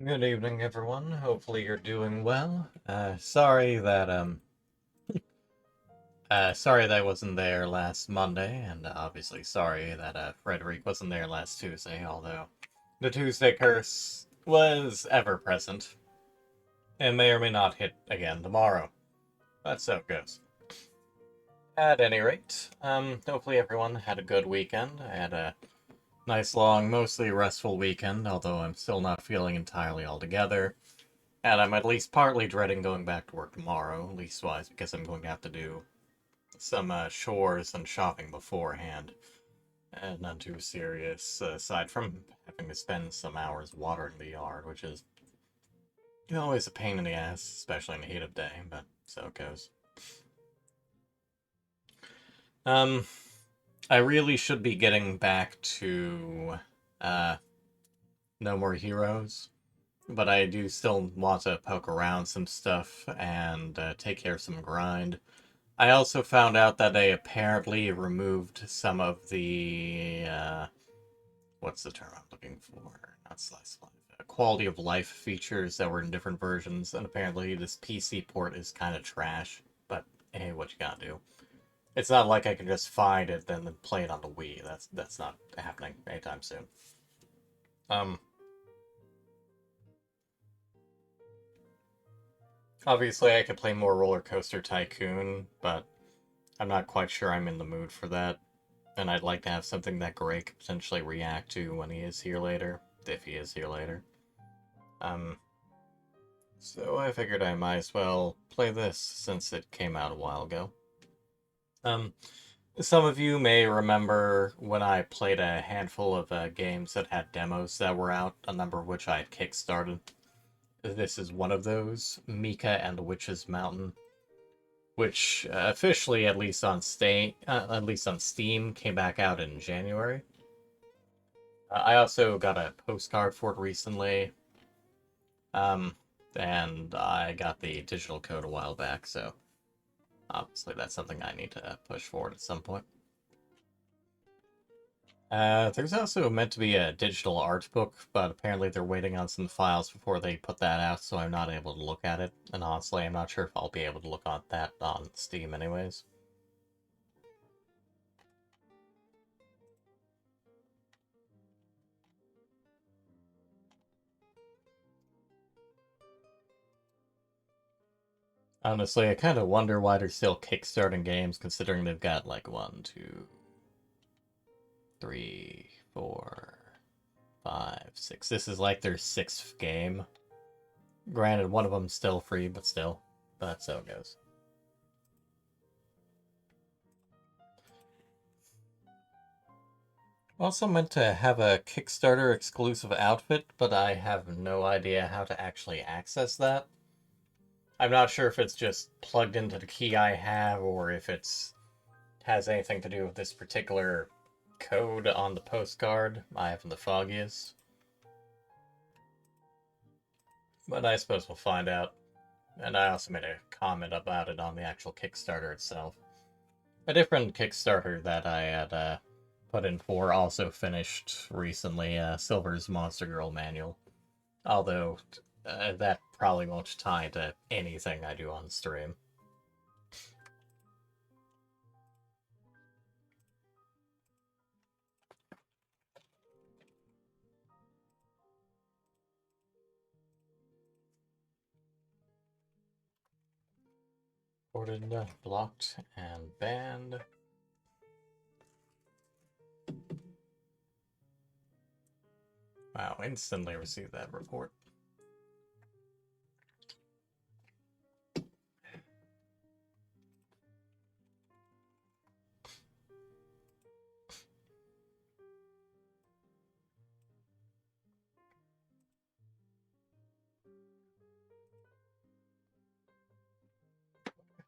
Good evening, everyone. Hopefully you're doing well. Sorry that I wasn't there last Monday, and obviously sorry that Frederick wasn't there last Tuesday, although the Tuesday curse was ever present, and may or may not hit again tomorrow. But so it goes. At any rate, hopefully everyone had a good weekend. I had a nice, long, mostly restful weekend, although I'm still not feeling entirely all together. And I'm at least partly dreading going back to work tomorrow, leastwise, because I'm going to have to do some chores and shopping beforehand. And none too serious, aside from having to spend some hours watering the yard, which is always a pain in the ass, especially in the heat of day, but so it goes. Um, I really should be getting back to uh, No More Heroes, but I do still want to poke around some stuff and take care of some grind. I also found out that they apparently removed some of the what's the term I'm looking for? Not slice of life. Quality of life features that were in different versions, and apparently this PC port is kind of trash. But hey, what you gotta do? It's not like I can just find it and then play it on the Wii. That's not happening anytime soon. Um, Obviously I could play more Roller Coaster Tycoon, but I'm not quite sure I'm in the mood for that. And I'd like to have something that Gray could potentially react to when he is here later, if he is here later. Um, so I figured I might as well play this since it came out a while ago. Um, some of you may remember when I played a handful of games that had demos that were out, a number of which I had kickstarted. This is one of those, Mika and the Witch's Mountain, which officially, at least on Steam, came back out in January. I also got a postcard for it recently, um, and I got the digital code a while back, so obviously that's something I need to push forward at some point. There's also meant to be a digital art book, but apparently they're waiting on some files before they put that out, so I'm not able to look at it. And honestly, I'm not sure if I'll be able to look at that on Steam anyways. Honestly, I kind of wonder why they're still kickstarting games, considering they've got like one, two, three, four, five, six. This is like their sixth game. Granted, one of them's still free, but still. But that's how it goes. Also meant to have a Kickstarter exclusive outfit, but I have no idea how to actually access that. I'm not sure if it's just plugged into the key I have or if it's has anything to do with this particular code on the postcard. I haven't the foggiest. But I suppose we'll find out. And I also made a comment about it on the actual Kickstarter itself. A different Kickstarter that I had put in for also finished recently, Silver's Monster Girl Manual. Although that probably won't tie to anything I do on stream. Reported, blocked, and banned. Wow, instantly received that report.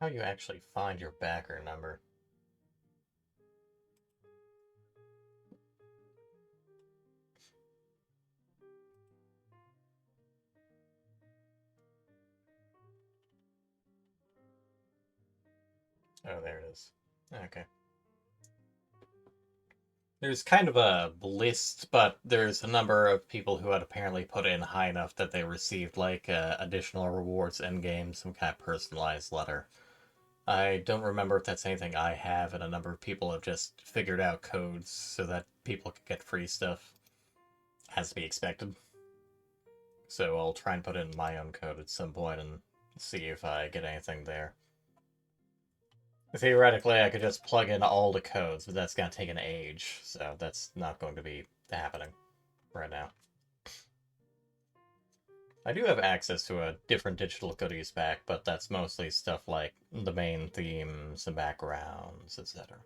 How you actually find your backer number? Oh, there it is. Okay. There's kind of a list, but there's a number of people who had apparently put in high enough that they received like additional rewards in game, some kind of personalized letter. I don't remember if that's anything I have, and a number of people have just figured out codes so that people can get free stuff, as to be expected. So I'll try and put in my own code at some point and see if I get anything there. Theoretically, I could just plug in all the codes, but that's going to take an age, so that's not going to be happening right now. I do have access to a different digital goodies pack, but that's mostly stuff like the main themes, the backgrounds, etc.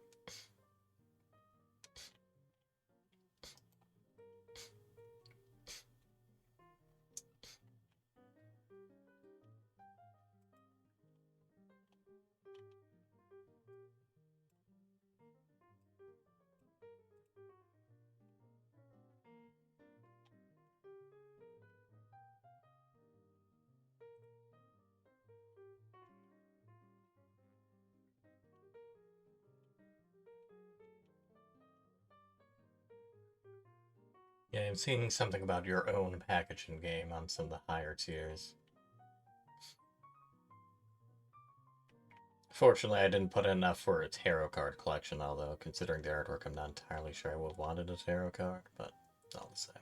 Yeah, I'm seeing something about your own package in game on some of the higher tiers. Fortunately, I didn't put in enough for a tarot card collection, although considering the artwork, I'm not entirely sure I would have wanted a tarot card, but all the same.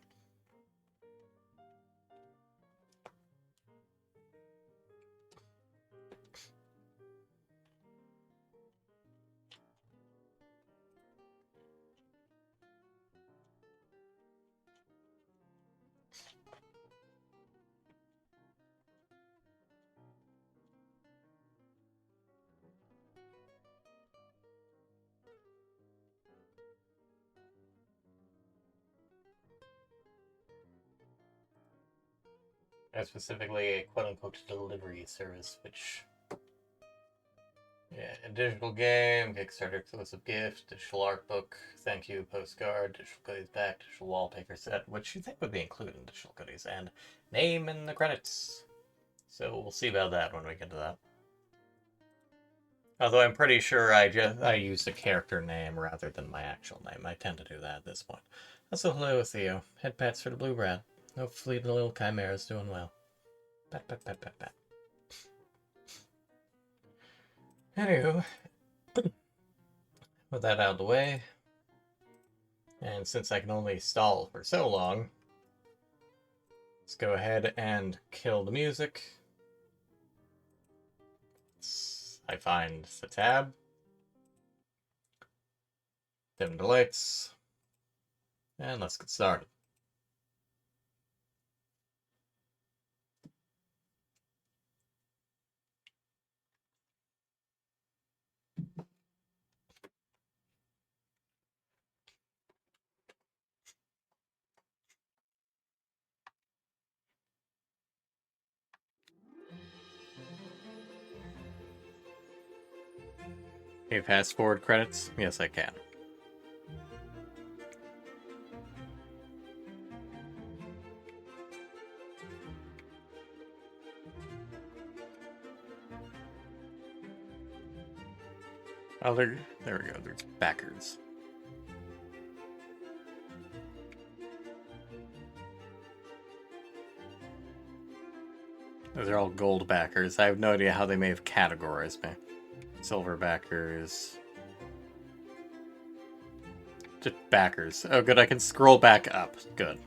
And specifically a quote-unquote delivery service, which... Yeah, a digital game, Kickstarter exclusive gift, digital art book, thank you postcard, digital goodies pack, digital wallpaper set, which you think would be included in digital goodies, and name in the credits. So we'll see about that when we get to that. Although I'm pretty sure I used a character name rather than my actual name. I tend to do that at this point. Also, hello, Theo. Head pats for the blue rat. Hopefully the little chimera's doing well. Pat, pat, pat, pat, pat. Anywho, with that out of the way, and since I can only stall for so long, let's go ahead and kill the music. I find the tab, dim the lights, and let's get started. Can you fast forward credits? Yes, I can. Oh, there we go. There's backers. Those are all gold backers. I have no idea how they may have categorized me. Silver backers. Just backers. Oh, good. I can scroll back up. Good.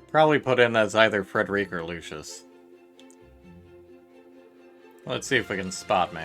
Probably put in as either Frederic or Lucius. Let's see if we can spot me.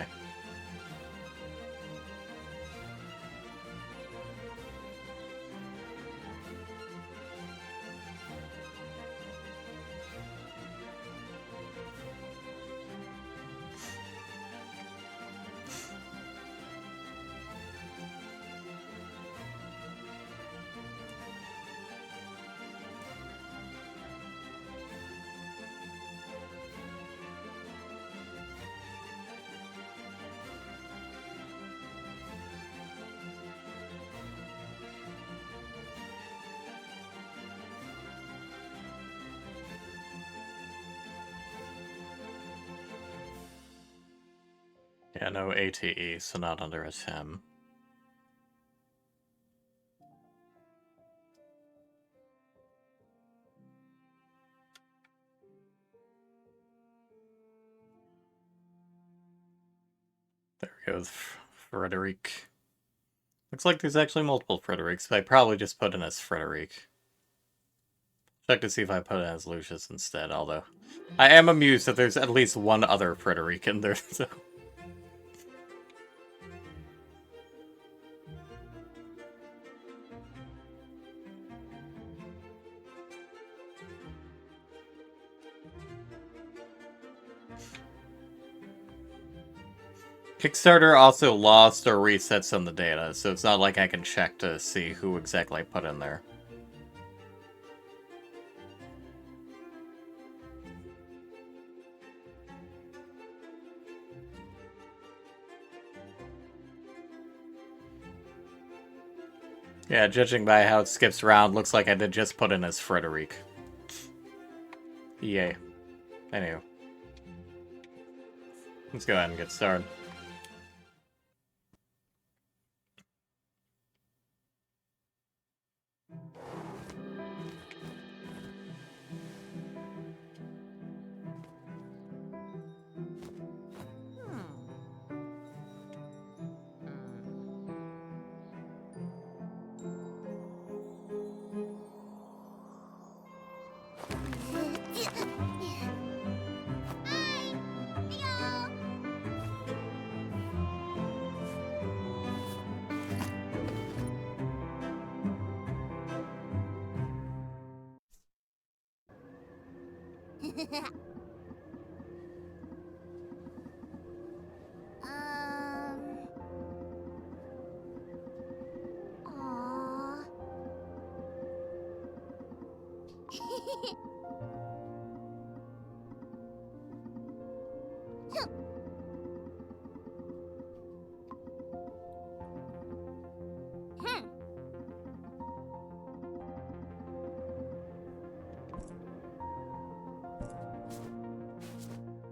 Yeah, no ATE, so not under a 10. There we go. Frederic. Looks like there's actually multiple Frederics, but I probably just put in as Frederic. Check to see if I put it as Lucius instead, although I am amused that there's at least one other Frederic in there, so... Kickstarter also lost or resets some of the data, so it's not like I can check to see who exactly I put in there. Yeah, judging by how it skips around, looks like I did just put in as Frederic. Yay. Anyway. Let's go ahead and get started.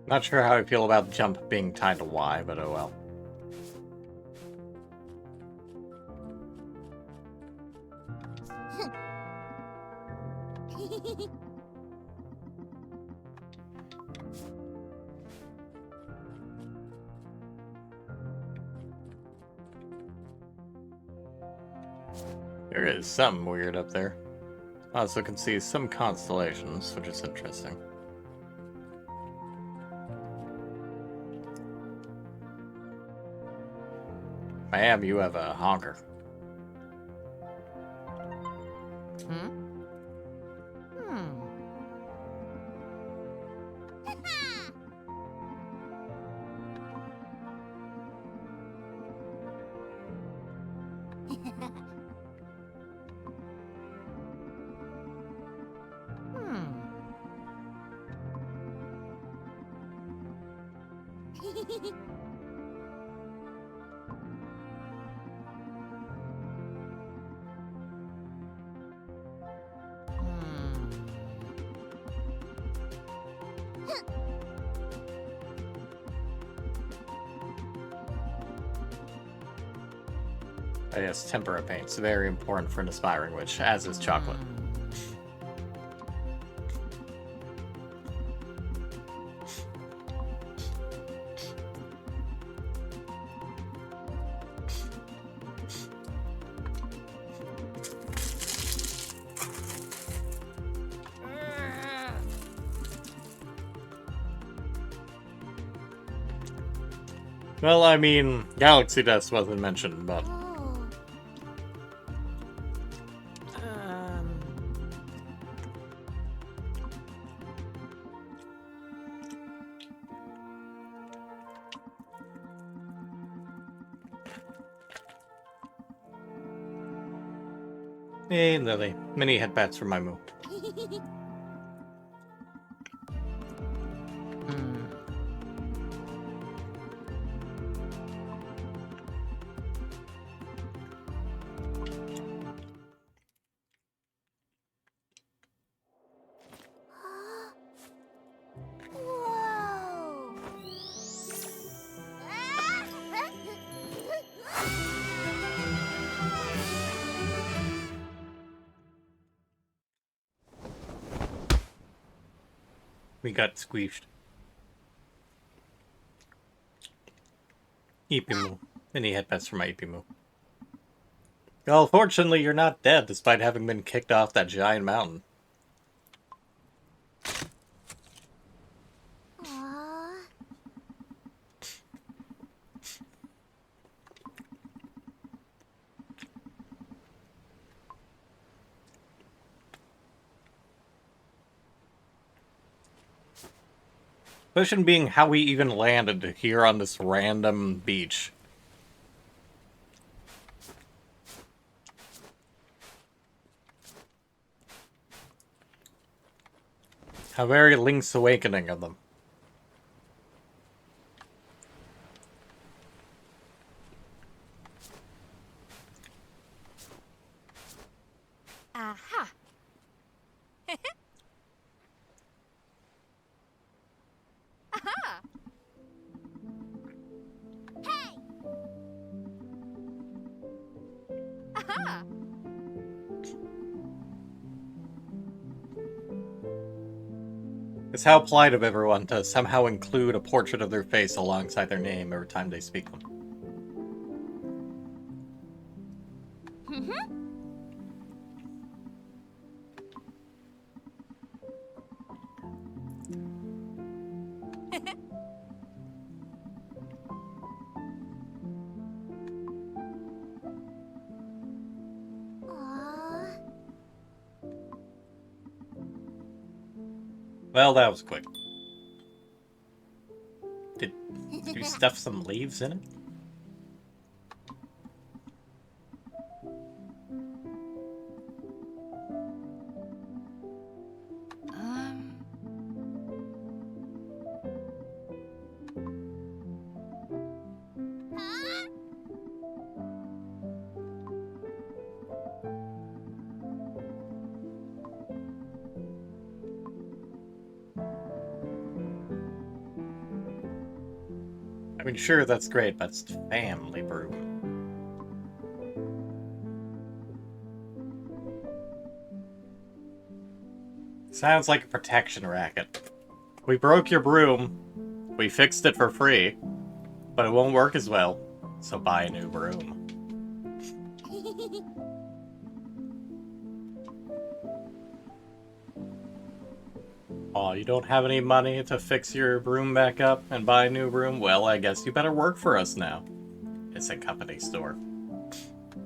Not sure how I feel about jump being tied to Y, but oh well. There is something weird up there. I also can see some constellations, which is interesting. Ma'am, you have a honker. Oh yes, tempera paint's very important for an aspiring witch, as is chocolate. Well, I mean, Galaxy Dust wasn't mentioned, but... Hey, Lily. Mini headbats for my move. We got squeezed. Ipimu. Any headbets for my Ipimu. Well, fortunately, you're not dead, despite having been kicked off that giant mountain. Aww. Question being how we even landed here on this random beach. How very Link's Awakening of them. Aha. Aha. Hey. Aha. It's how polite of everyone to somehow include a portrait of their face alongside their name every time they speak them. Aww. Well, that was quick. Did you stuff some leaves in it? I mean, sure, that's great, but it's family broom. Sounds like a protection racket. We broke your broom. We fixed it for free. But it won't work as well. So buy a new broom. Oh, you don't have any money to fix your broom back up and buy a new broom? Well, I guess you better work for us now. It's a company store.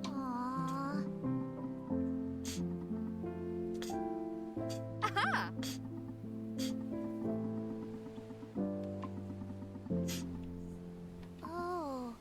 Aww. Aha. Oh.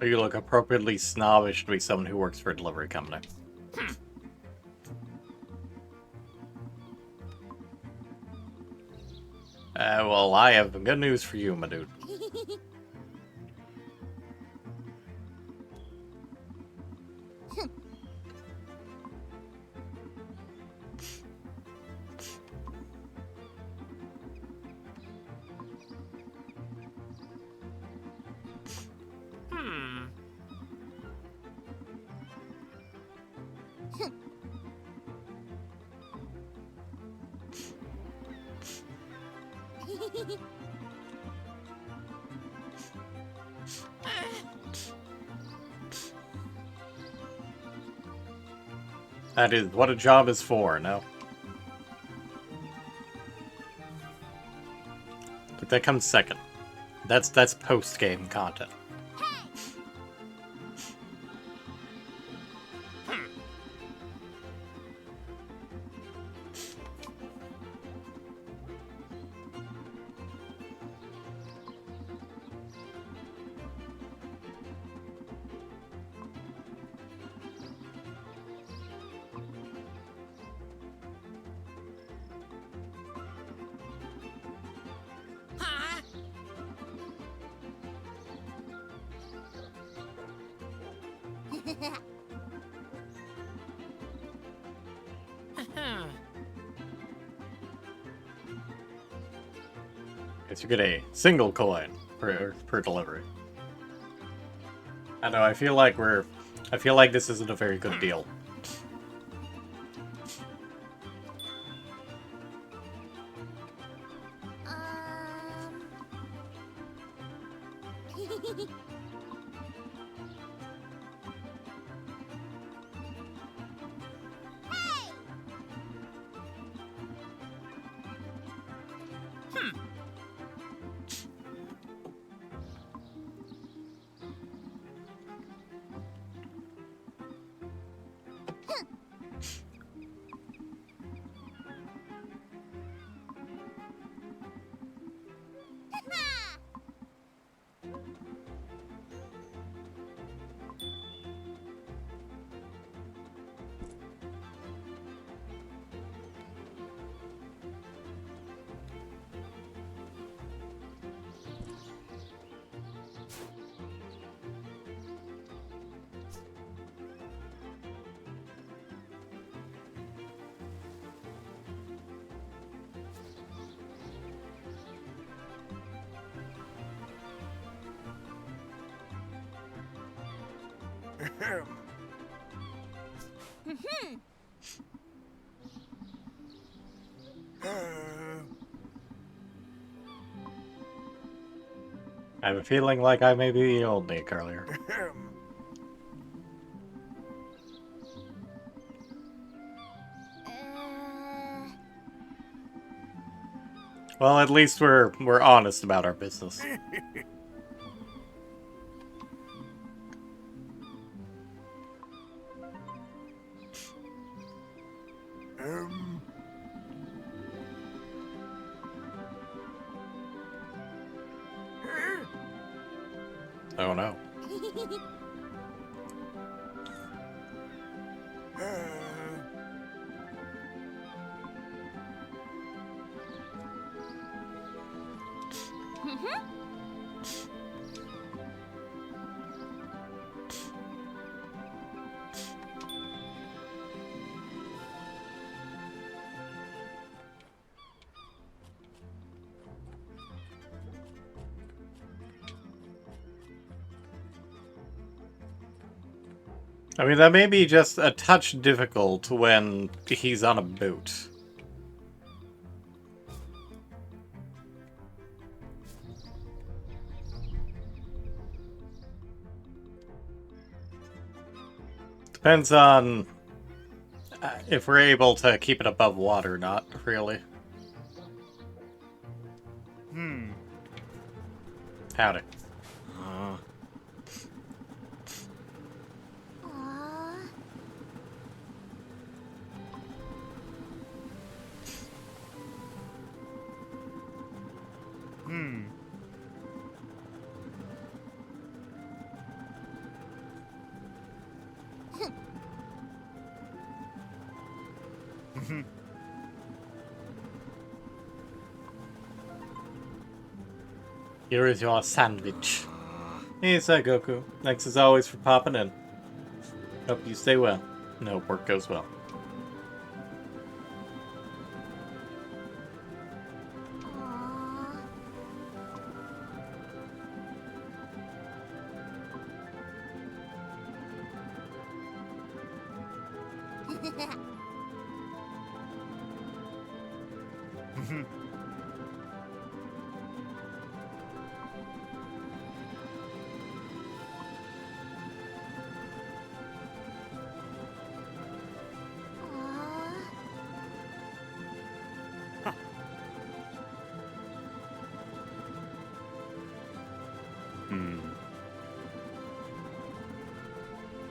You look appropriately snobbish to be someone who works for a delivery company. Well, I have good news for you, my dude. That is what a job is for, no? But that comes second. That's post-game content. Guess you get a single coin per delivery. I know, I feel like this isn't a very good deal. I have a feeling like I may be the only earlier. Well, at least we're honest about our business. Oh no. I mean, that may be just a touch difficult when he's on a boat. Depends on if we're able to keep it above water or not, really. Howdy. Here is your sandwich. Hey, Goku. Thanks as always for popping in. Hope you stay well. And hope work goes well.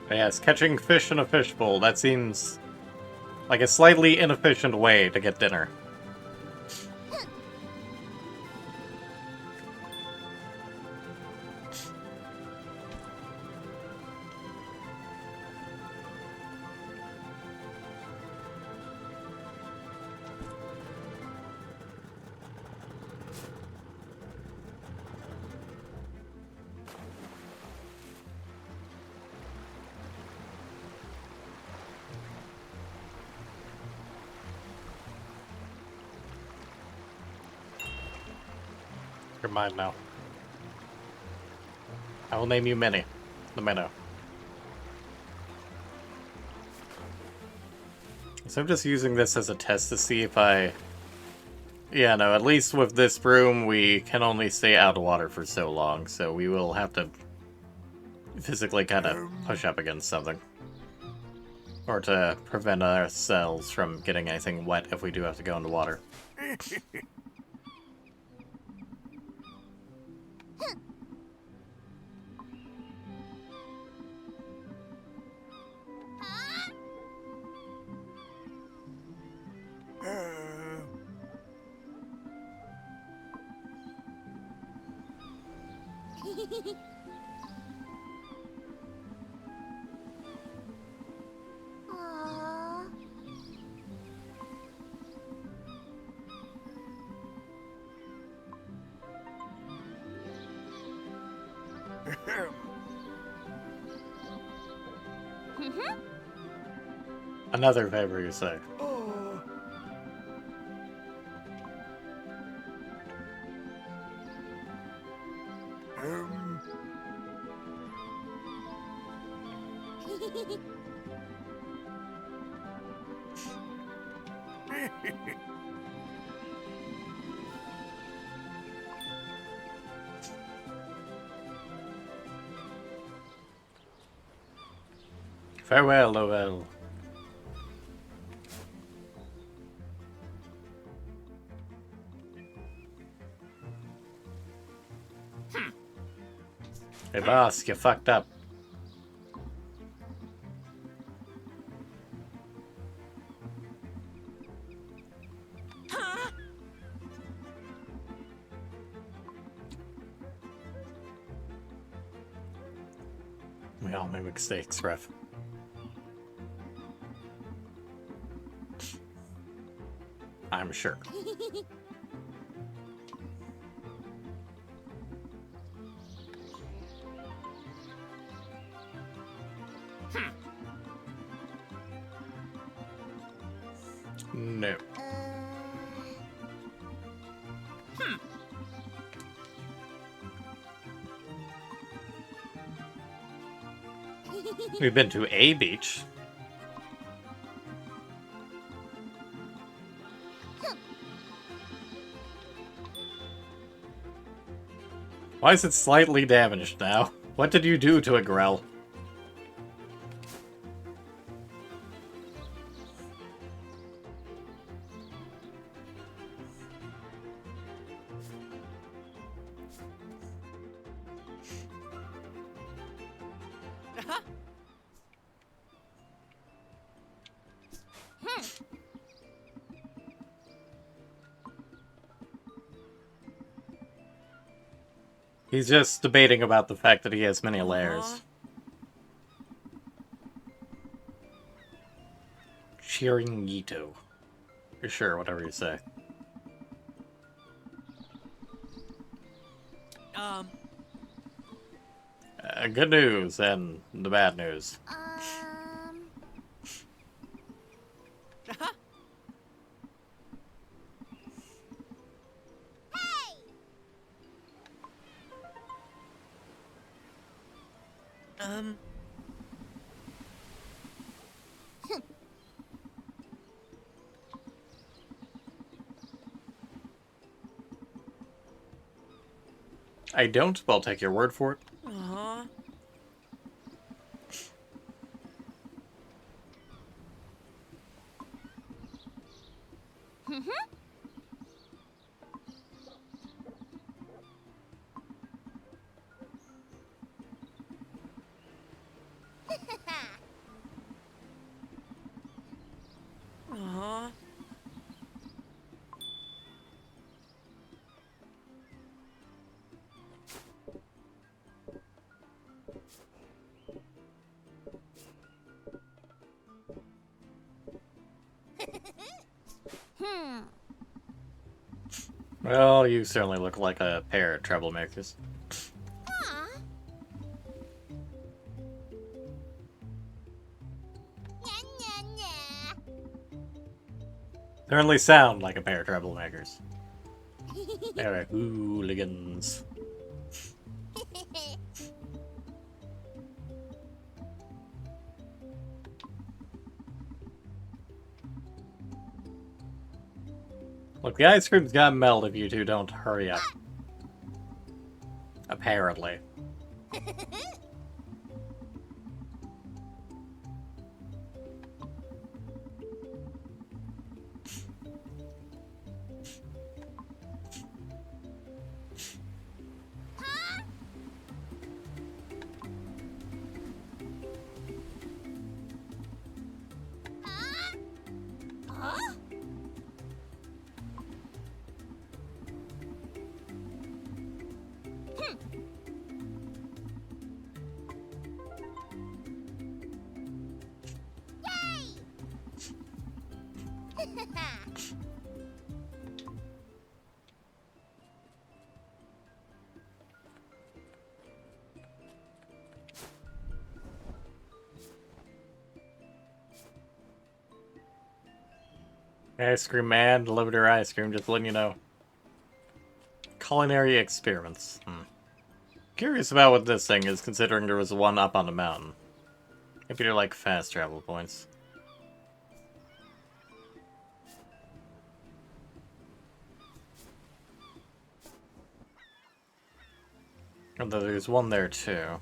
But yes, catching fish in a fishbowl, that seems like a slightly inefficient way to get dinner. You're mine now. I will name you Minnie. The Minnow. So I'm just using this as a test to see if I... Yeah, no, at least with this broom, we can only stay out of water for so long, so we will have to physically kind of push up against something. Or to prevent ourselves from getting anything wet if we do have to go into water. Aww. Another favor, you say. Farewell, Lovell. Hey boss, you fucked up. We all make mistakes, ref. I'm sure. No. We've been to a beach. Why is it slightly damaged now? What did you do to it, Grell? He's just debating about the fact that he has many layers. Chiringuito. You're sure, whatever you say. Good news and the bad news. I don't, but I'll take your word for it. Well, you certainly look like a pair of troublemakers. Certainly sound like a pair of troublemakers. They're hooligans. Look, the ice cream's gonna melt if you two don't hurry up. Apparently. Huh? Ice cream man delivered her ice cream, just letting you know. Culinary experiments. Curious about what this thing is, considering there was one up on the mountain. Maybe they're like fast travel points. Although there's one there too.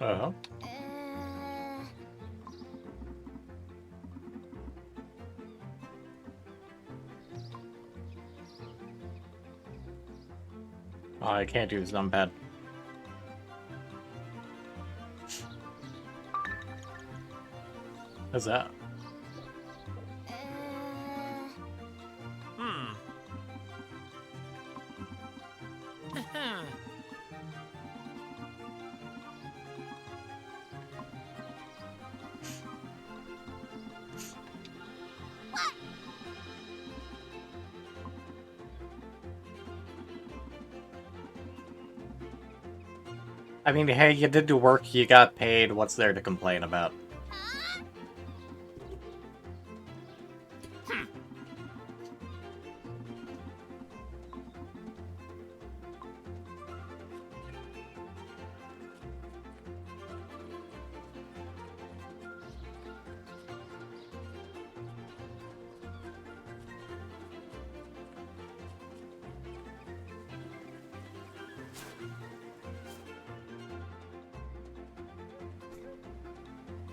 Uh-huh. Oh, I can't use numpad. What's that? I mean, hey, you did the work, you got paid, what's there to complain about?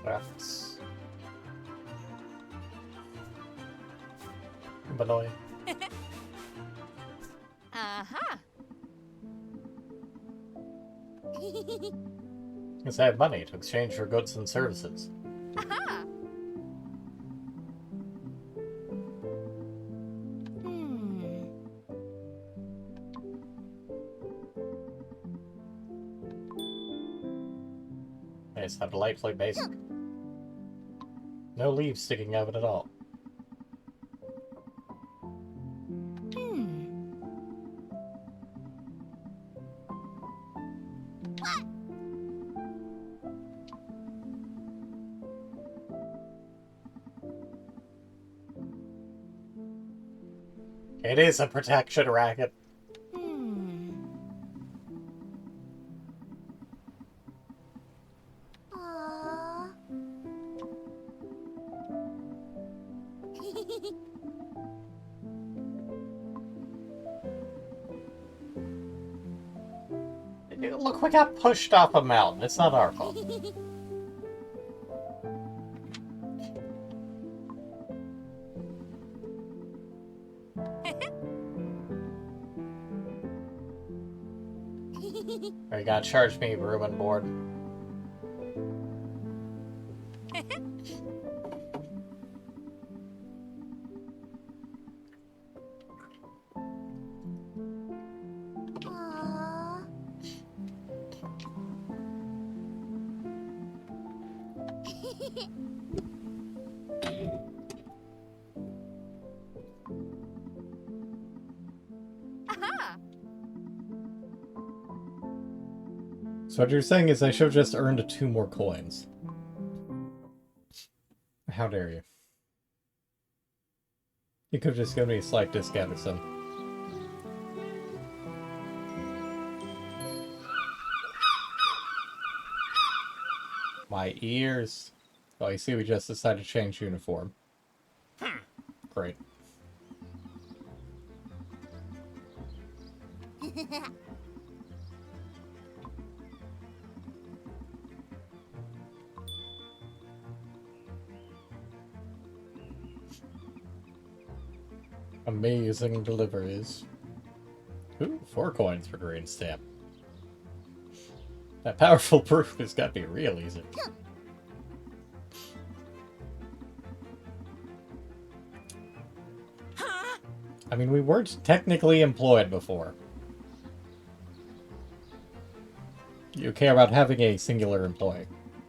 That's... Benoy. Uh-huh. Because I have money to exchange for goods and services. Aha. It's not delightfully basic. No leaves sticking out of it at all. It is a protection racket. Aww. Look, we got pushed off a mountain. It's not our fault. Are you gonna charge me room and board? Aww. Aha! So what you're saying is I should have just earned 2 more coins. How dare you? You could have just given me a slight discount or something. My ears. Oh, you see, we just decided to change uniform. Great. Amazing deliveries. Ooh, 4 coins for green stamp. That powerful proof has got to be real easy. I mean, we weren't technically employed before. You care about having a singular employee.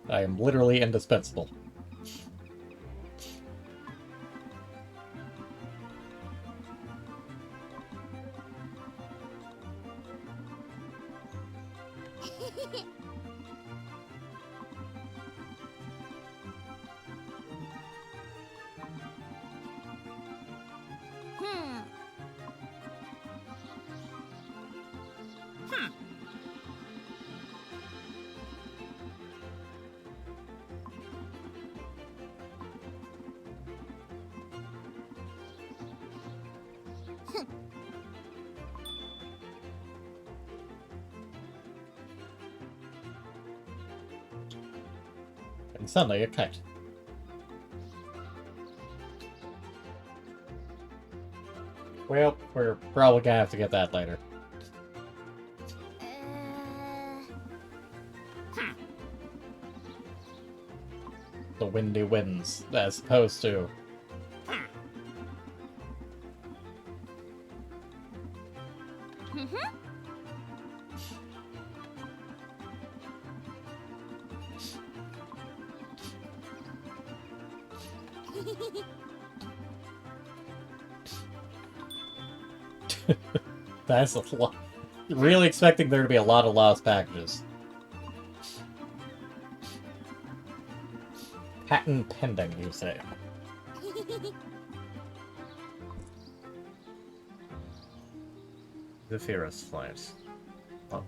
I am literally indispensable. Hmm. And suddenly a kite. Well, we're probably gonna have to get that later. The windy winds, as opposed to... That's a lot. Really expecting there to be a lot of lost packages. Patent pending, you say? Zephyrus flight. Okay.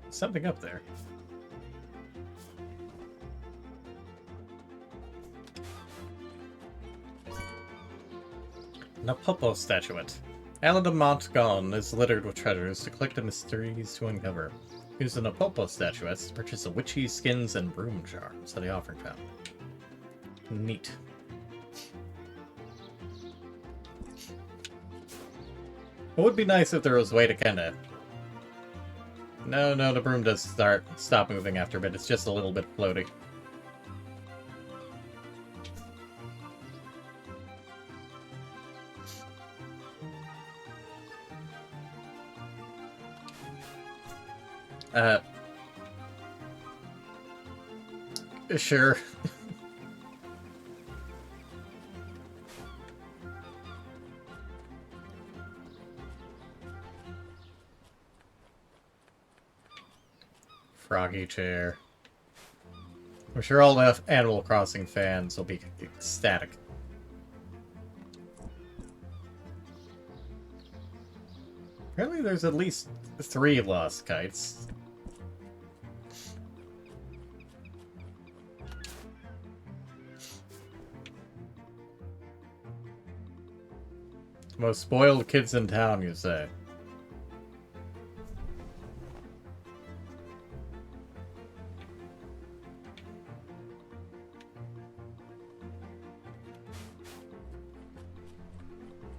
Something up there. Napopo statuette. Island of Montgon is littered with treasures to collect and mysteries to uncover. Use the Napopo statuettes to purchase the witchy skins and broom charms at the offering fountain. Neat. It would be nice if there was a way to kinda... No, the broom does stop moving after a bit. It's just a little bit floaty. Sure. Froggy chair. I'm sure all the Animal Crossing fans will be ecstatic. Apparently there's at least 3 lost kites. Most spoiled kids in town, you say?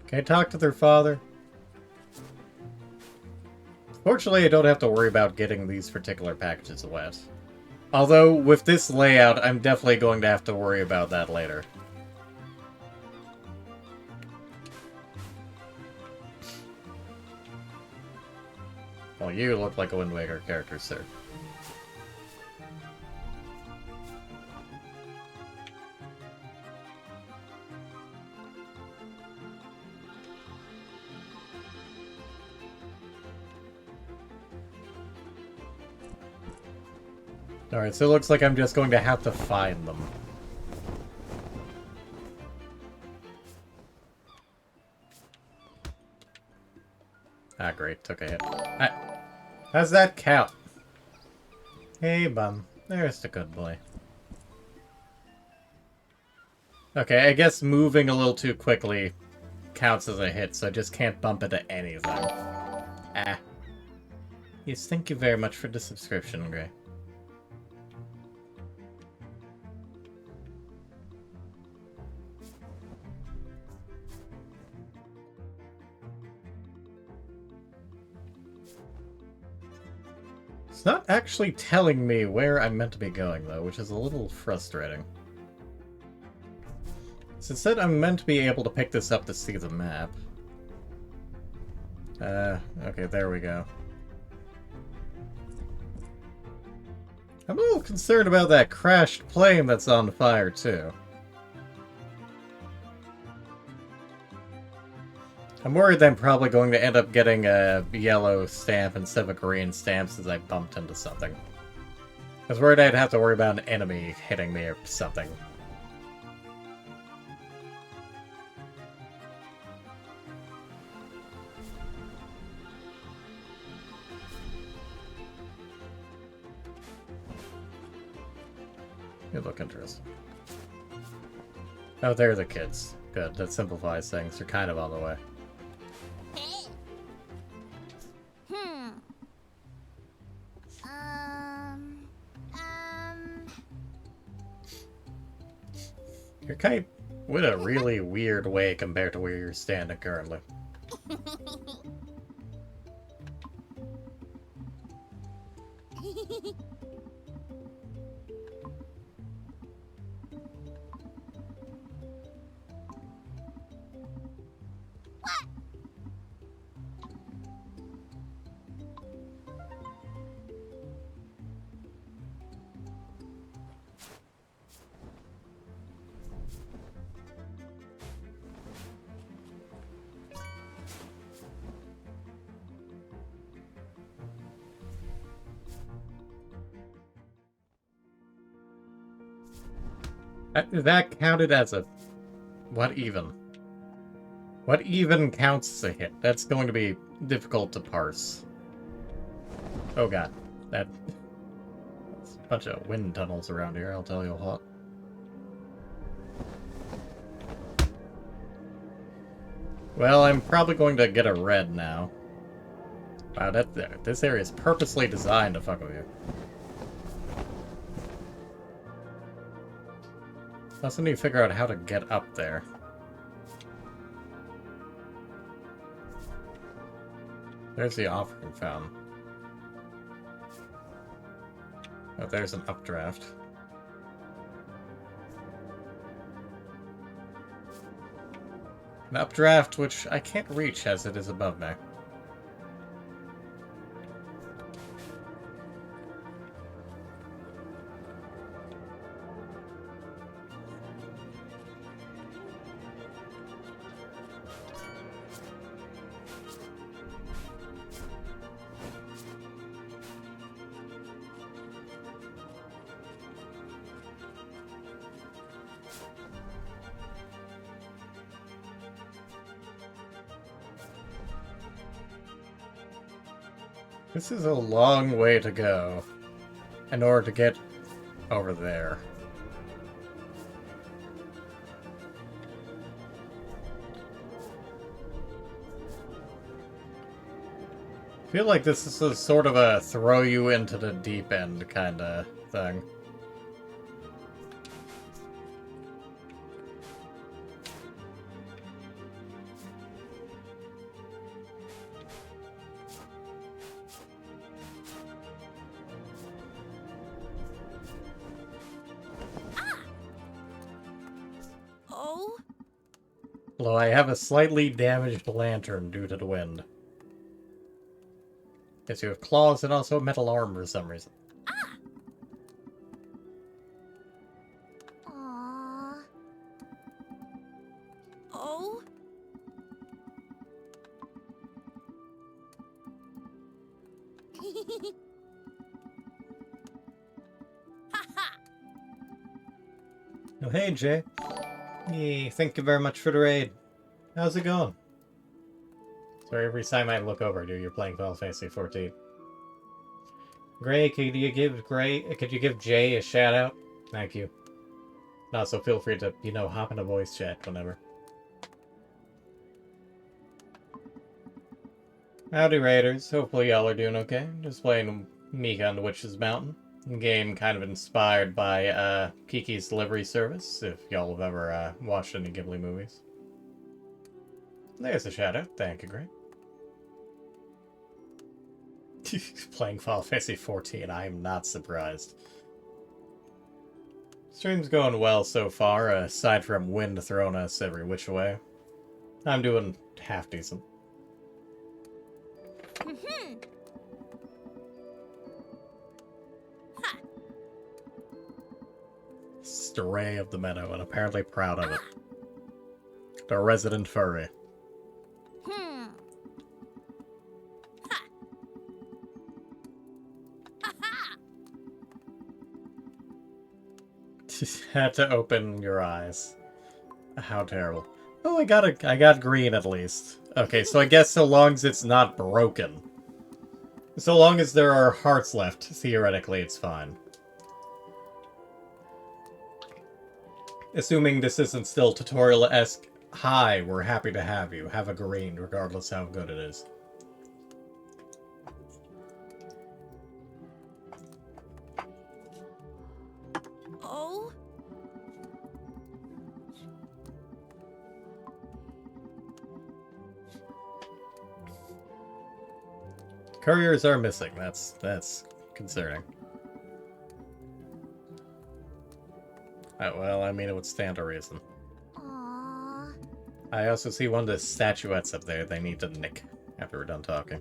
Can I talk to their father? Fortunately, I don't have to worry about getting these particular packages wet. Although, with this layout, I'm definitely going to have to worry about that later. Well, you look like a Wind Waker character, sir. Alright, so it looks like I'm just going to have to find them. Ah, great. Took a hit. How's that count? Hey, bum. There's the good boy. Okay, I guess moving a little too quickly counts as a hit, so I just can't bump into anything. Ah. Yes, thank you very much for the subscription, Gray. It's not actually telling me where I'm meant to be going, though, which is a little frustrating. So it said I'm meant to be able to pick this up to see the map. Okay, there we go. I'm a little concerned about that crashed plane that's on fire, too. I'm worried that I'm probably going to end up getting a yellow stamp instead of a green stamp since I bumped into something. I was worried I'd have to worry about an enemy hitting me or something. You look interesting. Oh, they're the kids. Good, that simplifies things. They're kind of on the way. Hmm. You're kind of with a really weird way compared to where you're standing currently. That counted as a... What even? What even counts as a hit? That's going to be difficult to parse. Oh god. That's a bunch of wind tunnels around here, I'll tell you what. Well, I'm probably going to get a red now. Wow, this area is purposely designed to fuck with you. I also need to figure out how to get up there. There's the offering fountain. Oh, there's an updraft. An updraft which I can't reach as it is above me. This is a long way to go in order to get over there. I feel like this is a sort of a throw you into the deep end kind of thing. Oh? Although I have a slightly damaged lantern due to the wind. Guess you have claws and also metal arm for some reason. Aww. Oh? Ha Oh, hey, Jay. Hey, thank you very much for the raid. How's it going? Sorry, every time I look over, dude, you're playing Final Fantasy 14. Gray, could you give Jay a shout out? Thank you. Also, feel free to, hop in a voice chat whenever. Howdy, Raiders. Hopefully y'all are doing okay. Just playing Mika on the Witch's Mountain. Game kind of inspired by Kiki's Delivery Service, if y'all have ever watched any Ghibli movies. There's a shout out. Thank you, Gray. Playing Final Fantasy 14, I am not surprised. Stream's going well so far, aside from wind throwing us every which way. I'm doing half decent. Stray of the Meadow, and apparently proud of it. The resident furry. Hmm. Ha. Ha ha. Just had to open your eyes. How terrible. Oh, I got green at least. Okay, so I guess so long as it's not broken. So long as there are hearts left, theoretically it's fine. Assuming this isn't still tutorial-esque, hi, we're happy to have you. Have a green, regardless how good it is. Oh? Couriers are missing. That's concerning. Well, I mean, it would stand to reason. Aww. I also see one of the statuettes up there they need to nick after we're done talking.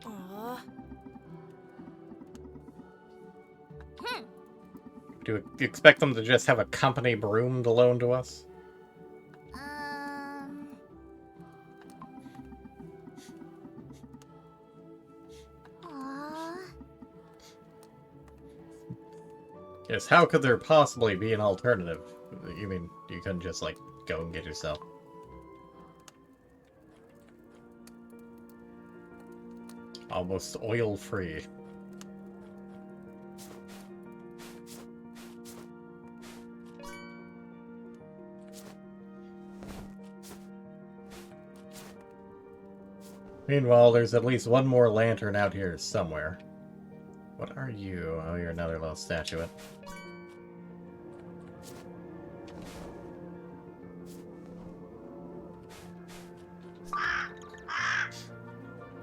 Aww. Do you expect them to just have a company broom to loan to us? Aww. Yes, how could there possibly be an alternative? You mean you couldn't just, like, go and get yourself? Almost oil-free. Meanwhile, there's at least one more lantern out here somewhere. What are you? Oh, you're another little statuette.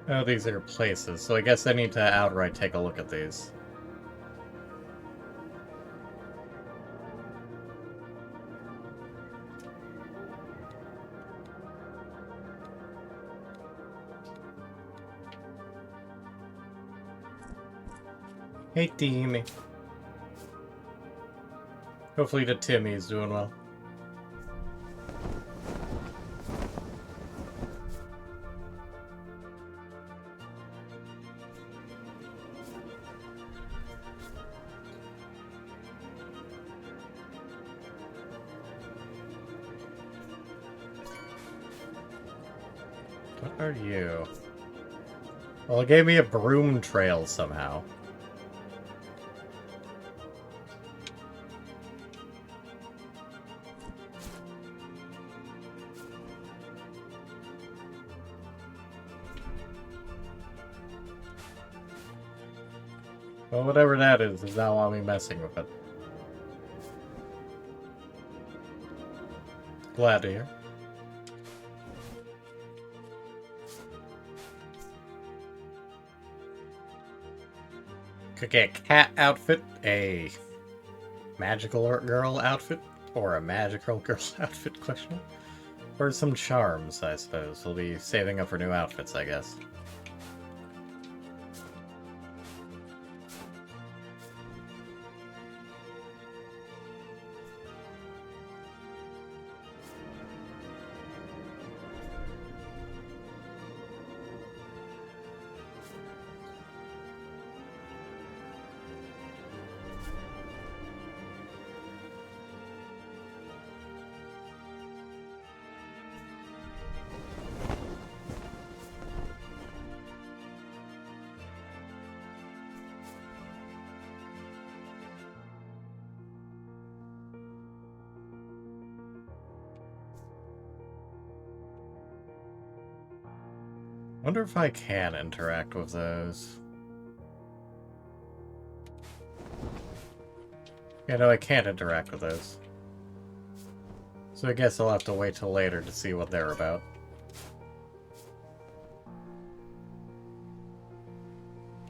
Oh, these are places, so I guess I need to outright take a look at these. Hey, Timmy. Hopefully the Timmy is doing well. What are you? Well, it gave me a broom trail somehow. Well, whatever that is does not want me messing with it. Glad to hear. Could get a cat outfit, a magical girl outfit, or a magical girl outfit question. Or some charms, I suppose. We'll be saving up for new outfits, I guess. Wonder if I can interact with those. Yeah, no, I can't interact with those. So I guess I'll have to wait till later to see what they're about.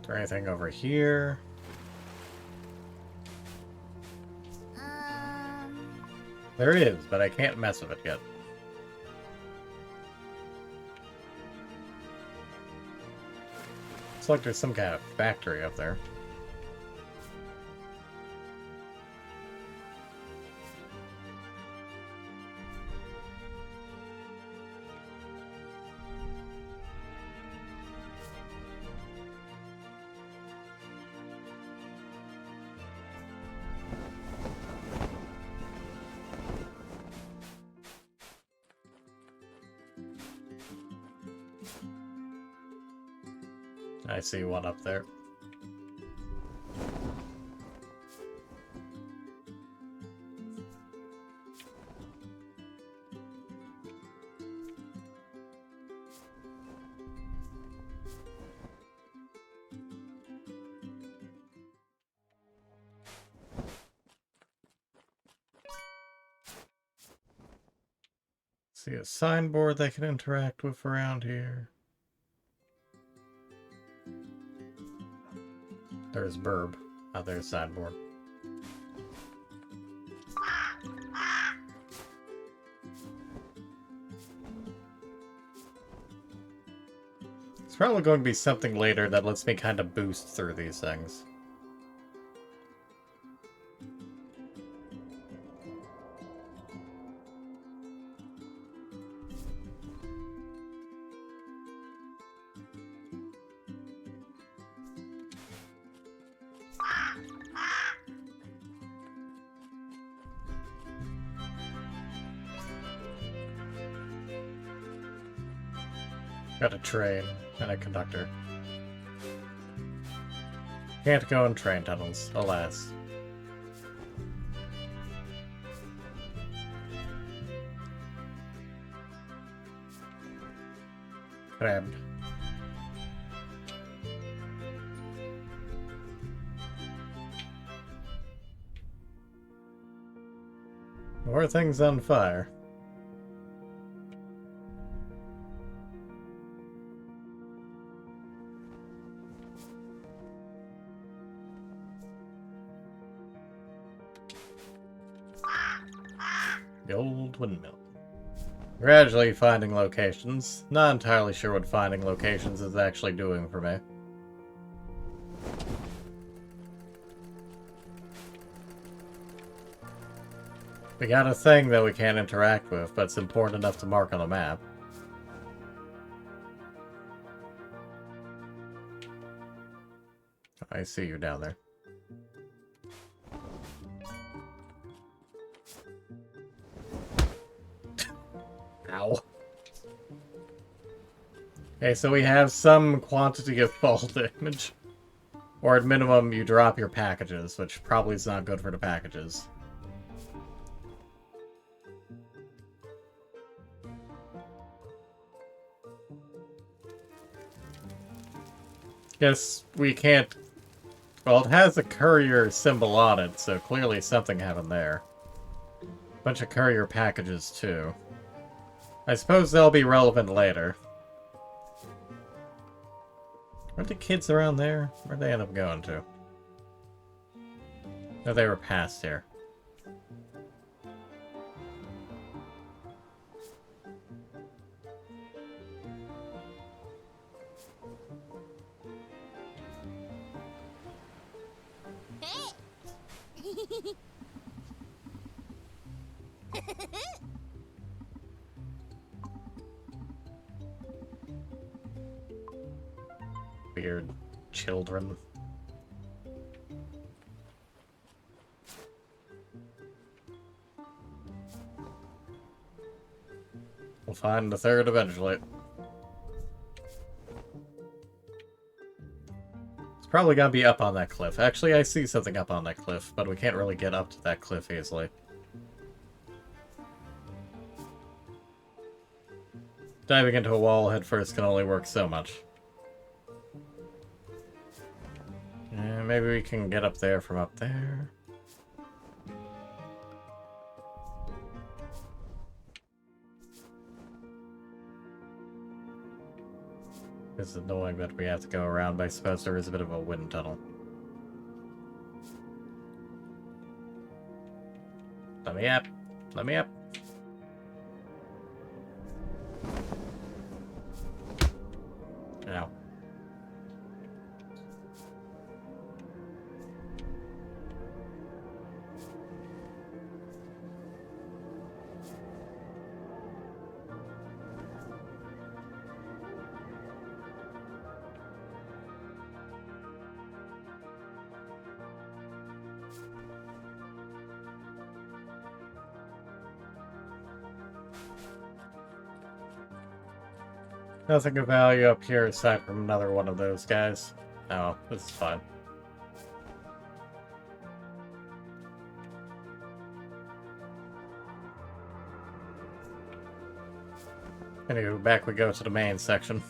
Is there anything over here? There is, but I can't mess with it yet. Looks like there's some kind of factory up there. I see one up there. See a signboard they can interact with around here. There's Burb. Oh, there's signboard. It's probably going to be something later that lets me kind of boost through these things. Got a train and a conductor. Can't go in train tunnels, alas. Grabbed. More things on fire. The old windmill. Gradually finding locations. Not entirely sure what finding locations is actually doing for me. We got a thing that we can't interact with, but it's important enough to mark on the map. I see you down there. Ow. Okay, so we have some quantity of fall damage. Or at minimum, you drop your packages, which probably is not good for the packages. Guess we can't... Well, it has a courier symbol on it, so clearly something happened there. Bunch of courier packages, too. I suppose they'll be relevant later. Weren't the kids around there? Where'd they end up going to? No, they were past here. children. We'll find the third eventually. It's probably gonna be up on that cliff. Actually, I see something up on that cliff, but we can't really get up to that cliff easily. Diving into a wall head first can only work so much. Maybe we can get up there from up there. It's annoying that we have to go around, but I suppose there is a bit of a wind tunnel. Let me up. Let me up. Ow. Nothing of value up here aside from another one of those guys. Oh, this is fine. Anyway, back we go to the main section.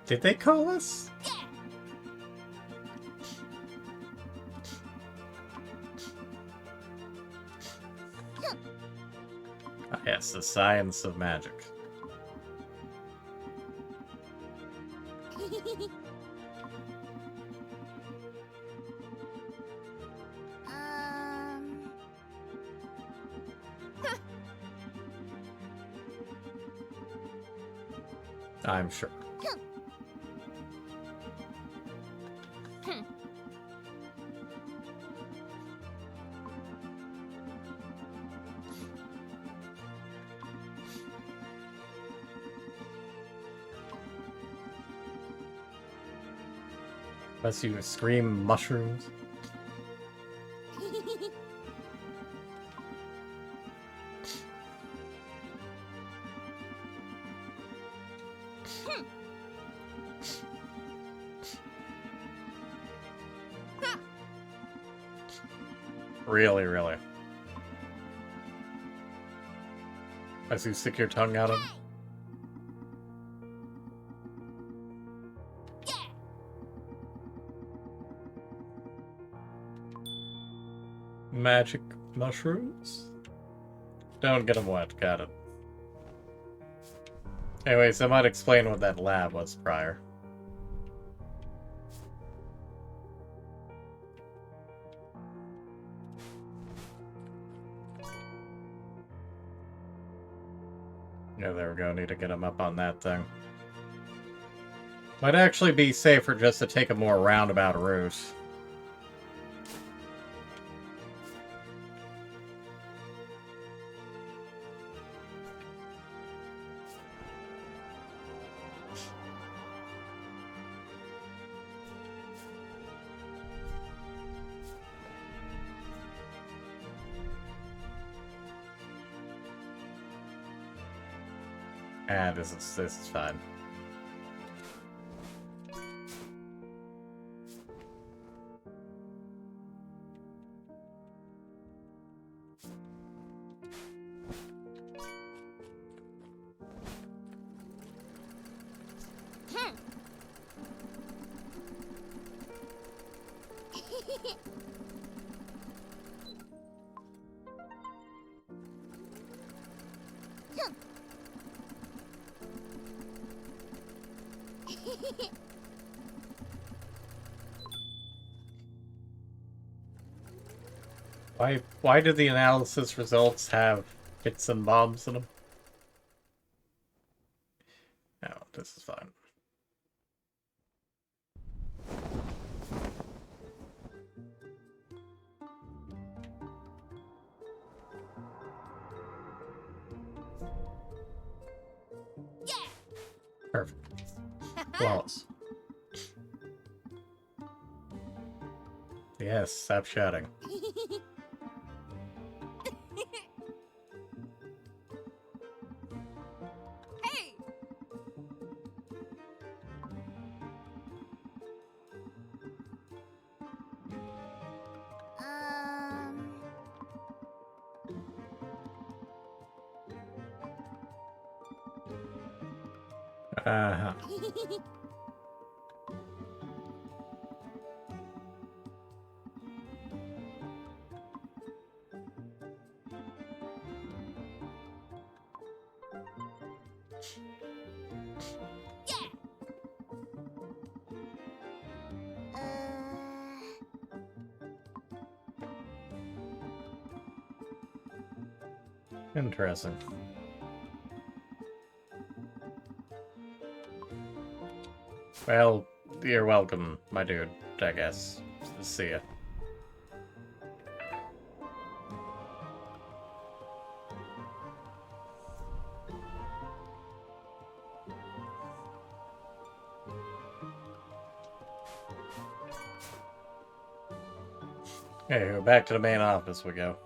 Did they call us? Ah, yes, the science of magic. I'm sure. Unless you scream mushrooms. Really, really. As you stick your tongue out of. Magic mushrooms? Don't get them wet, got it. Anyways, I might explain what that lab was prior. Yeah, there we go, need to get him up on that thing. Might actually be safer just to take a more roundabout route. Ah, this is fine. Why do the analysis results have bits and bobs in them? No, this is fine. Perfect. Flawless. Yes, stop shouting. Hey! Um. Uh-huh. Interesting. Well, you're welcome, my dude, I guess. See ya. Okay, back to the main office we go.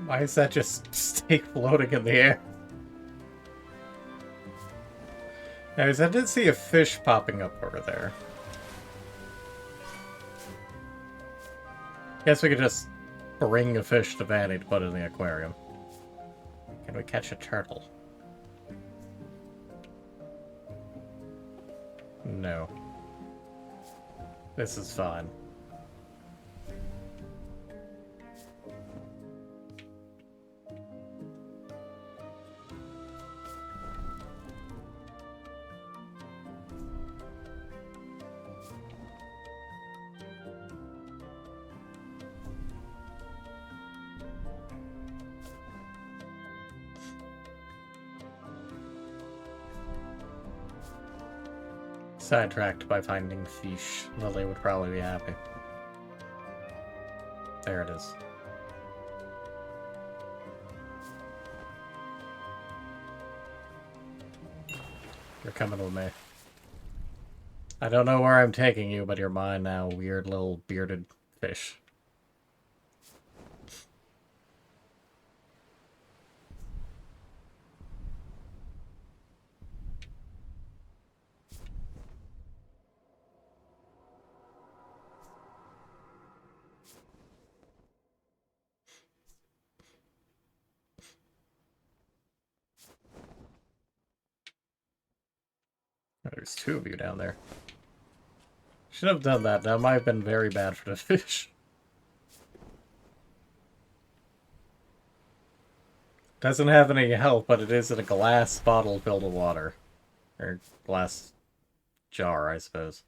Why is that just steak floating in the air? Anyways, I did see a fish popping up over there. Guess we could just bring a fish to Vanny to put in the aquarium. Can we catch a turtle? No. This is fine. Sidetracked by finding fish. Lily would probably be happy. There it is. You're coming with me. I don't know where I'm taking you, but you're mine now, weird little bearded fish. There's two of you down there. Should have done that. That might have been very bad for the fish. Doesn't have any health, but it is in a glass bottle filled with water. Or glass jar, I suppose.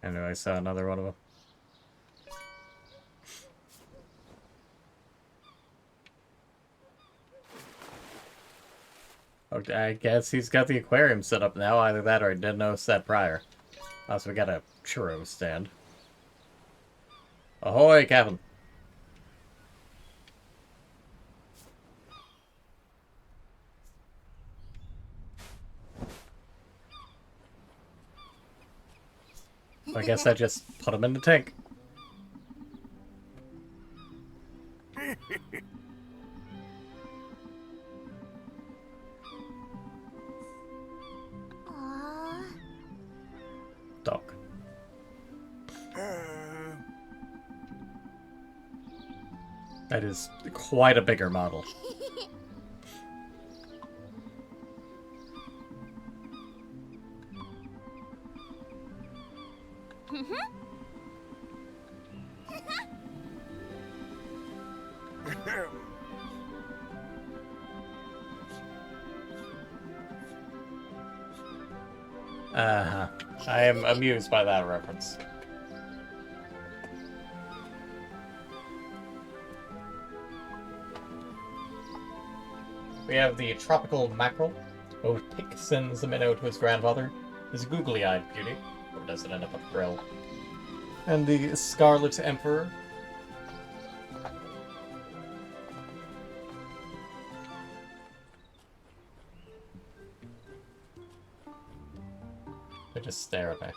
Anyway, I saw another one of them. Okay, I guess he's got the aquarium set up now. Either that or I didn't notice that prior. So we got a churro stand. Ahoy, Captain! I guess I just put him in the tank. Aww. Dog. That is quite a bigger model. Uh-huh. I am amused by that reference. We have the tropical mackerel, who sends a minnow to his grandfather, his googly-eyed beauty, or does it end up a grill? And the Scarlet Emperor. They just stare at me.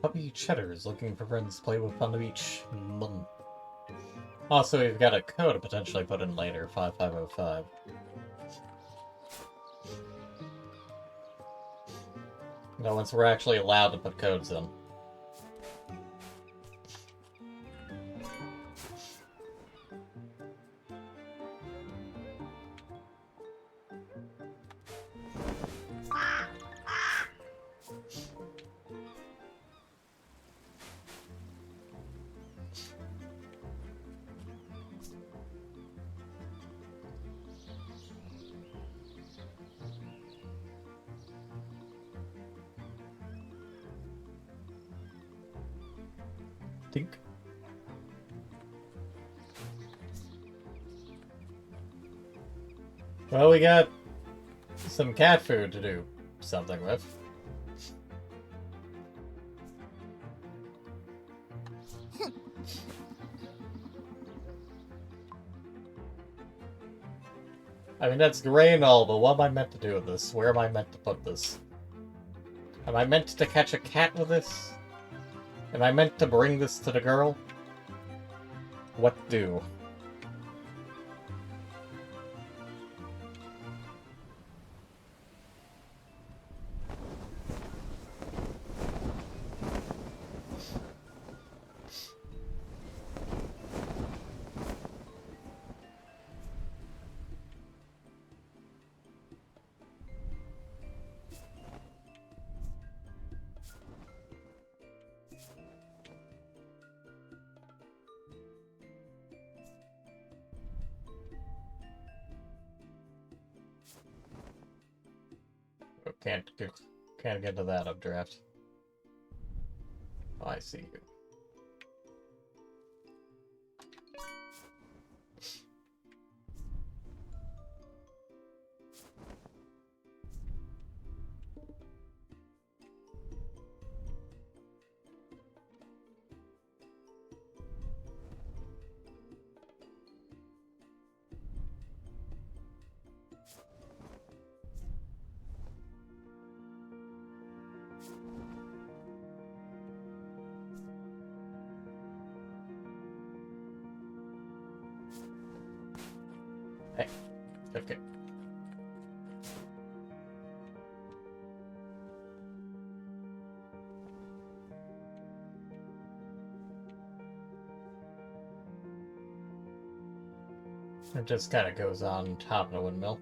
Puppy Cheddar is looking for friends to play with on the beach. Also, we've got a code to potentially put in later, 5505. No, once we're actually allowed to put codes in. Think. Well, we got some cat food to do something with. I mean, that's great and all, but what am I meant to do with this? Where am I meant to put this? Am I meant to catch a cat with this? Am I meant to bring this to the girl? What do? Can't get to that updraft. Oh, I see you. Hey, okay. It just kind of goes on top of the windmill.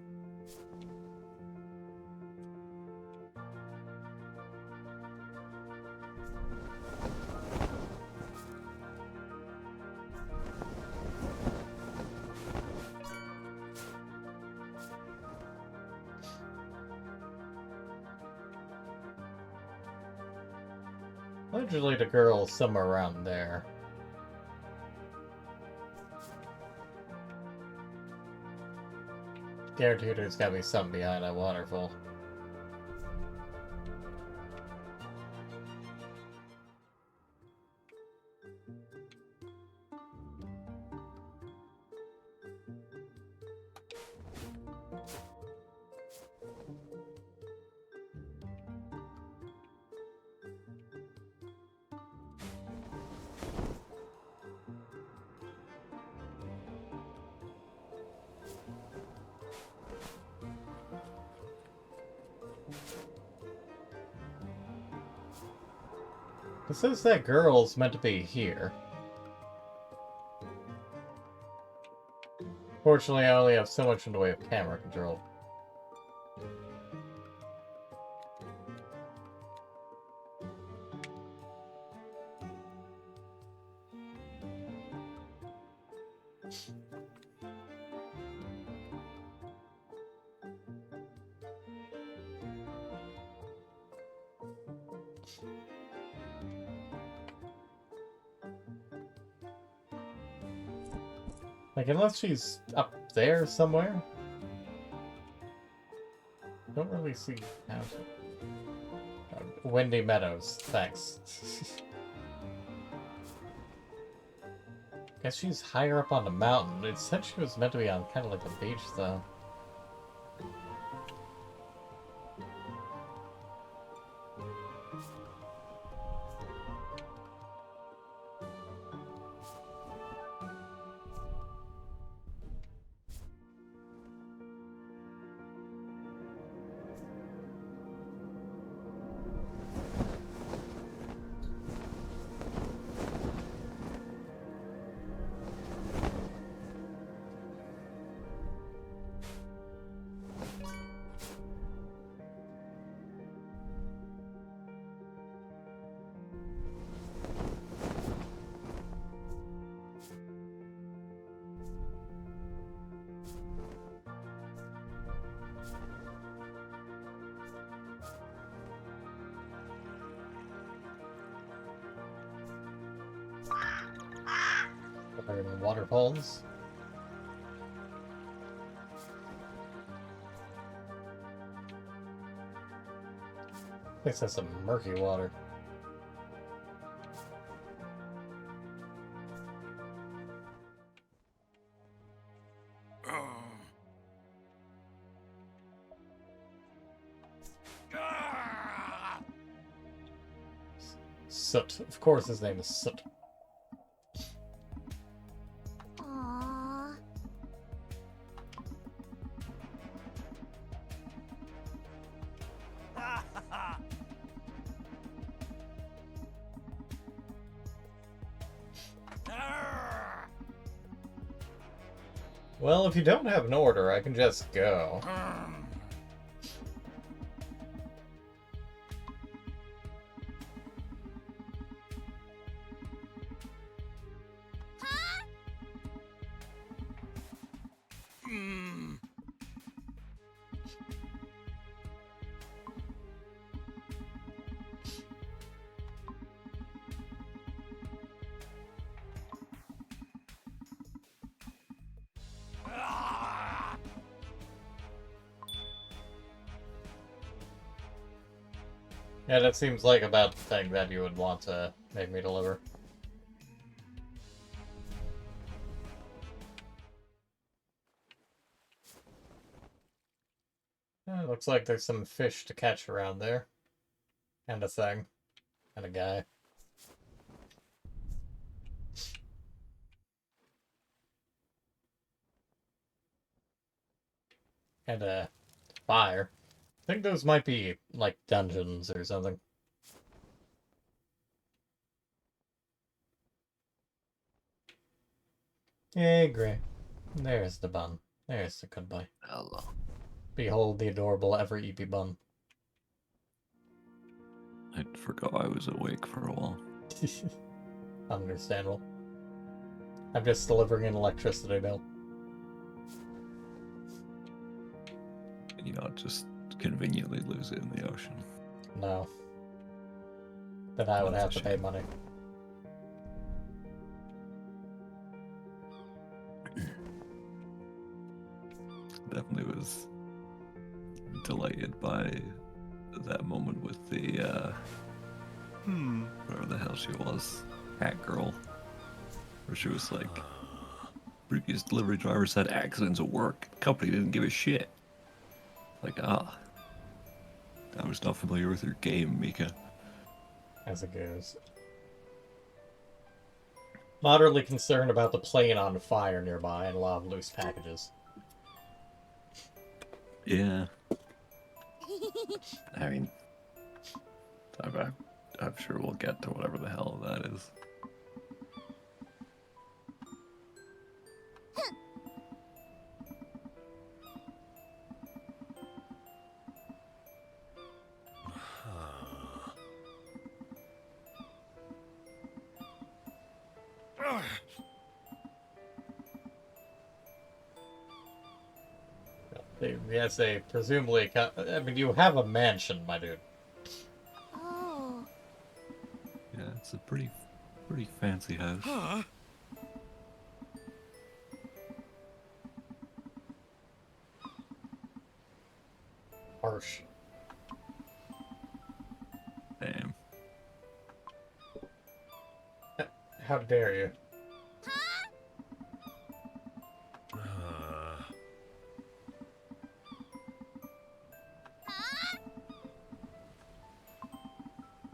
Allegedly the girl's somewhere around there. Guaranteed there's gotta be something behind that waterfall. It says that girl's meant to be here. Fortunately, I only have so much in the way of camera control. Like, unless she's up there somewhere? Don't really see how to... Windy Meadows, thanks. Guess she's higher up on the mountain. It said she was meant to be on kind of like the beach, though. Are the waterfalls? This has some murky water. Soot. Of course his name is Soot. Aww. Well, if you don't have an order, I can just go. Yeah, that seems like about the thing that you would want to make me deliver. Yeah, looks like there's some fish to catch around there. And a thing. And a guy. And a fire. I think those might be, like, dungeons or something. Yay, great. There's the bun. There's the good boy. Hello. Behold the adorable ever eepy bun. I forgot I was awake for a while. Understandable. I'm just delivering an electricity bill. You know, just conveniently lose it in the ocean. No. then I would That's have a to pay shame. money. Definitely was delighted by that moment with the whatever the hell she was, Hat Girl, where she was like, previous delivery driver said accidents at work. Company didn't give a shit. Like, I was not familiar with your game, Mika. As it goes. Moderately concerned about the plane on fire nearby and a lot of loose packages. Yeah, I mean, I'm sure we'll get to whatever the hell that is. Yes, they presumably... I mean, you have a mansion, my dude. Oh. Yeah, it's a pretty fancy house. Harsh. Damn. How dare you?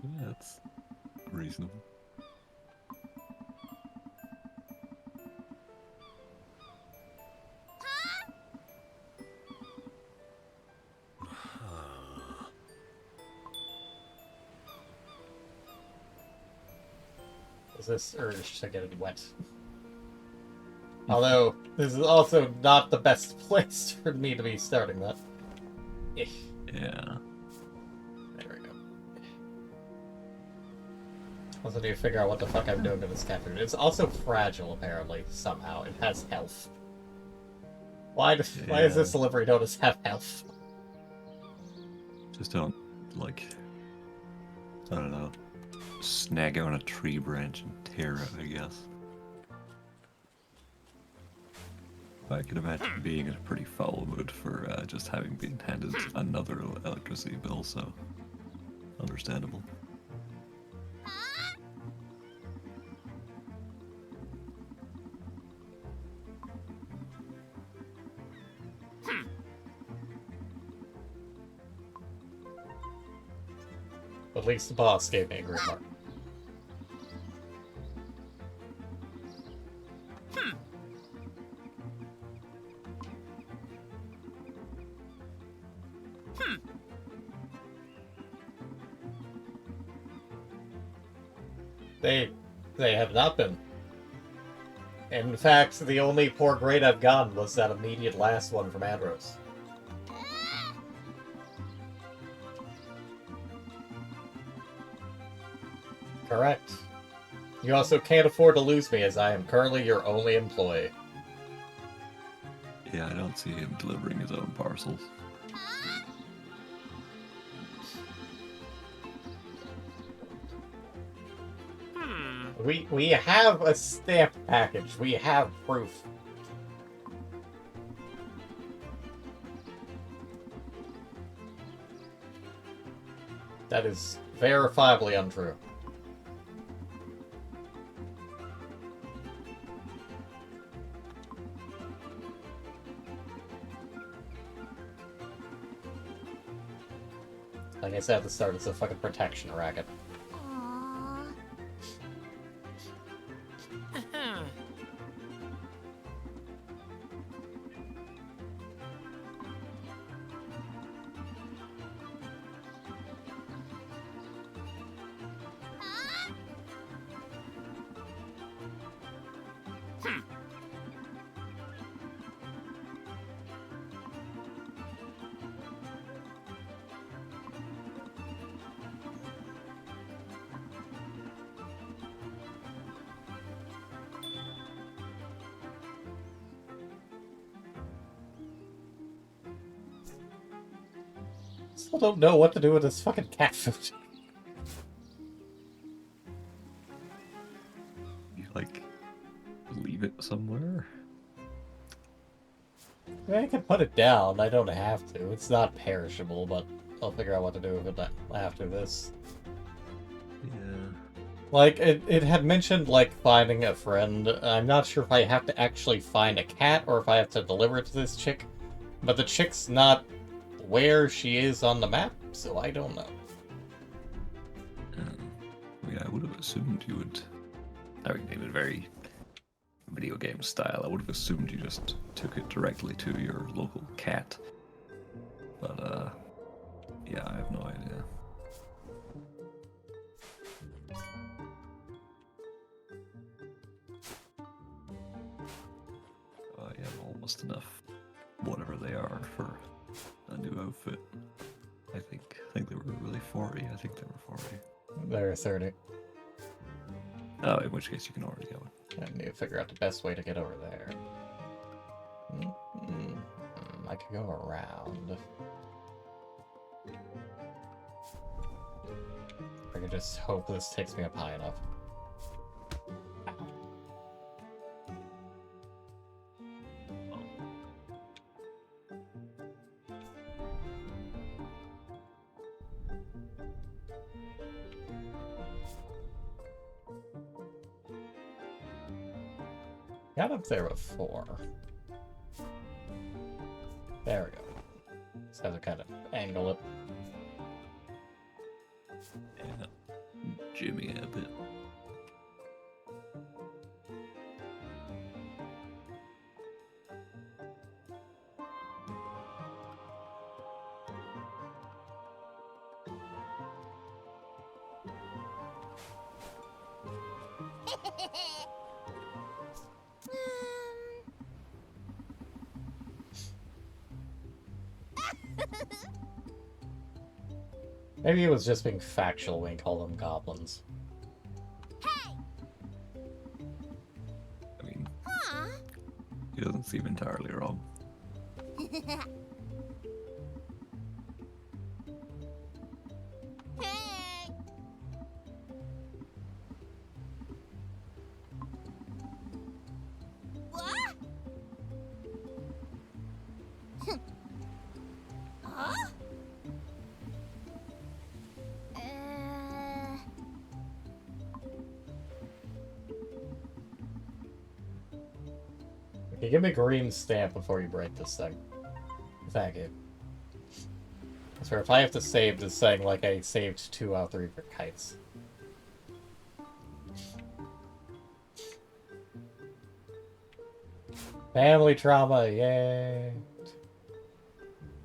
Yeah, that's reasonable. Is this urge to get it wet? Although, this is also not the best place for me to be starting that. Eh, Yeah. there we go. Also need to figure out what the fuck I'm doing to this cat food. It's also fragile, apparently, somehow. It has health. Why does this delivery notice have health? Just don't, like, I don't know, snag out on a tree branch and tear it, I guess. I can imagine being in a pretty foul mood for just having been handed another electricity bill, so understandable. At least the boss gave me a green mark. They have not been. In fact, the only poor grade I've gotten was that immediate last one from Andros. Correct. You also can't afford to lose me, as I am currently your only employee. Yeah, I don't see him delivering his own parcels. We have a stamp package. We have proof. That is verifiably untrue. Like I said at the start, it's a fucking protection racket. Aww. Still don't know what to do with this fucking cat food. leave it somewhere? I mean, I can put it down. I don't have to. It's not perishable, but I'll figure out what to do with it after this. Yeah. Like, it had mentioned, like, finding a friend. I'm not sure if I have to actually find a cat or if I have to deliver it to this chick. But the chick's not where she is on the map, so I don't know. I would have assumed you would. I mean, in a very video game style, I would have assumed you just took it directly to your local cat. But, yeah, I have no idea. Yeah, almost enough. Whatever they are for a new outfit. I think they were really 40. I think they were 40. They're 30. Oh, in which case you can already go. I need to figure out the best way to get over there. I could go around. I could just hope this takes me up high enough. Got up there before. There we go. Just have to kind of angle it. Yeah. Jimmy a bit. Maybe it was just being factual when he called them goblins. I mean, Huh? he doesn't seem entirely wrong. Hey! What? Huh? Okay, give me a green stamp before you break this thing. Thank you. I swear, if I have to save this thing like I saved 2 out of 3 for kites. Family trauma, yay!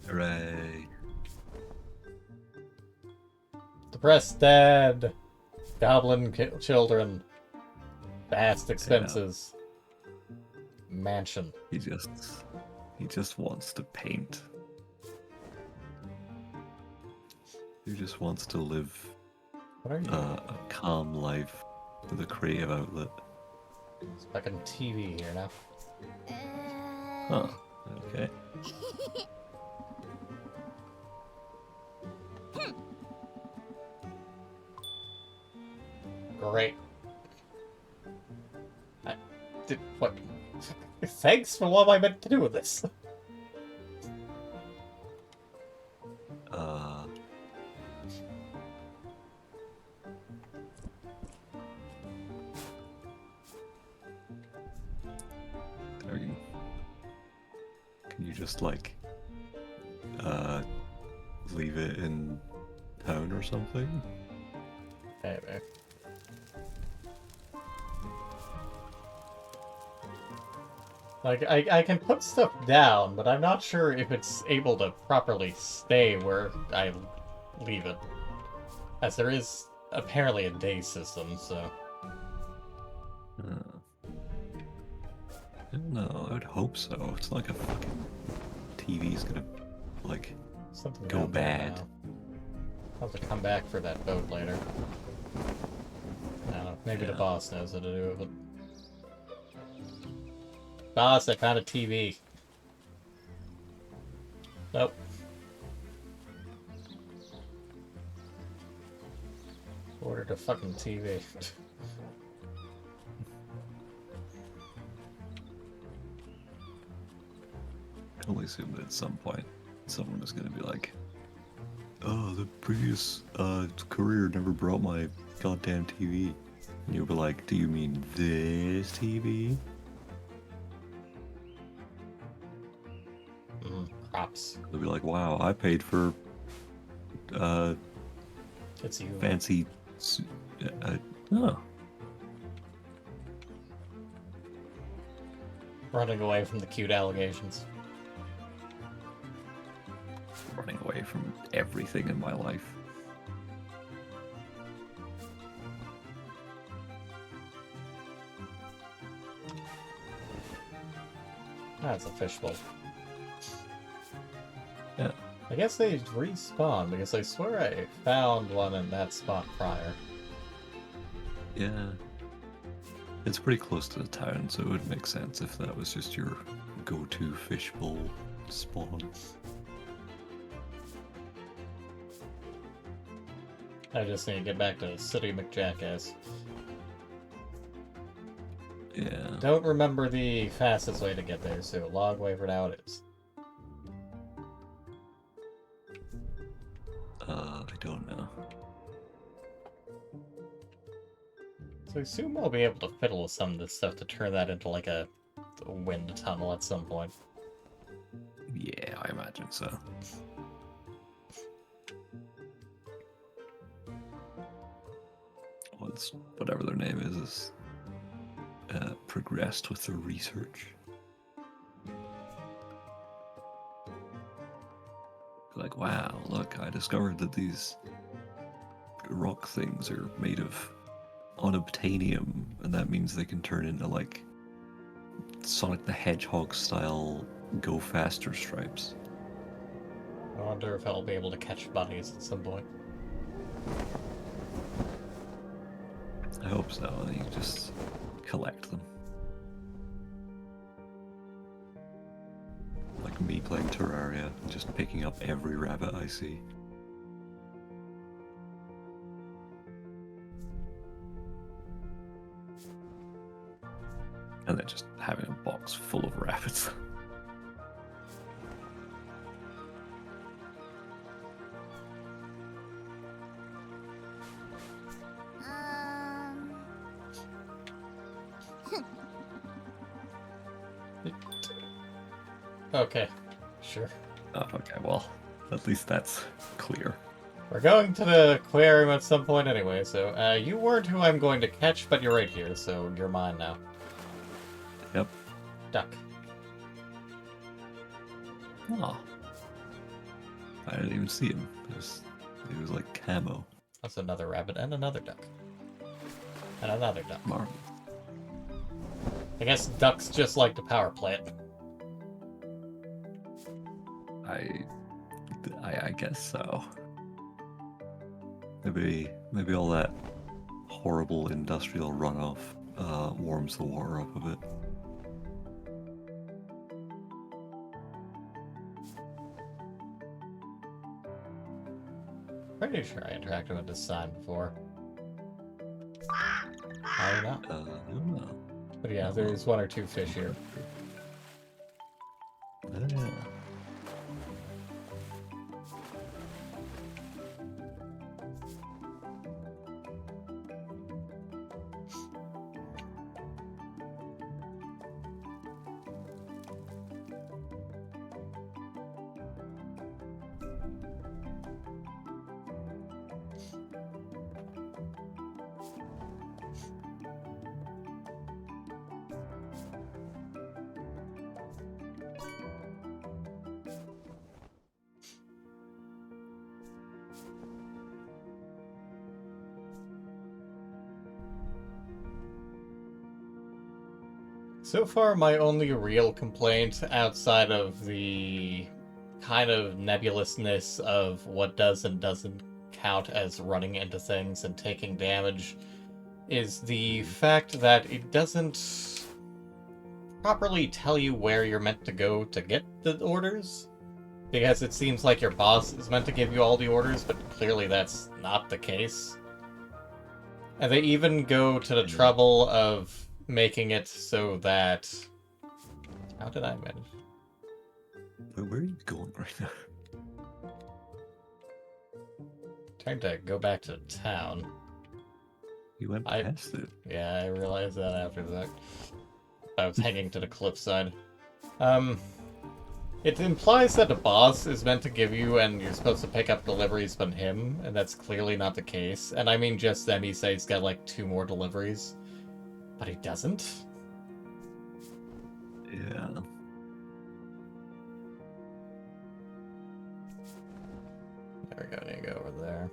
Hooray. Depressed dad! Goblin children. Vast expenses. Mansion. He just wants to paint. He just wants to live What are you? a calm life with a creative outlet. It's fucking TV here now. Huh. Okay. Great. I did what? Thanks for what am I meant to do with this? Can you just like leave it in town or something? Maybe. Like, I can put stuff down, but I'm not sure if it's able to properly stay where I leave it. As there is apparently a day system, so... I don't know, I would hope so. It's not like a fucking TV's gonna, like, Something go down there bad. now. I'll have to come back for that boat later. I don't know, maybe the Yeah. boss knows what to do with it. Boss, I found a TV. Nope. Ordered a fucking TV. only assume that at some point someone is going to be like, "Oh, the previous career never brought my goddamn TV," and you'll be like, "Do you mean this TV?" Props. They'll be like, "Wow, I paid for It's you. fancy." Oh, Running away from the cute allegations. running away from everything in my life. That's a fishbowl. Yeah. I guess they respawn because I swear I found one in that spot prior. Yeah. It's pretty close to the town, so it would make sense if that was just your go-to fishbowl spawn. I just need to get back to City McJackass. Yeah. Don't remember the fastest way to get there, so log wavered out is. I don't know. So I assume I'll be able to fiddle with some of this stuff to turn that into like a wind tunnel at some point. Yeah, I imagine so. Once whatever their name is progressed with their research. Like, wow, look, I discovered that these rock things are made of unobtainium, and that means they can turn into like Sonic the Hedgehog style go faster stripes. I wonder if I'll be able to catch bunnies at some point. I hope so, and you just collect them. Like me playing Terraria, just picking up every rabbit I see. And then just having a box full of rabbits. Okay, sure. Oh, okay, well, at least that's clear. We're going to the aquarium at some point anyway, so you weren't who I'm going to catch, but you're right here, so you're mine now. Yep. Duck. Oh. I didn't even see him. It was like camo. That's another rabbit and another duck. And another duck. Marvel. I guess ducks just like the power plant. I guess so. Maybe all that horrible industrial runoff warms the water up a bit. Pretty sure I interacted with this sign before. I don't know. I don't know. But yeah, there's one or two fish here. Yeah. So far, my only real complaint outside of the kind of nebulousness of what does and doesn't count as running into things and taking damage is the fact that it doesn't properly tell you where you're meant to go to get the orders. Because it seems like your boss is meant to give you all the orders, but clearly that's not the case. And they even go to the trouble of making it so that... How did I manage? Where are you going right now? Trying to go back to town. You went I- past it. Yeah, I realized that after that. I was hanging to the cliffside. It implies that the boss is meant to give you, and you're supposed to pick up deliveries from him, and that's clearly not the case. And I mean, just then he says he's got like 2 more deliveries, but he doesn't. Yeah. There we go. Need to go over there.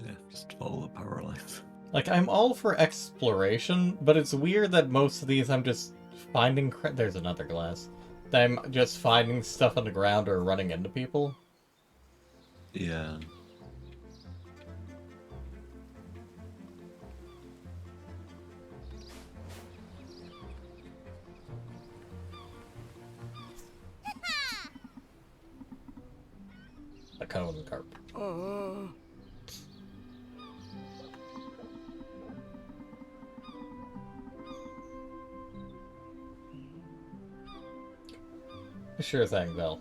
Yeah, just follow the power lines. Like, I'm all for exploration, but it's weird that most of these I'm just finding. There's another glass. That I'm just finding stuff on the ground or running into people. Yeah. A cone carp. Sure thing, Bill.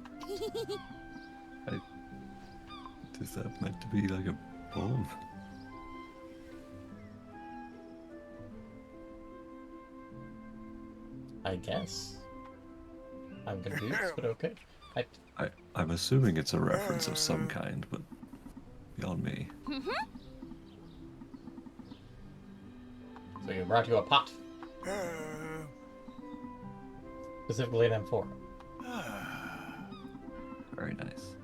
Is that meant to be like a poem? I guess. I'm confused, but okay. I'm assuming it's a reference of some kind, but beyond me. So you brought you a pot. Specifically an M4. Very nice.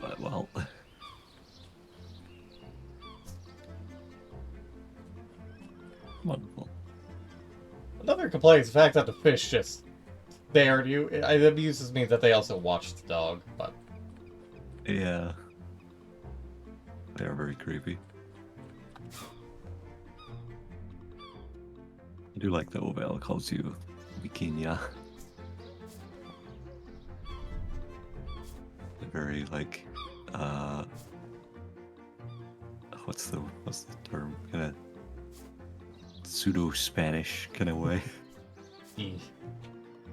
But well, wonderful. Another complaint is the fact that the fish just stared at you. It amuses me that they also watch the dog, but Yeah. They are very creepy. I do like that Ovel calls you Bikinia. They're very like what's the term? Kinda pseudo Spanish kind of way. eh.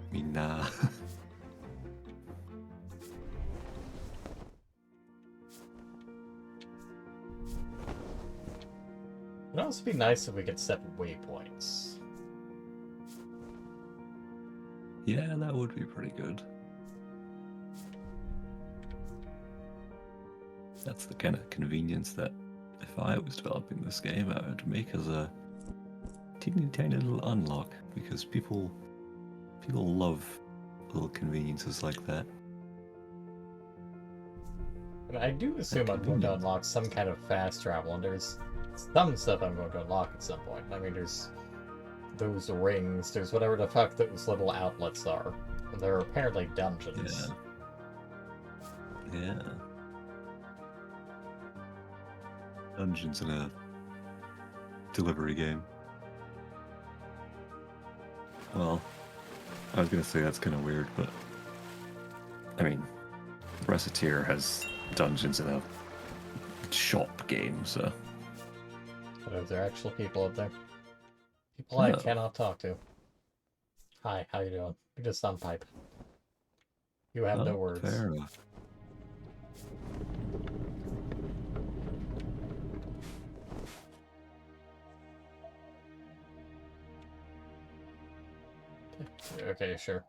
I mean nah. It'd also be nice if we could set waypoints. Yeah, that would be pretty good. That's the kind of convenience that if I was developing this game, I would make as a teeny tiny little unlock, because people love little conveniences like that. And I do assume I'm going to unlock some kind of fast travel, and there's some stuff I'm going to unlock at some point. I mean, there's those rings, there's whatever the fuck those little outlets are. And they're apparently dungeons. Yeah. Dungeons in a delivery game. Well, I was gonna say that's kind of weird, but I mean, Reciteer has dungeons in a shop game, so. But are there actual people up there? People I No. cannot talk to. Hi, how you doing? You're just on pipe. You have no Oh, words. fair enough. Okay, sure.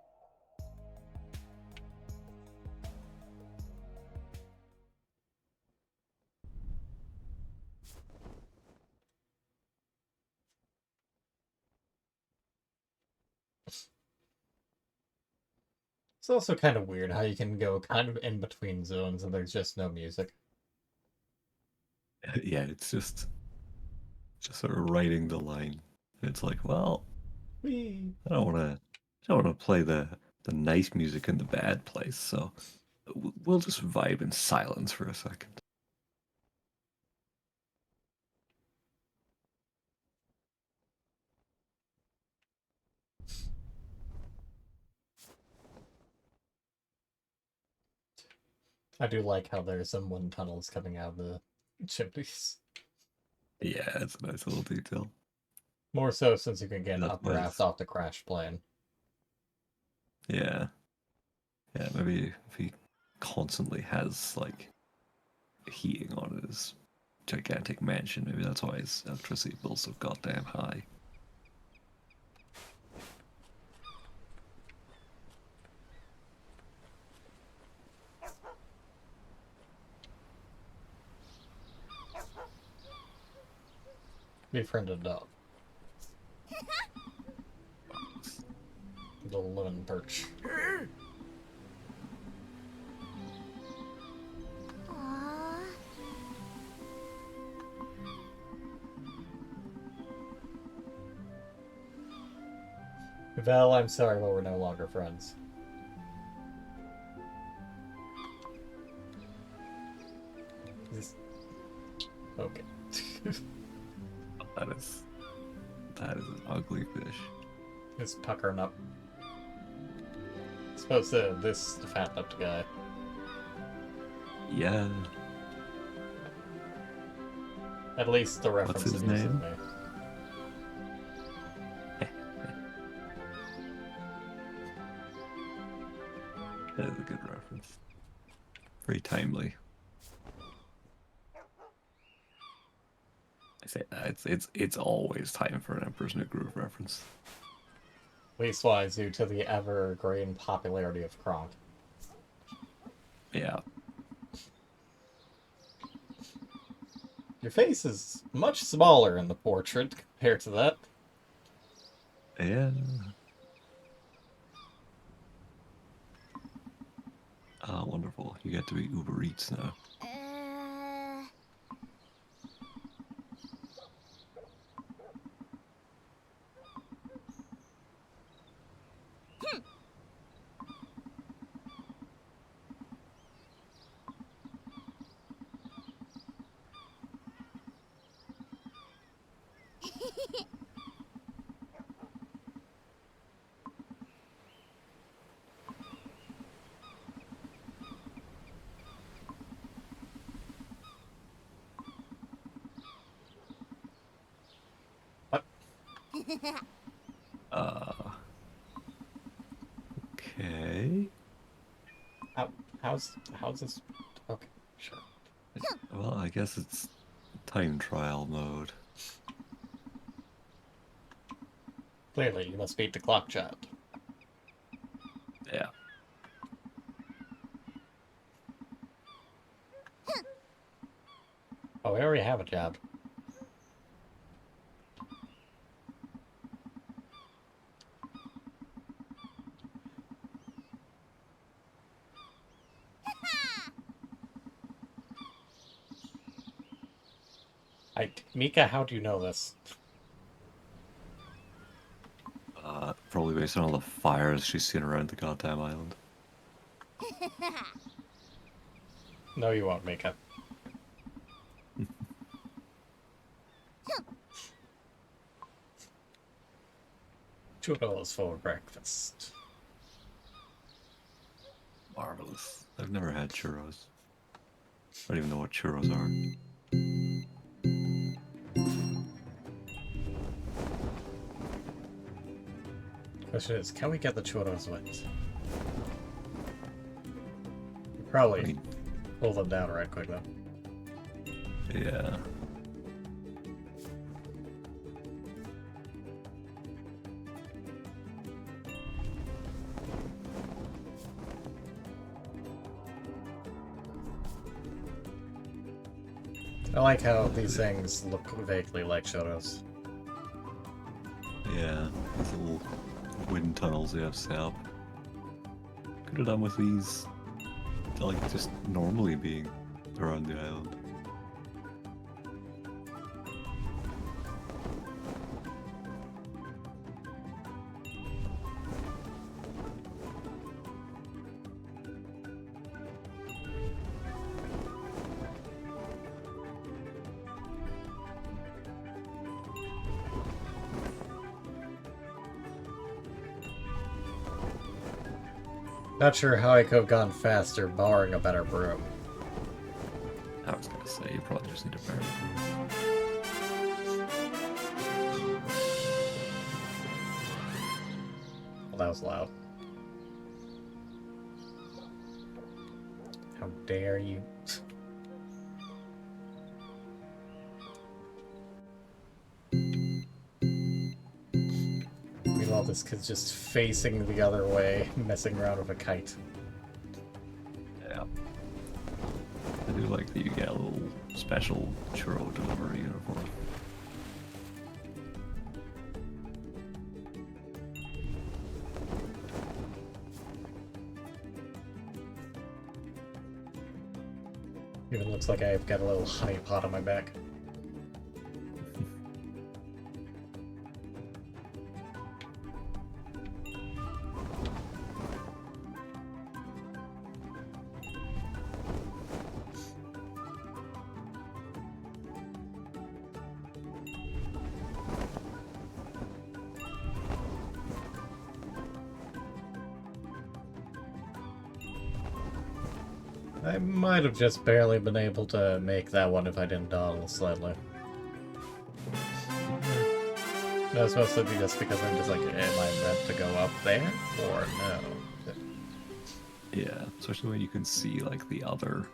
It's also kind of weird how you can go kind of in between zones and there's just no music. Yeah, it's just sort of writing the line. It's like, well, Whee! I don't want to don't want to play the nice music in the bad place, so we'll just vibe in silence for a second. I do like how there's some wind tunnels coming out of the chimneys. Yeah, it's a nice little detail. More so since you can get That's updraft nice. off the crash plane. Yeah. Yeah, maybe if he constantly has, like, heating on his gigantic mansion, maybe that's why his electricity bill's so goddamn high. Befriended dog. The lemon perch. Aw. Val, I'm sorry, but we're no longer friends. This... Okay. That is an ugly fish. It's puckering up. Supposed to this the fat lipped guy. Yeah. At least the reference his amuses name? me. That is a good reference. Very timely. I say that it's always time for an Emperor's New Groove reference. Leastwise due to the evergreen popularity of Kronk. Yeah. Your face is much smaller in the portrait compared to that. Yeah. Ah, wonderful. You get to be Uber Eats now. What? Uh. Okay. How's this? Okay, sure. Well, I guess it's time trial mode. Clearly, you must beat the clock child. Yeah. Oh, we already have a job. Mika, how do you know this? Probably based on all the fires she's seen around the goddamn island. No, you won't, Mika. $2 for breakfast. Marvelous. I've never had churros. I don't even know what churros are. Question is, can we get the churros wet? Probably I mean, pull them down right quick though. yeah. I like how these things look vaguely like churros. Yeah, these little wind tunnels they have set up. Could have done with these, like, just normally being around the island. Not sure how I could have gone faster, borrowing a better broom. I was gonna say, you probably just need a better. Well, that was loud. How dare you? Meanwhile, this kid's just facing the other way, messing around with a kite. Yeah. I do like that you get a little special churro delivery uniform. Even looks like I've got a little honey pot on my back. I might have just barely been able to make that one if I didn't dawdle slightly. That's supposed to be just because I'm just like, am I meant to go up there? Or no? Yeah, especially when you can see like the other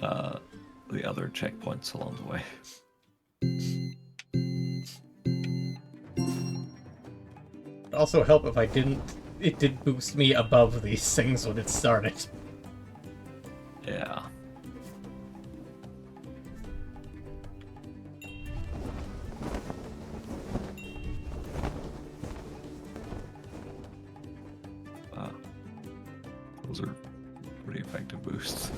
checkpoints along the way. It'd also help if I didn't. It did boost me above these things when it started. Yeah. Wow. Those are pretty effective boosts.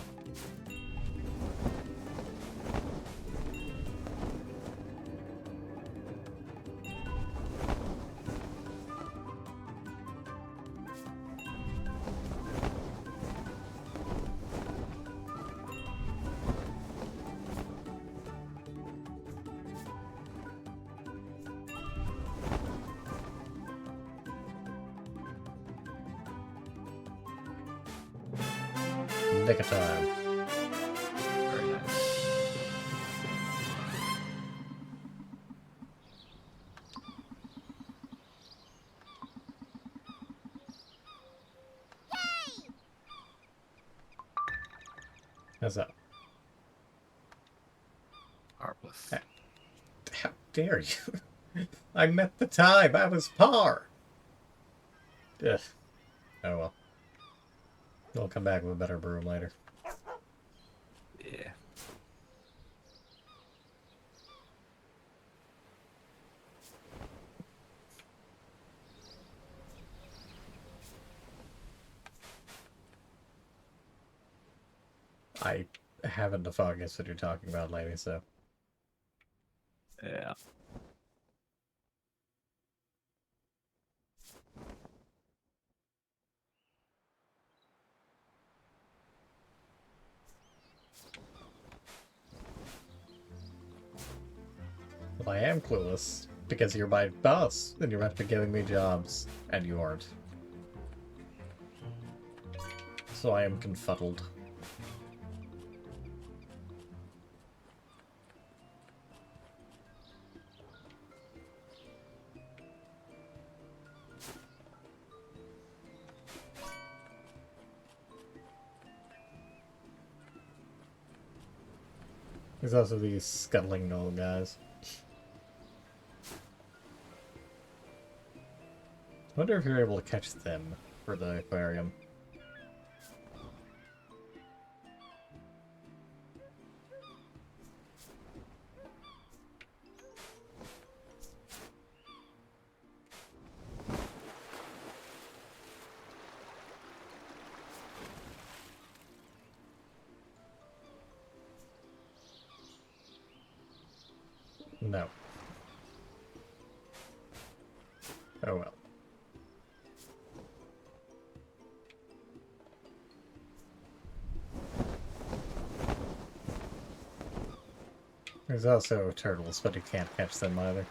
Nick of time. Very nice. How's that? Harpless. Hey. How dare you? I met the time. I was par. Ugh. Oh well. We'll come back with a better broom later. Yeah. I haven't the foggiest what you're talking about, lady, so. Yeah. Well, I am clueless, because you're my boss, and you're meant to be giving me jobs, and you aren't. So I am confuddled. There's also these scuttling gnoll guys. I wonder if you're able to catch them for the aquarium. No. Oh well. There's also turtles, but you can't catch them either.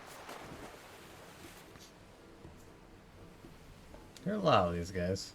There are a lot of these guys.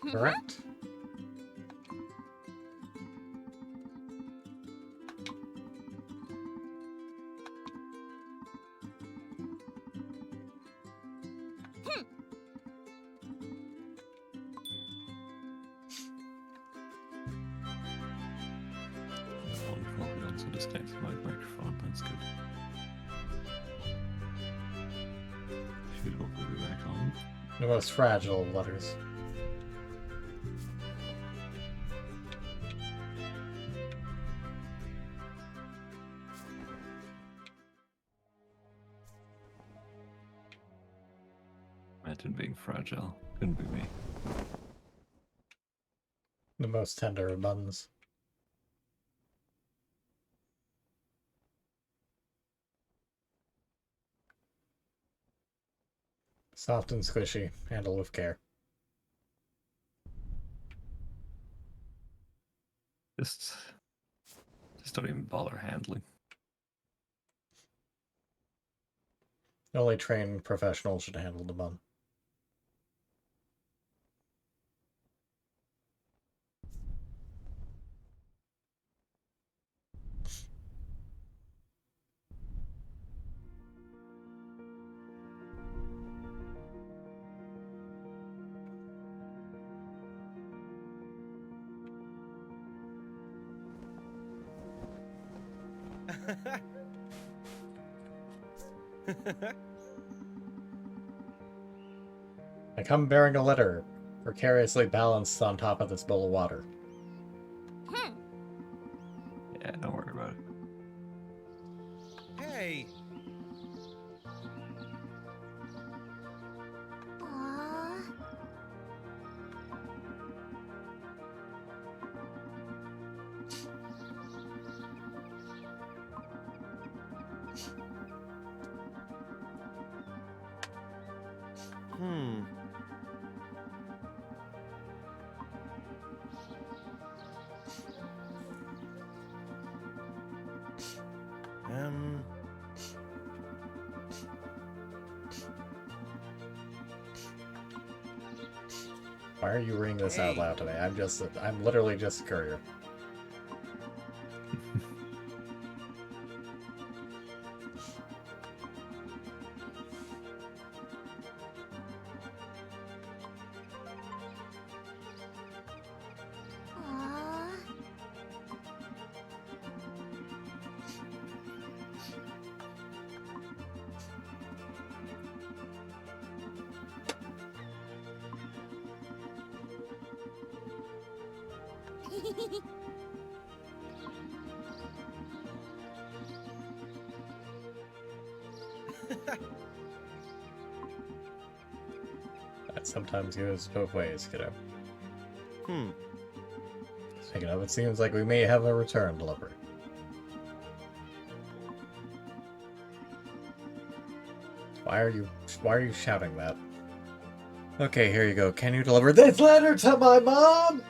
Correct. Wonderful. We also disconnected my microphone. That's good. Should hopefully be back on. The most fragile of letters. Imagine being fragile. Couldn't be me. The most tender of buttons. Soft and squishy. Handle with care. Just don't even bother handling. Only trained professionals should handle the bun. I come bearing a letter, precariously balanced on top of this bowl of water. Yeah, don't worry about it. Hey! Aw. Hmm. Um. Why are you reading this out Hey. loud to me? I'm literally just a courier. Aw. That sometimes goes both ways, kiddo. Hmm. Speaking of, it seems like we may have a return delivery. Why are you shouting that? Okay, here you go. Can you deliver this letter to my mom?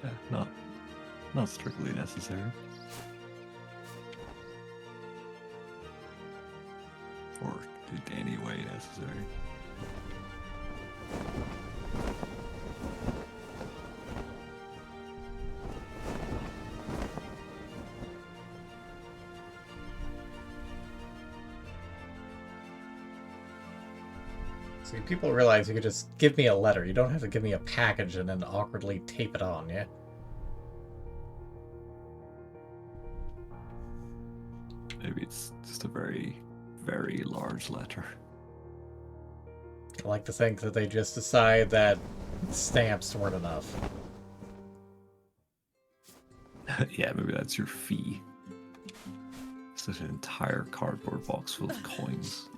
Yeah, not strictly necessary. Or in any way necessary. See, people realize you could just give me a letter. You don't have to give me a package and then awkwardly tape it on, yeah? Maybe it's just a very, very large letter. I like to think that they just decide that stamps weren't enough. Yeah, maybe that's your fee. It's an entire cardboard box full of coins.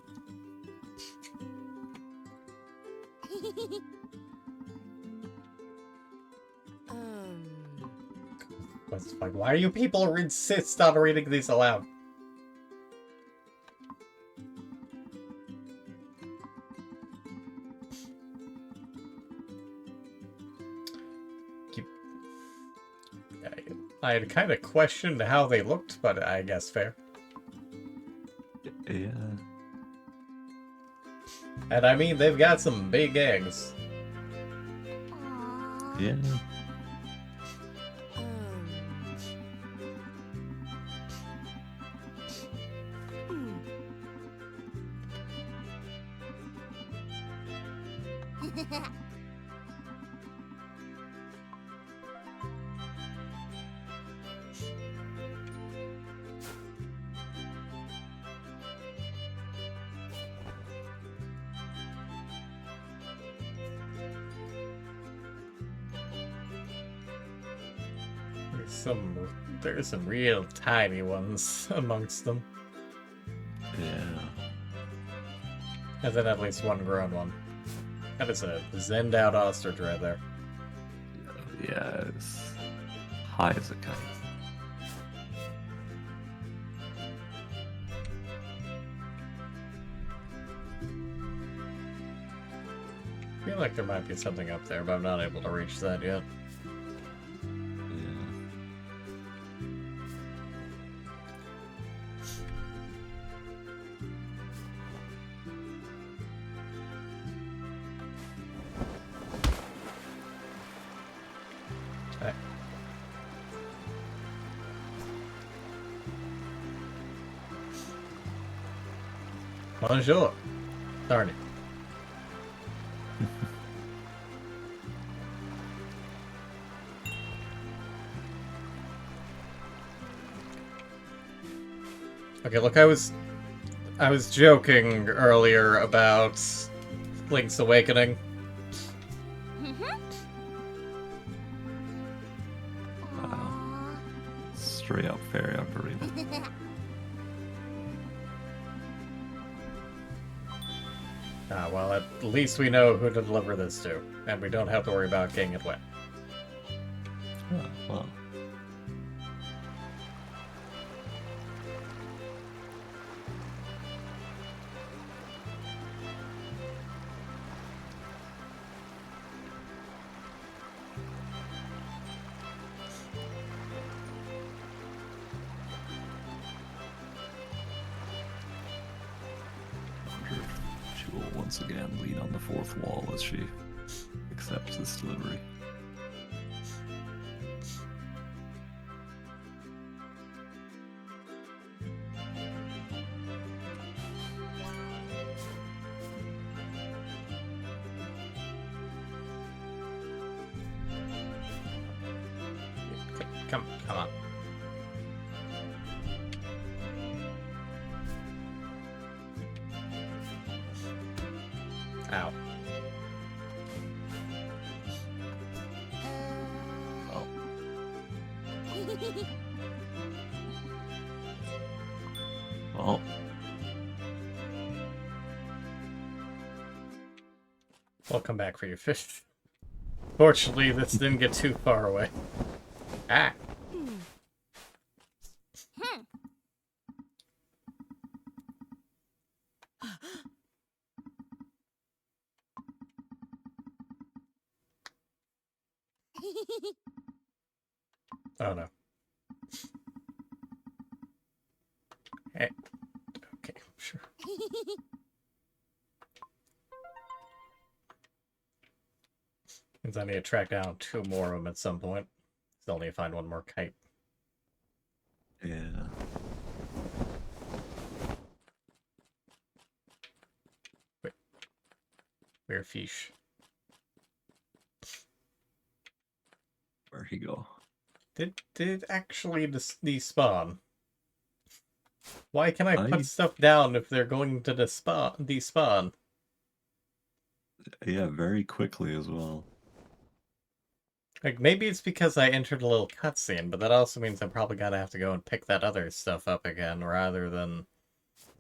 It's like, why do you people insist on reading these aloud? I had kind of questioned how they looked, but I guess fair. Yeah. And I mean, they've got some big eggs. Aw. Yeah. There's some real tiny ones amongst them. Yeah. And then at least one grown one. That is a zenned out ostrich right there. Yeah, it's high as a kite. I feel like there might be something up there, but I'm not able to reach that yet. Yeah. Hey. Bonjour. Darn it. Okay, look, I was joking earlier about Link's Awakening. Wow. Straight up fairy arena. Ah, well, at least we know who to deliver this to, and we don't have to worry about getting it wet. Oh, well. Wonder if she will once again lean on the fourth wall as she accepts this delivery. Come on. Ow. Oh, well, We'll come back for your fish. Fortunately, this didn't get too far away. Ah. Oh no. Hey. Okay, sure. Means I need to track down 2 more of them at some point. Still need to find one more kite. yeah. Where fish? Where'd he go? Did it actually despawn? Why can I put stuff down if they're going to despawn? Yeah, very quickly as well. Like, maybe it's because I entered a little cutscene, but that also means I'm probably gonna have to go and pick that other stuff up again, rather than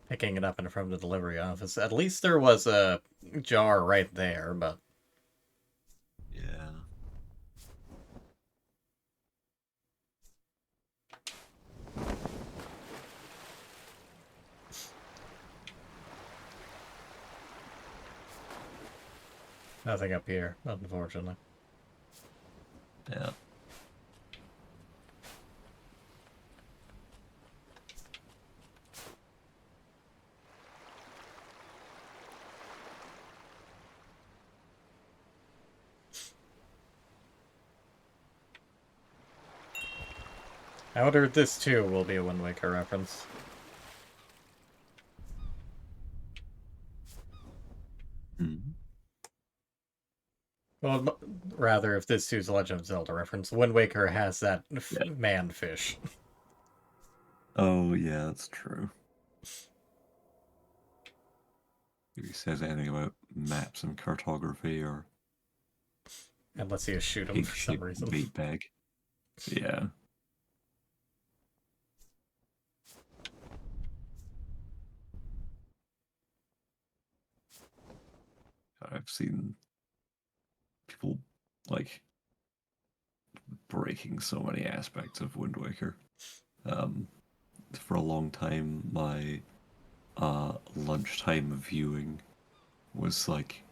picking it up in from the delivery office. At least there was a jar right there, but... Yeah. Nothing up here, unfortunately. Yeah. I wonder if this too will be a Wind Waker reference. Hmm. Well, rather, if this too is a Legend of Zelda reference, Wind Waker has that Yeah. man fish. Oh, yeah, that's true. If he says anything about maps and cartography or Unless you shoot him pig for some shit reason. meat bag. Yeah. I've seen people like breaking so many aspects of Wind Waker. For a long time, my lunchtime viewing was like,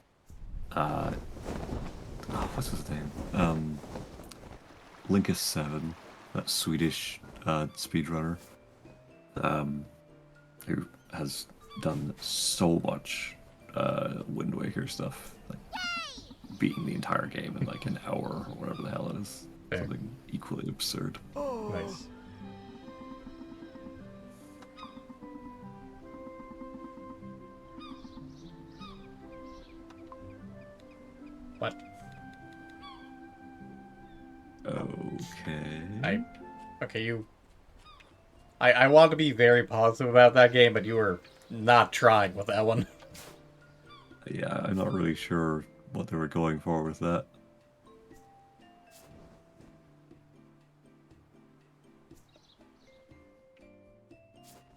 what's his name? Linkus7, that Swedish speedrunner, who has done so much Wind Waker stuff, like beating the entire game in like an hour or whatever the hell it is. Fair. Something equally absurd. Nice. What? Okay. Okay, you... I want to be very positive about that game, but you were not trying with that one. Yeah, I'm not really sure what they were going for with that.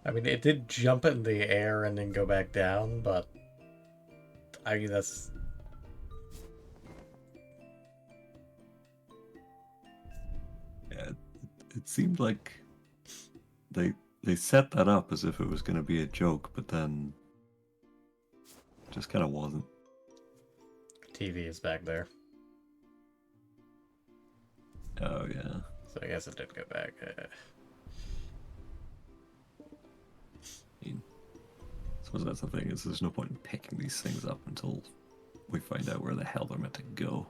I mean, it did jump in the air and then go back down, but... I mean, that's... Yeah, it seemed like they set that up as if it was going to be a joke, but then just kind of wasn't. TV is back there. Oh yeah. So I guess it did go back. I suppose that's the thing, is there's no point in picking these things up until we find out where the hell they're meant to go.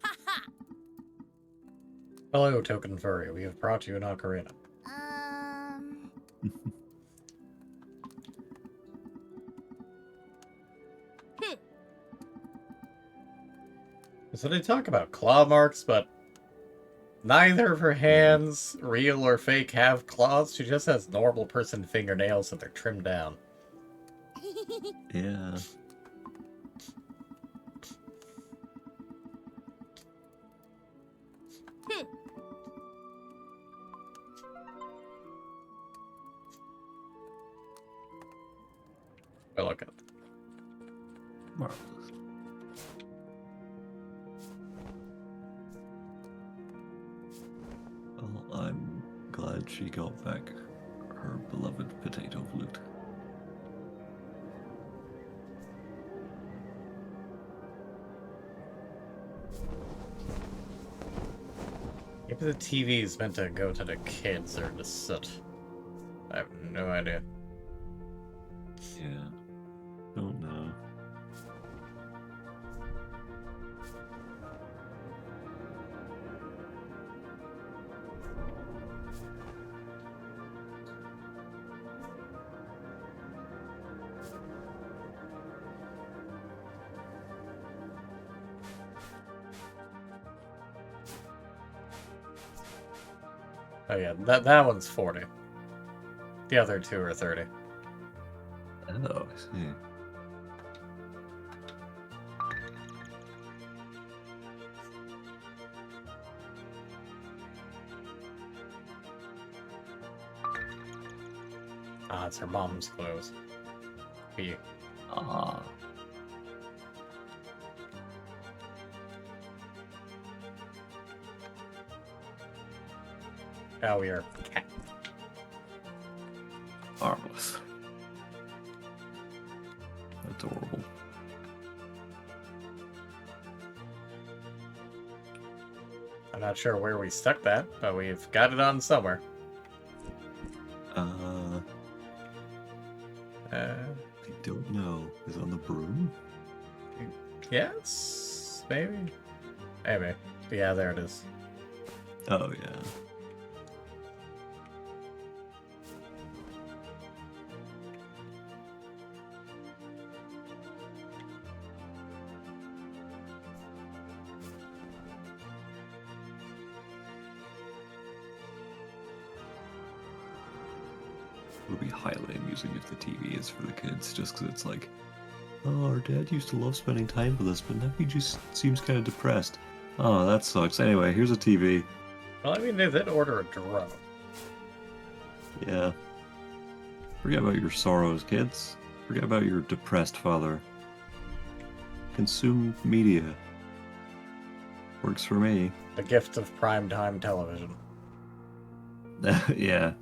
Aha! Hello, Token Furry. We have brought you an ocarina. So they talk about claw marks, but neither of her hands, real or fake, have claws. She just has normal person fingernails that they're trimmed down. Yeah. Well, look at it. Marvelous. Well, I'm glad she got back her beloved potato flute. Maybe the TV is meant to go to the kids or to sit. I have no idea. Yeah. Don't know. Oh yeah, that one's 40. The other two are 30. Oh, I see. Ah, it's her mom's clothes. Be Ah. now we are cat. Marvelous. Adorable. I'm not sure where we stuck that, but we've got it on somewhere. I don't know. Is it on the broom? Yes, maybe. Maybe. Yeah, there it is. Oh, yeah. It would be highly amusing if the TV is for the kids, just because it's like, oh, our dad used to love spending time with us, but now he just seems kind of depressed. Oh, that sucks. Anyway, here's a TV. Well, I mean, they did order a drone. Yeah. Forget about your sorrows, kids. Forget about your depressed father. Consume media. Works for me. The gift of primetime television. Yeah.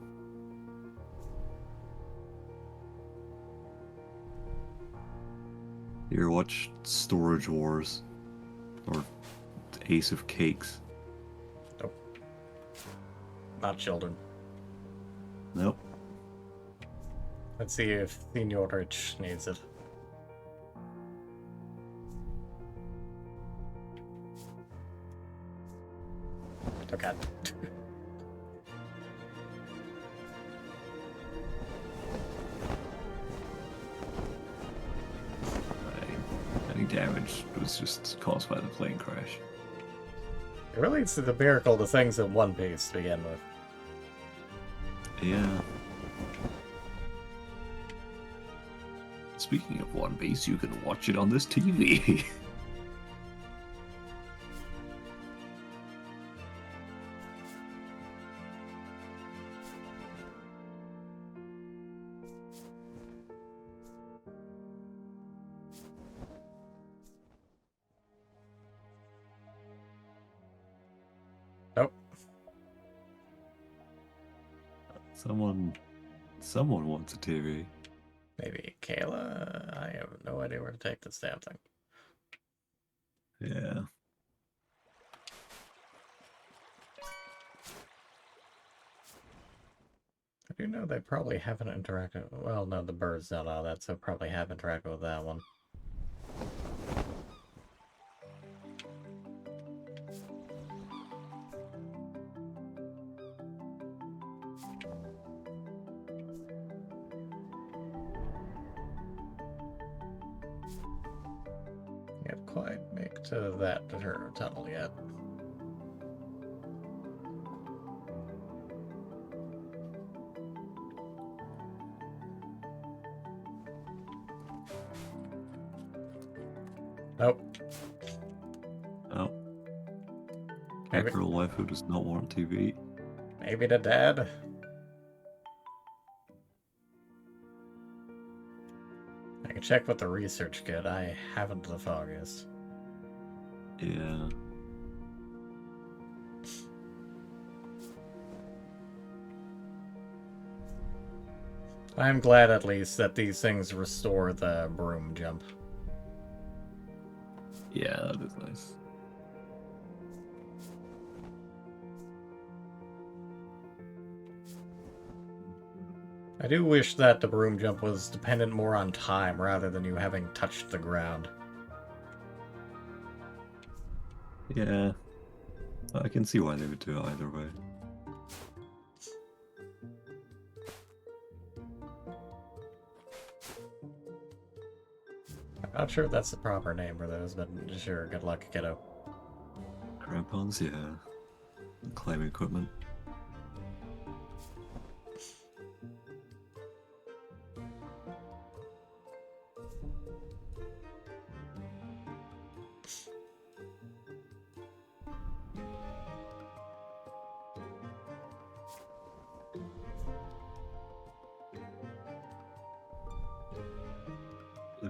Here, watch Storage Wars. Or Ace of Cakes. Not children. Nope. Let's see if Senior Rich needs it. Okay. Any damage was just caused by the plane crash. It really is the miracle the things in One Piece to begin with. Yeah. Speaking of One Piece, you can watch it on this TV. Nope. Someone wants a TV. Maybe Kayla? I have no idea where to take this damn thing. Yeah. I do know they probably haven't interacted. Well, no, the birds don't know that, so probably have interacted with that one. Can't quite make to that tunnel yet. Nope. Oh. Maybe- Cat girl waifu does not want TV. Maybe the dad? I can check with the research kit. I haven't the foggiest. Yeah. I'm glad at least that these things restore the broom jump. Yeah, that is nice. I do wish that the broom jump was dependent more on time rather than you having touched the ground. Yeah. I can see why they would do it either way. I'm not sure if that's the proper name for those, but sure, good luck, kiddo. Crampons, yeah. Climbing equipment.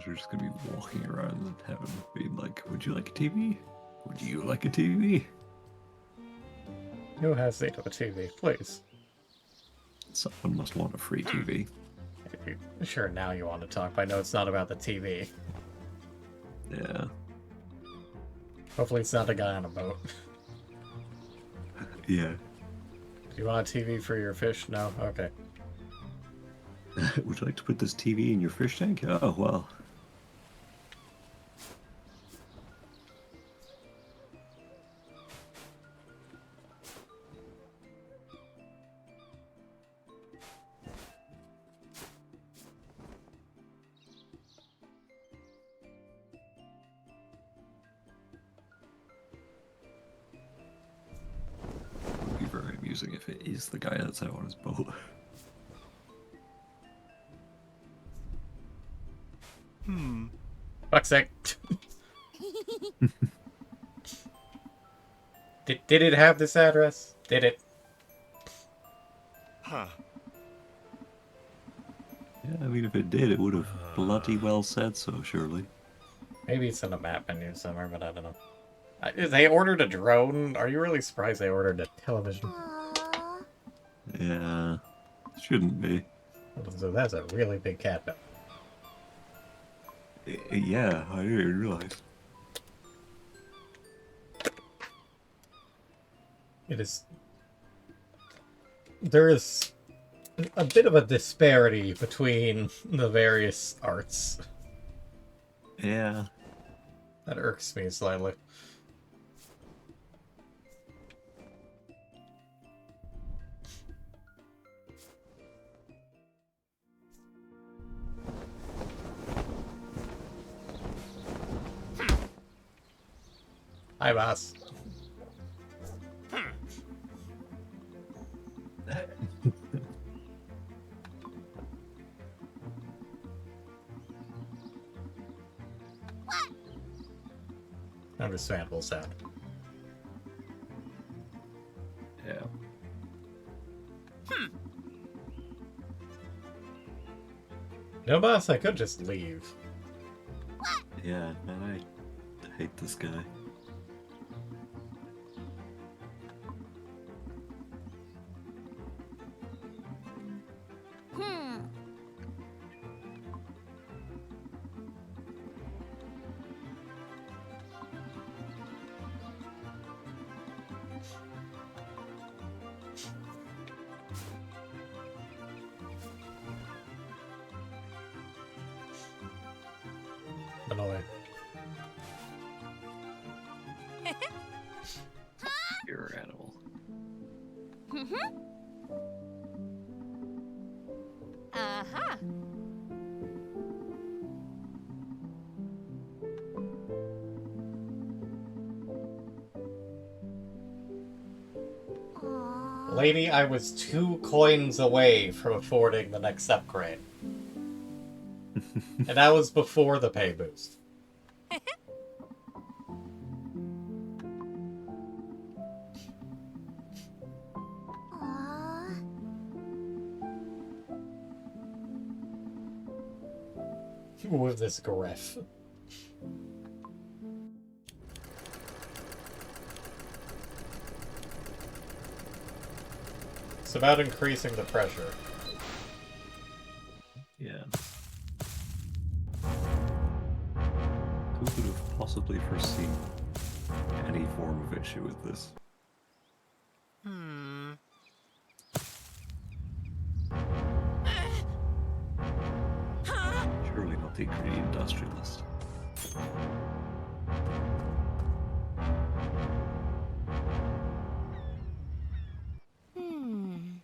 guys are just gonna be walking around heaven being like, would you like a TV? Would you like a TV? Who has need of a TV, please? Someone must want a free TV. Sure, now you want to talk, but I know it's not about the TV. Yeah. Hopefully it's not a guy on a boat. Yeah. Do you want a TV for your fish? No? Okay. Would you like to put this TV in your fish tank? Oh, well. It would be very amusing if it is the guy that's out on his boat. Fuck's sake. Did it have this address? Did it? Huh. Yeah, I mean, if it did, it would have bloody well said so, surely. Maybe it's in a map menu somewhere, but I don't know. They ordered a drone? Are you really surprised they ordered a television? Aww. Yeah. Shouldn't be. So that's a really big cat. Yeah, I didn't even realize. It is... There is a bit of a disparity between the various arts. Yeah. That irks me slightly. Hi, boss. Understandable sound. Yeah. No, boss, I could just leave. Yeah, and I hate this guy. Hmm. But no way. Pure animal. Mm-hmm. Uh-huh. Aww. Lady, I was 2 coins away from affording the next upgrade. And that was before the pay boost. Aww. With this griff. It's about increasing the pressure. Yeah. Who could have possibly foreseen any form of issue with this? Hmm. Surely not the greedy industrialist. Hmm.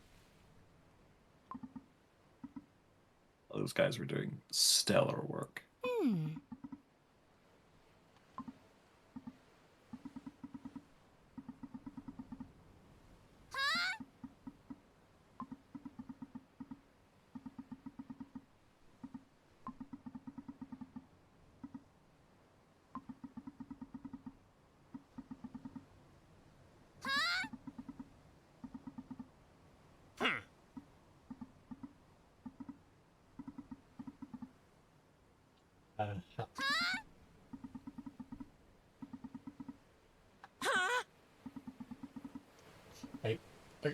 Those guys were doing stellar work. Hmm.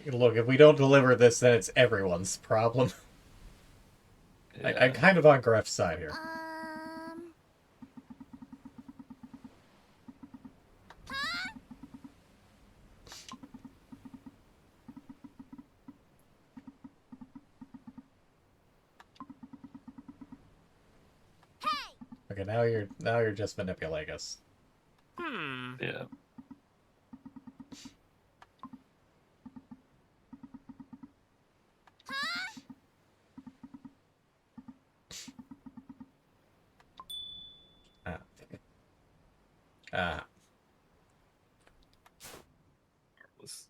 Look, if we don't deliver this, then it's everyone's problem. I'm kind of on Gref's side here. Okay, now you're just manipulating us. Yeah. Ah. Ah. Was-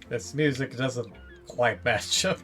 This music doesn't quite match up.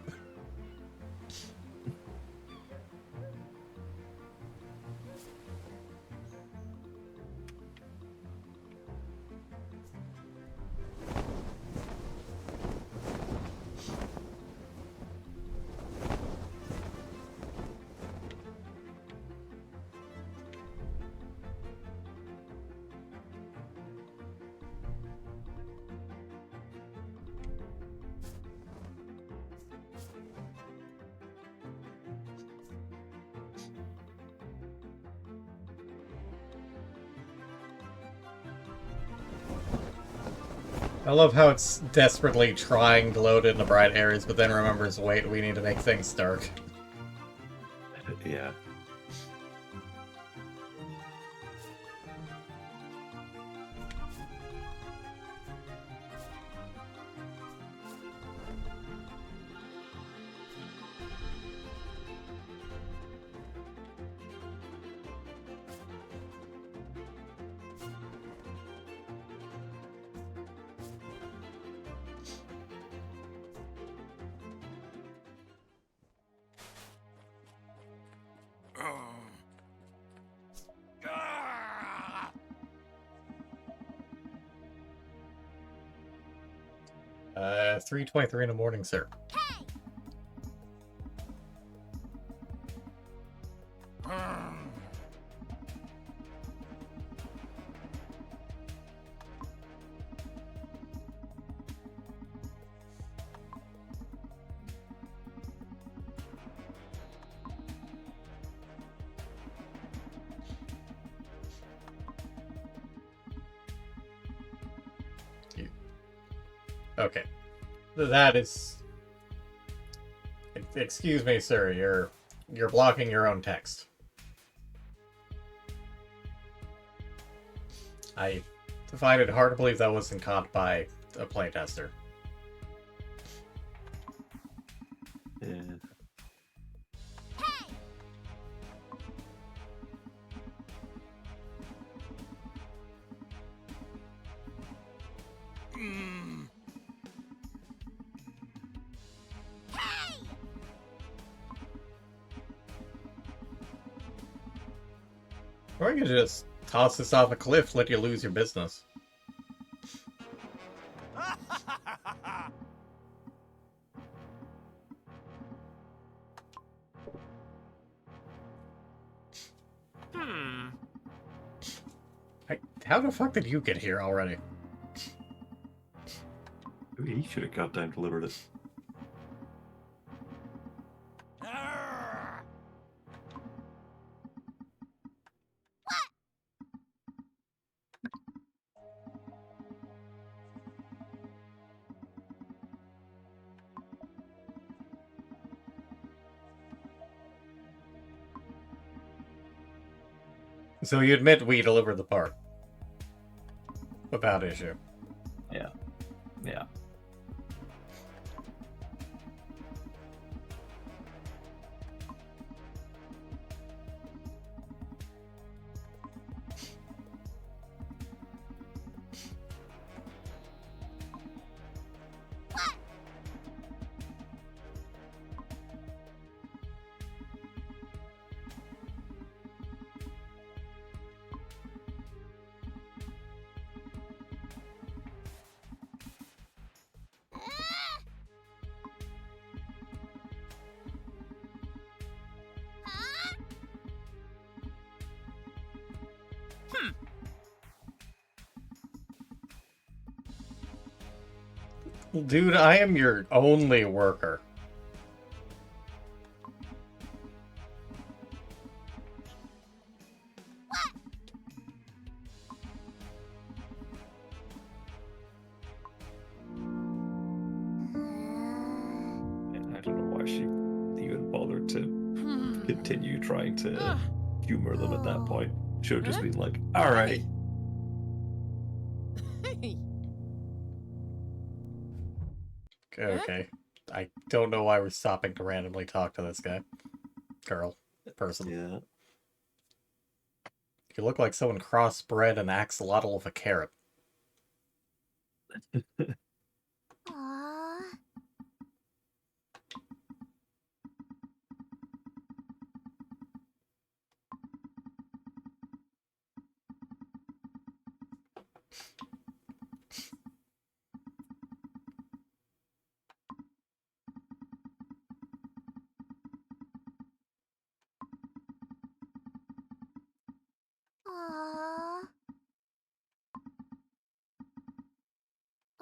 I love how it's desperately trying to load into bright areas, but then remembers, wait, we need to make things dark. Yeah. Ah! 3:23 in the morning, sir. Hmm. Okay. That is... Excuse me, sir. You're blocking your own text. I find it hard to believe that wasn't caught by a playtester. Yeah. Hmm. Or you could just toss this off a cliff, let you lose your business. Hmm. How the fuck did you get here already? He should have goddamn delivered it. Ah! So you admit we delivered the part. Without issue. Yeah. Yeah. Dude, I am your only worker. And I don't know why she even bothered to continue trying to humor them at that point. Should have just been like, all right. Okay. I don't know why we're stopping to randomly talk to this guy. Girl. Person. Yeah. You look like someone crossbred an axolotl with a carrot. Aw.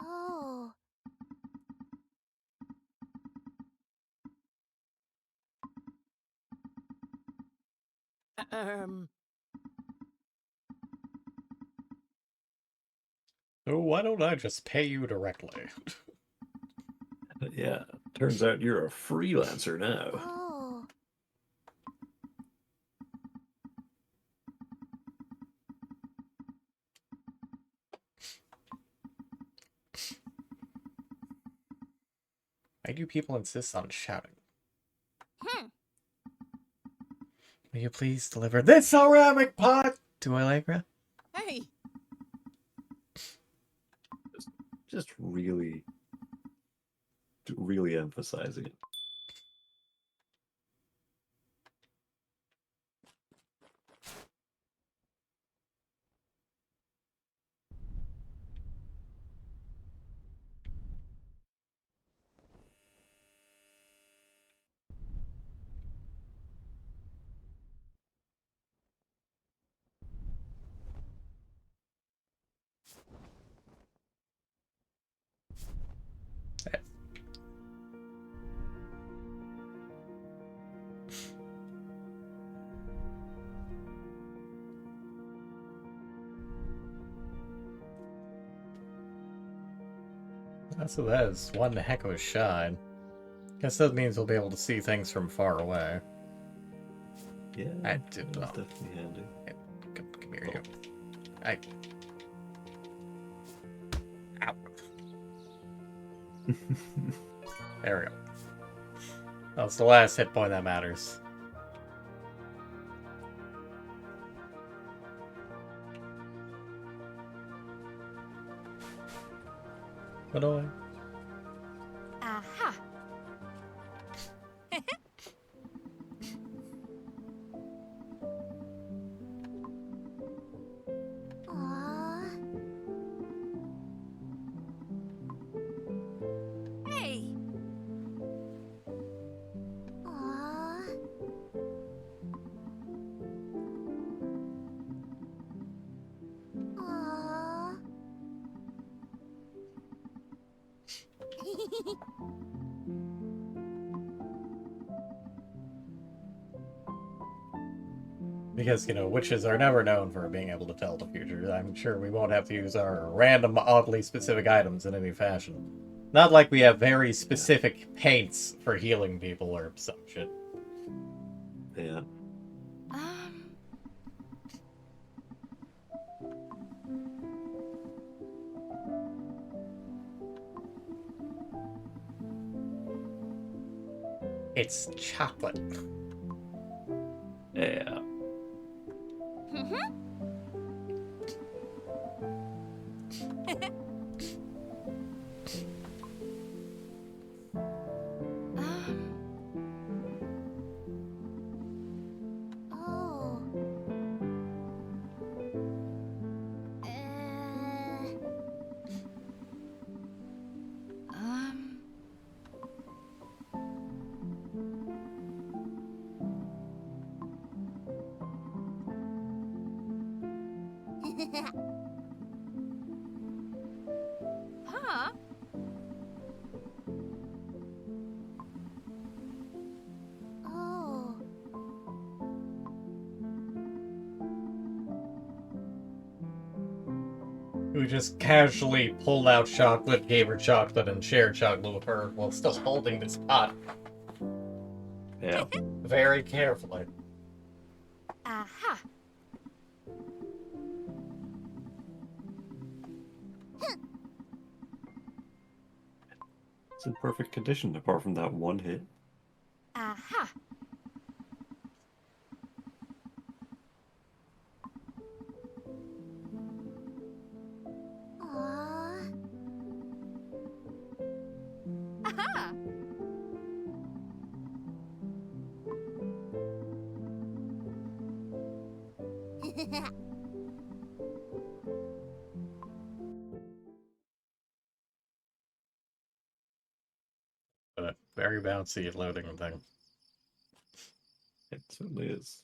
Aw. Oh. Oh, why don't I just pay you directly? Yeah. Turns out you're a freelancer now. Oh. Why do people insist on shouting? Hmm. Will you please deliver this ceramic pot to Allegra? Hey. Just really emphasizing it. So that is one heck of a shine. Guess that means we'll be able to see things from far away. Yeah. I did That's not. definitely handy. Come here, you. I. Ow. There we go. That's the last hit point that matters. What do I? Aha. Aw. Hey. Aw. Aw. Because, you know, witches are never known for being able to tell the future. I'm sure we won't have to use our random, oddly specific items in any fashion. Not like we have very specific paints for healing people or some shit. Yeah. Um. It's chocolate. Yeah. Mhm. Oh. Um. huh? who just casually pulled out chocolate, gave her chocolate, and shared chocolate with her while still holding this pot Yeah. very carefully. Aha. It's in perfect condition apart from that one hit. Aha. Aw. Aha. But very bouncy loading thing. It certainly is.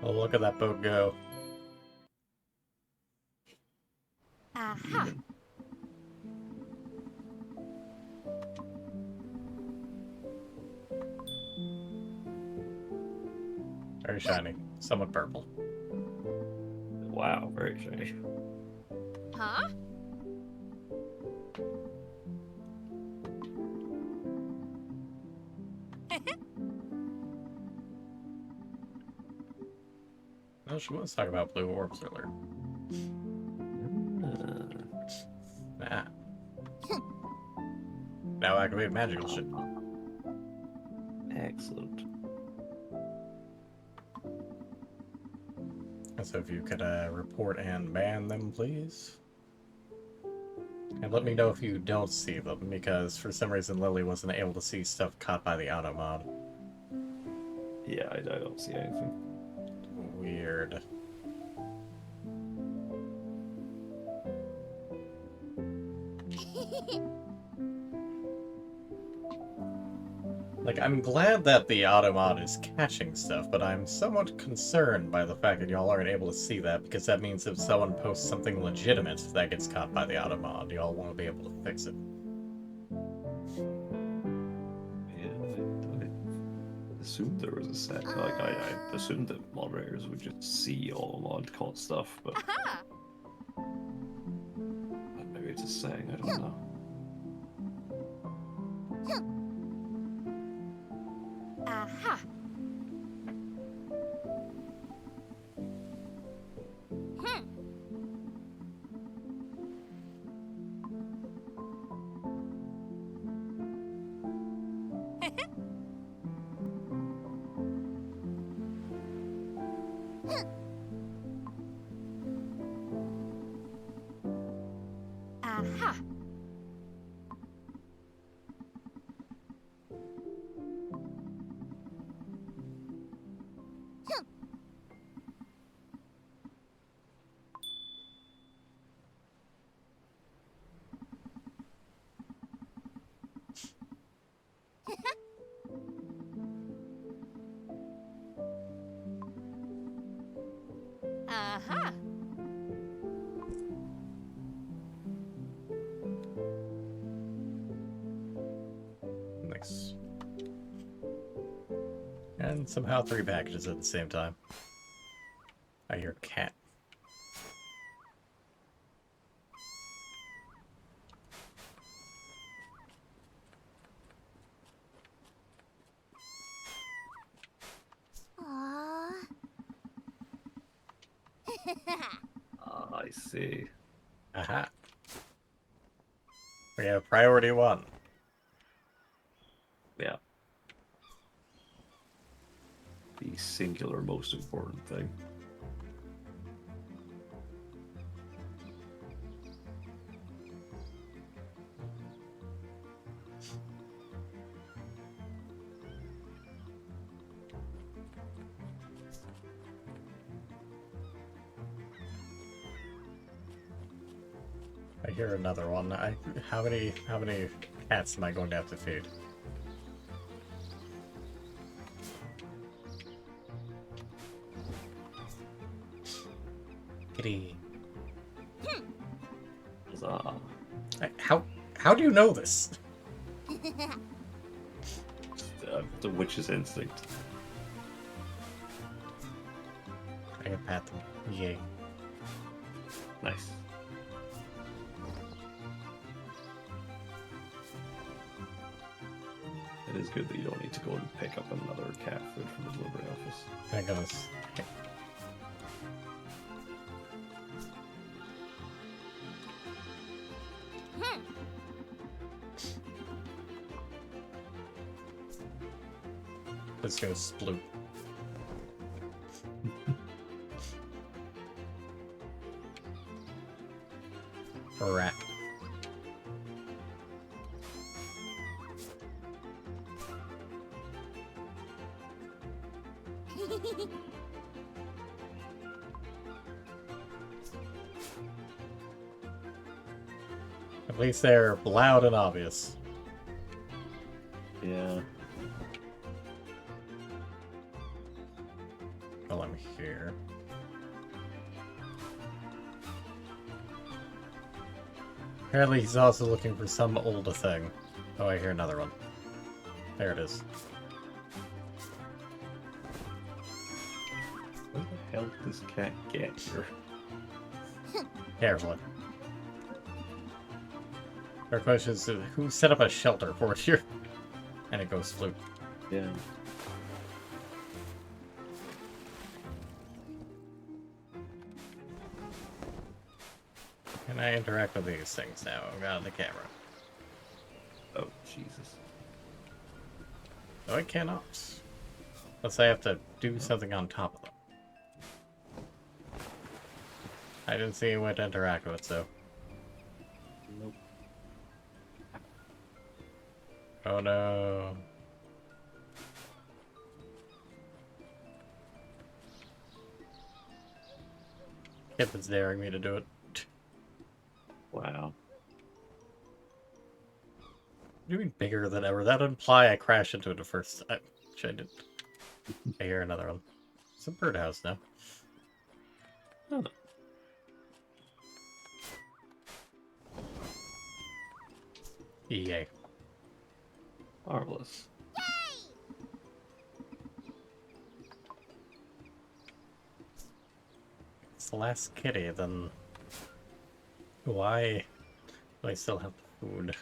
Oh, look at that boat go. Aha. Very shiny. Somewhat purple. Wow, very shiny. Huh? No, she was talking about blue orbs earlier. Ah. Now activate magical shit. Excellent. So if you could report and ban them, please. And let me know if you don't see them, because for some reason Lily wasn't able to see stuff caught by the auto mod. Yeah, I don't see anything. Weird. Like, I'm glad that the automod is catching stuff, but I'm somewhat concerned by the fact that y'all aren't able to see that, because that means if someone posts something legitimate that gets caught by the automod, y'all won't be able to fix it. Yeah, I assumed there was a set. Like, I assumed that moderators would just see all mod caught stuff, but Aha. maybe it's a saying, I don't know. Aha. Hmm. Aha. Aha. Nice. And somehow 3 packages at the same time. I hear cat. Aw. Ah, I see. Aha. We have priority 1. Yeah. The singular most important thing. I hear another one. How many cats am I going to have to feed? Kitty. Huzzah. How do you know this? The witch's instinct. pat them. Yay. Nice. It is good that you don't need to go and pick up another cat food from the delivery office. Thank goodness. Hmm. Let's go sploot. Rat. At least they're loud and obvious. Yeah. Well, I'm here. Apparently he's also looking for some older thing. Oh, I hear another one. There it is. Where the hell did this cat get here? Carefully. Our question is, who set up a shelter for it here? And it goes flute. Yeah. Can I interact with these things now? I've got the camera. Oh, Jesus. No, I cannot. Unless I have to do something on top of them. I didn't see a way to interact with it, so... Nope. Oh no. Kip is daring me to do it. Wow. You're doing bigger than ever. That would imply I crashed into it the first time. Which I did. I hear another one. It's a birdhouse now. Oh. Yay. Marvelous. It's the last kitty, then why do I still have the food?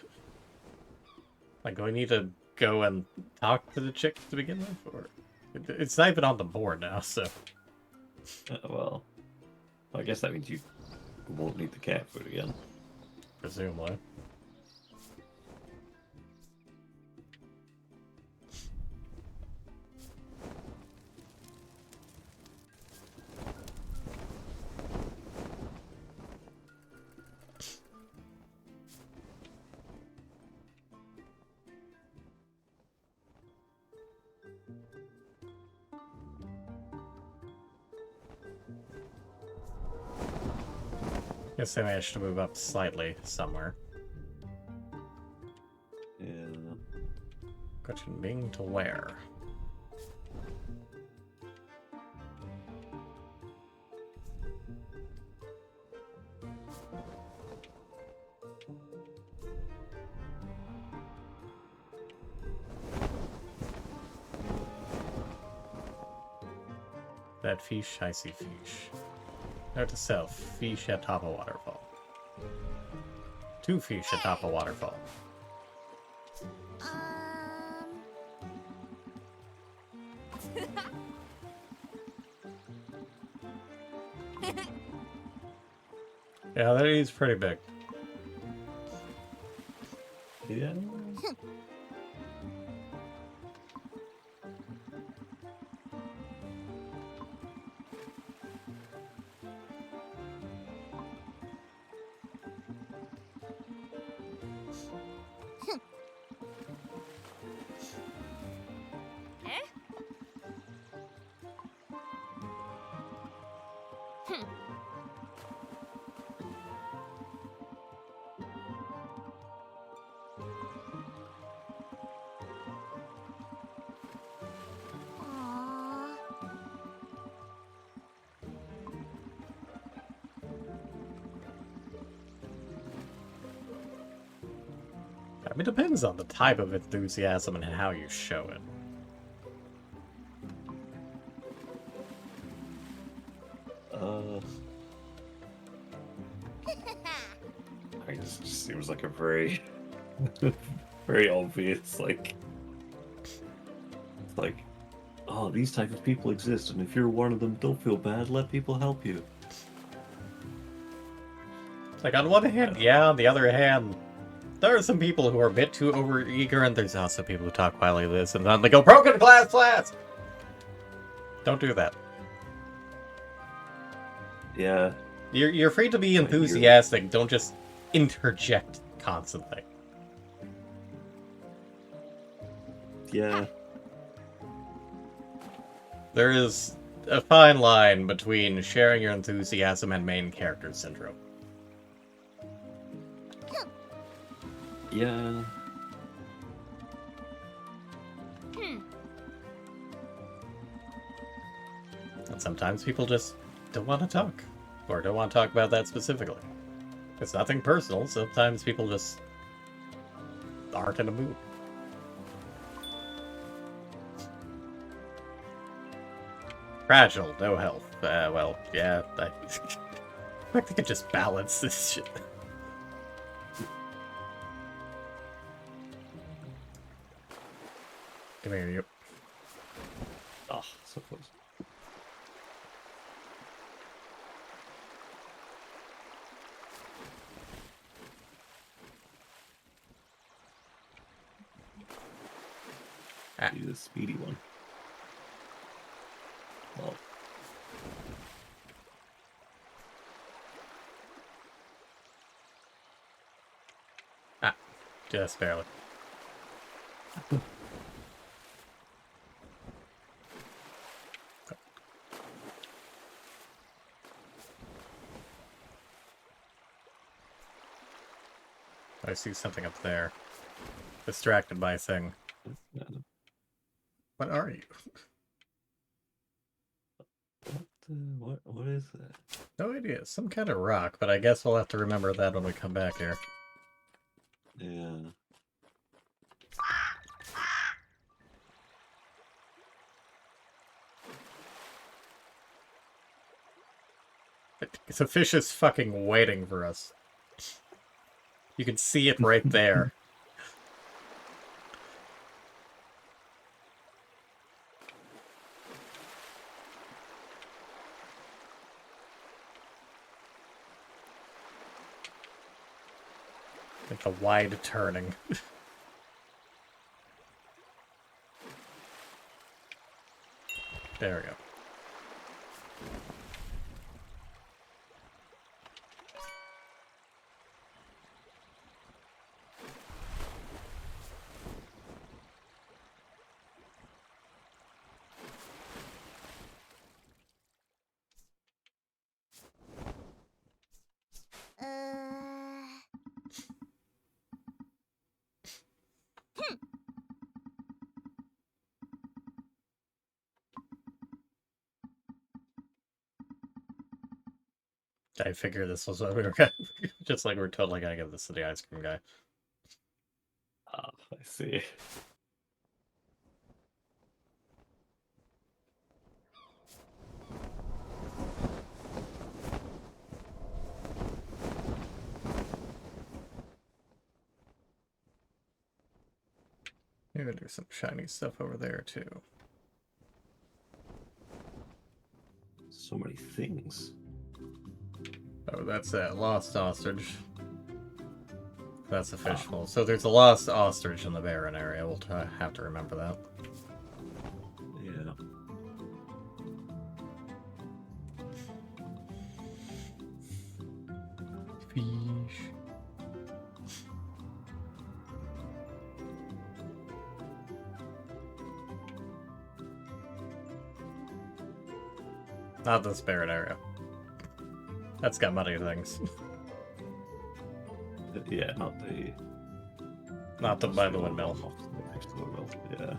Like, do I need to go and talk to the chick to begin with? Or it's not even on the board now, so... Well, I guess that means you won't need the cat food again. Presumably. Guess I managed to move up slightly somewhere. Yeah. Question being to where? That fish, I see fish. Note to self, fish atop a waterfall. 2 fish atop a waterfall. Yeah, that is pretty big. Yeah. Eh? Hmm. Aww. I mean, it depends on the type of enthusiasm and how you show it. I guess it just seems like a very, very obvious, like, it's like, oh, these type of people exist, and if you're one of them, don't feel bad. Let people help you. Like, on one hand, yeah, on the other hand, there are some people who are a bit too overeager, and there's also people who talk quietly of this, and then they go, broken glass! Don't do that. Yeah. You're free to be You're- enthusiastic, don't just interject constantly. Yeah. There is a fine line between sharing your enthusiasm and main character syndrome. Yeah. And sometimes people just don't want to talk. Or don't want to talk about that specifically. It's nothing personal, sometimes people just aren't in a mood. Fragile, no health. Well, yeah, I think I could just balance this shit. Come here, you. Oh, so close. Ah. Do the speedy one. Well, Just barely. I see something up there. Distracted by a thing. yeah, no. What are you? What is that? No idea. Some kind of rock, but I guess we'll have to remember that when we come back here. Yeah. The fish is fucking waiting for us. You can see it right there. Like a wide turning. There we go. I figured this was what we were gonna... Just like we're totally gonna give this to the ice cream guy. Ah, I see. Maybe there's some shiny stuff over there too. So many things. Oh, that's that lost ostrich. That's a fishbowl. So there's a lost ostrich in the Baron area. We'll have to remember that. Yeah. Fish. Not this Baron area. That's got muddy things. Yeah, not the. Not the by the windmill. Next to the windmill. Yeah.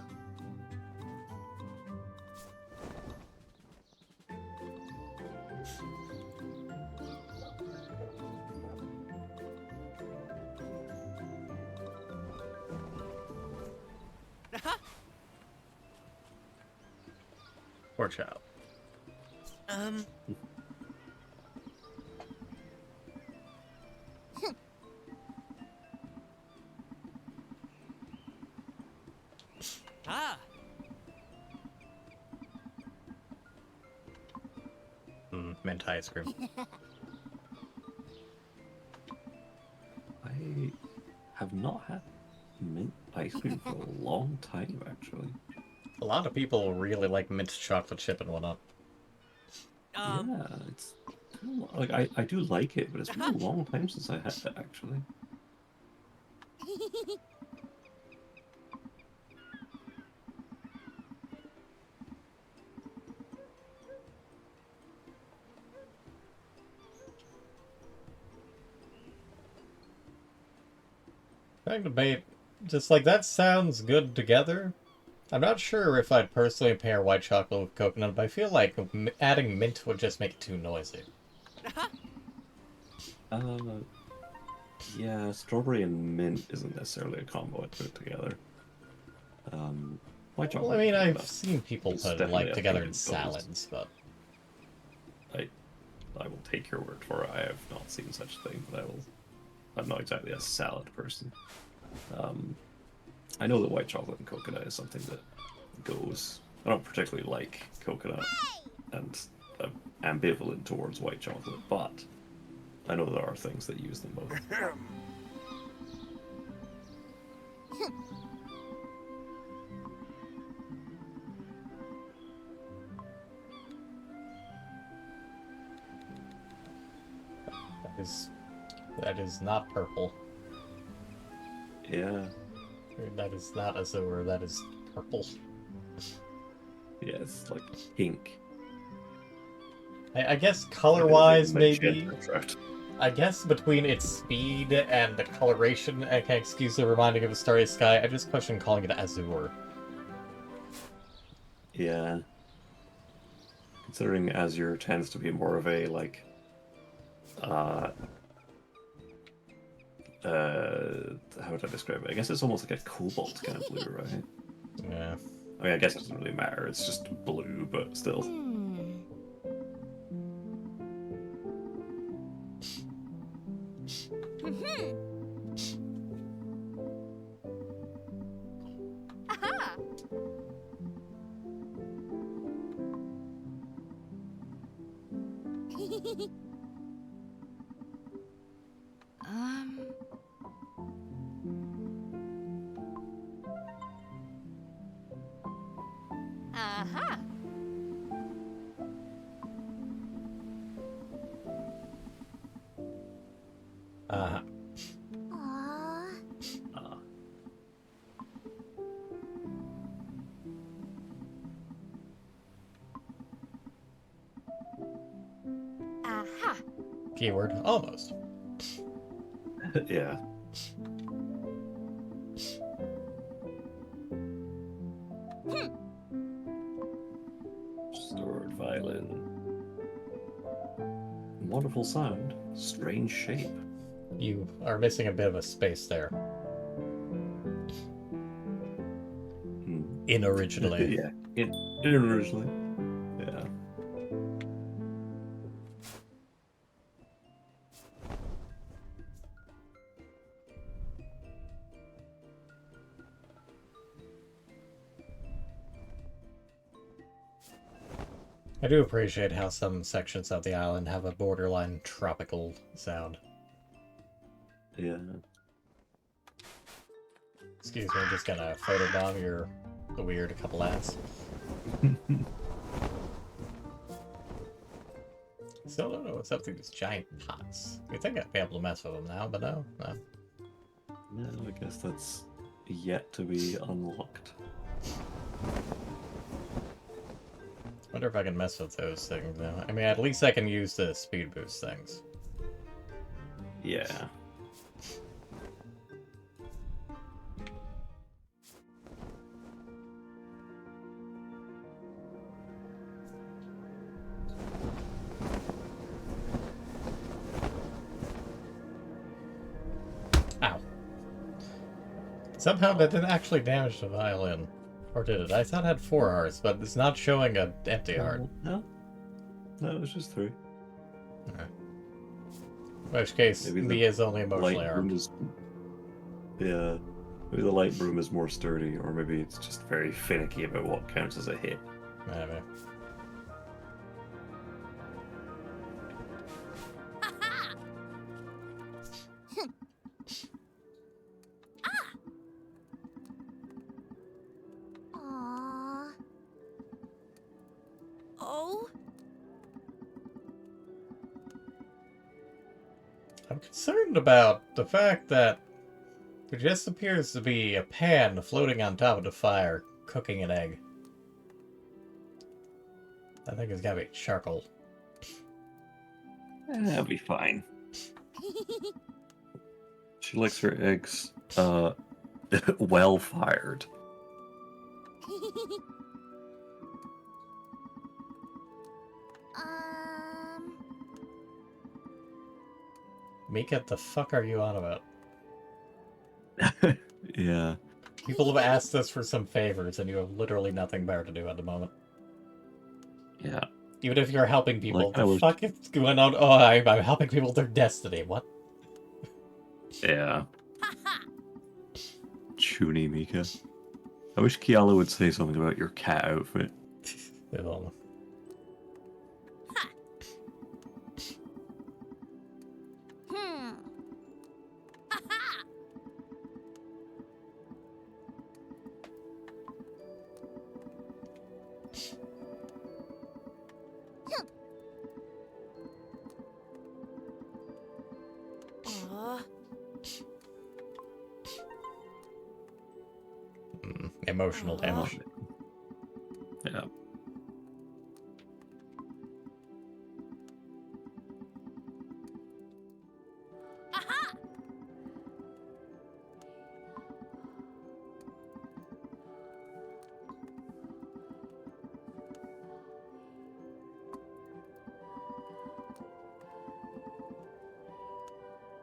Poor child. Aha! Mint ice cream. I have not had mint ice cream for a long time, actually. A lot of people really like mint chocolate chip and whatnot. Yeah, it's like I do like it, but it's been a long time since I had that actually. Trying to debate, just like that sounds good together. I'm not sure if I'd personally pair white chocolate with coconut, but I feel like adding mint would just make it too noisy. Uh, yeah, strawberry and mint isn't necessarily a combo I'd put together. White chocolate. Well, I mean, I've coconut. seen people It's put it definitely like a together thing in in both. salads, but I will take your word for it. I have not seen such a thing, but I'm not exactly a salad person. I know that white chocolate and coconut is something that goes. I don't particularly like coconut, and I'm ambivalent towards white chocolate, but I know there are things that use them both. that is not purple. Yeah, That is not azure, that is purple. yeah, it's like pink. I guess color-wise, maybe. Magenta trout. I guess between its speed and the coloration, I can excuse the reminding of a starry sky. I just question calling it azure. Yeah. Considering Azure tends to be more of a like how would I describe it? I guess it's almost like a cobalt kind of blue, right? Yeah. I mean, I guess it doesn't really matter. It's just blue, but still. Aha! um. Aha! Uh-huh. Aww. Uh, Aha! Keyword, almost. yeah. Sword violin. Wonderful sound. Strange shape. You are missing a bit of a space there. Hmm. In originally. yeah. In originally. Yeah. I do appreciate how some sections of the island have a borderline tropical sound. Yeah. Excuse me, I'm just gonna photobomb your weird couple ads. Still don't know what's up with these giant pots. You'd think I'd be able to mess with them now, but no. No, I guess that's yet to be unlocked. Wonder if I can mess with those things though. I mean, at least I can use the speed boost things. Yeah. Ow. Somehow that didn't actually damage the violin. Or did it? I thought it had 4 hearts, but it's not showing an empty heart. No. No, it was just 3. Alright. In which case, Maybe the Mia is only emotionally Light armed. was... Yeah. Maybe the light broom is more sturdy, or maybe it's just very finicky about what counts as a hit. Maybe. Aww. Oh. I'm concerned about the fact that there just appears to be a pan floating on top of the fire, cooking an egg. I think it's gotta be charcoal. That'll be fine. She likes her eggs, well fired. um. Mika, the fuck are you on about? Yeah. People have asked us for some favors, and you have literally nothing better to do at the moment. Yeah. Even if you're helping people, Like, I the was- fuck is going on? Oh, I'm helping people with their destiny. What? Yeah. Chuny Mika. I wish Kiala would say something about your cat outfit. Ew. Hmm. Aw. Emotional damage. Yeah.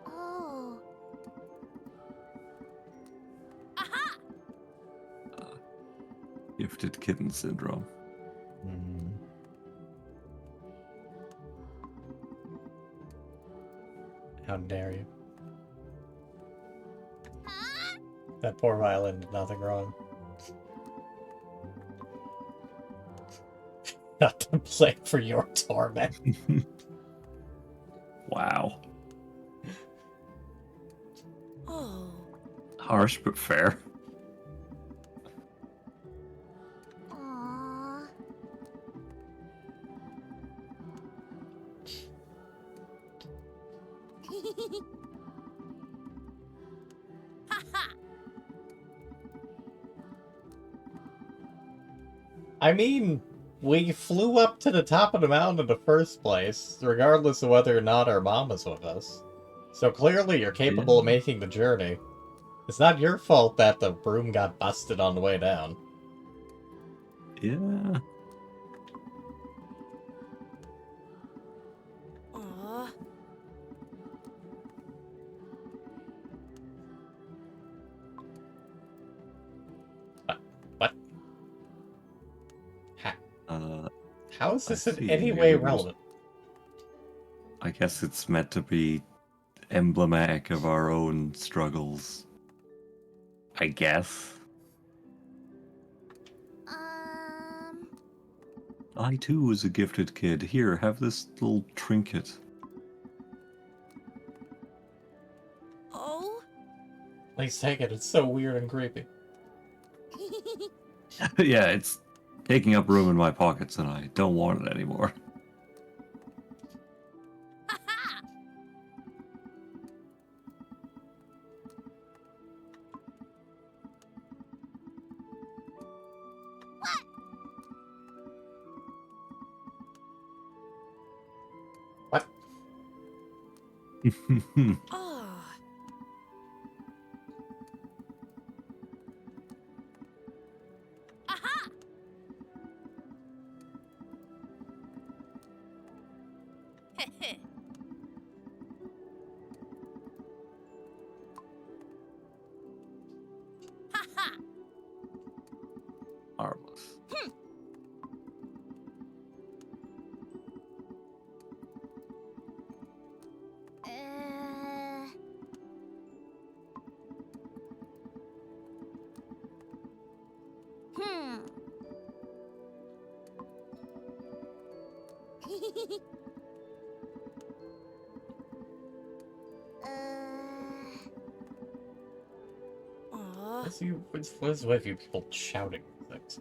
Oh. Gifted kitten syndrome. Mm. How dare you? That poor violin did nothing wrong. Not to play for your torment. Wow. Oh. Harsh but fair. Aww. I mean, we flew up to the top of the mountain in the first place, regardless of whether or not our mom was with us. So clearly you're capable of making the journey. It's not your fault that the broom got busted on the way down. Yeah. Aw. What? How is I this in see. any Maybe way it was- relevant? I guess it's meant to be emblematic of our own struggles. I guess. I too was a gifted kid. Here, have this little trinket. Oh. Please take it. It's so weird and creepy. Yeah, it's taking up room in my pockets and I don't want it anymore. What? Oh. Aha. Haha. Marvelous. Aw. What's with you people shouting things?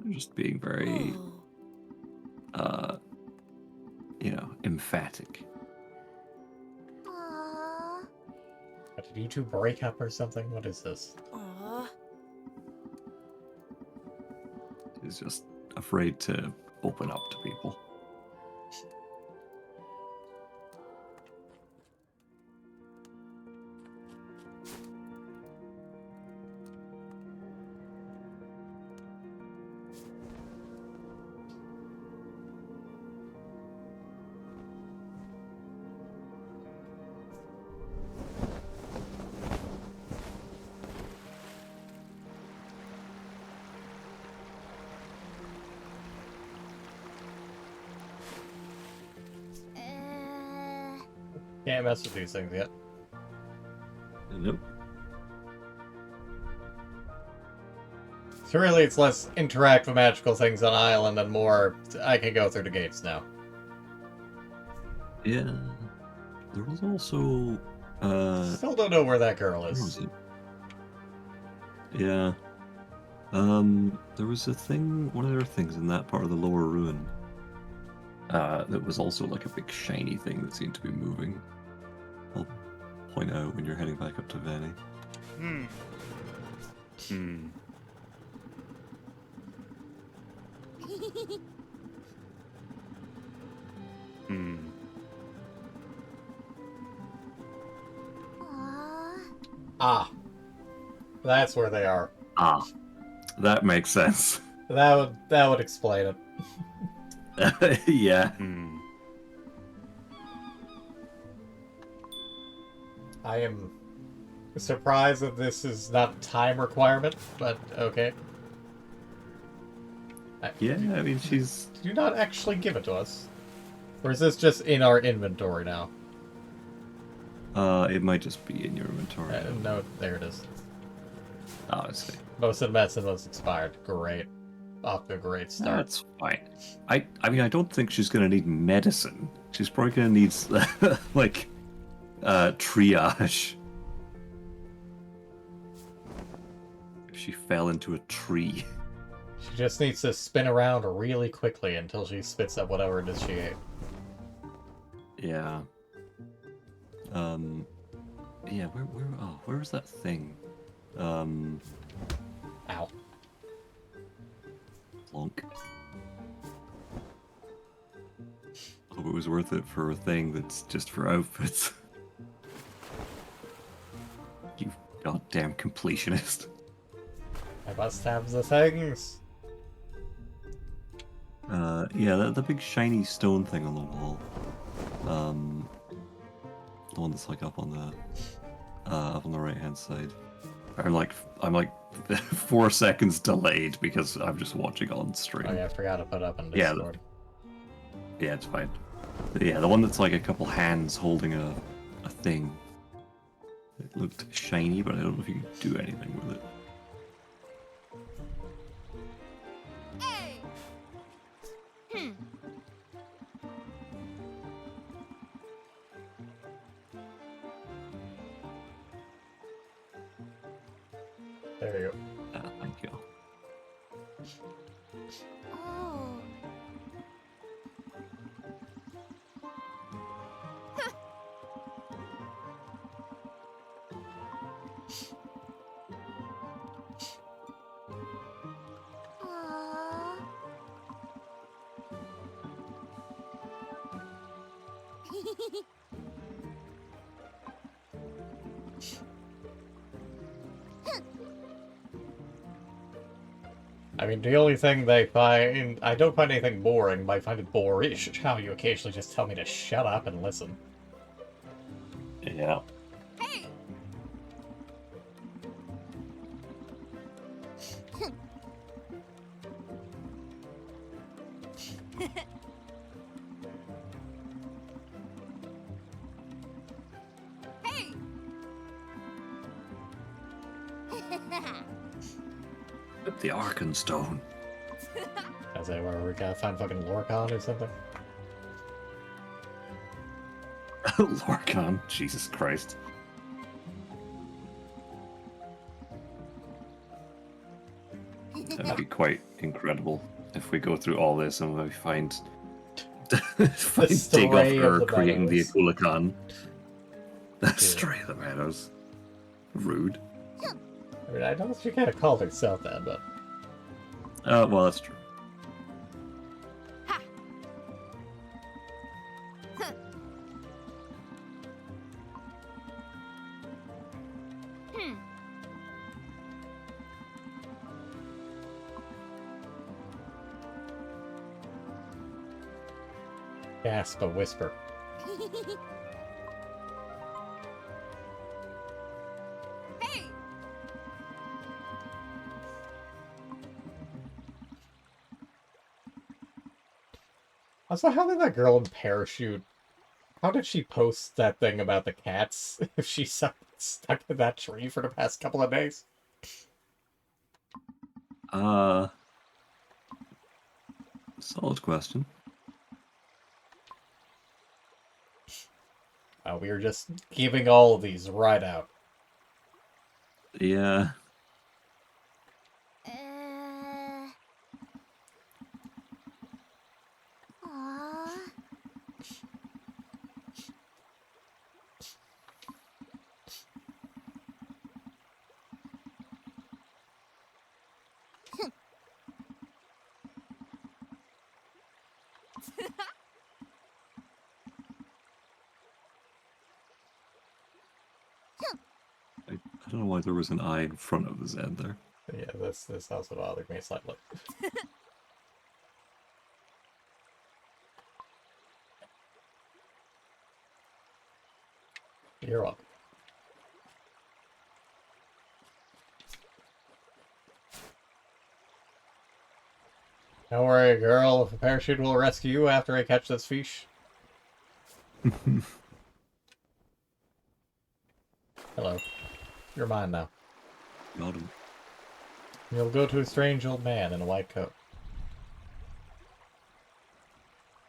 I'm just being very, Oh. emphatic. Aw. Did you two break up or something? What is this? Aw. He's just afraid to open up to people. Can't mess with these things yet. Nope. So really, it's less interact with magical things on island and more I can go through the gates now. Yeah. There was also Still don't know where that girl where was is. it? Yeah. There was a thing, one of their things in that part of the lower ruin. That was also like a big shiny thing that seemed to be moving. I'll point out when you're heading back up to Vanny. Hmm. Aw. Ah. That's where they are. Ah, that makes sense. That would explain it. Yeah. I am surprised that this is not a time requirement, but okay. Yeah, I mean, she's... Did you not actually give it to us? Or is this just in our inventory now? It might just be in your inventory. No, there it is. Oh, I see. Most of the medicine was expired. Great. Off to a great start. That's fine. I mean, I don't think she's gonna need medicine. She's probably gonna need, like, triage. If she fell into a tree. She just needs to spin around really quickly until she spits up whatever it is she ate. Yeah. Yeah, where was that thing? Ow. Plonk. Hope it was worth it for a thing that's just for outfits. You goddamn completionist. I must have the things. Yeah, the big shiny stone thing on the wall. The one that's like up on the right hand side. I'm like 4 seconds delayed because I'm just watching on stream. Oh yeah, I forgot to put up on Yeah, Discord. Yeah, it's fine. But yeah, the one that's like a couple hands holding a thing. It looked shiny, but I don't know if you can do anything with it. Hey. Hmm. There you go. Thank you. Oh. Aw. I mean, the only thing they find... I don't find anything boring, but I find it boorish how you occasionally just tell me to shut up and listen. Yeah. Hey. Hey. The Arkenstone. Now Is that where we gotta find fucking Lorcon or something? Lorcon, Jesus Christ. That'd be quite incredible if we go through all this and we find find Stray of Digoffer the creating the Meadows. Akulakan. The Yeah. Stray of the Meadows. Rude. I mean, I know she kind of called herself that, but Well, that's true. Ha! Huh. Hmm. gasp a whisper. Hey! Also, how did that girl in Parachute? How did she post that thing about the cats if she's stuck in that tree for the past couple of days? Solid question. We were just giving all of these right out. Yeah. Aw. I don't know why there was an eye in front of the Z there. Yeah, this also bothered me slightly. You're welcome. Don't worry, girl. A parachute will rescue you after I catch this fish. Hello. You're mine now. Got him. You'll go to a strange old man in a white coat.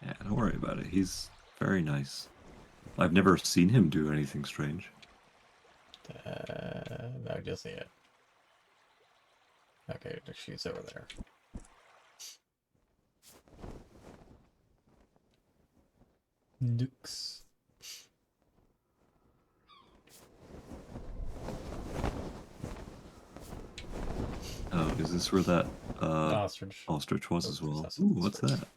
Yeah, don't worry about it. He's very nice. I've never seen him do anything strange. No, just see it. Okay, she's over there. Nukes. Oh, is this where that Ostrich. ostrich was as well? That's- Ooh, what's that?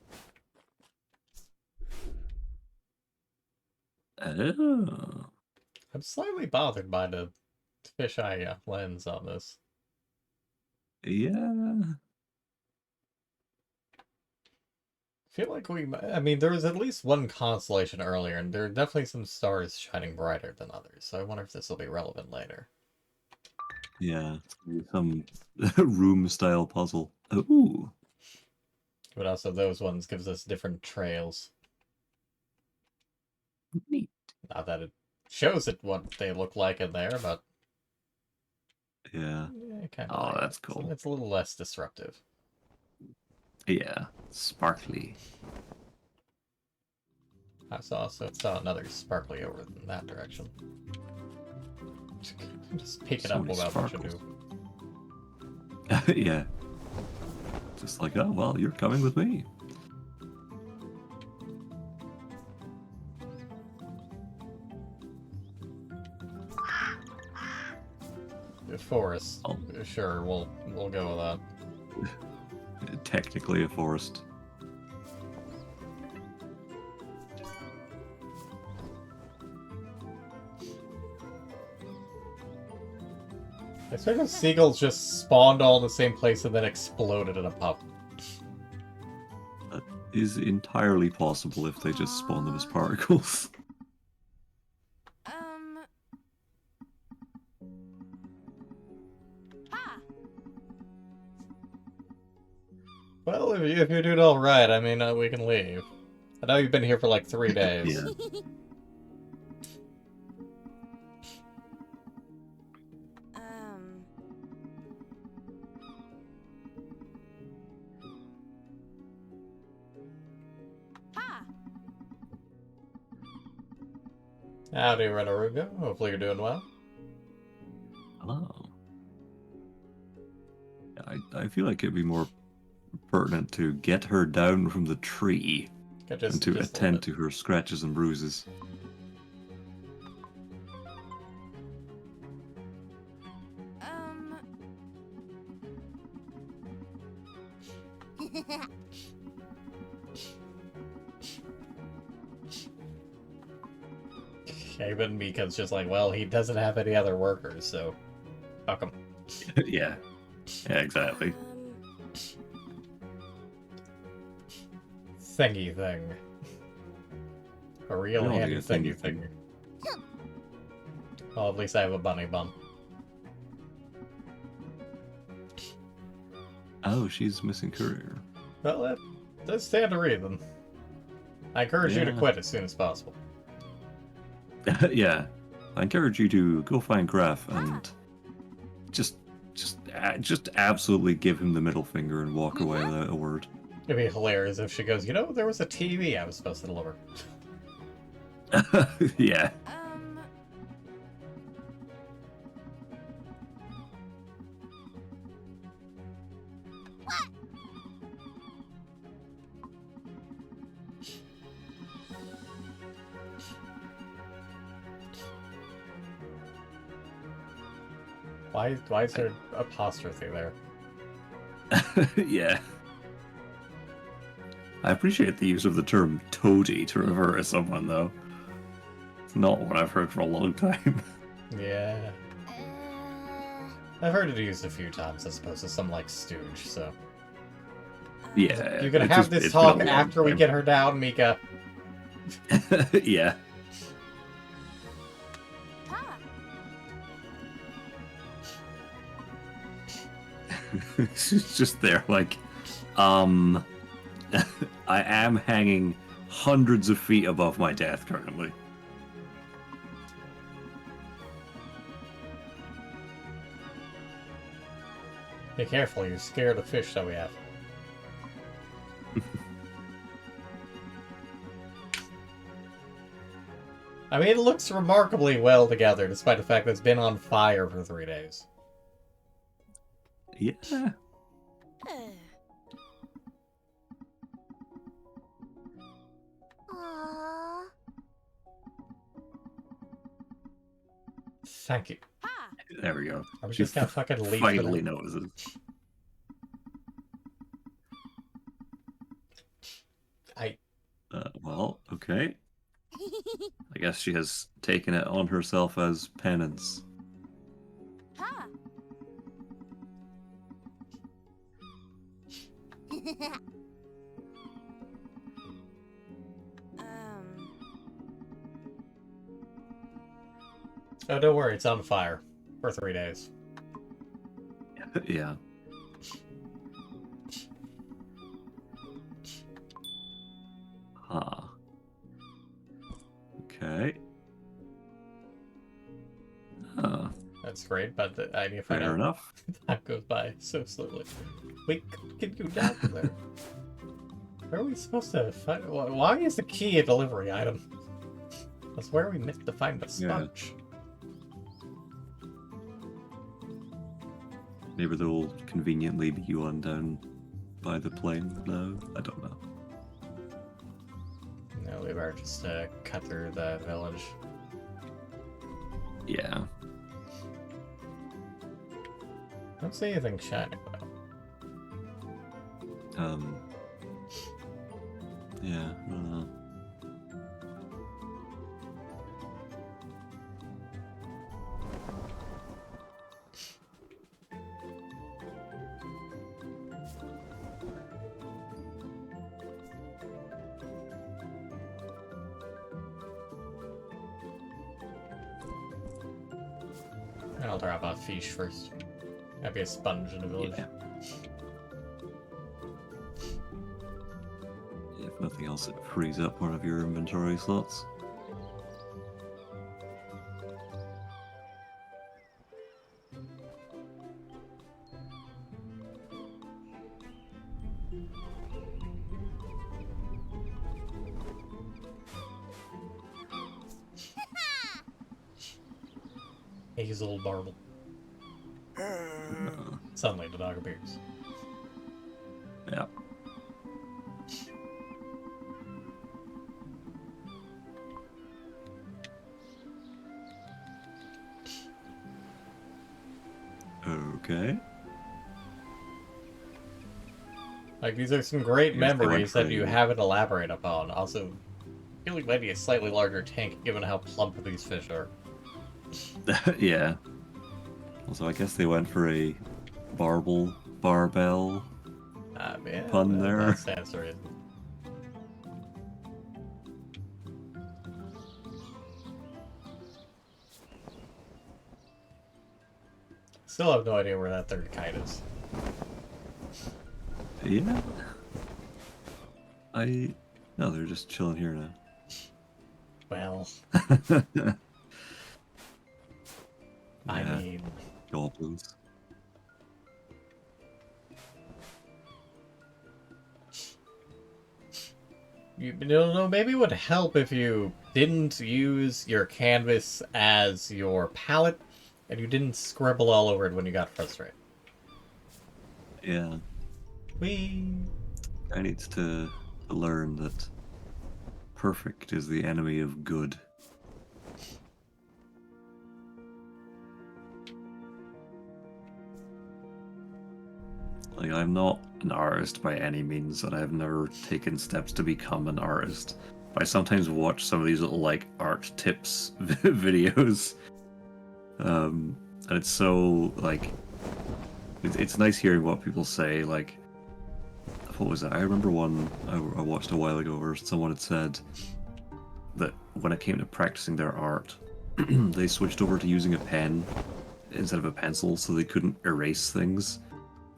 Oh. I'm slightly bothered by the fisheye lens on this. Yeah. I feel like I mean, there was at least one constellation earlier, and there are definitely some stars shining brighter than others, so I wonder if this will be relevant later. Yeah. It's gonna be some room-style puzzle. Ooh. But also, those ones gives us different trails. Neat. Not that it shows it what they look like in there, but Yeah. yeah, kind Oh, of. that's cool. It's a little less disruptive. Yeah. Sparkly. I saw another sparkly over in that direction. Just pick it So up many without much ado. sparkles. Yeah. Just like, oh, well, you're coming with me. The forest. Oh. Sure, we'll go with that. Technically a forest. I swear those seagulls just spawned all in the same place and then exploded in a puff. That is entirely possible if they just spawn them as particles. Ha! Well, if you're doing all right, I mean, we can leave. I know you've been here for like 3 days. Yeah. Howdy, Renaruga. Hopefully you're doing well. Hello. I feel like it'd be more pertinent to get her down from the tree Okay, and to just a attend little to her scratches and bruises. Um. bit. Even Mika's just like, well, he doesn't have any other workers, so fuck him. Yeah. Yeah, exactly. Thingy thing. A real We all handy need a thingy thingy thing. thing. Well, at least I have a bunny bun. Oh, she's missing courier. Well, that does stand to reason. I encourage you to Yeah. quit as soon as possible. Yeah. I encourage you to go find Graf and just absolutely give him the middle finger and walk away without a word. It'd be hilarious if she goes, you know, there was a TV I was supposed to deliver. Yeah. Why is there apostrophe there? Yeah. I appreciate the use of the term toady to refer to someone, though. It's not what I've heard for a long time. Yeah. I've heard it used a few times as opposed to some like stooge, so. Yeah. You're gonna it's have just- this it's been a talk long after we time. get her down, Mika. Yeah. Ha! She's just there, like, I am hanging hundreds of feet above my death currently. Be careful, you're scared of fish that we have. I mean, it looks remarkably well together, despite the fact that it's been on fire for 3 days. Yeah. Aww. Thank you. Ha! There we go. Are we She just gonna fucking leave finally it? notices. Well, okay. I guess she has taken it on herself as penance. Ha! Oh, don't worry, it's on fire for 3 days. Yeah. Huh. Okay. That's great, but I need to find Fair out. enough. Time goes by so slowly. We could get you down from there. Where are we supposed to find? Why is the key a delivery item? That's where we meant to find the Yeah. sponge. Maybe they'll conveniently be on down by the plane. No, I don't know. No, we better just cut through the village. Yeah. I don't see anything shining though. Yeah, I don't know. I'll drop off fish first. That'd be a sponge in the village. Yeah. If nothing else, it frees up one of your inventory slots. He's a little marble. Suddenly, the dog appears. Yeah. Okay. Like, these are some great Here's the one memories that for you you. haven't elaborated upon. Also, I feel like maybe a slightly larger tank, given how plump these fish are. Yeah. Also, I guess they went for a barbell. Yeah, Pun there. That stands to reason. Still have no idea where that third kite is. Yeah. No, they're just chilling here now. Well, Yeah, I mean, goblins. you know, maybe it would help if you didn't use your canvas as your palette, and you didn't scribble all over it when you got frustrated. Yeah. Whee! I need to learn that perfect is the enemy of good. Like, I'm not an artist by any means, and I've never taken steps to become an artist. But I sometimes watch some of these little, like, art tips videos. And it's so, like, it's nice hearing what people say. Like, what was it? I remember one I watched a while ago where someone had said that when it came to practicing their art, they switched over to using a pen instead of a pencil so they couldn't erase things.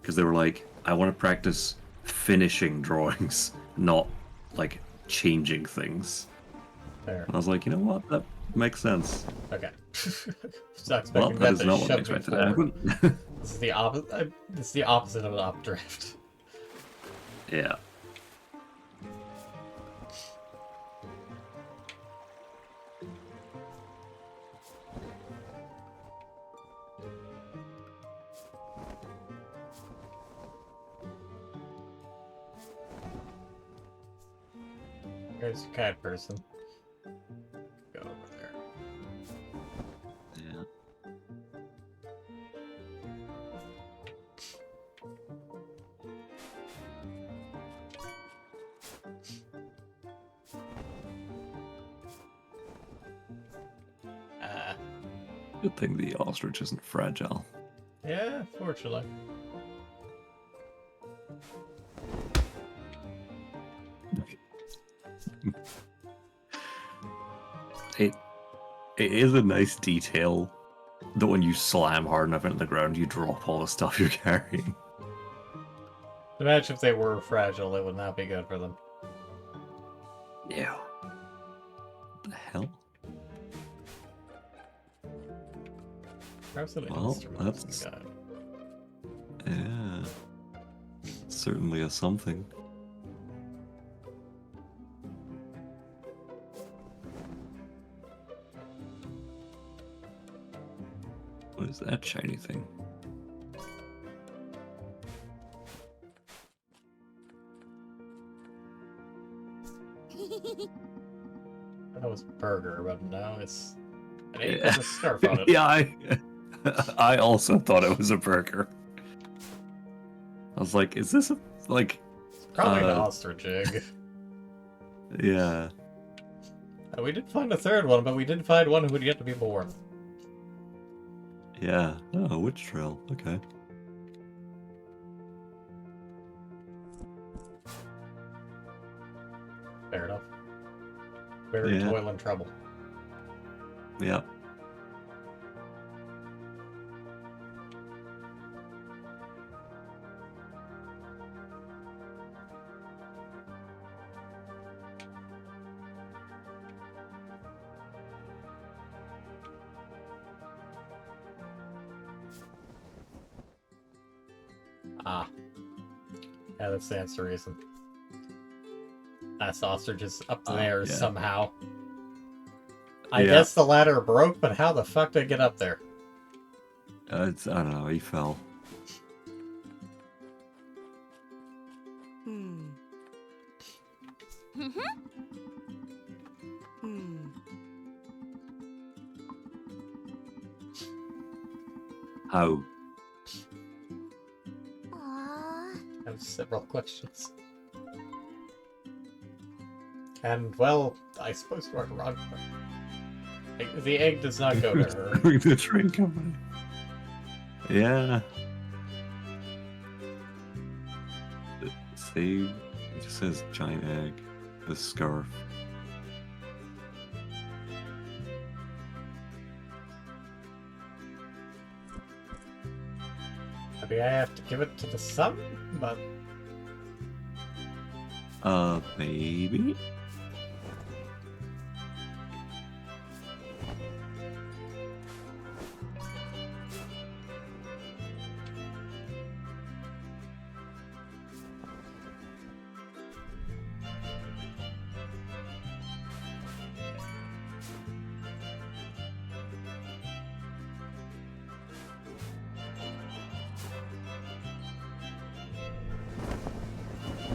Because they were like, I want to practice finishing drawings, not like changing things. There. And I was like, you know what? That makes sense. Okay. Not Well, expecting that is to not what I shove me expected to forward. happen. This is the opposite. This is the opposite of an updraft. Yeah. Here's your cat person. Go over there. Yeah. Good thing the ostrich isn't fragile. Yeah, fortunately. It is a nice detail that when you slam hard enough into the ground, you drop all the stuff you're carrying. Imagine if they were fragile, it would not be good for them. Yeah. What the hell? Perhaps an Well, instrument of that's- some kind. Yeah. Certainly a something. What is that shiny thing? That was burger, but no, it's an ape Yeah. with a scarf on it. Yeah, I also thought it was a burger. I was like, is this a, like, It's probably an Uh, ostrich egg. yeah. We did find a third one, but we didn't find one who would yet to be born. Yeah. Oh, witch trail. Okay. Fair enough. Very Yeah. toil and trouble. Yeah. Ah. Yeah, that stands to reason. That ostrich is up there yeah. somehow. I Yeah. guess the ladder broke, but how the fuck did I get up there? I don't know. He fell. How? Aw. I have several questions. And, well, I suppose you aren't wrong. Like, the egg does not go to her. The train company. Yeah. Save. It just says giant egg. The scarf. Maybe I have to give it to the sun, but Maybe?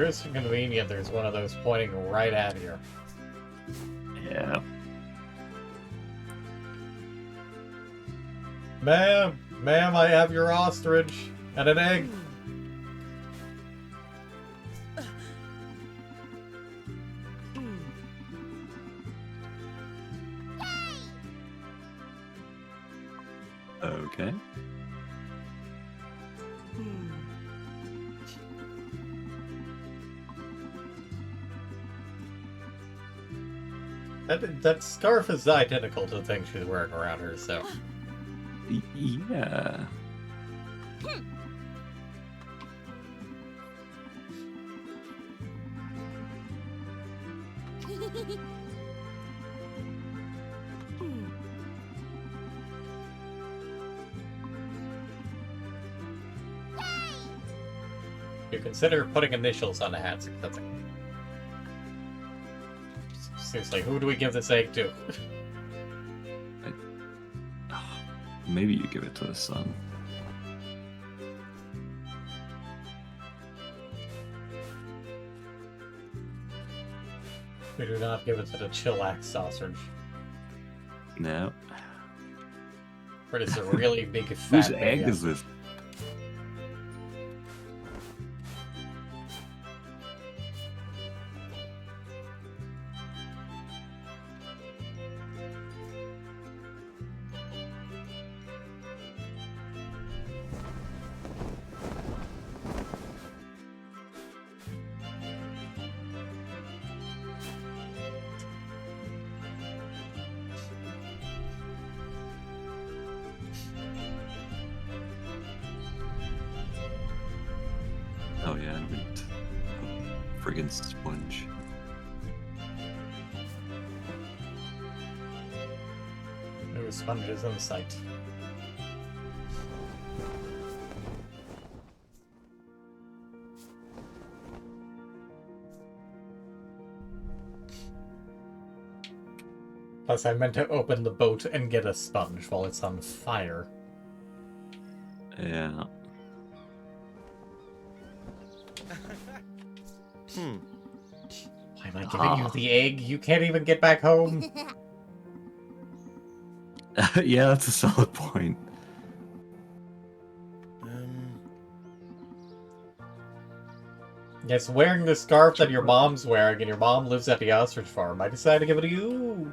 it's convenient there's one of those pointing right at you. Yeah. Ma'am, I have your ostrich and an egg. Okay. That scarf is identical to the thing she's wearing around her, so. Yeah. You consider putting initials on the hats or something. Seriously, who do we give this egg to? Maybe you give it to the sun. We do not give it to the chillax sausage. No. But it's a really big fat Whose egg egg. is this? Oh yeah, and friggin' sponge. Ooh, sponges in sight. Plus, I meant to open the boat and get a sponge while it's on fire. Yeah. Why am I giving you the egg? You can't even get back home. Yeah, that's a solid point. It's wearing the scarf that your mom's wearing, and your mom lives at the ostrich farm. I decided to give it to you.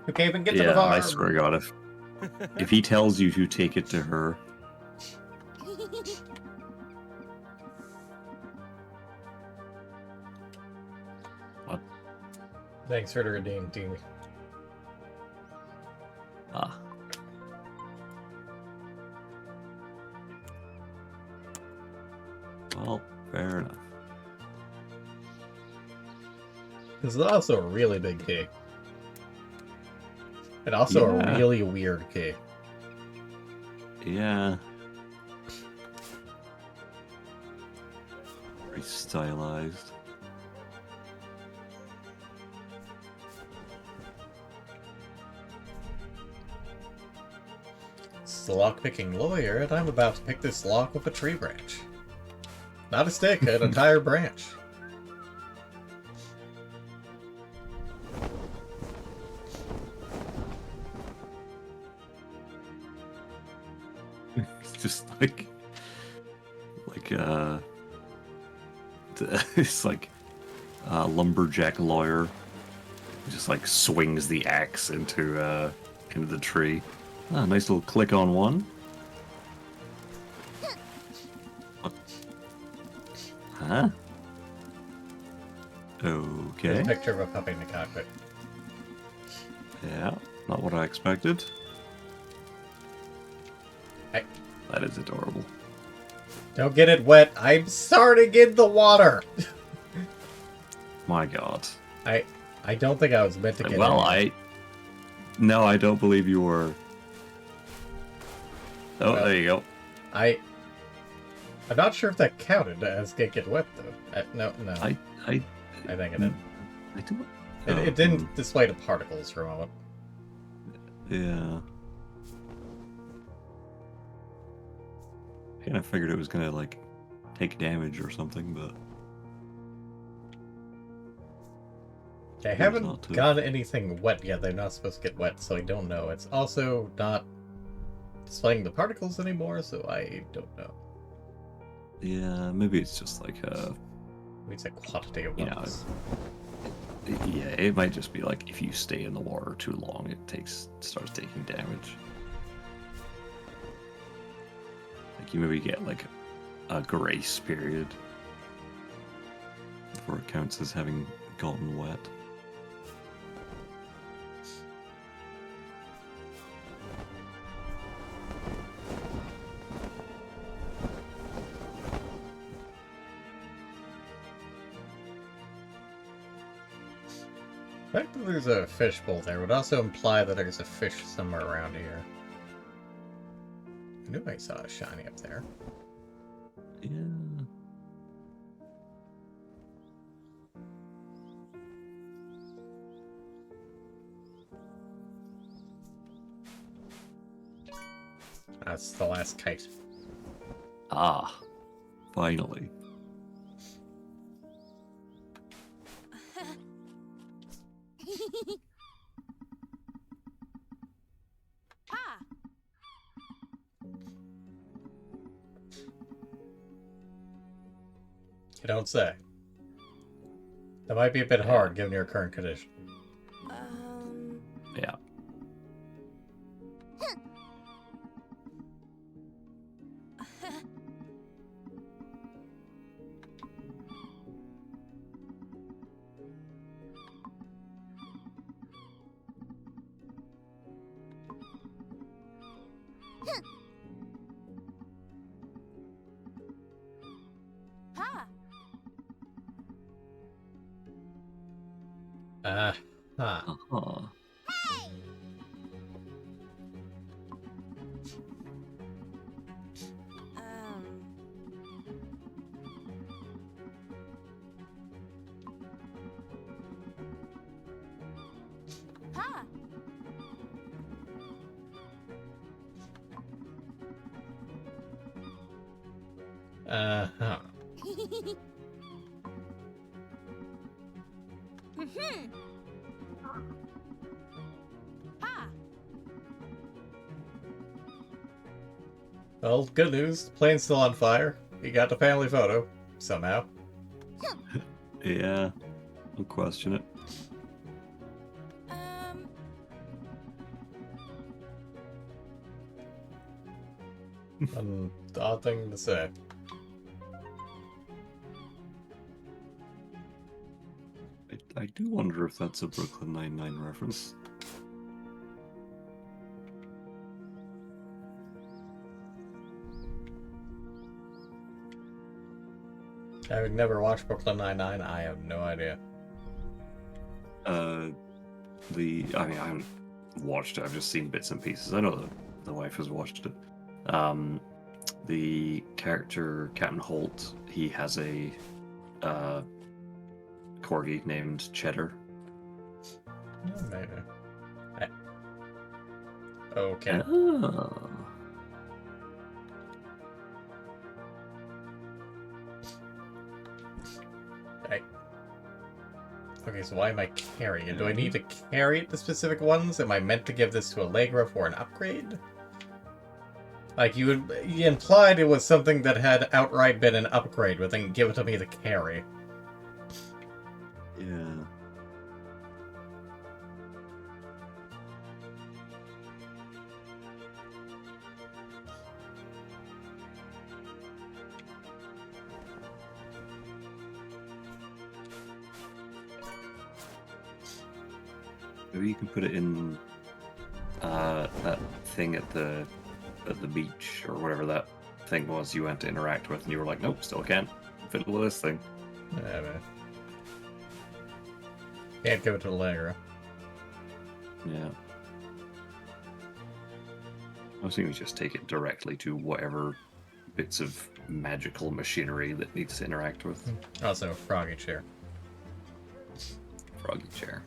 You can't even get to the Yeah, farm. I swear to God, if he tells you to take it to her, Thanks for the redeem, team. ah. Well, fair enough. This is also a really big key. And also Yeah. a really weird key. Yeah. Very stylized. This is the lock-picking lawyer, and I'm about to pick this lock with a tree branch. Not a stick, an entire branch. It's just it's like a lumberjack lawyer just like swings the axe into the tree. Ah, nice little click on one. Huh? There's Okay. a picture of a puppy in the cockpit. Yeah, not what I expected. Hey. That is adorable. Don't get it wet. I'm starting in the water. My God. I don't think I was meant to get Well, in. No, I don't believe you were. Oh, Well, there you go. I'm not sure if that counted as get wet though. No. I I think it did. I do. It didn't display the particles for a moment. Yeah. I kind of figured it was gonna like take damage or something, but They not haven't to. got anything wet yet. They're not supposed to get wet, so I don't know. It's also not displaying the particles anymore, so I don't know. yeah, maybe it's just like It's a quantity of You know, levels. yeah, it might just be like if you stay in the water too long, it starts taking damage. Like you maybe get like a grace period before it counts as having gotten wet. The fact that there's a fishbowl there would also imply that there's a fish somewhere around here. I knew I saw a shiny up there. Yeah. That's the last kite. Ah, finally. Ha! You don't say. That might be a bit hard given your current condition. Yeah. Ha! Huh. Uh-huh. Ha! Uh-huh. Mhm. Ha! Well, good news. The plane's still on fire. You got the family photo. Somehow. Yeah. Don't question it. An odd thing to say. I do wonder if that's a Brooklyn Nine-Nine reference. Having never watched Brooklyn Nine-Nine, I have no idea. I mean, I haven't watched it. I've just seen bits and pieces. I know that the wife has watched it. The character Captain Holt, he has a corgi named Cheddar. Maybe. Okay. Ah. Okay, so why am I carrying it? Do I need to carry the specific ones? Am I meant to give this to Allegra for an upgrade? Like, you implied it was something that had outright been an upgrade, but then give it to me to carry. Yeah. Maybe you can put it in that thing at the beach or whatever that thing was you went to interact with, and you were like, nope, still can't fiddle with this thing. Yeah, man. Can't give it to Allegra. Yeah. I was thinking just take it directly to whatever bits of magical machinery that needs to interact with. Also, Froggy Chair. Froggy chair.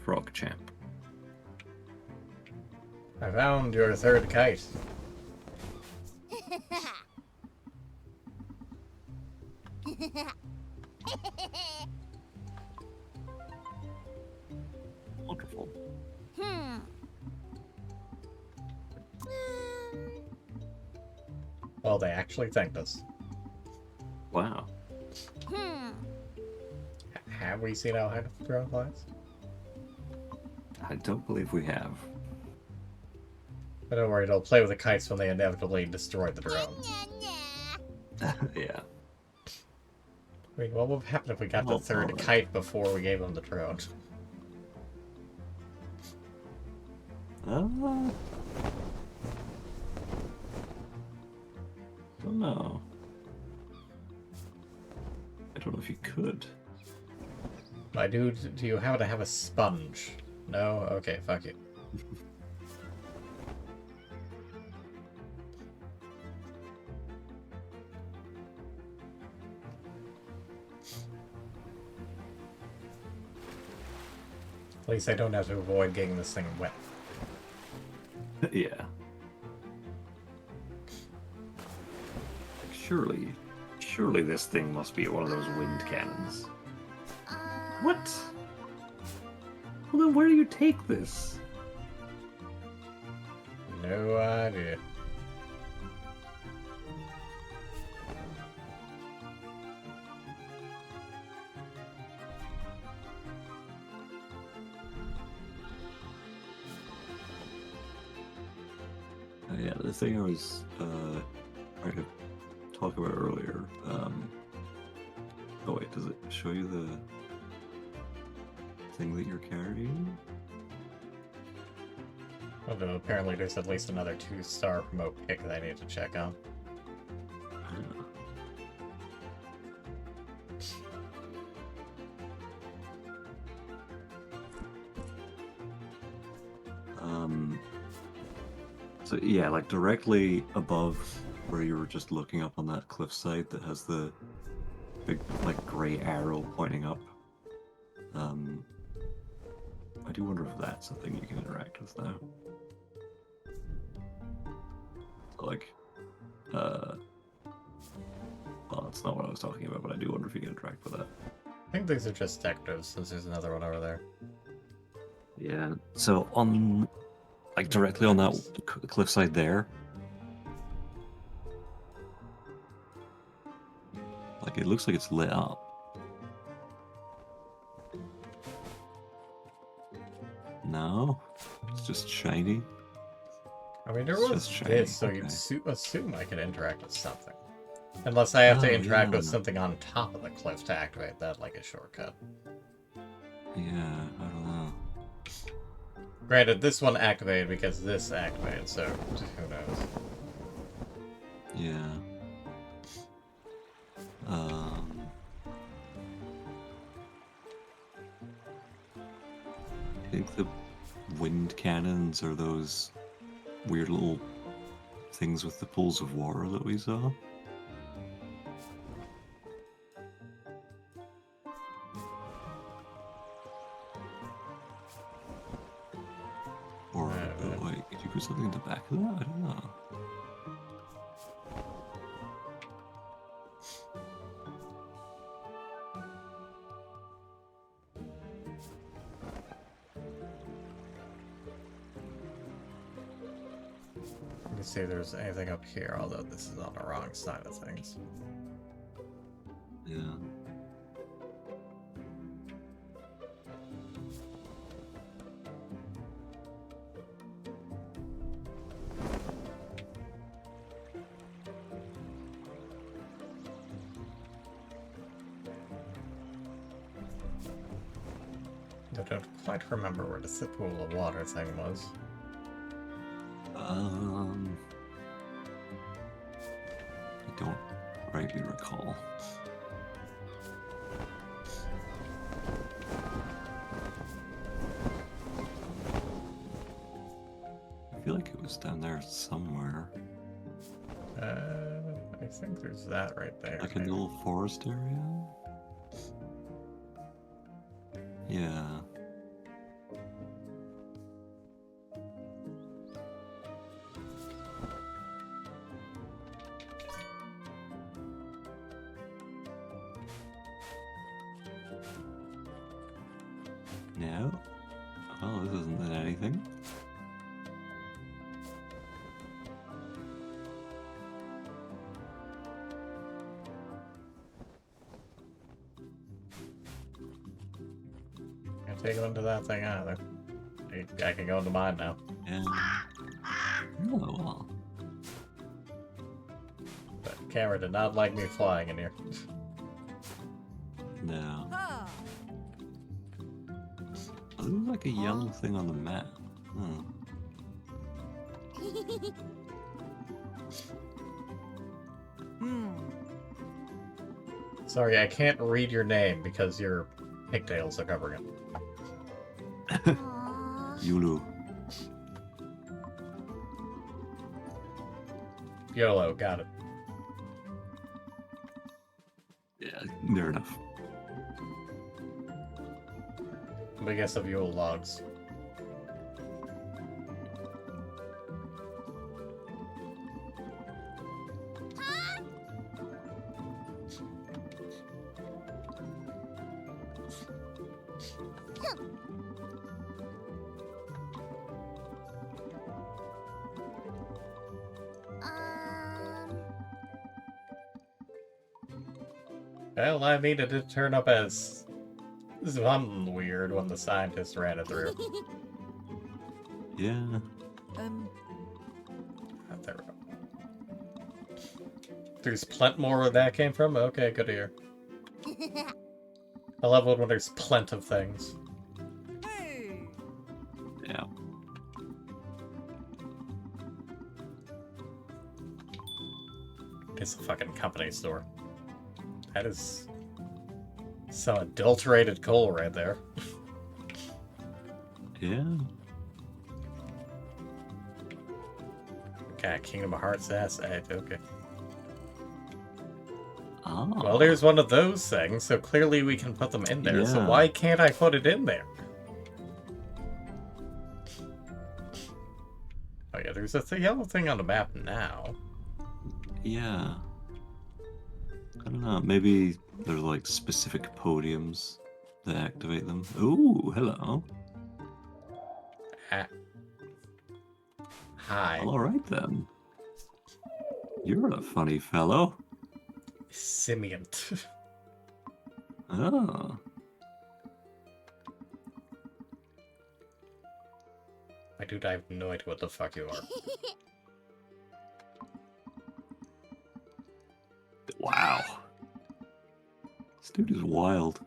Frog champ. I found your third kite. Wonderful. Hmm. Well, they actually thanked us. Wow. Hmm. Have we seen how high the drone flies? I don't believe we have. But don't worry, they'll play with the kites when they inevitably destroy the drone. Yeah. I mean, what would happen if we got the Oh, third alright. kite before we gave them the drone? Don't know. I don't know if you could. My dude, do you happen to have a sponge? No? Okay, fuck you. At least I don't have to avoid getting this thing wet. Yeah. Surely this thing must be one of those wind cannons. What? Well, then where do you take this? No idea. Yeah, the thing I was trying to talk about earlier. Oh wait, does it show you the thing that you're carrying? Although apparently there's at least another 2-star remote pick that I need to check on. So yeah, like directly above where you were just looking up on that cliffside that has the big like gray arrow pointing up. I do wonder if that's something you can interact with now. So like, well, that's not what I was talking about, but I do wonder if you can interact with that. I think these are just decorative since there's another one over there. Yeah. So on, like directly on that cliffside there, like it looks like it's lit up. No, it's just shiny. I mean, there It's was just shiny, this, so okay. you'd assume I could interact with something. Unless I have to Oh, interact with yeah. something on top of the cliff to activate that, like a shortcut. Yeah, I don't know. Granted, this one activated because this activated, so who knows. Yeah. I think the wind cannons are those weird little things with the pools of water that we saw. Or, Yeah, wait, could you put something in the back of that? I don't know. Let me see if there's anything up here, although this is on the wrong side of things. Yeah. I don't quite remember where the pool of water thing was. I don't rightly recall. I feel like it was down there somewhere. I think there's that right there. Like in maybe. the little forest area? Yeah. No? Oh, this isn't anything. Can't take him into that thing either. I can go into mine now. Yeah. Oh, well. But camera did not like me flying in here. No. Huh. Oh, there's like a yellow thing on the map. Huh. Hmm. Sorry, I can't read your name because your pigtails are covering it. Aw. Yulu. YOLO, got it. Yeah, near enough. Biggest of Yule logs. Well, I mean, it did turn up as something weird when the scientists ran it through. Yeah. Oh, there we go. There's plenty more where that came from? Okay, good to hear. I love it when there's plenty of things. Hey. Yeah. It's a fucking company store. That is some adulterated coal right there. Yeah. Okay, Kingdom of Hearts ass. Okay. Oh. Well, there's one of those things, so clearly we can put them in there. So Yeah. why can't I put it in there? Oh yeah, there's a yellow thing on the map now. Yeah. I don't know. Maybe there's like specific podiums that activate them. Ooh, hello. Ah. Hi. All right then. You're a funny fellow. Simiant. Oh. My dude, I have no idea what the fuck you are. Wow. This dude is wild.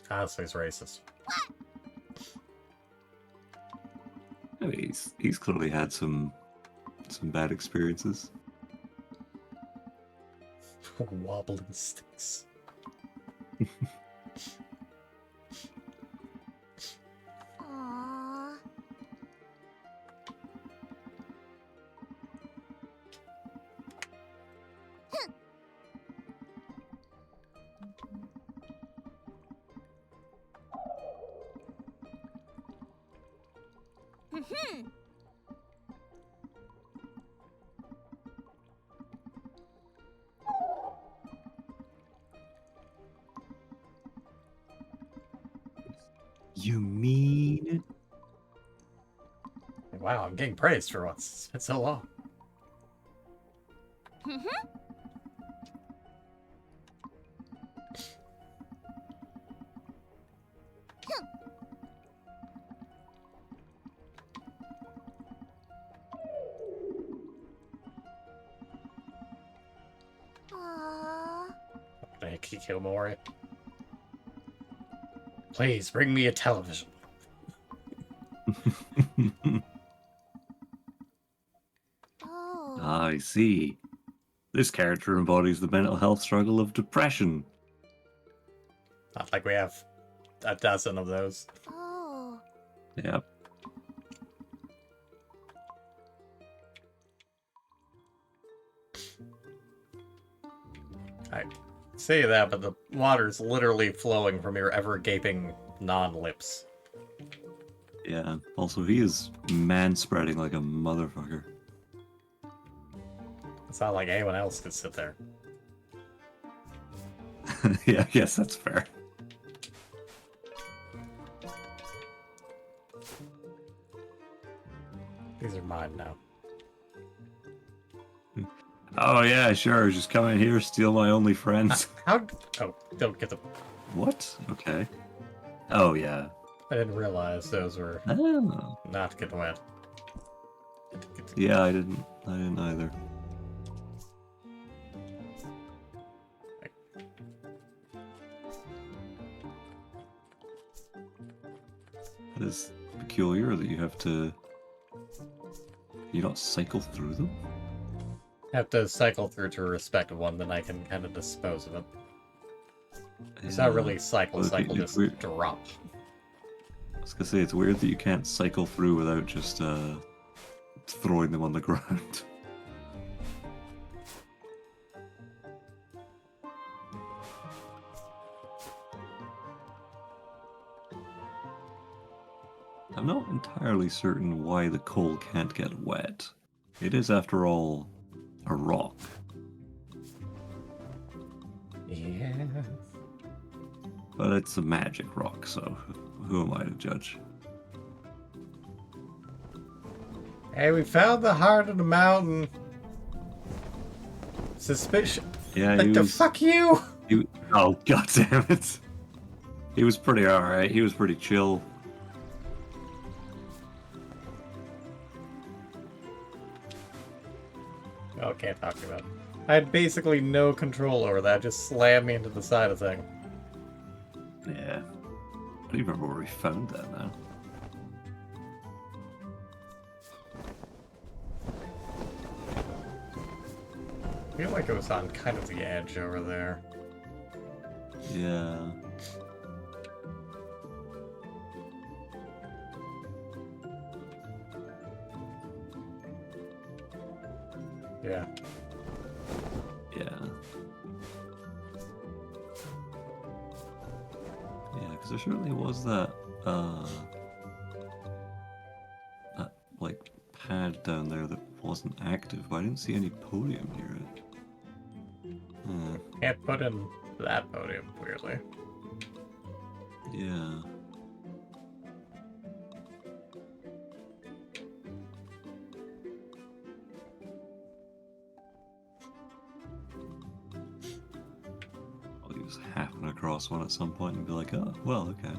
Honestly, it's racist. I mean, he's clearly had some bad experiences. Wobbling sticks. Aw. Mhm. You mean it? Wow, I'm getting praised for once. It's been so long. Aww. Hikikomori. Please bring me a television. Oh. I see. This character embodies the mental health struggle of depression. Not like we have a dozen of those. Oh. Yep. I say that, but the water's literally flowing from your ever-gaping non-lips. Yeah. Also, he is man-spreading like a motherfucker. It's not like anyone else could sit there. Yeah, I guess that's fair. These are mine now. Oh yeah, sure. Just come in here, steal my only friends. How? Oh, don't get the... What? Okay. Oh yeah. I didn't realize those were Oh. not getting wet. Yeah, I didn't either. It is peculiar that you have to... You don't cycle through them? Have to cycle through to a respective one, then I can kind of dispose of it. It's not Yeah. really cycle, Well, cycle, it's just weird. drop. I was gonna say, it's weird that you can't cycle through without just throwing them on the ground. I'm not entirely certain why the coal can't get wet. It is, after all, a rock. Yeah. But it's a magic rock, so who am I to judge? Hey, we found the heart of the mountain. Suspicion. Yeah, Like, the fuck you! Oh, god damn it. He was pretty alright. He was pretty chill. Oh, can't talk about it. I had basically no control over that. Just slammed me into the side of the thing. Yeah. I don't even remember where we found that now. I feel like it was on kind of the edge over there. Yeah. Yeah. Yeah. Yeah, because there certainly was that, that, like, pad down there that wasn't active, but I didn't see any podium near it. Can't put in that podium, weirdly. Yeah. I'll use happen across one at some point and be like, oh, well, okay.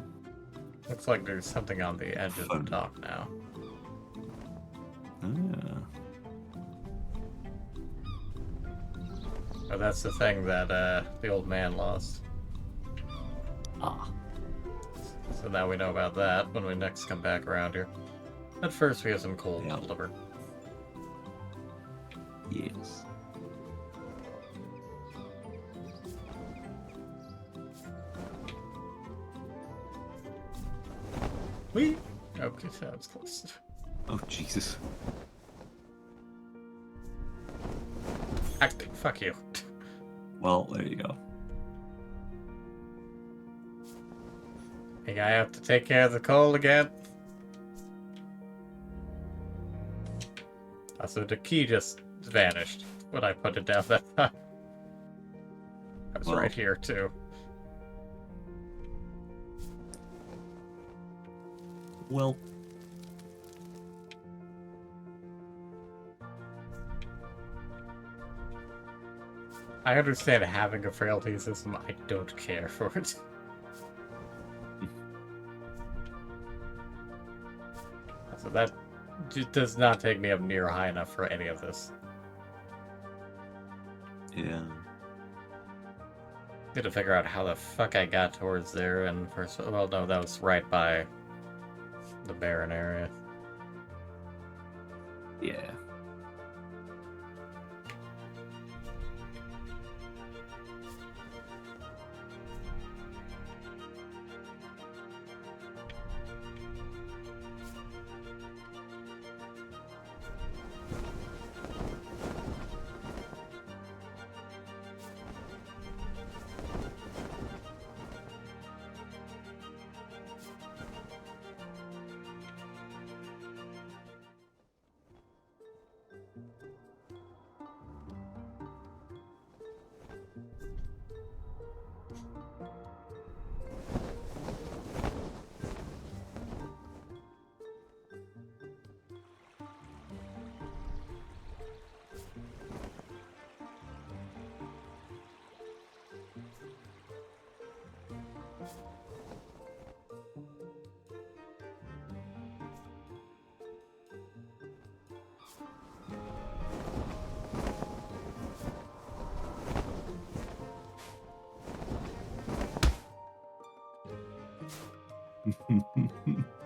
Looks like there's something on the edge of the Fun. dock now. Yeah. Oh, that's the thing that the old man lost. Ah. So now we know about that when we next come back around here. At first, we have some coal Yeah. to deliver. Yes. We okay, that was close. Oh, Jesus. Acting, fuck you. Well, there you go. Think I have to take care of the coal again? Also, the key just vanished when I put it down that time. I was Well. right here, too. Well, I understand having a frailty system. I don't care for it. So that does not take me up near high enough for any of this. yeah. Need to figure out how the fuck I got towards there, and first, well, no, that was right by the barren area. Yeah.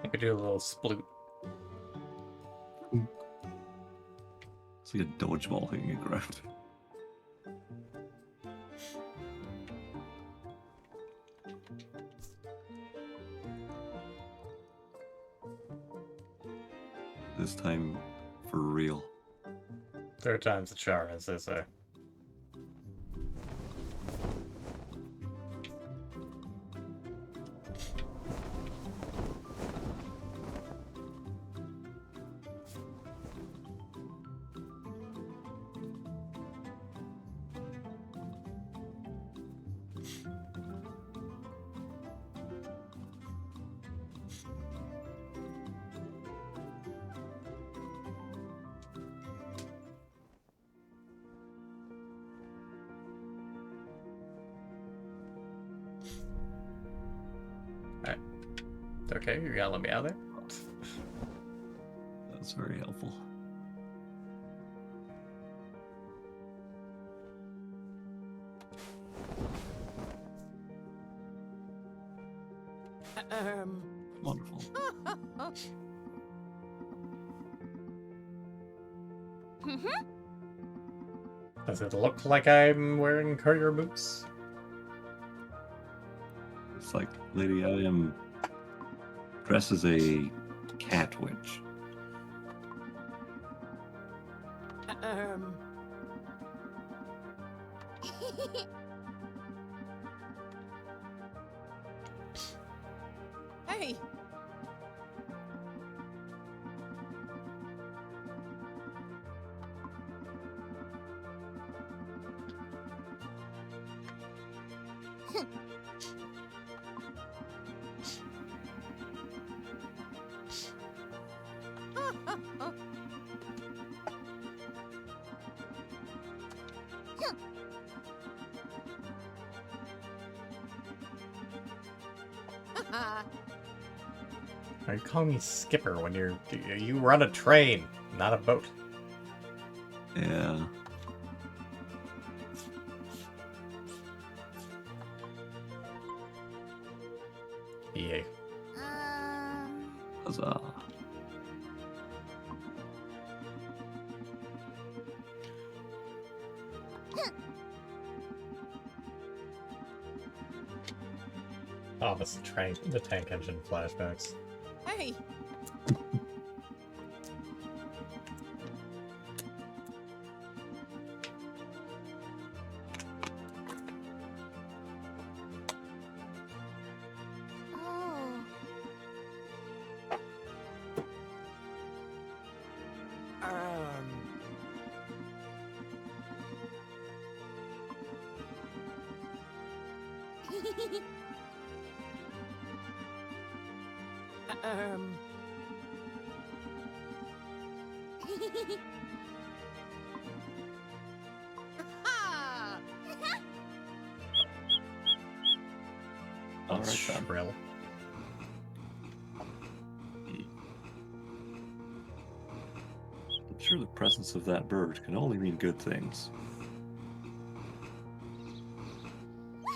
I could do a little sploot. It's like a dodgeball hitting the ground. This time, for real. Third time's the charm, as they say. Okay, you gotta let me out of there. That's very helpful. Wonderful. Does it look like I'm wearing courier boots? It's like, lady, I am dressed as a cat witch. Hey! Are you calling me skipper when you run a train, not a boat? Yeah. EA. Huzzah. Oh, it's the tank engine flashbacks. Hey! Oh. All right, then. Shrill. I'm sure the presence of that bird can only mean good things.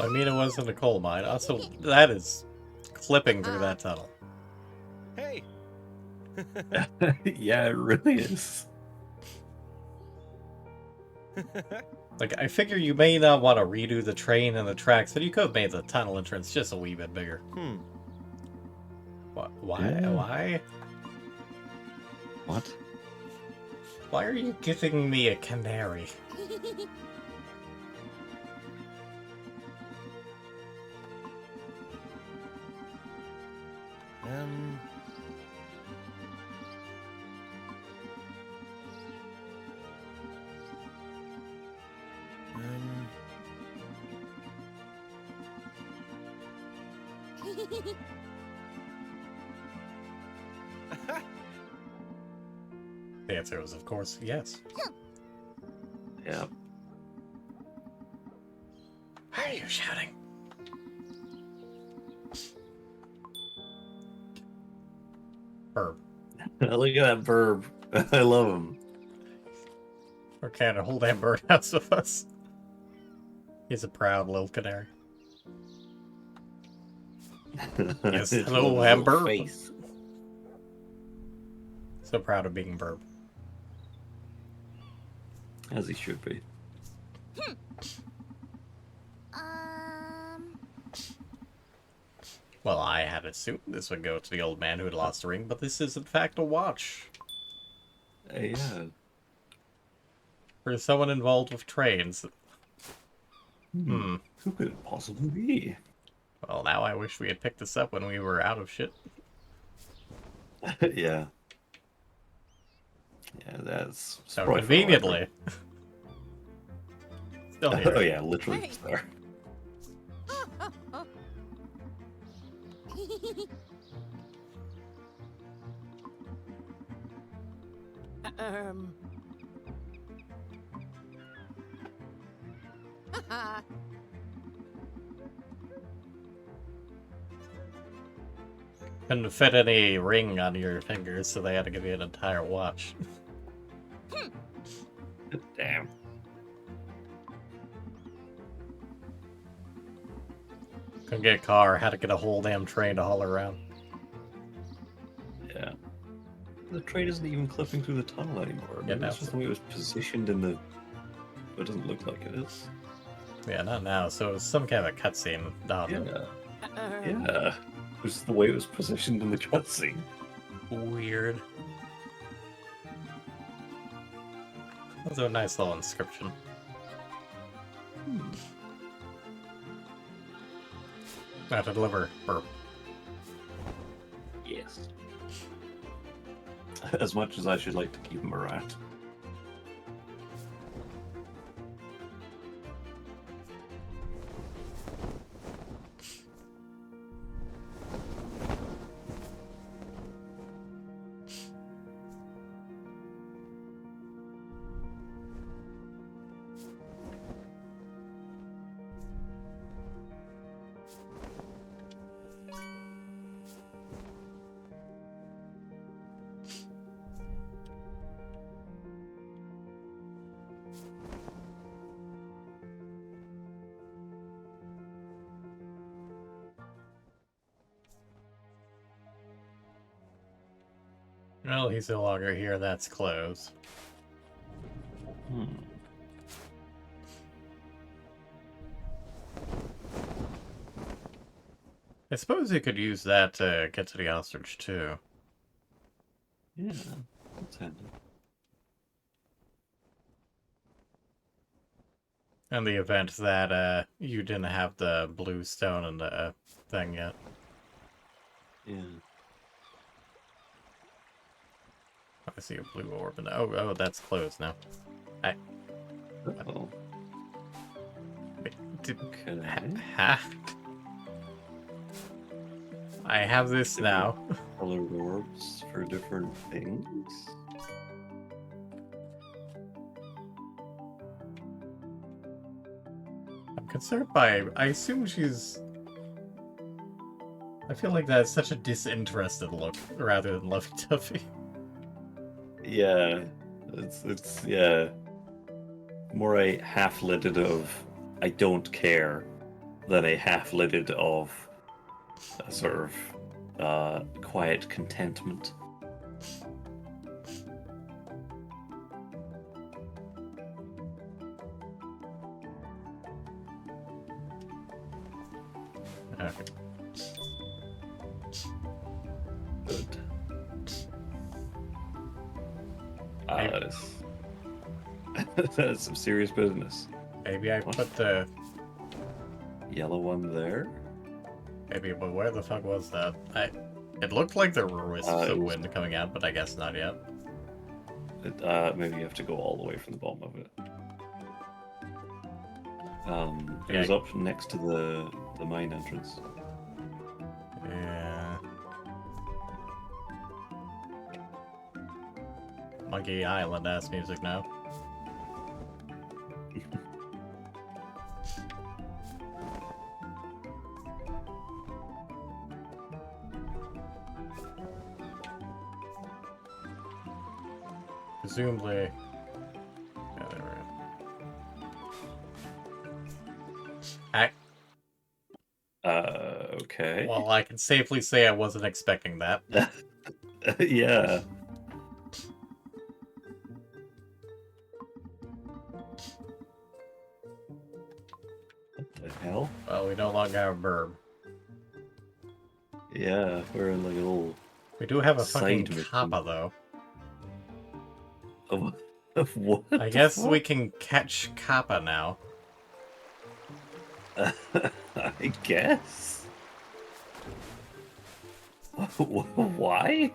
I mean, it wasn't a coal mine. Also, that is clipping through that tunnel. Hey. Yeah, it really is. Like, I figure you may not want to redo the train and the tracks, but you could have made the tunnel entrance just a wee bit bigger. Hmm. Why? Yeah. Why? What? Why are you giving me a canary? Um. Um. The answer was, of course, yes. Yeah. Why are you shouting? Herb. Look at that burb. I love him. Or can a whole damn birdhouse with us? He's a proud little canary. Yes, His hello, little Amber. face. So proud of being Burb. As he should be. Well, I had assumed this would go to the old man who had lost a ring, but this is in fact a watch. Yeah. For someone involved with trains. Hmm. Who could it possibly be? Well, now I wish we had picked this up when we were out of shit. Yeah. Yeah, that's So probably conveniently. Still forever. here. Oh yeah, literally Hey. just there. um. Couldn't fit any ring on your fingers, so they had to give you an entire watch. Damn. Couldn't get a car, had to get a whole damn train to haul around. Yeah. The train isn't even clipping through the tunnel anymore. Yeah, Maybe no. it's just the way it was positioned in the. It doesn't look like it is. Yeah, not now, so it was some kind of a cutscene. Yeah. Yeah. It was the way it was positioned in the cutscene. Weird. That's a nice little inscription. I have to deliver Burp. Yes. As much as I should like to keep him a rat. Well, he's no longer here, that's closed. Hmm. I suppose you could use that to get to the ostrich, too. Yeah. That's handy. In the event that you didn't have the blue stone and the thing yet. Yeah. I see a blue orb. And oh, that's closed now. Oh. Did, Okay. ha? I have this now. Colored orbs for different things. I'm concerned by. I assume she's. I feel like that's such a disinterested look rather than lovey-dovey. Yeah, it's yeah, more a half-lidded of I don't care than a half-lidded of a sort of quiet contentment. Okay. Good. Maybe- That is that is some serious business. Maybe I What? put the. Yellow one there. Maybe, but where the fuck was that? It looked like there were wisps It of was- wind coming out, but I guess not yet. Maybe you have to go all the way from the bottom of it. It Yeah. was up next to the mine entrance. Yeah. Monkey Island ass music now. Presumably. Yeah, there we go. Okay. Well, I can safely say I wasn't expecting that. Yeah. What the hell? Well, we no longer have a burb. Yeah, we're in like a little We do have a fucking Side mission. kappa, though. of what? I the guess fuck? we can catch kappa now. I guess. Why?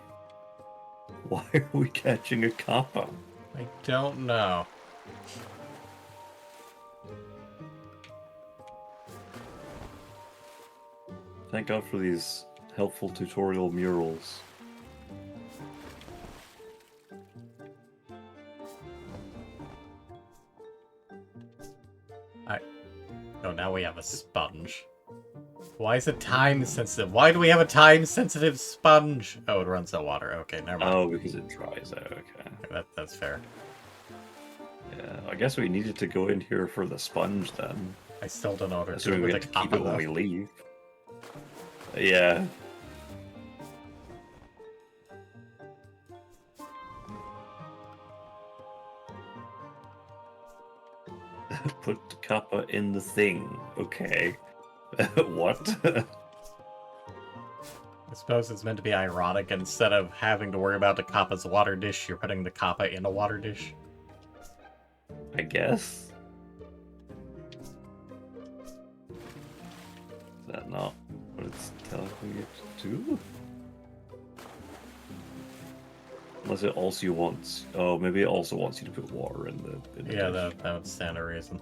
Why are we catching a kappa? I don't know. Thank God for these helpful tutorial murals. Oh, now we have a sponge. Why is it time sensitive? Why do we have a time sensitive sponge? Oh, it runs out of water. Okay, never mind. Oh, because it dries out. Okay. That's fair. Yeah, I guess we needed to go in here for the sponge then. I still don't know what to do Assuming we with have the to keep kappa, it when though. we leave. Yeah. Put the kappa in the thing. Okay. What? I suppose it's meant to be ironic. Instead of having to worry about the kappa's water dish, you're putting the kappa in a water dish. I guess. Is that not what it's telling you to do? Unless it also wants. Oh, maybe it also wants you to put water in the Yeah, dish. that would stand a reason.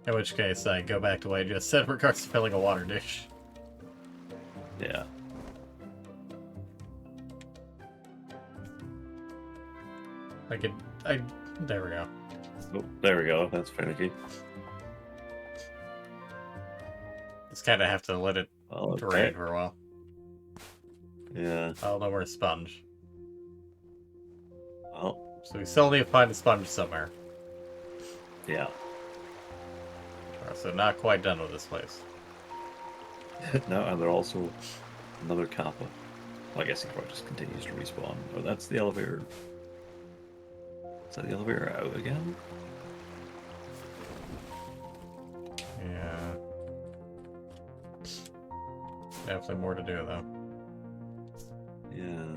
In which case, I go back to what I just said regards to filling a water dish. Yeah. There we go. Oh, there we go. That's finicky. Just kind of have to let it Oh, drain okay. for a while. Yeah. Oh, no more sponge. Well, So we still need to find a sponge somewhere. yeah. So not quite done with this place. No, and they're also another kappa. Well, I guess he probably just continues to respawn. Oh, that's the elevator. Is that the elevator out again? Yeah. Definitely more to do, though. Yeah.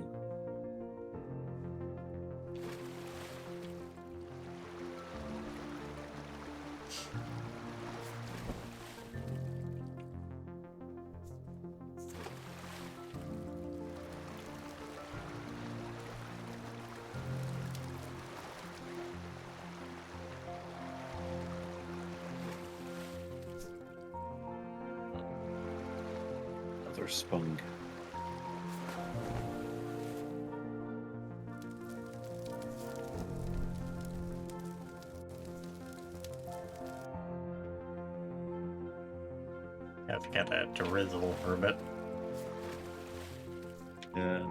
Another spung. Have to get that drizzle for a bit. Yeah.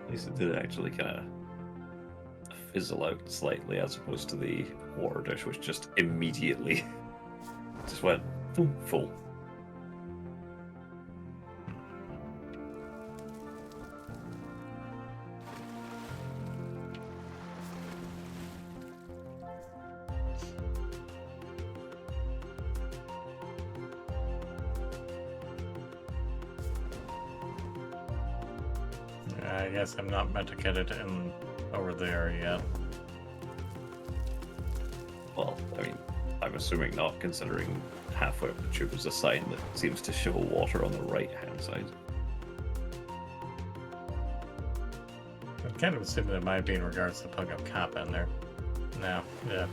At least it did actually kind of fizzle out slightly, as opposed to the water dish, which just immediately just went boom, full. I guess I'm not meant to get it in over there yet. Well, I mean, I'm assuming not, considering halfway up the tube is a sign that seems to show water on the right-hand side. I'm kind of assuming it might be in regards to putting up Kappa in there. No, yeah.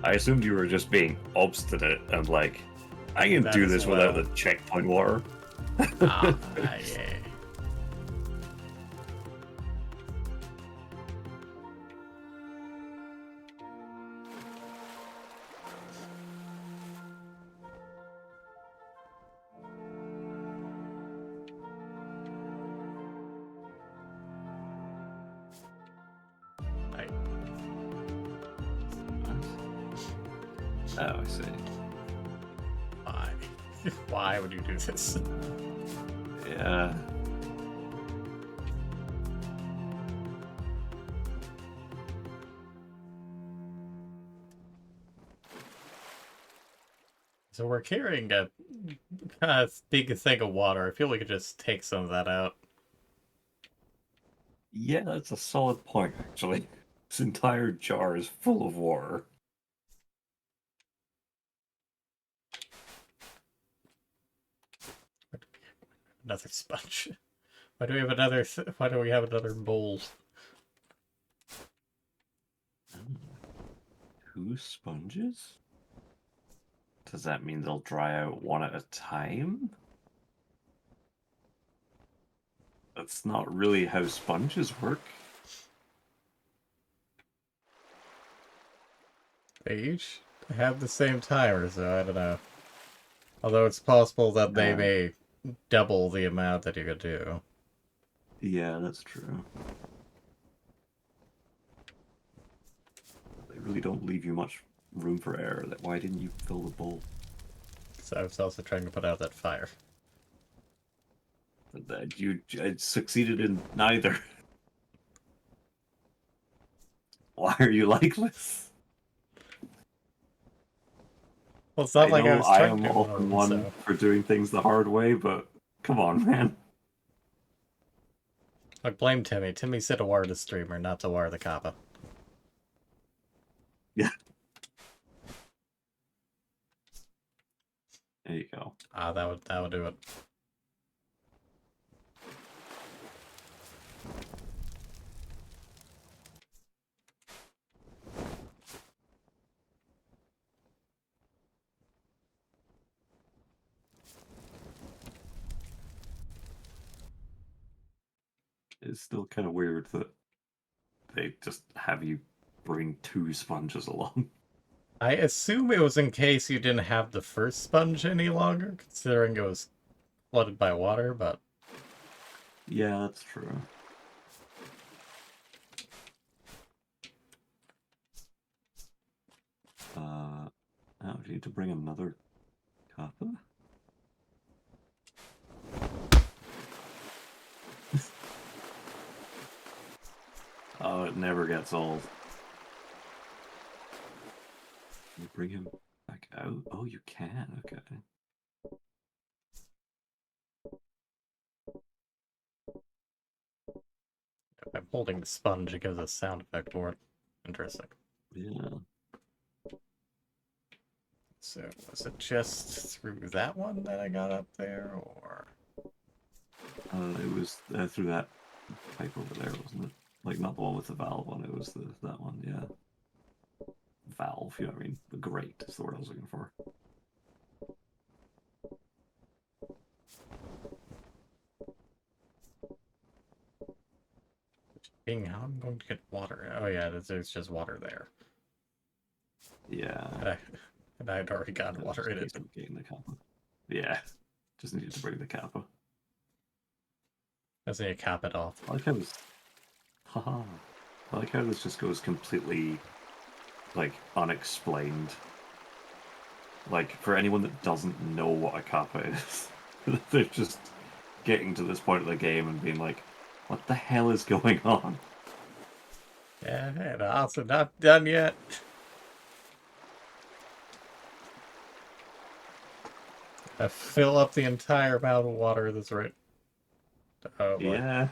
I assumed you were just being obstinate and like, I can That do as this without well. the checkpoint water. Ah, yeah. Right. Oh, I see. Why? Why would you do this? Yeah. So we're carrying a big thing of water. I feel we could just take some of that out. Yeah, that's a solid point, actually. This entire jar is full of water. Another sponge. Why do we have another? Why do we have another bowl? 2 sponges? Does that mean they'll dry out one at a time? That's not really how sponges work. They each have the same timer, so I don't know. Although it's possible that they may double the amount that you could do. Yeah, that's true. They really don't leave you much room for error. Why didn't you fill the bowl? So I was also trying to put out that fire. That you succeeded in neither. Why are you like this? Well, it's not I like I know was I trying am to often one so. for doing things the hard way, but come on, man. I blame Timmy. Timmy said to wire the streamer, not to wire the kappa. Yeah. There you go. Ah, that would do it. It's still kind of weird that they just have you bring 2 sponges along. I assume it was in case you didn't have the first sponge any longer, considering it was flooded by water, but... Yeah, that's true. Now do you need to bring another kappa? Oh, it never gets old. Can you bring him back out? Oh, you can, okay. I'm holding the sponge, it gives a sound effect for it. Interesting. Yeah. So, was it just through that one that I got up there, or...? It was through that pipe over there, wasn't it? Like, not the one with the valve on it, was that one, yeah. Valve, you know what I mean? The grate is the word I was looking for. being how I'm going to get water. Oh yeah, there's just water there. Yeah. And I'd already gotten water in it. Getting the kappa. Yeah. Just needed to bring the kappa. I need to cap it off. I like how this. Haha. I like how this just goes completely, like, unexplained. Like, for anyone that doesn't know what a kappa is, they're just getting to this point of the game and being like, what the hell is going on? Yeah, and also not done yet. I fill up the entire amount of water that's right. Oh boy. Yeah.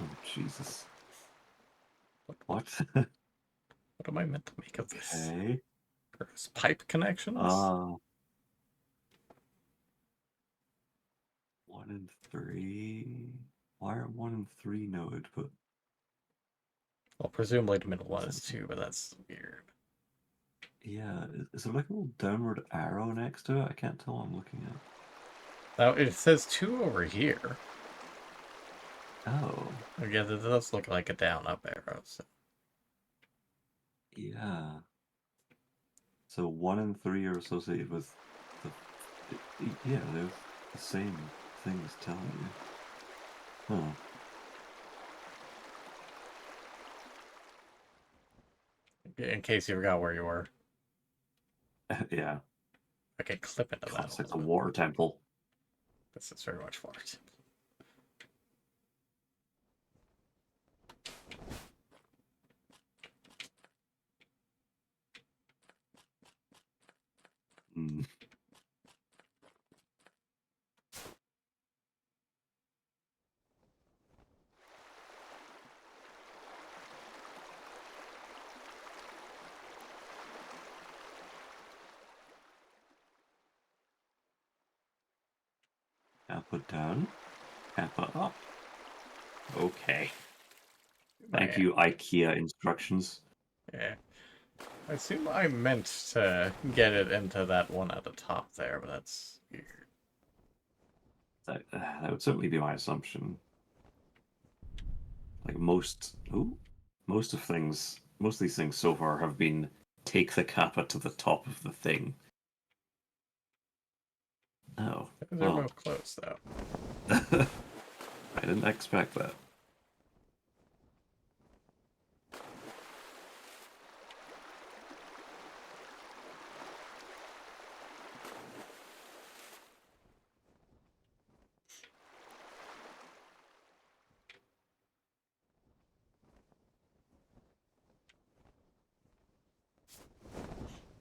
Oh, Jesus. What? What am I meant to make of this? Okay. There's pipe connections? 1 and 3. Why are 1 and 3 noted? But Well, presumably the middle one is 2, but that's weird. yeah, is there like a little downward arrow next to it? I can't tell what I'm looking at. Now, it says 2 over here. Oh, Again, it does look like a down-up arrow. So. yeah. So 1 and 3 are associated with the. Yeah, they're the same things telling you. Huh. In case you forgot where you were. Yeah. I can clip into that. Classic the water temple. This is very much water temple. Hmm. Kappa down. Kappa up. Okay. Thank you, IKEA instructions. Yeah. I assume I meant to get it into that one at the top there, but that's weird. That would certainly be my assumption. Like most of these things so far have been take the kappa to the top of the thing. Oh, They're well, both close, though. I didn't expect that.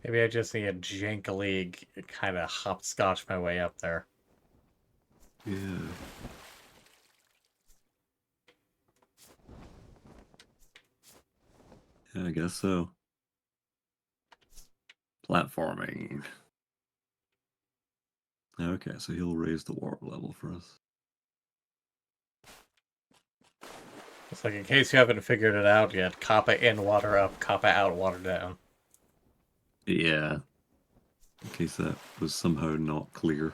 Maybe I just need to jankily kind of hopscotch my way up there. Yeah. Yeah, I guess so. Platforming. Okay, so he'll raise the warp level for us. It's like, in case you haven't figured it out yet, Kappa in, water up, Kappa out, water down. Yeah. In case that was somehow not clear.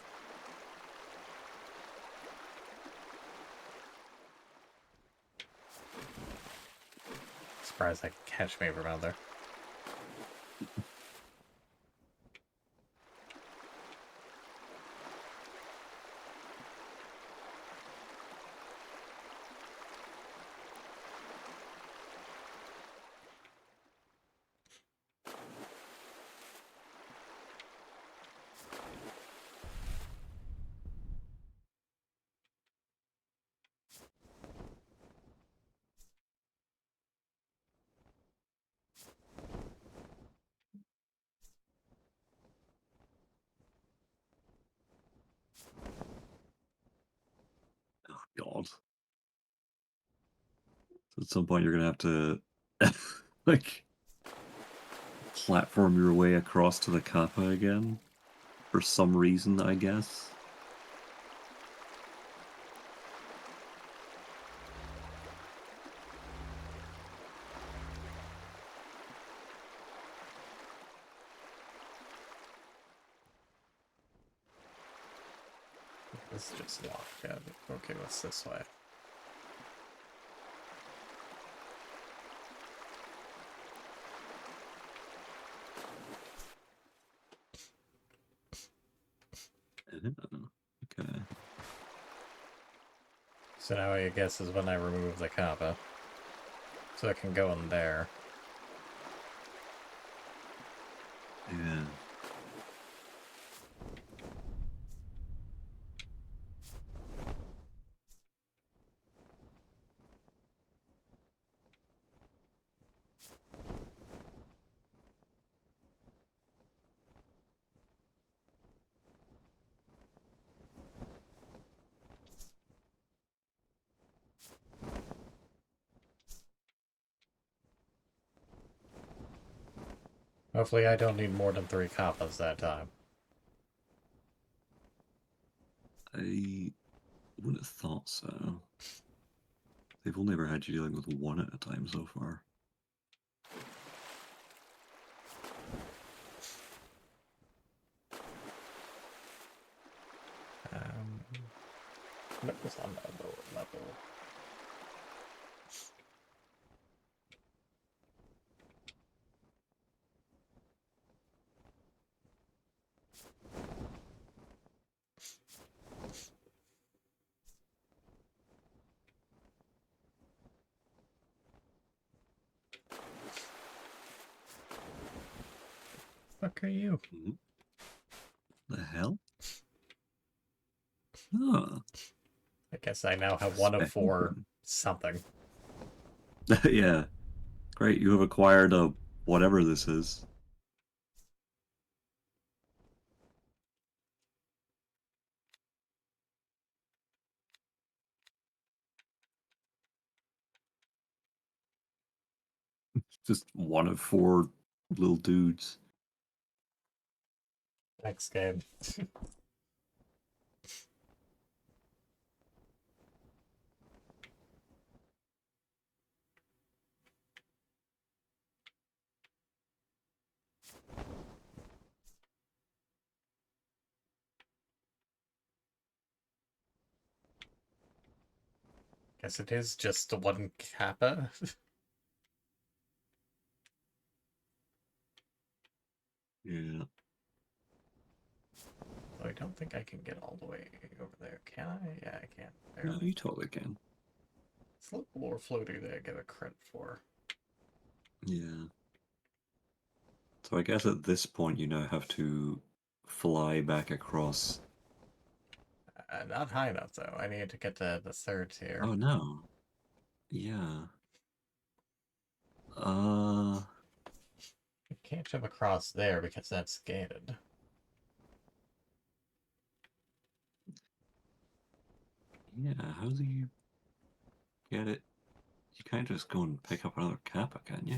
Surprised I can catch me from out there. God. So at some point you're gonna have to like platform your way across to the kappa again. For some reason, I guess. This is just locked. Yeah. Okay, what's this way? Okay. So now I guess is when I remove the kappa. So it can go in there. Yeah. Hopefully I don't need more than 3 kappas that time. I wouldn't have thought so. They've only ever had you dealing with one at a time so far. What was on that lower level? Fuck are you? The hell? Oh. I guess I now have 1 of 4 something. Yeah. Great, you have acquired a whatever this is. Just 1 of 4 little dudes. Next game. Guess it is just 1 kappa. Yeah. I don't think I can get all the way over there. Can I? Yeah, I can. No, Barely. you totally can. It's a little more floaty than I give it credit for. Yeah. So I guess at this point you now have to fly back across. Not high enough, though. I need to get to the 3rd tier. Oh no. Yeah. I can't jump across there because that's gated. Yeah, how do you get it? You can't just go and pick up another kappa, can you?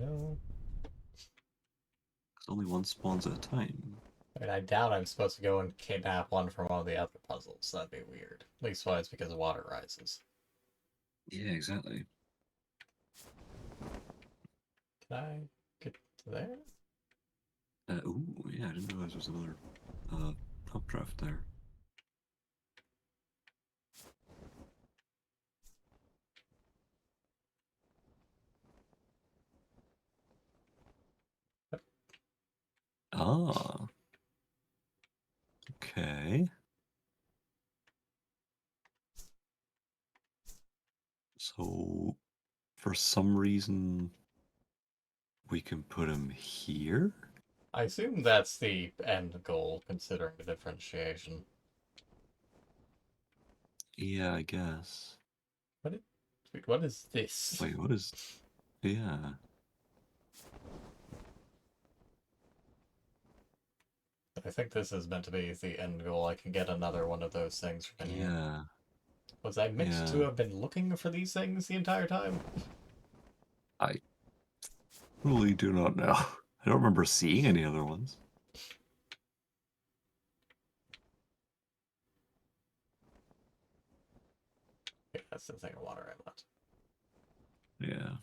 No. Because only 1 spawns at a time. I mean, I doubt I'm supposed to go and kidnap 1 from one of the other puzzles. That'd be weird. At least why it's because the water rises. Yeah, exactly. Can I get to there? Ooh, yeah, I didn't realize there was another updraft there. Ah. Okay. So, for some reason, we can put him here? I assume that's the end goal, considering the differentiation. Yeah, I guess. Wait, what is this? Wait, what is... Yeah. I think this is meant to be the end goal. I can get another one of those things from in here. Yeah. Was I meant to Yeah. have been looking for these things the entire time? I really do not know. I don't remember seeing any other ones. Yeah, that's the thing of water I want. Yeah.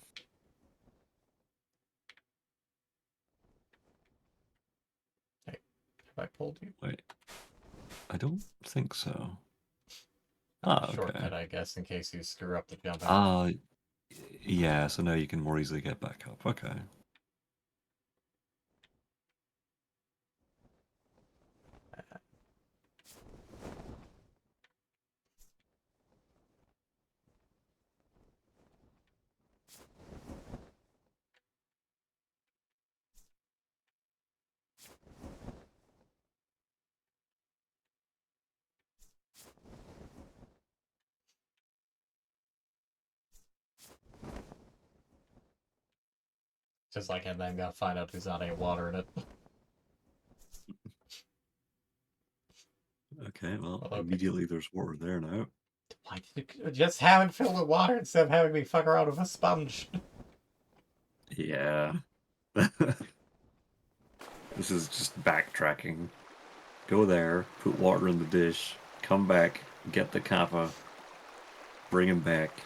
Have I pulled you? Wait. I don't think so. Shortcut, I guess, in case you screw up the jumping. Yeah, so now you can more easily get back up. Okay. Just like, and then gotta find out there's not any water in it. Okay, well, Okay. immediately there's water there now. Why did you just have it filled with water instead of having me fuck around with a sponge? Yeah. This is just backtracking. Go there, put water in the dish, come back, get the kappa, bring him back.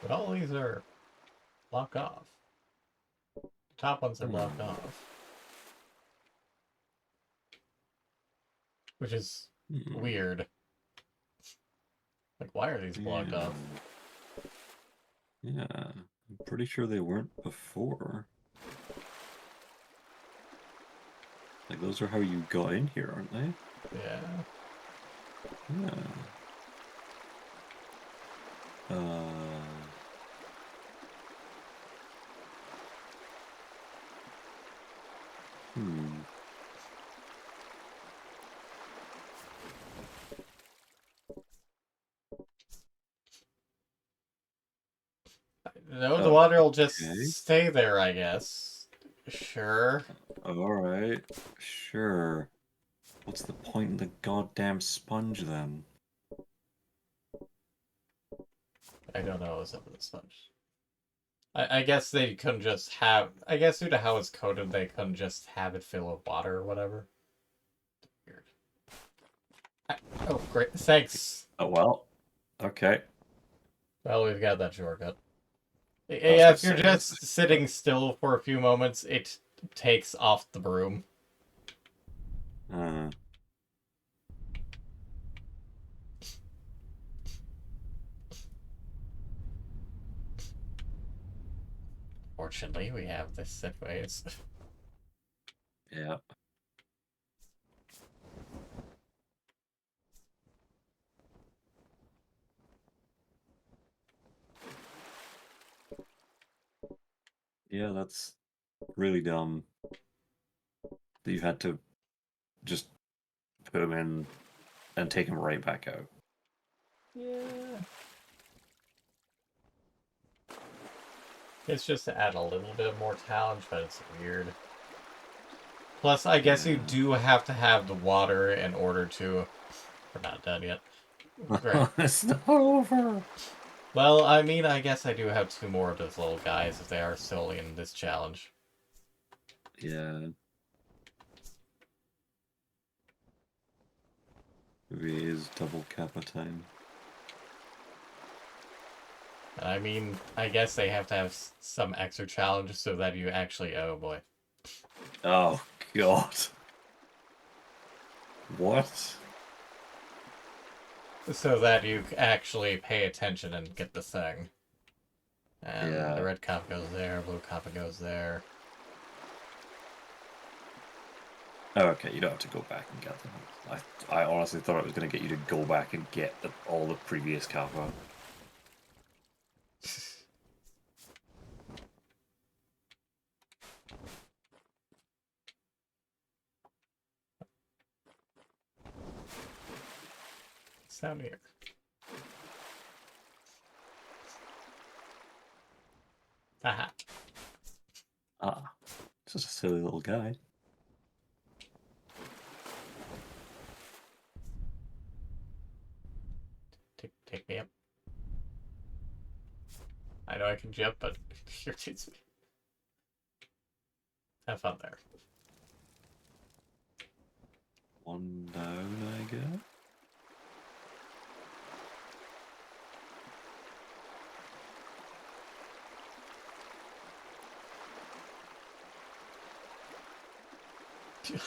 But all these are blocked off. The top ones are blocked off. Which is Hmm. weird. Like, why are these blocked off? Yeah, I'm pretty sure they weren't before. Like, those are how you got in here, aren't they? Yeah. Yeah. Hmm. No, the water will just Okay. stay there, I guess. Sure. Alright. Sure. What's the point in the goddamn sponge then? I don't know what's up with the sponge. I guess they couldn't just have... I guess due to how it's coated, they couldn't just have it fill with water or whatever. Weird. Oh, great. Thanks. Oh well. Okay. Well, we've got that shortcut. was Yeah, gonna if you're say, just sitting still for a few moments, it takes off the broom. Uh, Fortunately, we have this set ways. yeah. Yeah, that's really dumb that you had to just put him in and take him right back out. Yeah. It's just to add a little bit more challenge, but it's weird. Plus, I guess you Yeah. do have to have the water in order to... We're not done yet. Great. It's not over. Well, I mean, I guess I do have two more of those little guys if they are still in this challenge. Yeah. Maybe it is double kappa time. I mean, I guess they have to have some extra challenge so that you actually... Oh, boy. Oh god. What? So that you actually pay attention and get the thing. And Yeah. the red cop goes there, blue cop goes there. Oh, okay, you don't have to go back and get them. I honestly thought it was going to get you to go back and get all the previous kappa. It's down here. Aha. Ah, just a silly little guy. Take me up. I know I can jump, but irritates me. Have fun there. one down, I guess.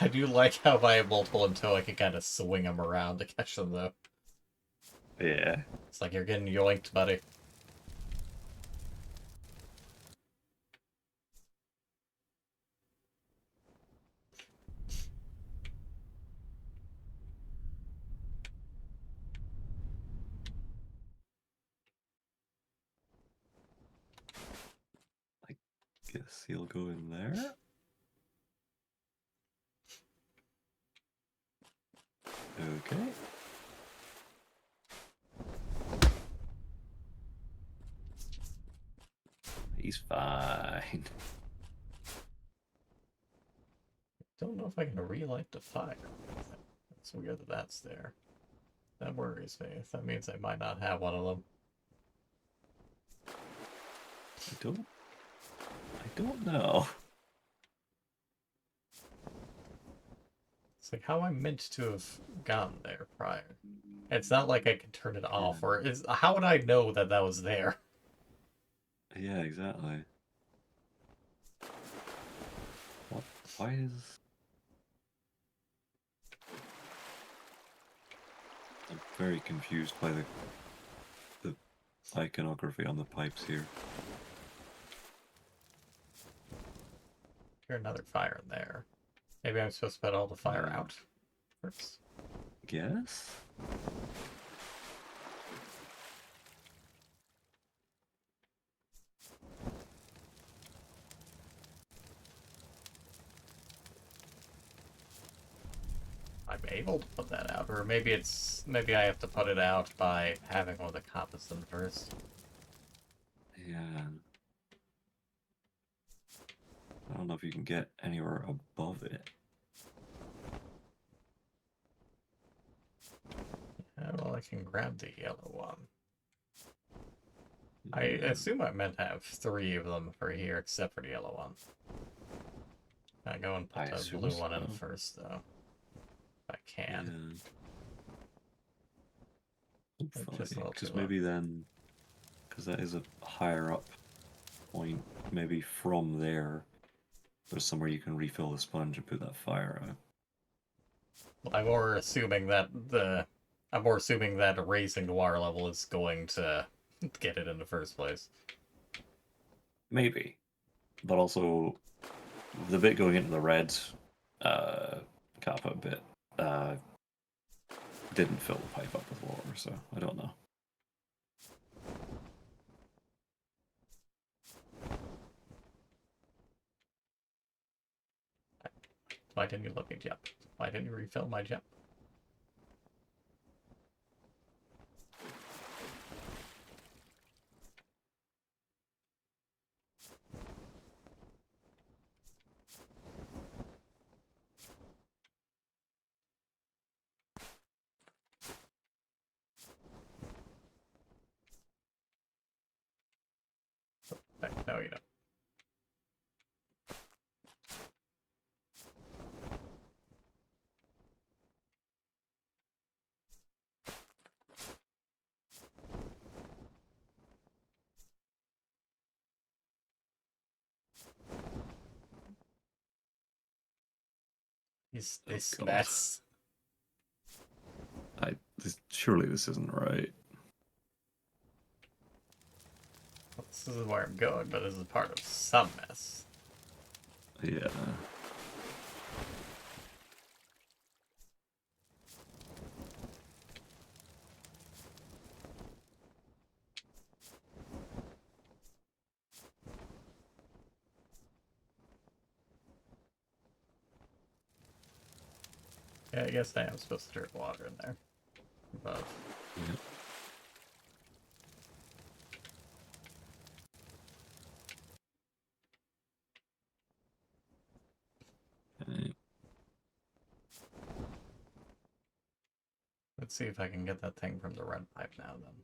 I do like how if I have multiple in tow, I can kind of swing them around to catch them, though. Yeah. It's like you're getting yoinked, buddy. Guess he'll go in there. Okay. He's fine. Don't know if I can relight the fire. It's weird that that's there. That worries me. That means I might not have one of them. I don't know. It's like how I meant to have gone there prior. It's not like I can turn it off, or is how would I know that that was there? Yeah, exactly. What? Why is... I'm very confused by the iconography on the pipes here. Here's another fire in there. Maybe I'm supposed to put all the fire out first. Guess? I'm able to put that out, or maybe maybe I have to put it out by having one of the compass them first. Yeah. I don't know if you can get anywhere above it. Well, I can grab the yellow one. I assume I meant to have 3 of them for here, except for the yellow one. I go and I put the assume blue one in so. first, though. If I can. Yeah. Just a little Because too low. maybe then, because that is a higher up point, maybe from there, there's somewhere you can refill the sponge and put that fire out. Well, I'm more assuming that raising the water level is going to get it in the first place. Maybe. But also, the bit going into the red kappa bit didn't fill the pipe up with water, so I don't know. Why didn't you let me jump? Why didn't you refill my jump? No, you don't. This God. mess. Surely this isn't right. This is where I'm going, but this is part of some mess. Yeah. Yeah, I guess I am supposed to drip water in there. Above. Yep. Okay. Let's see if I can get that thing from the red pipe now, then.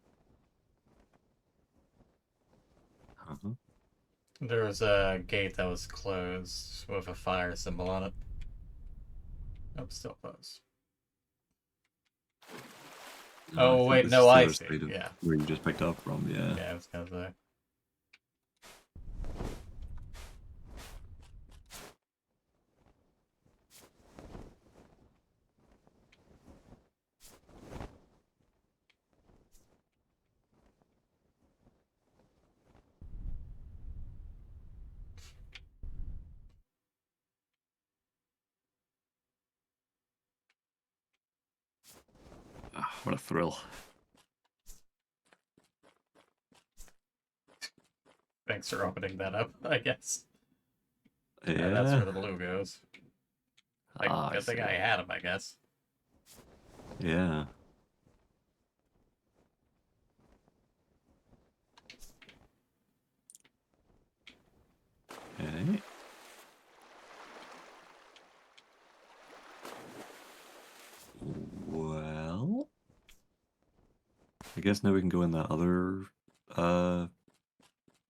Uh-huh. There was a gate that was closed with a fire symbol on it. Nope, still closed. No, I Oh think wait, this no, is the I other see. side of Yeah, where you just picked up from. Yeah. yeah, I was gonna say. Ah, what a thrill. Thanks for opening that up, I guess. Yeah. That's where the blue goes. Like, Ah, I good thing see. I had him, I guess. Yeah. Okay. Well, I guess now we can go in that other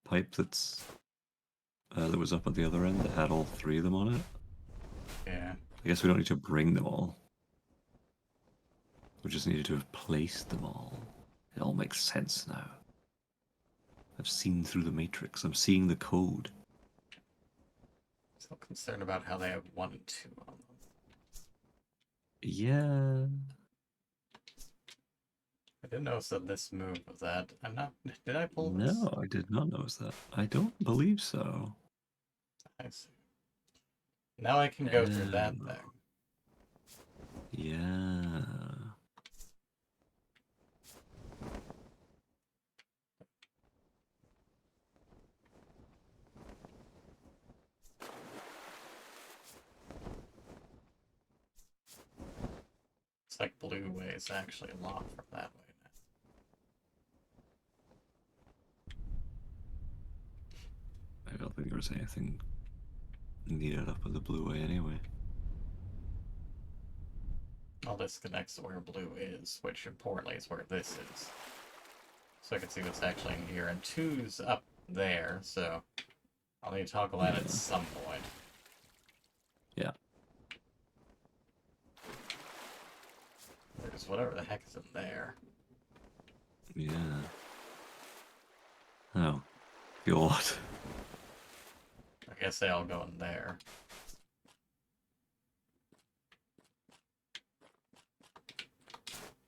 pipe that was up at the other end that had all three of them on it. Yeah. I guess we don't need to bring them all. We just needed to have placed them all. It all makes sense now. I've seen through the matrix. I'm seeing the code. Still concerned about how they have 1 and 2 on them. Yeah. I didn't notice that this move was that. I'm not. Did I pull this? No, I did not notice that. I don't believe so. I see. Now I can go through that Oh. thing. Yeah. It's like blue way is actually locked from that way now. I don't think there was anything needed up at the blue way anyway. All this connects to where blue is, which importantly is where this is. So I can see what's actually in here, and 2's up there, so I'll need to toggle that at Yeah. some point. Yeah. There's whatever the heck is in there. Yeah. Oh. God. I guess they all go in there.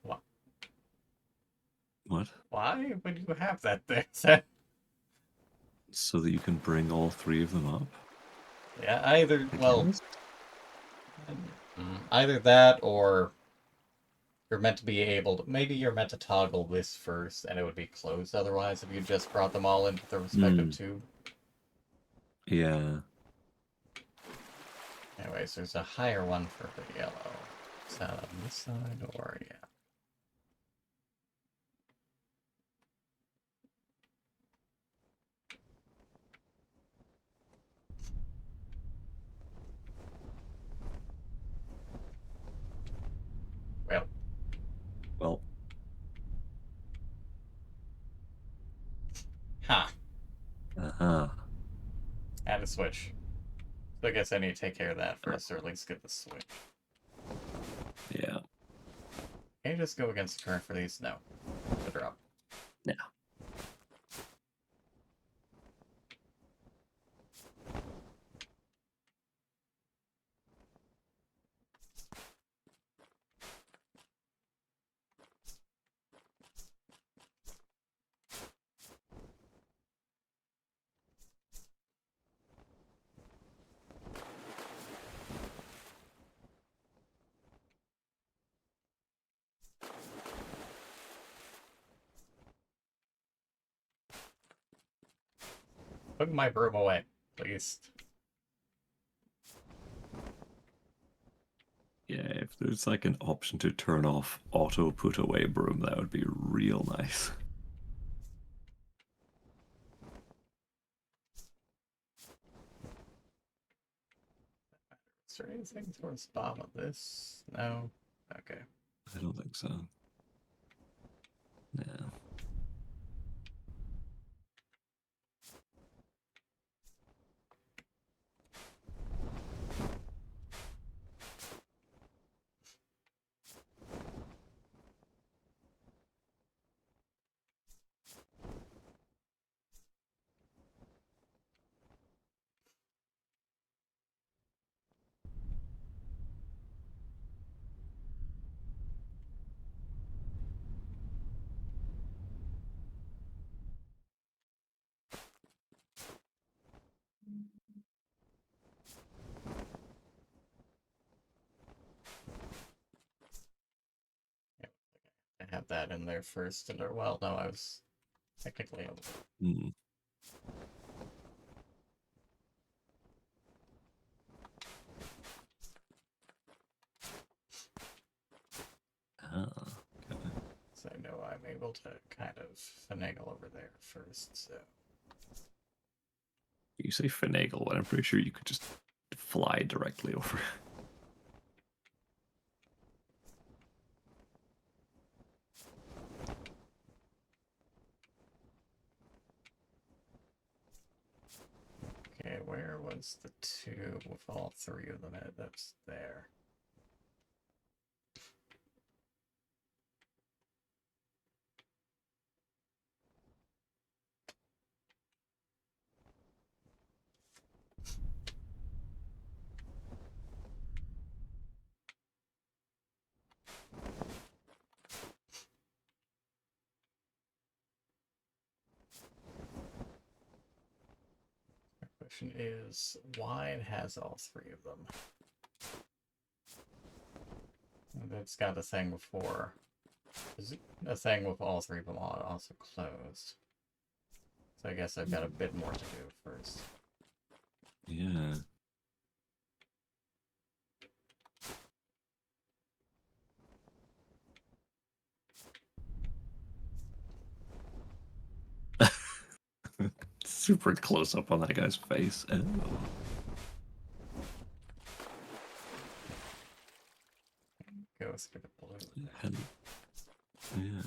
What? What? Why would you have that there? So that you can bring all three of them up? Yeah, either, I well, guess? either that or you're meant to be able to, maybe you're meant to toggle this first and it would be closed otherwise if you just brought them all into the respective tube. Yeah. Anyways, there's a higher one for the yellow. Is that on this side or, yeah. Well, Well, ha! uh-huh. Add a switch. So I guess I need to take care of that first, or at least get the switch. Yeah. Can you just go against the current for these? No. The drop. Yeah. Put my broom away, please. Yeah, if there's like an option to turn off auto put away broom, that would be real nice. Is there anything towards the bottom of this? No? Okay. I don't think so. Yeah. had that in there first, and well, no, I was technically able to. Hmm. Ah, okay. So I know I'm able to kind of finagle over there first, so. You say finagle, but I'm pretty sure you could just fly directly over. Okay, where was the tube with all three of them at? That's there. My question is, why it has all three of them? And it's got a thing before. Is it a thing with all three of them also closed? So I guess I've got a bit more to do first. Yeah. Super close up on that guy's face. Oh. Go through the blue. And, yeah.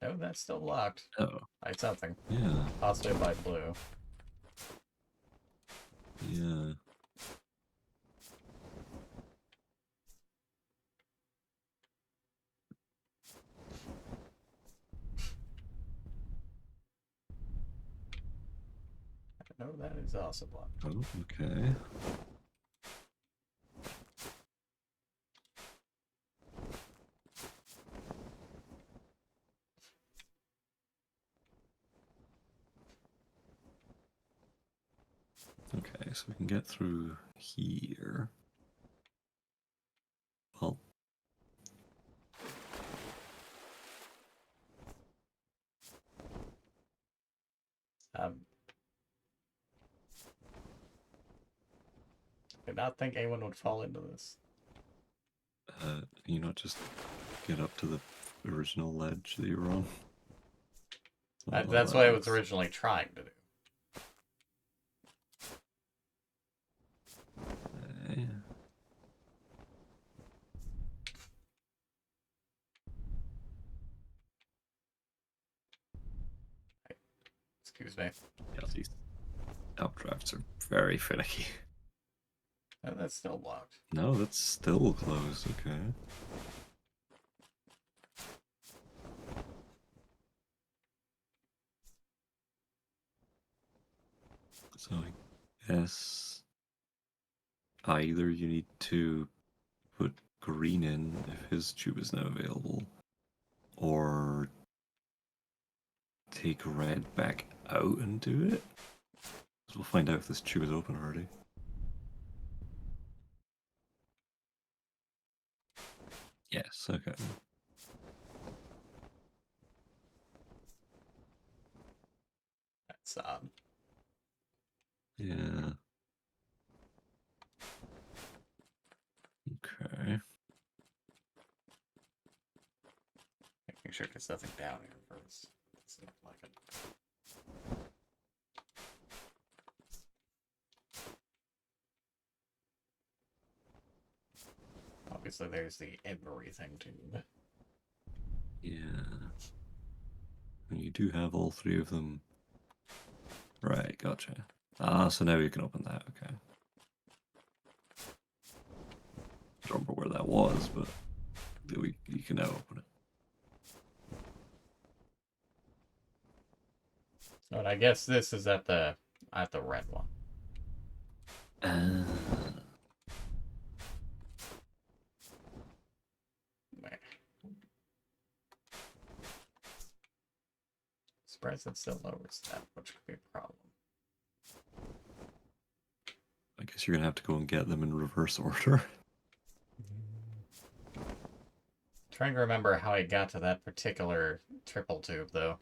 No, that's still locked. Oh. By something. Yeah. Possibly by blue. Yeah. No, that is also blocked. Oh, okay. Okay, so we can get through here. Well, Did not think anyone would fall into this. can you not just get up to the original ledge that you were on? That's what I was originally trying to do. Okay. Excuse me. Yeah, these updrafts are very finicky. No, that's still blocked. No, that's still closed. Okay. So I guess either you need to put green in if his tube is not available, or take red back out and do it. So we'll find out if this tube is open already. Yes, okay. That's odd. Yeah. Okay. Making sure there's nothing down here first. Doesn't look like it. Obviously, there's the everything tube. Yeah. And you do have all three of them. Right, gotcha. Ah, so now you can open that, okay. Don't remember where that was, but you can now open it. So, and I guess this is at the red one. There. Surprised it still lowers that, which could be a problem. guess you're gonna have to go and get them in reverse order. Trying to remember how I got to that particular triple tube, though.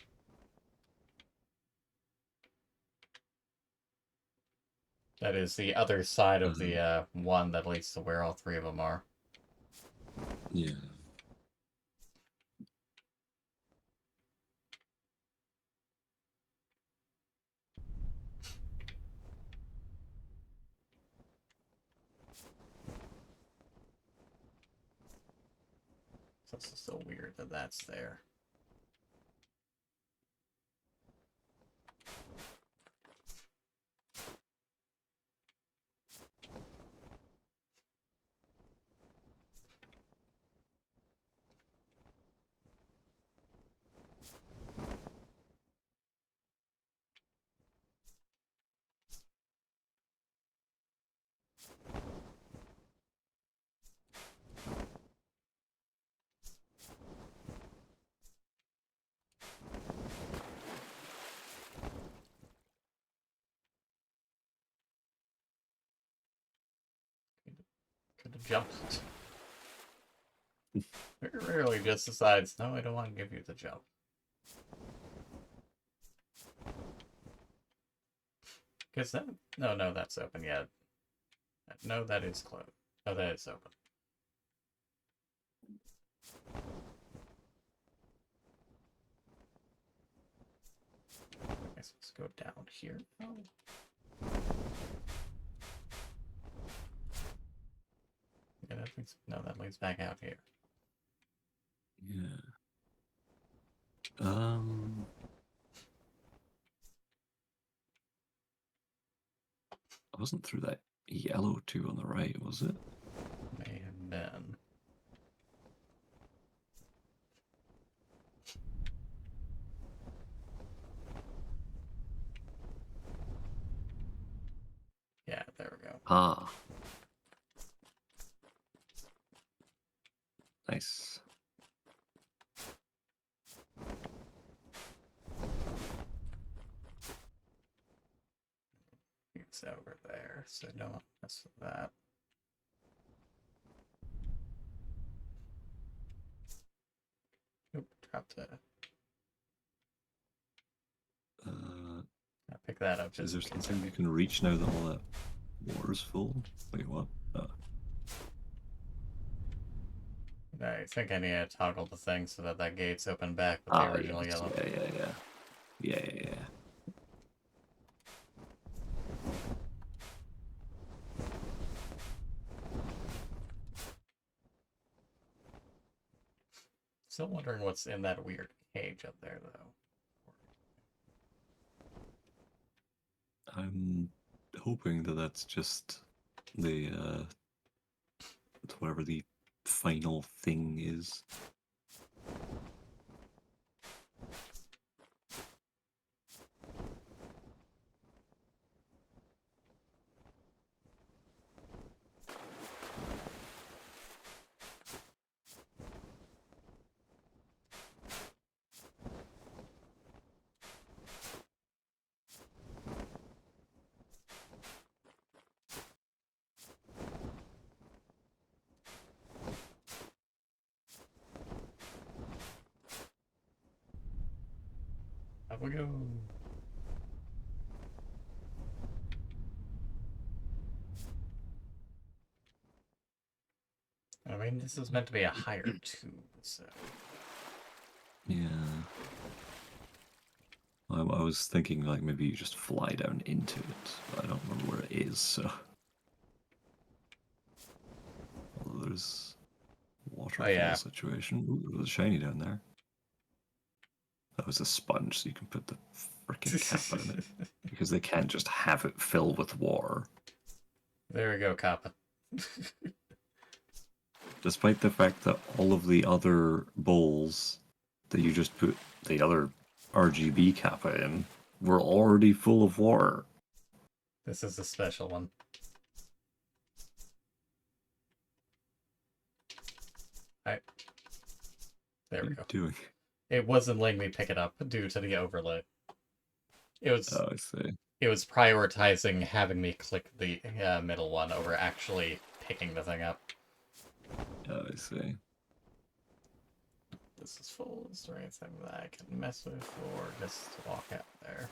That is the other side of the one that leads to where all three of them are. Yeah. So it's so weird that that's there. Could have jumped. Very rarely just decides, no, I don't want to give you the jump. Because that... No, that's open yet. No, that is closed. Oh, that is open. I guess let's go down here. Oh. Yeah, that leads... No, that leads back out here. Yeah. I wasn't through that yellow tube on the right, was it? May have been. Yeah, there we go. Ah. Nice. It's over there, so don't mess with that. Oop, dropped it. I'll pick that up. Is Just there in case something you can reach now that all that water's full? Wait, what? I think I need to toggle the thing so that that gate's open back with the original yes. yellow. Yeah. Still wondering what's in that weird cage up there, though. I'm hoping that that's just the whatever the final thing is. Up we go. I mean, this is meant to be a higher tube, so... Yeah. I was thinking like maybe you just fly down into it, but I don't remember where it is, so... Although there's waterfall situation. Ooh, there was a shiny down there. That was a sponge, so you can put the freaking cap in it. Because they can't just have it fill with water. There we go, Kappa. Despite the fact that all of the other bowls that you just put the other RGB kappa in were already full of water. This is a special one. Alright. There we go. Doing. It wasn't letting me pick it up due to the overlay. It was... Oh, I see. it was prioritizing having me click the middle one over actually picking the thing up. Oh, I see. This is full. Is there anything that I can mess with or just walk out there?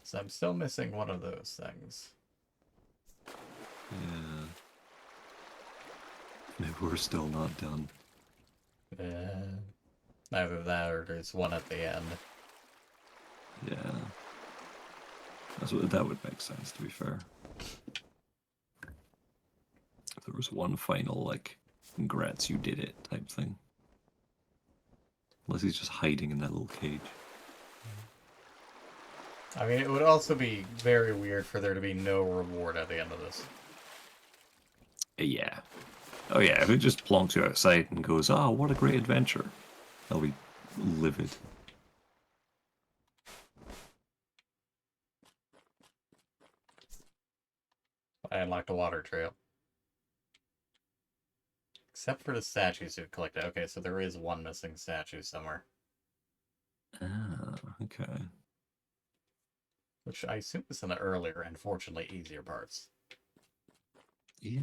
So I'm still missing one of those things. Yeah. Maybe we're still not done. Either that or there's one at the end. Yeah. That would make sense, to be fair. If there was one final, like, congrats, you did it type thing. Unless he's just hiding in that little cage. I mean, it would also be very weird for there to be no reward at the end of this. Yeah. Oh yeah, if it just plonks you outside and goes, oh, what a great adventure. I'll be livid. I unlocked a water trail. Except for the statues you collected. Okay, so there is one missing statue somewhere. Ah, okay. Which I assume is in the earlier and fortunately easier parts. Yeah,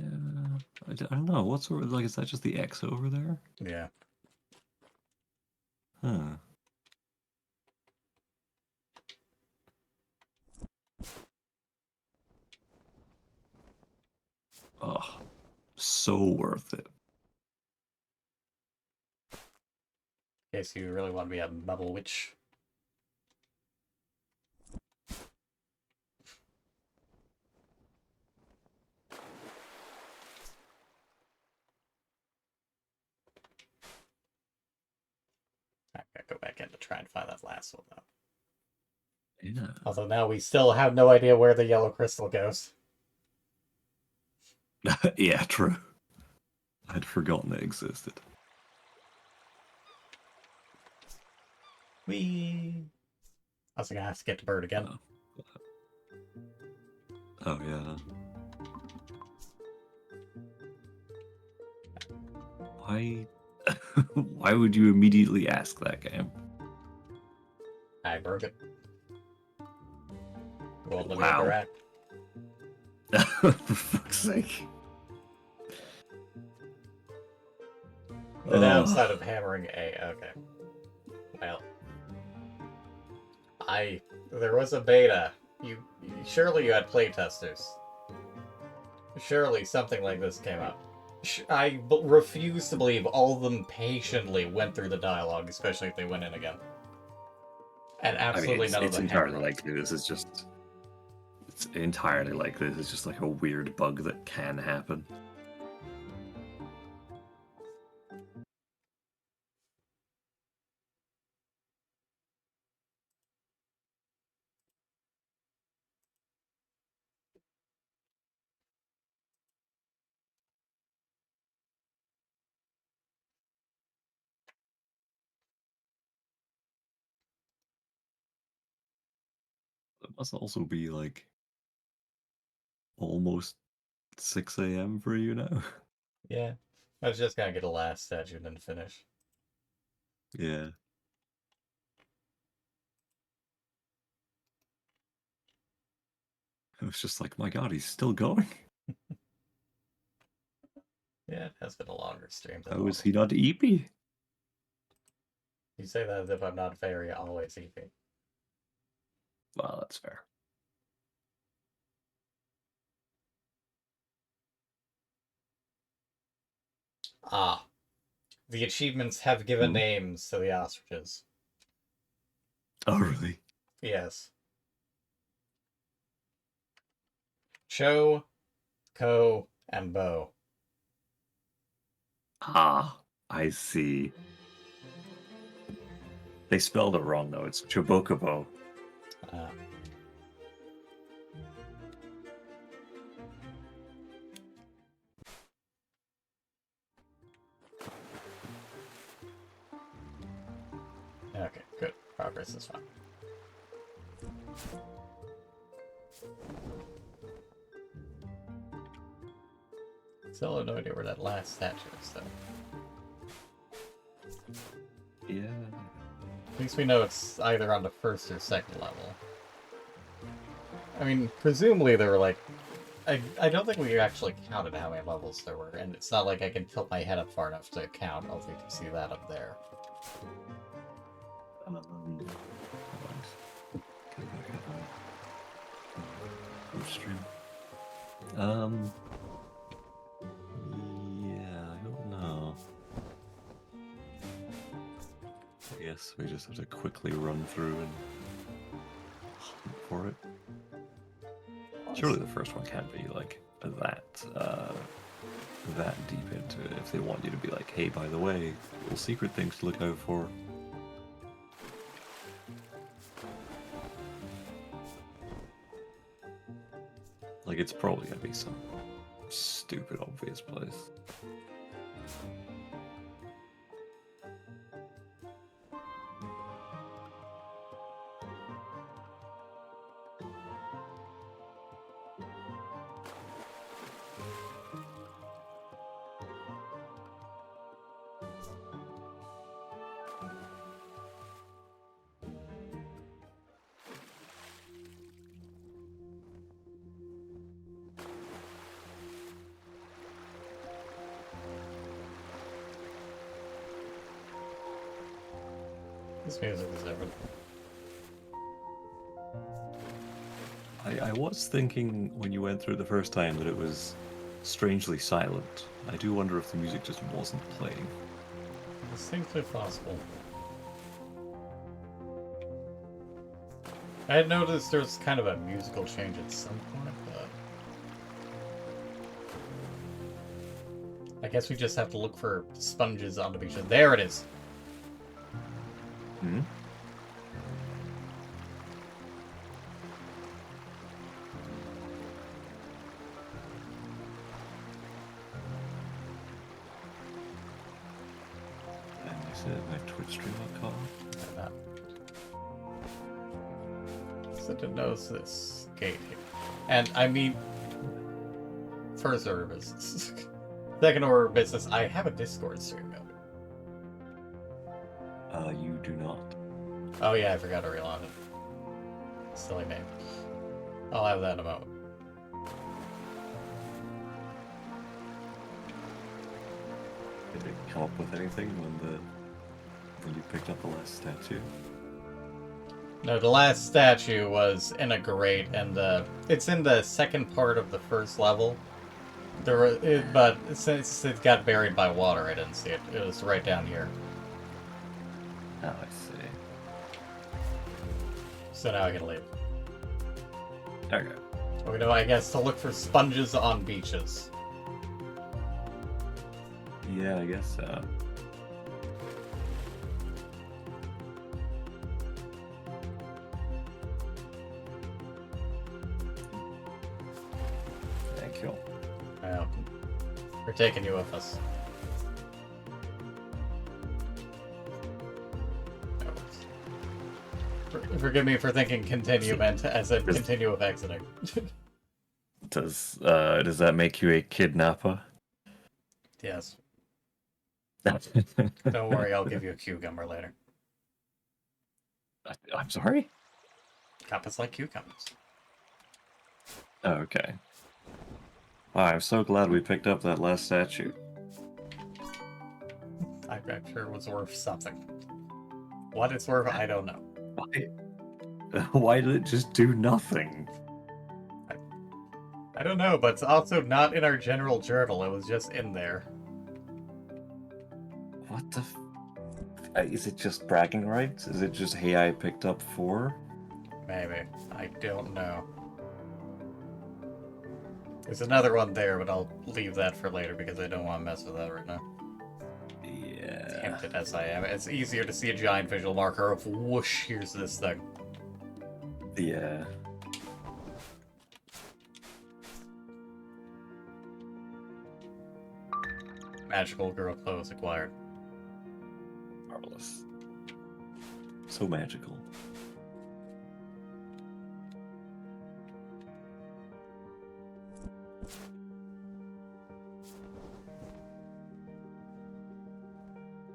I don't know. What sort of, like, is that just the X over there? Yeah. Huh. Oh, so worth it. In case you really want to be a bubble witch. I gotta go back in to try and find that last one, though. Yeah. Although now we still have no idea where the yellow crystal goes. Yeah, true. I'd forgotten it existed. Whee! I was gonna have to get the bird again. Oh, yeah. Why? Why would you immediately ask that game? I broke it. Well, let me Wow. interact. For fuck's sake. The downside of hammering A. Okay. Well, there was a beta. Surely you had playtesters. Surely something like this came up. I refuse to believe all of them patiently went through the dialogue, especially if they went in again. And absolutely none of it's them entirely hammered. likely this is just. It's entirely likely this is just like a weird bug that can happen. It must also be like almost 6 a.m. for you now. Yeah. I was just gonna get a last statue and then finish. Yeah. It was just like, my god, he's still going. Yeah, it has been a longer stream than How is normal. he not EP? You say that as if I'm not very always EP. Well, that's fair. Ah. The achievements have given Hmm. names to the ostriches. Oh, really? Yes. Cho, Ko, and Bo. Ah, I see. They spelled it wrong, though. It's Chobokobo. Uh, okay, good. Progress is fine. Still have no idea where that last statue is, though. Yeah. At least we know it's either on the first or second level. I mean, presumably there were like... I don't think we actually counted how many levels there were, and it's not like I can tilt my head up far enough to count. Hopefully you can see that up there. Hold on. Get back up on stream. Yeah, I don't know. I guess we just have to quickly run through and hunt for it. Surely the first one can't be like that deep into it if they want you to be like, hey, by the way, little secret things to look out for. Like, it's probably gonna be some stupid obvious place. This music is different. I was thinking when you went through the first time that it was strangely silent. I do wonder if the music just wasn't playing. Distinctly possible. I had noticed there's kind of a musical change at some point, but... I guess we just have to look for sponges on the beach. There it is! Hmm? And you said my Twitch stream .com? So to notice this gate here. And I mean, first order business. Second order business, I have a Discord stream now. You do not. Oh yeah, I forgot to relaunch it. Silly name. I'll have that in a moment. Did it come up with anything when you picked up the last statue? No, the last statue was in a grate, and it's in the second part of the first level. But since it got buried by water, I didn't see it. It was right down here. Oh, I see. So now I can leave. Okay. We know, I guess, to look for sponges on beaches. Yeah, I guess so. Thank you. Well, we're taking you with us. Forgive me for thinking continue meant as a continue with exiting. Does that make you a kidnapper? Yes. Don't worry, I'll give you a cucumber later. I'm sorry? Kappas like cucumbers. Oh, okay. Wow, I'm so glad we picked up that last statue. I'm sure it was worth something. What it's worth, I don't know. Why did it just do nothing? I don't know, but it's also not in our general journal. It was just in there. What the is it just bragging rights? Is it just, hey, I picked up 4? Maybe. I don't know. There's another one there, but I'll leave that for later because I don't want to mess with that right now. Yeah. Tempted as I am. It's easier to see a giant visual marker of whoosh, here's this thing. Yeah. Magical girl clothes acquired. Marvelous. So magical.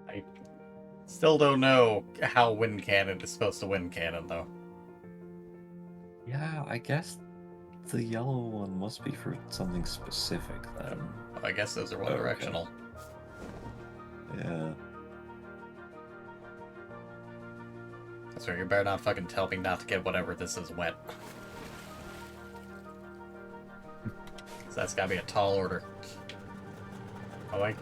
I still don't know how wind cannon is supposed to wind cannon, though. Yeah, I guess The yellow one must be for something specific then. I guess those are one Okay. directional. Yeah. So you better not fucking tell me not to get whatever this is wet. 'Cause that's gotta be a tall order. Oh,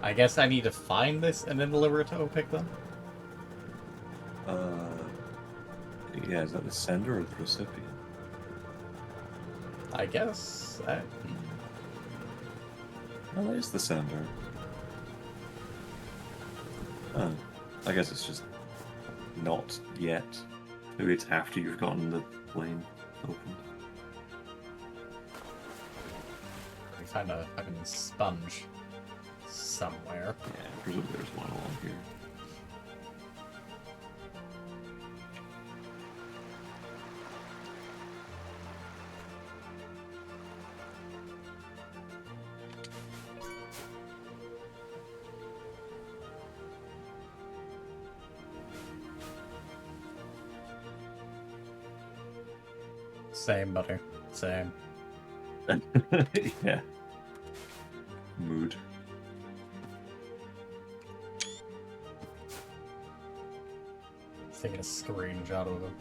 I guess I need to find this and then deliver it to OPIC then? Yeah, is that the sender or the recipient? I guess. Oh, there's the sender. Oh, I guess it's just not yet. Maybe it's after you've gotten the plane opened. We find a fucking sponge somewhere. Yeah, presumably there's one along here. Same, butter. Same. Yeah. Mood. Taking a screenshot of him.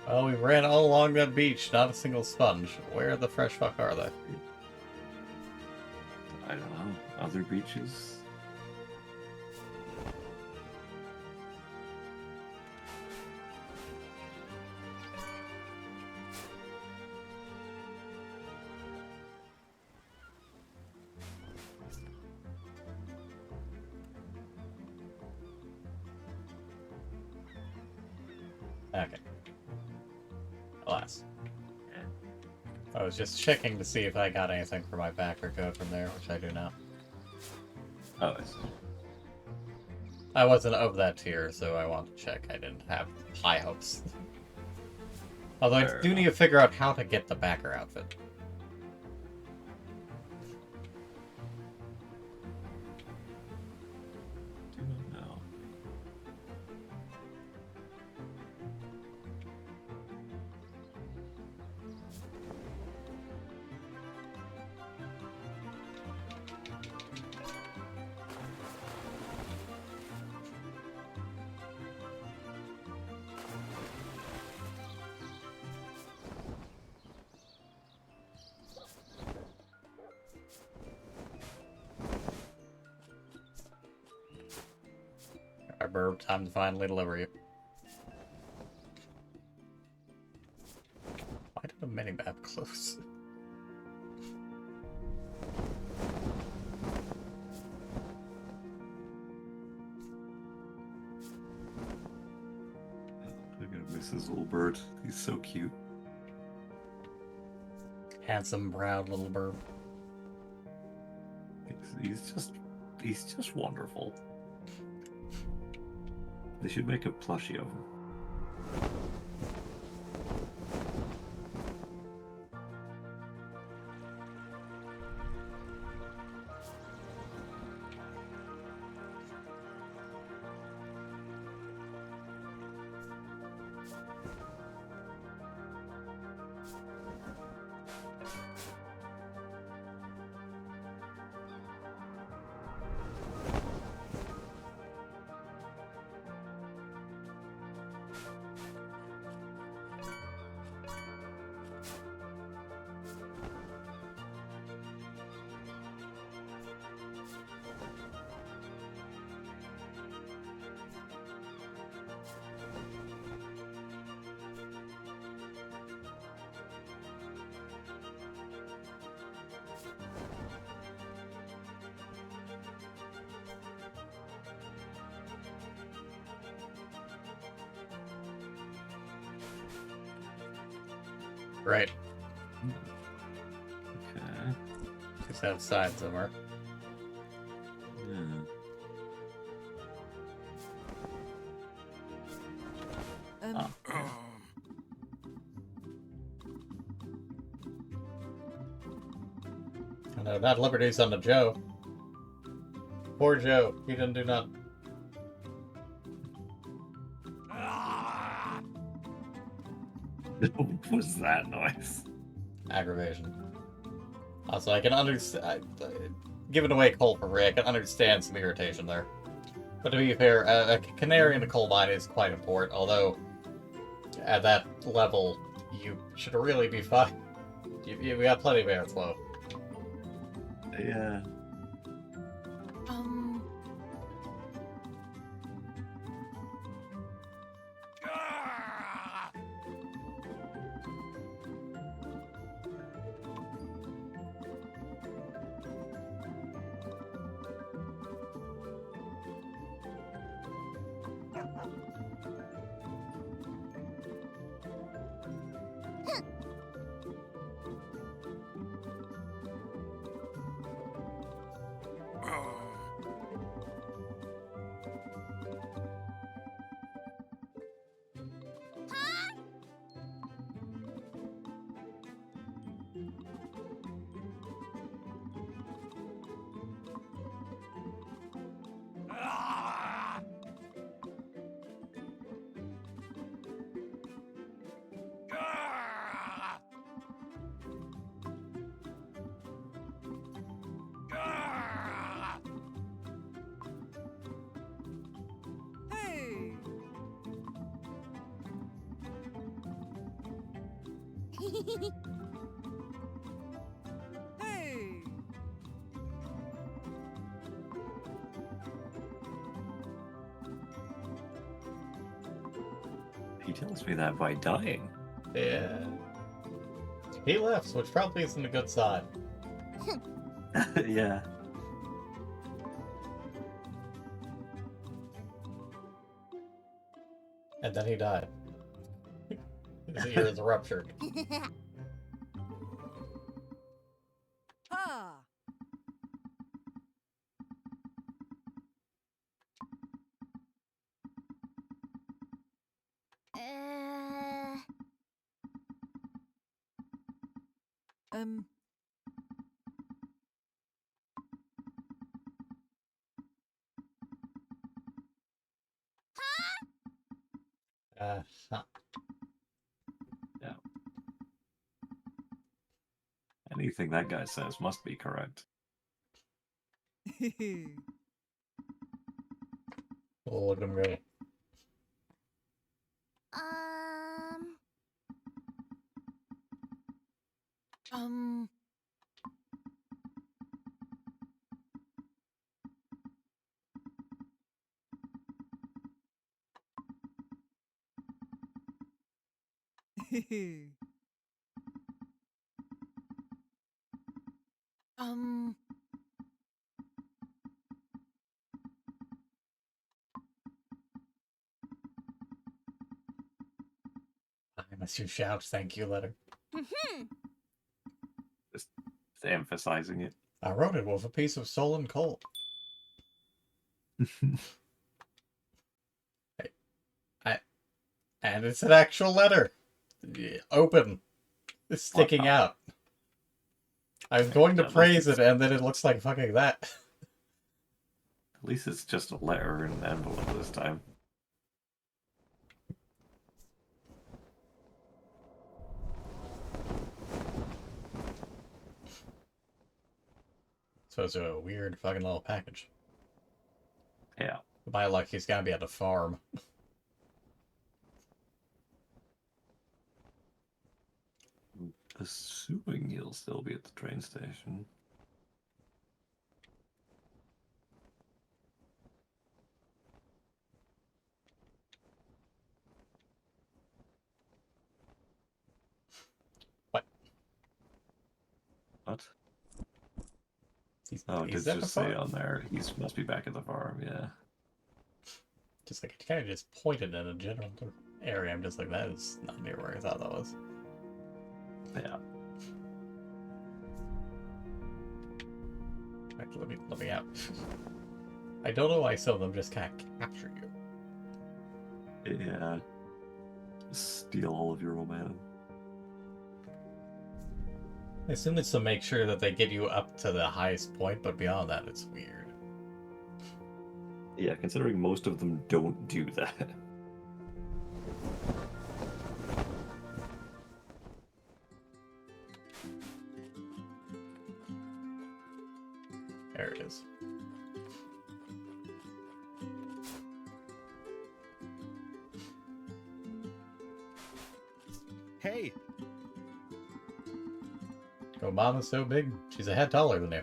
Well, we ran all along that beach, not a single sponge. Where the fresh fuck are they? I don't know. Other beaches? Okay. Alas. I was just checking to see if I got anything for my backer code from there, which I do not. Oh, I see. I wasn't of that tier, so I wanted to check. I didn't have high hopes. Although I Fair do need to figure out how to get the backer outfit. Do not know. Alright, Burb, time to finally deliver you. Why did the minimap close? Look at Mrs. Ulbert. He's so cute. Handsome, proud little Burb. He's just wonderful. They should make a plushie of him. Right. Okay. Just outside somewhere. Yeah. I know, not Liberty's on the Joe. Poor Joe. He didn't do nothing. What was that noise? Aggravation. Also, I can understand. Giving away Colt for free, I can understand some irritation there. But to be fair, a canary in a coal mine is quite important, although at that level, you should really be fine. You got plenty of airflow. Yeah. Hey! Hey! He tells me that by dying. Yeah. He left, which probably isn't a good sign. Yeah. And then he died. His ear is ruptured. Ha! Um. Huh. Anything that guy says must be correct. Oh, look at him go. Um. Um. I must you shout thank you letter. Just emphasizing it. I wrote it with a piece of stolen coal. And it's an actual letter. Yeah, open. It's sticking out. I was going to praise it, and then it looks like fucking that. At least it's just a letter in an envelope this time. So it's a weird fucking little package. Yeah. By luck, he's gotta be at the farm. Assuming he'll still be at the train station. What? What? He's, Oh, he's it at the just say farm. on there he must be back at the farm, yeah. Just like, it kind of just pointed in a general area. I'm just like, that is not near where I thought that was. Yeah. Actually, let me out. I don't know why some of them just can't capture you. Yeah. Steal all of your momentum. I assume it's to make sure that they get you up to the highest point, but beyond that, it's weird. Yeah, considering most of them don't do that. There it is. Hey, Oh, Mama's so big, she's a head taller than you.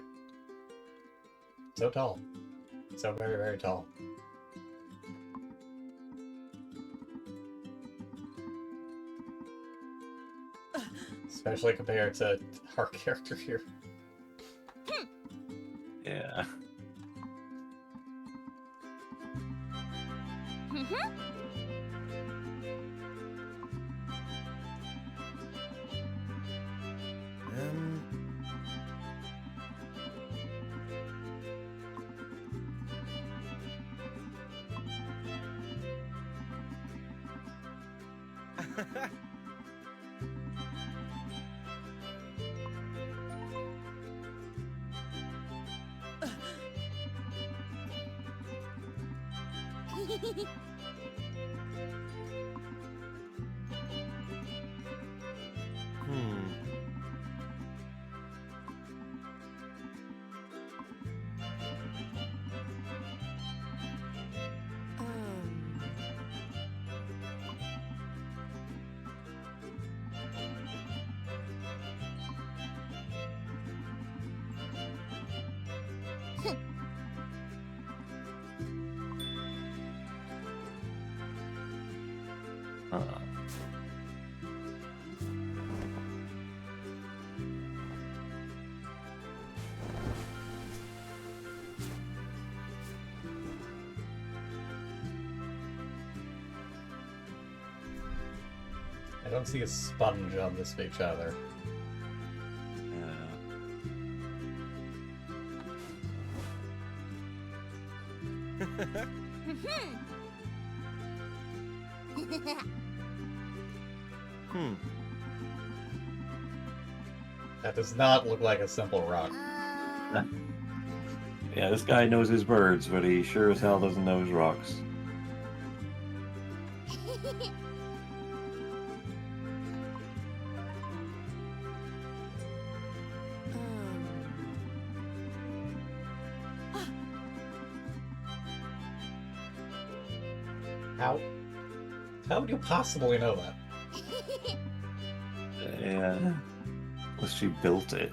So tall. So very, very tall. Especially compared to our character here. Yeah. um, hmm. Uh, I don't see a sponge on this page either. Hmm. That does not look like a simple rock. yeah, this guy knows his birds, but he sure as hell doesn't know his rocks. How? How would you possibly know that? Yeah. Unless she built it.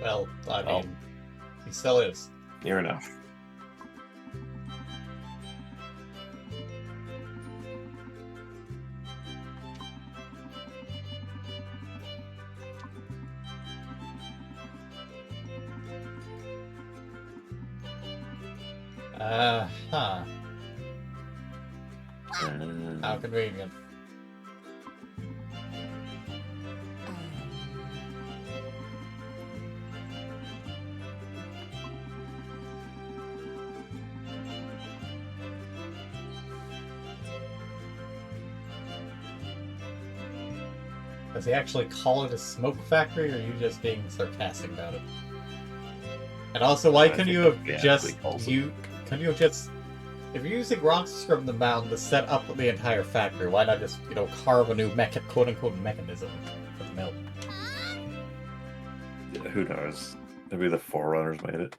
Well, I Oh. mean, he still is. Near enough. Huh. How Uh, convenient. Does he actually call it a smoke factory, or are you just being sarcastic about it? And also, why I couldn't think you that's have what he just actually calls it. couldn't you have just if you're using rocks from the mountain to set up the entire factory, why not just carve a new quote unquote mechanism for the mill? who knows? Maybe the Forerunners made it.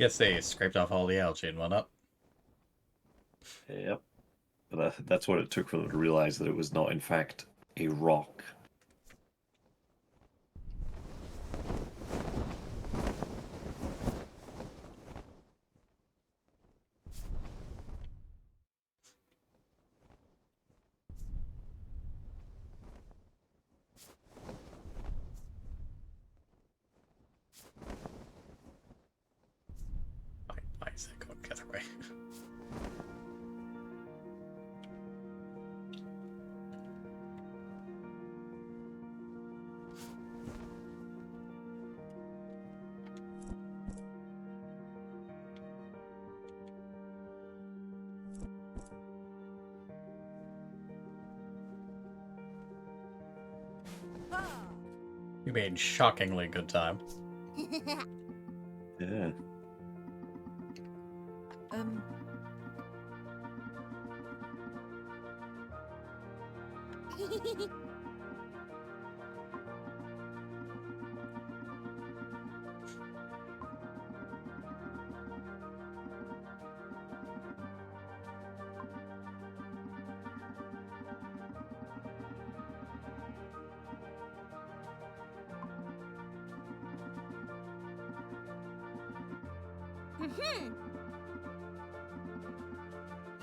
Yes, they scraped off all the algae and whatnot. Yep. But that's what it took for them to realize that it was not, in fact, a rock. way. Ha! You made shockingly good time. Yeah. um.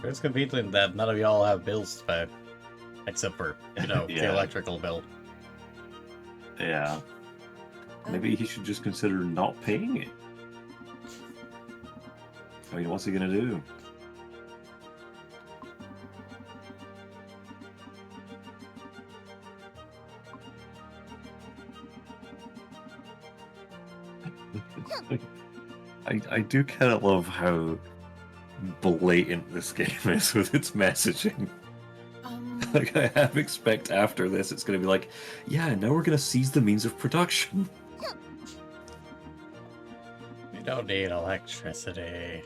It's convenient that none of y'all have bills to pay. Except for, you know, the Yeah. electrical bill. Yeah. Maybe he should just consider not paying it. I mean, what's he gonna do? I do kind of love how blatant this game is with its messaging. Like, I half expect after this it's going to be like, yeah, now we're going to seize the means of production. We don't need electricity.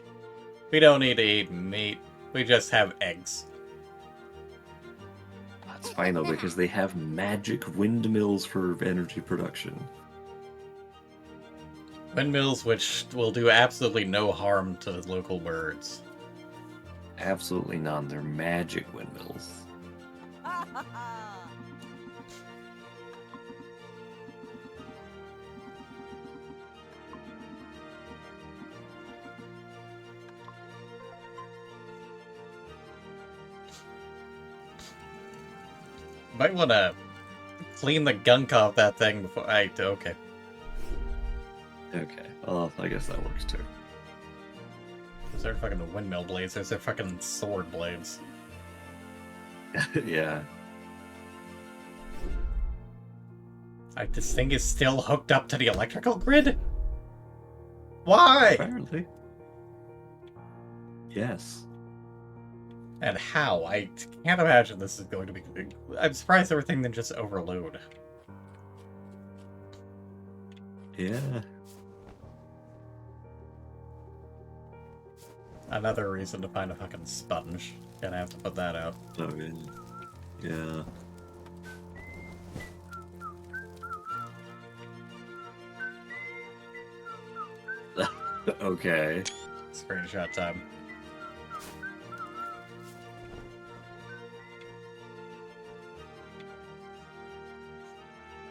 We don't need to eat meat. We just have eggs. That's fine though, because they have magic windmills for energy production. Windmills which will do absolutely no harm to the local birds. Absolutely none. They're magic windmills. Might want to clean the gunk off that thing before I... Okay. Okay, well, I guess that works too. Those are fucking windmill blades. Those are fucking sword blades. Yeah. Like, this thing is still hooked up to the electrical grid? Why? Apparently. Yes. And how? I can't imagine this is going to be... I'm surprised everything didn't just overload. Yeah. Another reason to find a fucking sponge. Gonna have to put that out. I mean, yeah. Okay. Screenshot time.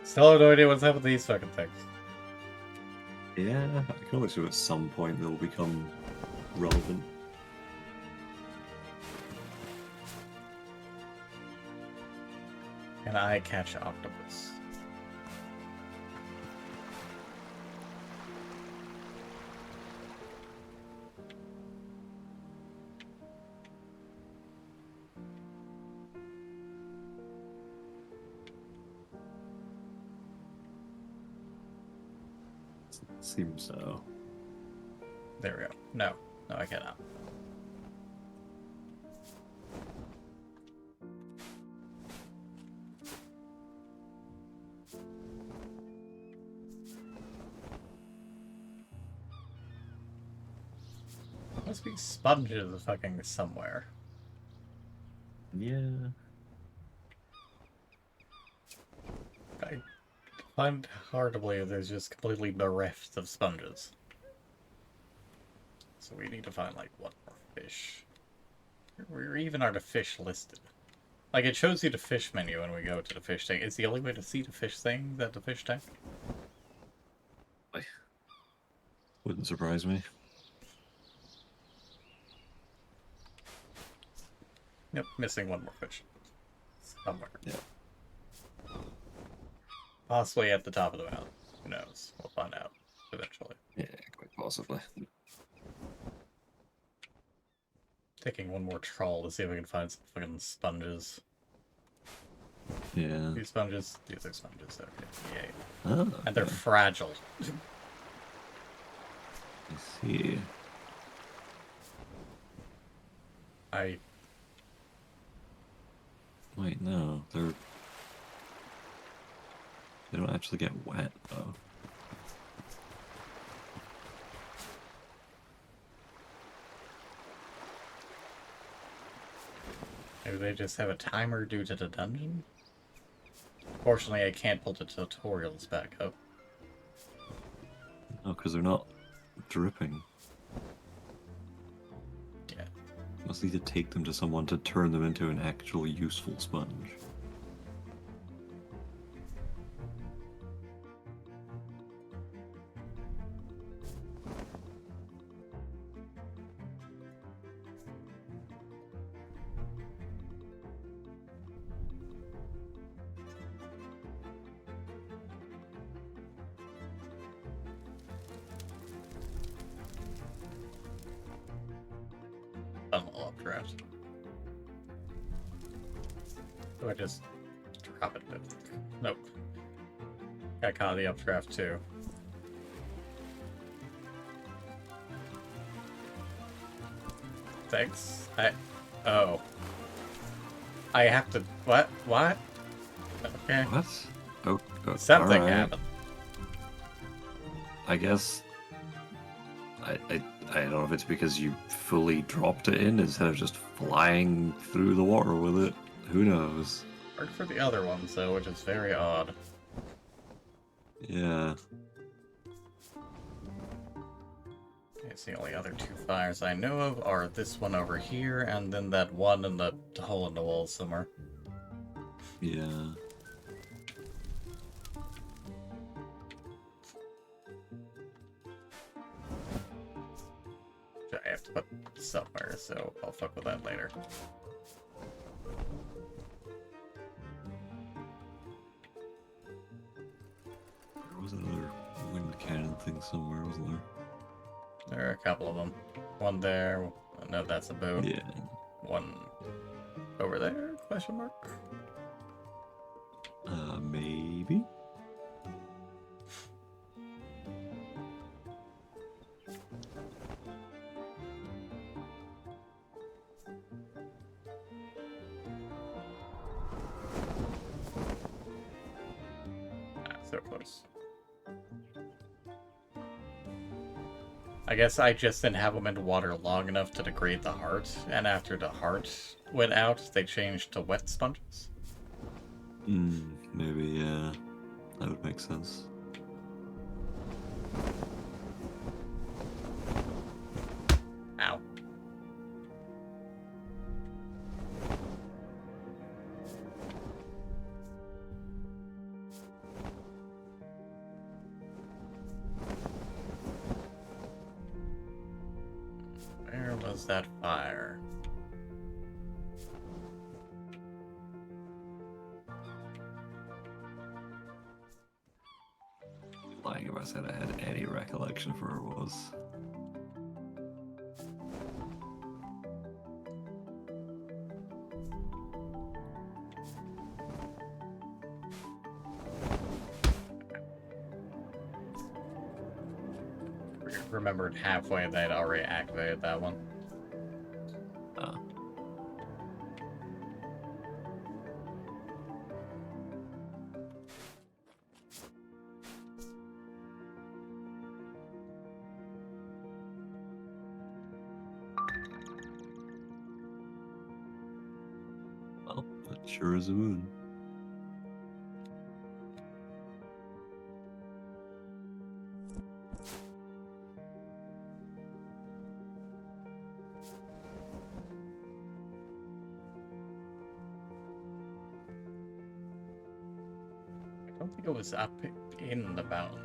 Still have no idea what's up with these fucking things. Yeah, I can only assume at some point they'll become relevant. Can I catch octopus? Seems so. There we go. No. No, I cannot. Must be sponges fucking somewhere. Yeah. I find hard to believe there's just completely bereft of sponges. So we need to find, like, one more fish. Where even are the fish listed? Like, it shows you the fish menu when we go to the fish tank. Is the only way to see the fish thing at the fish tank? Wouldn't surprise me. Yep, missing one more fish. Somewhere. Yep. Possibly at the top of the mountain. Who knows? We'll find out eventually. Yeah, quite possibly. Taking one more troll to see if we can find some fucking sponges. Yeah. These sponges, these are sponges. Okay, yay. Oh, And they're okay. fragile. I see. Wait, no, they don't actually get wet though. Maybe they just have a timer due to the dungeon? Fortunately, I can't pull the tutorials back up. No, because they're not dripping. Yeah. Must need to take them to someone to turn them into an actual useful sponge. Funnel updraft. Do I just drop it? Nope. Got caught in the updraft too. Thanks. Oh. I have to. What? What? Okay. What? Oh, Something alright. happened. I guess. I don't know if it's because you fully dropped it in instead of just flying through the water with it. Who knows? Worked for the other ones though, which is very odd. Yeah. It's the only other two fires I know of are this one over here, and then that one in the hole in the wall somewhere. Yeah. Which I have to put somewhere, so I'll fuck with that later. There was another wind cannon thing somewhere, wasn't there? There are a couple of them. One there. No, that's a boat. Yeah. One over there? Question mark. Maybe? Ah, so close. I guess I just didn't have them in water long enough to degrade the heart, and after the heart went out, they changed to wet sponges. Maybe, yeah. That would make sense. Ow. Where was that fire? Lying if I said I had any recollection for where it was. Remembered halfway that I'd already activated that one. Uh, well, that sure is a moon. I don't think it was up in the mountain.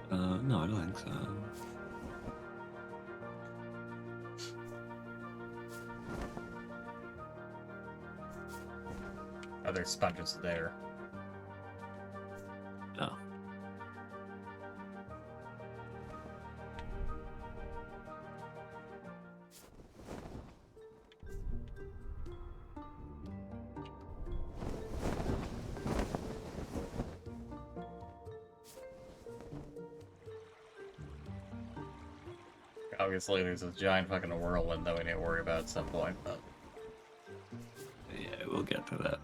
No, I don't think so. Oh, there's sponges there. No. Obviously, there's a giant fucking whirlwind that we need to worry about at some point, but... Yeah, we'll get to that.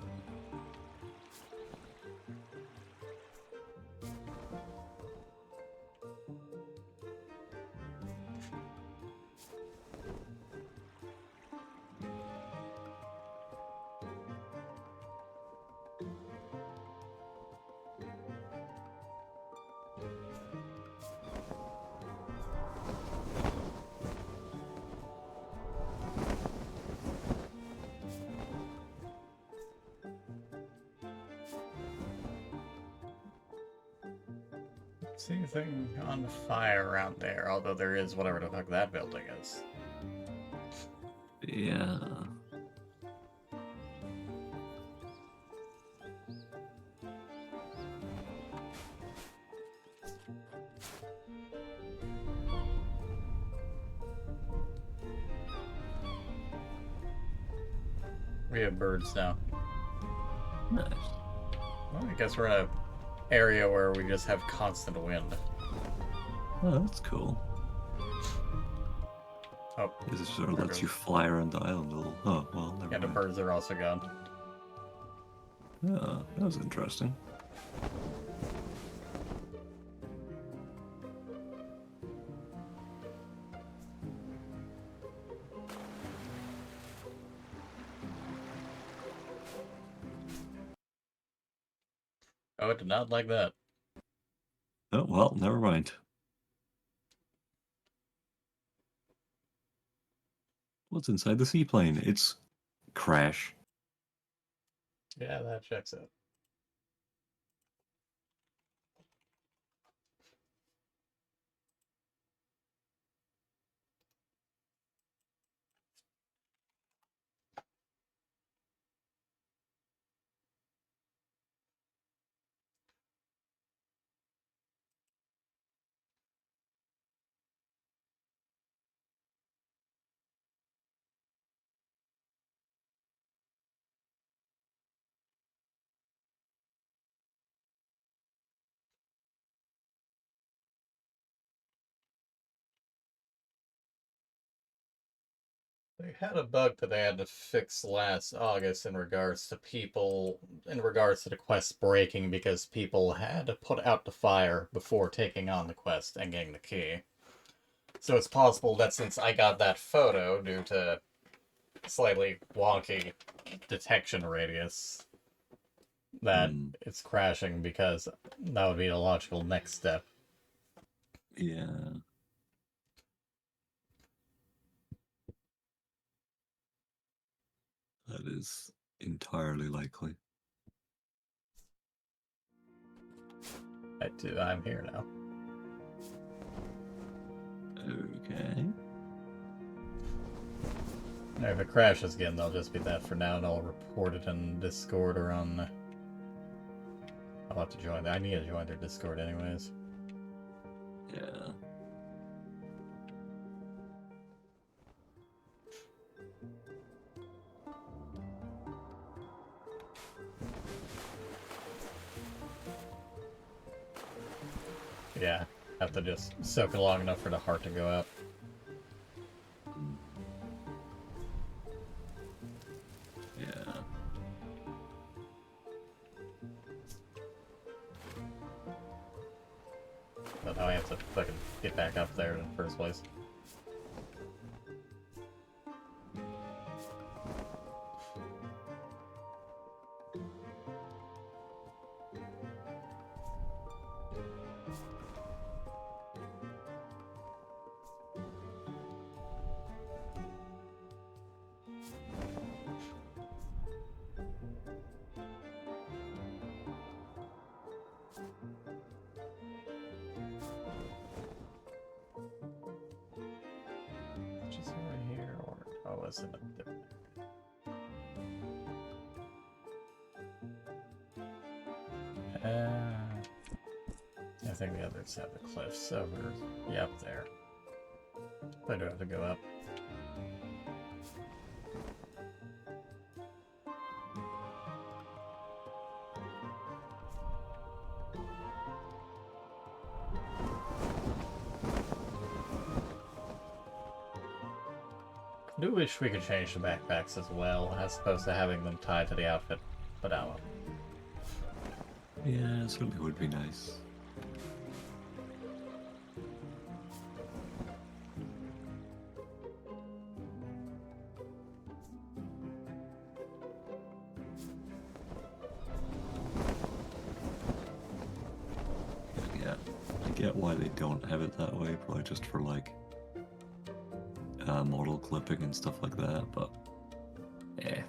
See anything on fire around there, although there is whatever the fuck that building is. Yeah. We have birds now. Nice. Well, I guess we're in a area where we just have constant wind. Oh, that's cool. Oh, This sort of there lets goes. you fly around the island a little. Oh, well, never Yeah, the mind. birds are also gone. Oh, that was interesting. Oh, it did not like that. Oh, well, never mind. What's inside the seaplane? It's Crash. Yeah, that checks out. They had a bug that they had to fix last August in regards to the quest breaking because people had to put out the fire before taking on the quest and getting the key. So it's possible that since I got that photo due to slightly wonky detection radius, that it's crashing because that would be the logical next step. Yeah. That is entirely likely. I'm here now. Okay. Now, if it crashes again, they'll just be that for now, and I'll report it in Discord or on... I'll have to join. I need to join their Discord anyways. Yeah. Yeah, have to just soak it long enough for the heart to go out. Yeah. But now I have to fucking get back up there in the first place. Just right here, or oh, it's in a different. I think the others have the cliffs over. Yep, there. I do have to go up. do wish we could change the backpacks as well, as opposed to having them tied to the outfit. But I don't. Yeah, it certainly would be nice. Yeah, I get why they don't have it that way, probably just for like model clipping and stuff like that, but yeah.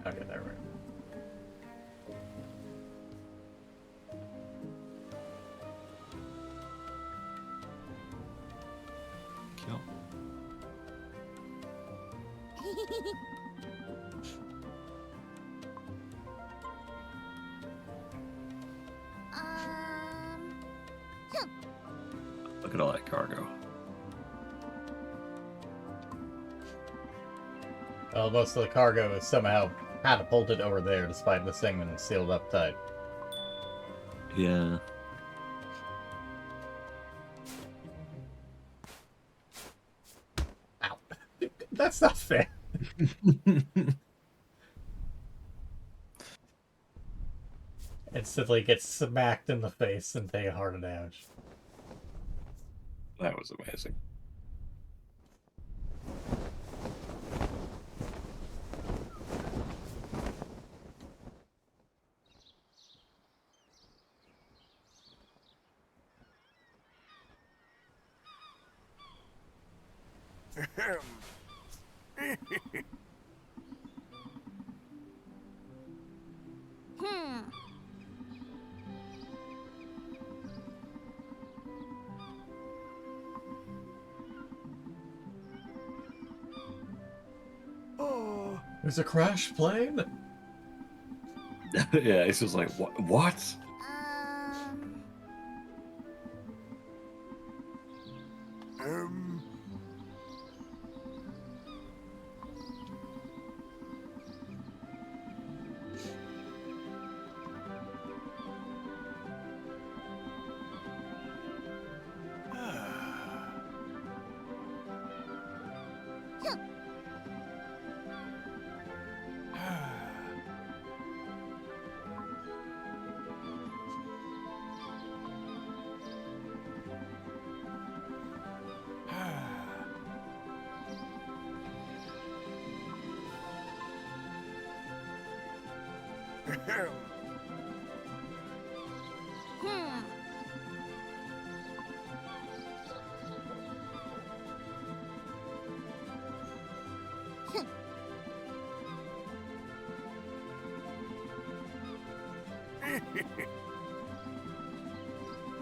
Okay, there we go. Kill. Look at all that cargo. Well, most of the cargo is somehow catapulted over there, despite this thing being sealed up tight. Yeah. Ow. That's not fair. Instantly gets smacked in the face and take a heart damage. That was amazing. Oh. There's a crash plane? Yeah, it's just like, what? Um.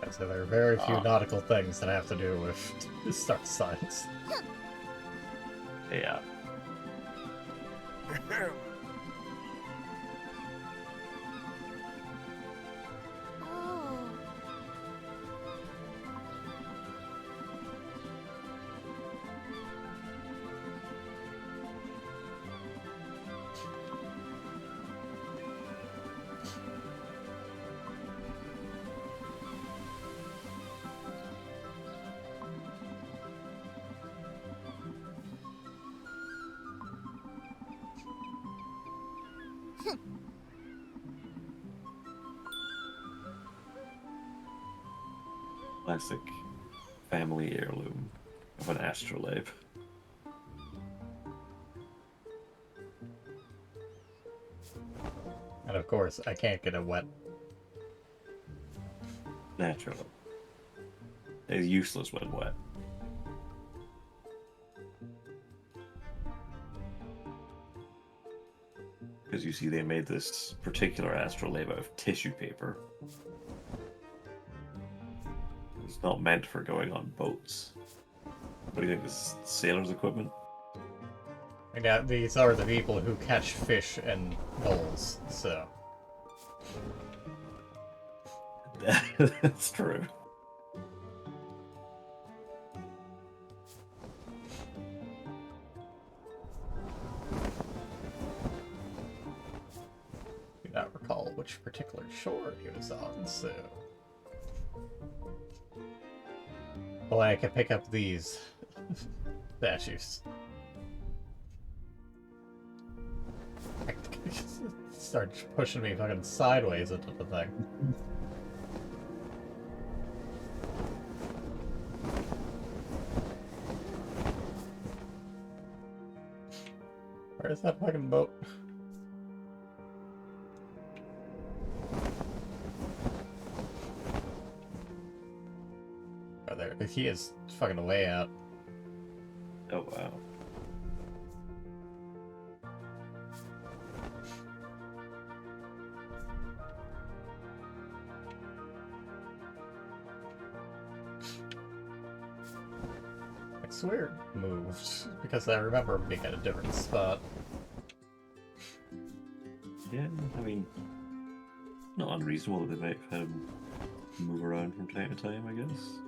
So there are very few nautical things that have to do with star signs. Yeah. Classic family heirloom of an astrolabe. And of course, I can't get it wet. Naturally. It's useless when wet. Because you see, they made this particular astrolabe out of tissue paper. It's not meant for going on boats. What do you think? This sailor's equipment? And yeah, these are the people who catch fish and bowls, so. That's true. Do not recall which particular shore he was on, so. Well, I can pick up these statues. Start pushing me fucking sideways into the thing. Where's that fucking boat? Oh, there. He is fucking way out. Oh wow. I swear it moved, because I remember being at a different spot. Yeah, I mean, not unreasonable that they might move around from time to time, I guess.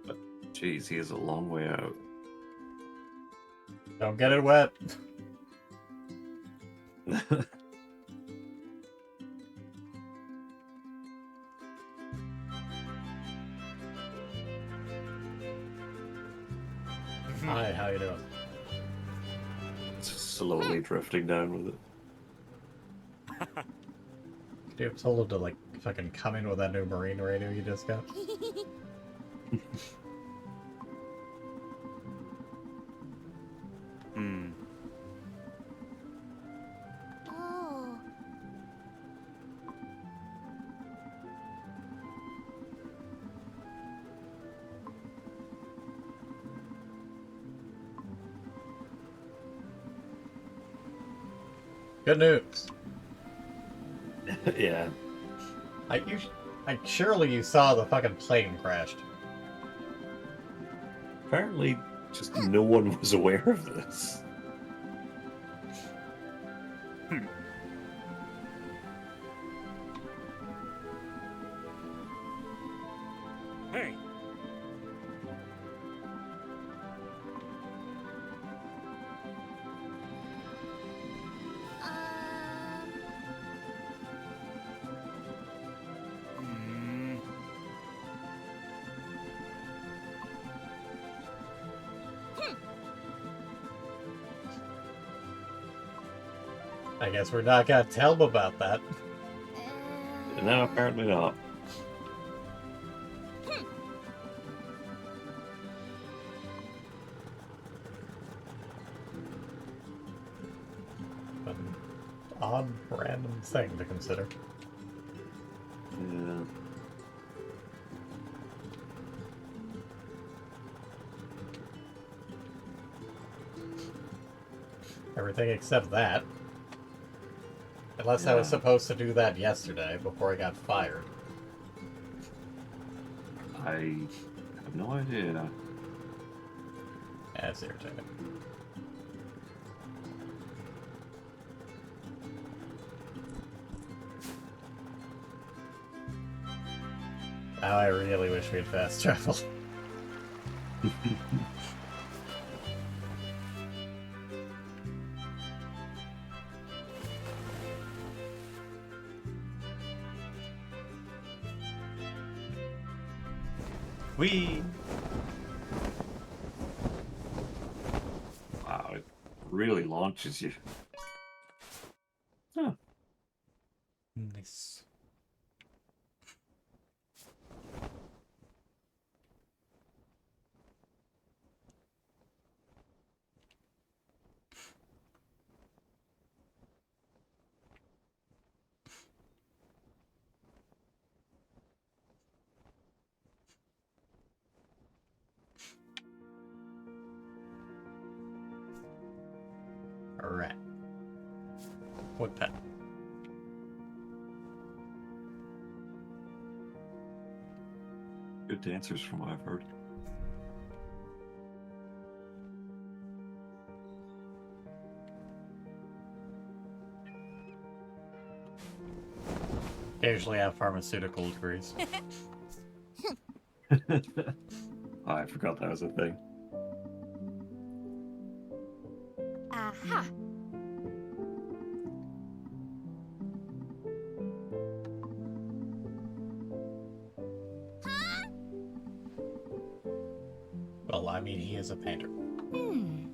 But, geez, he is a long way out. Don't get it wet. Hi, how you doing? Slowly drifting down with it. Could you have told him to, like, fucking come in with that new marine radio you just got? Hmm. Oh. Good news. Yeah. Surely you saw the fucking plane crashed. Apparently, just no one was aware of this. Hey. Hmm. I guess we're not gonna tell him about that. No, apparently not. An odd, random thing to consider. Yeah. Everything except that. Unless I was Yeah. supposed to do that yesterday before I got fired. I have no idea. That's irritating. Now I really wish we had fast travel. Whee! Wow, it really launches you. Huh. Nice. a rat. Wood pet. Good dancers from what I've heard. Occasionally have pharmaceutical degrees. I forgot that was a thing. Aha. Well, I mean, he is a painter. Hmm.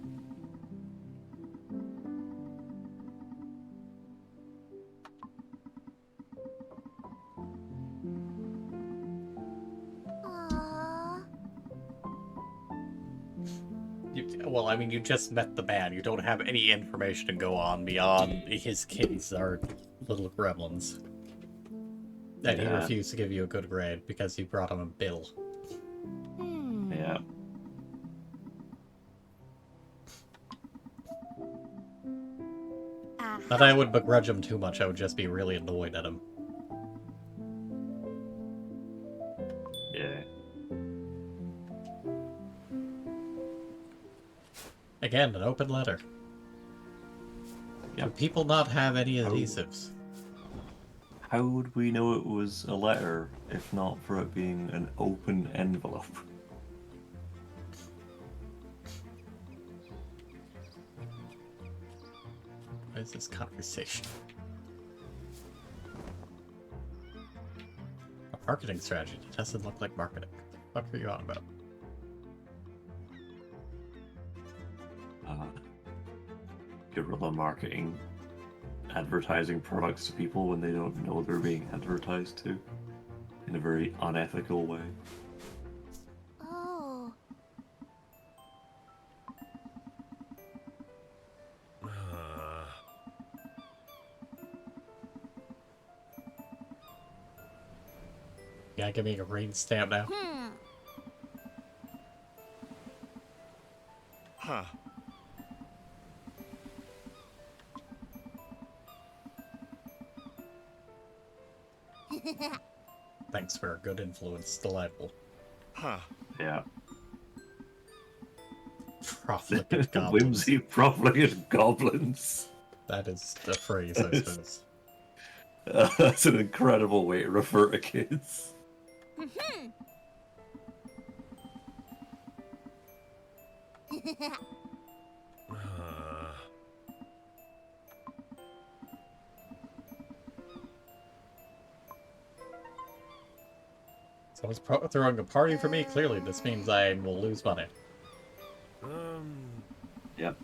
Aww. Well, I mean, you just met the man. You don't have any information to go on beyond his kids are little gremlins. And he Yeah. refused to give you a good grade because you brought him a bill. Hmm. Yeah. Aha. Not that I would begrudge him too much, I would just be really annoyed at him. Yeah. Again, an open letter. Do Yep. people not have any Oh. adhesives? How would we know it was a letter if not for it being an open envelope? What is this conversation? A marketing strategy. It doesn't look like marketing. What are you on about? Guerrilla marketing, advertising products to people when they don't know they're being advertised to, in a very unethical way. Oh. Yeah, give me a rain stamp now. Hmm. Huh. Thanks for a good influence. Delightful. Huh. Yeah. Profligate goblins. Whimsy, profligate goblins. That is the phrase, I suppose. That's an incredible way to refer to kids. Mhm. Someone's throwing a party for me. Clearly, this means I will lose money. Yep.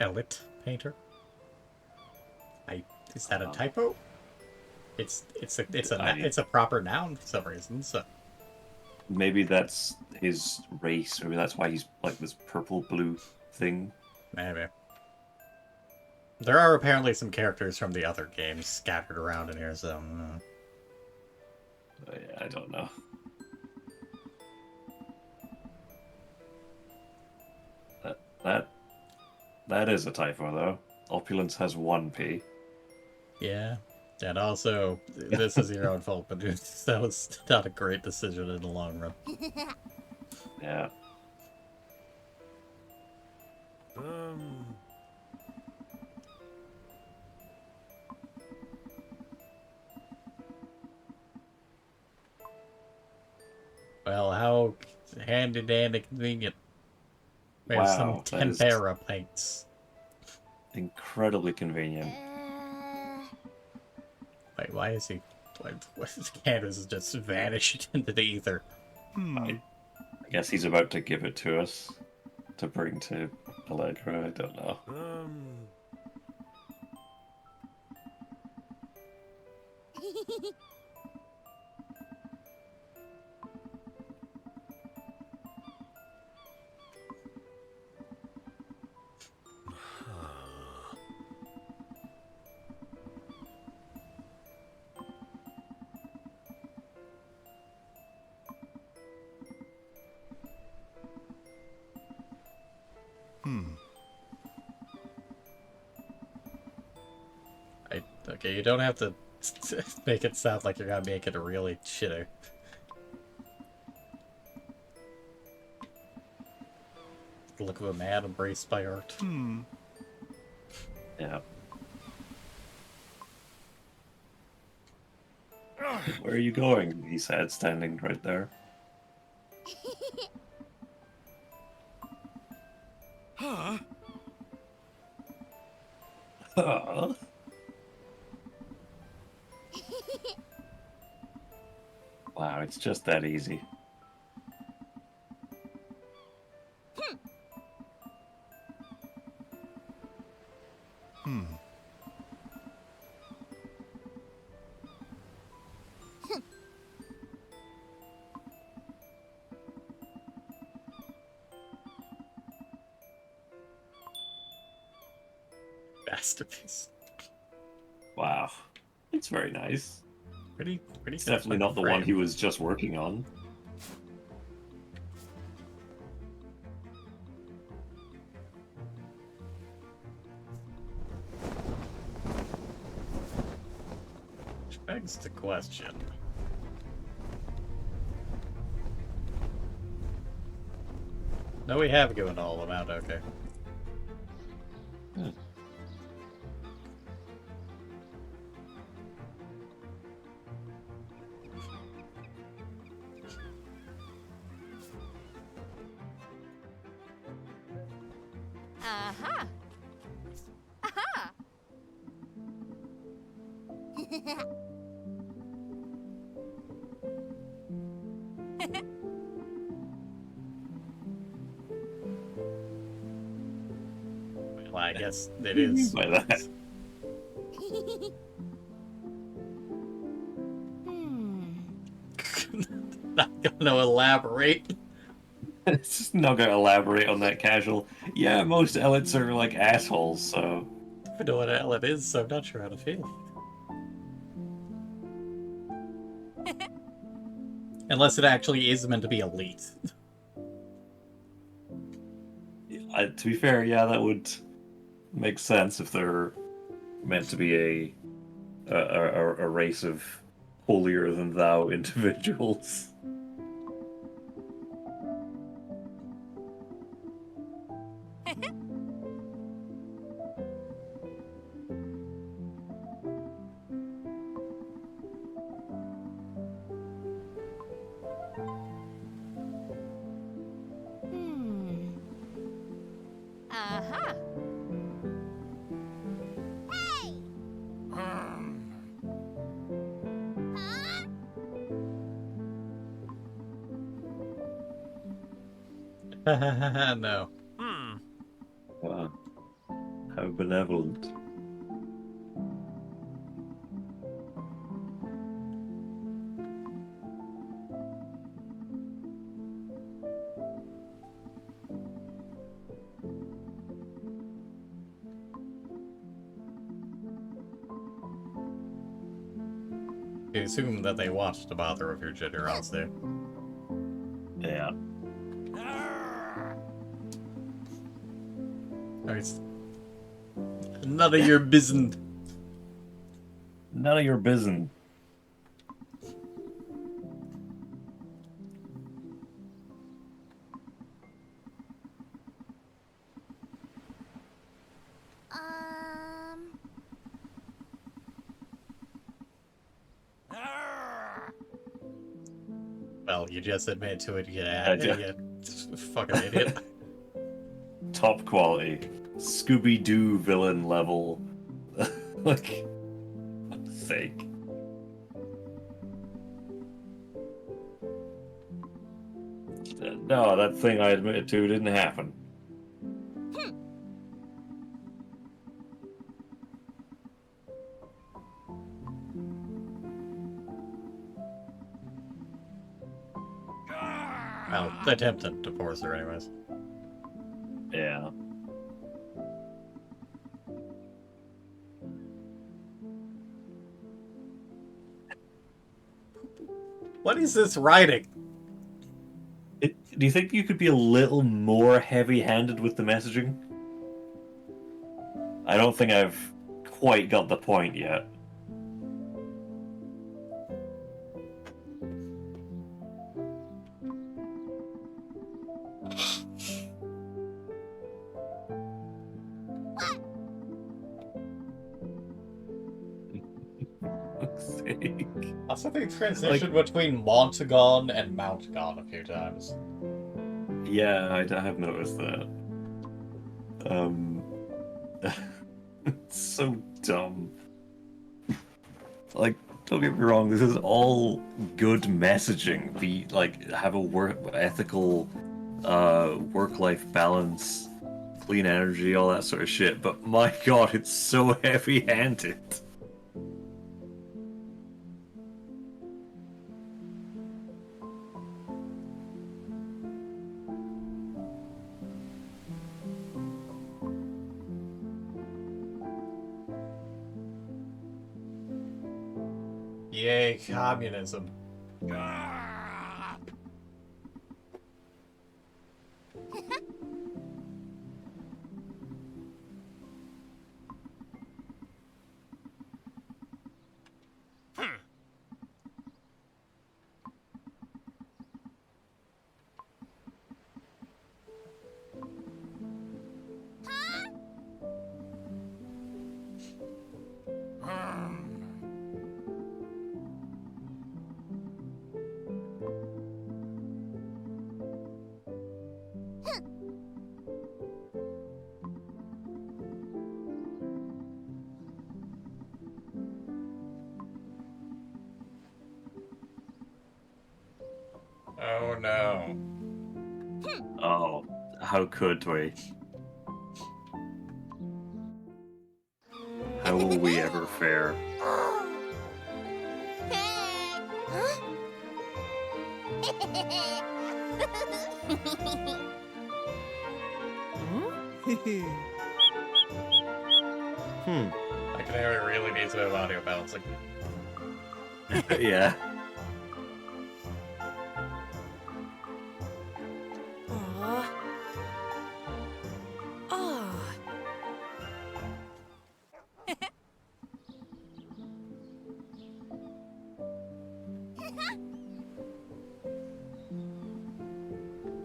Elit painter. Is that a Um, typo? It's I- it's a proper noun for some reason. So Maybe that's his race. Maybe that's why he's like this purple blue thing. maybe. There are apparently some characters from the other games scattered around in here, so Yeah, I don't know. That is a typo though. Opulence has 1p. yeah. And also, this is your own fault, but that was not a great decision in the long run. Yeah. Well, how handy dandy convenient. We have some Wow, that is- tempera paints. Incredibly convenient. Wait, why is he? Why his canvas has just vanished into the ether? I guess he's about to give it to us to bring to Allegra. I don't know. Okay, you don't have to make it sound like you're gonna make it a really shitty. The look of a man embraced by art. Yeah. Where are you going? He said, standing right there. Huh? Huh? Wow, it's just that easy. Masterpiece. Wow. It's very nice. Pretty It's definitely not the one he was just working on. Which begs the question. No, we have given all of them out, okay. Aha! Aha! Well, I guess it What do you mean is. by that? Not gonna elaborate. It's just not going to elaborate on that casual. Yeah, most elites are like assholes, so. I don't know what the hell it is, so I'm not sure how to feel. Unless it actually is meant to be elite. To be fair, yeah, that would make sense if they're meant to be a race of holier than thou individuals. Aha! Hey! Huh? No. Wow. How benevolent. I assume that they watched the bother of your generosity. Yeah. Nice. None of your business. None of your business. Well, you just admit to it, I did. you fucking idiot. Top quality. Scooby-Doo villain level. Like, for fuck's sake. No, that thing I admitted to didn't happen. Well, they attempted to force her anyways. Yeah. What is this writing? Do you think you could be a little more heavy-handed with the messaging? I don't think I've quite got the point yet. Also, they transitioned between Montagon and Mountagon a few times. Yeah, I have noticed that. It's so dumb. Like, don't get me wrong, this is all good messaging. Be like, have a ethical, work-life balance, clean energy, all that sort of shit. But my god, it's so heavy-handed. Yay, communism. Oh no. Oh, how could we? How will we ever fare? I can hear it really needs a bit of audio balancing. Yeah.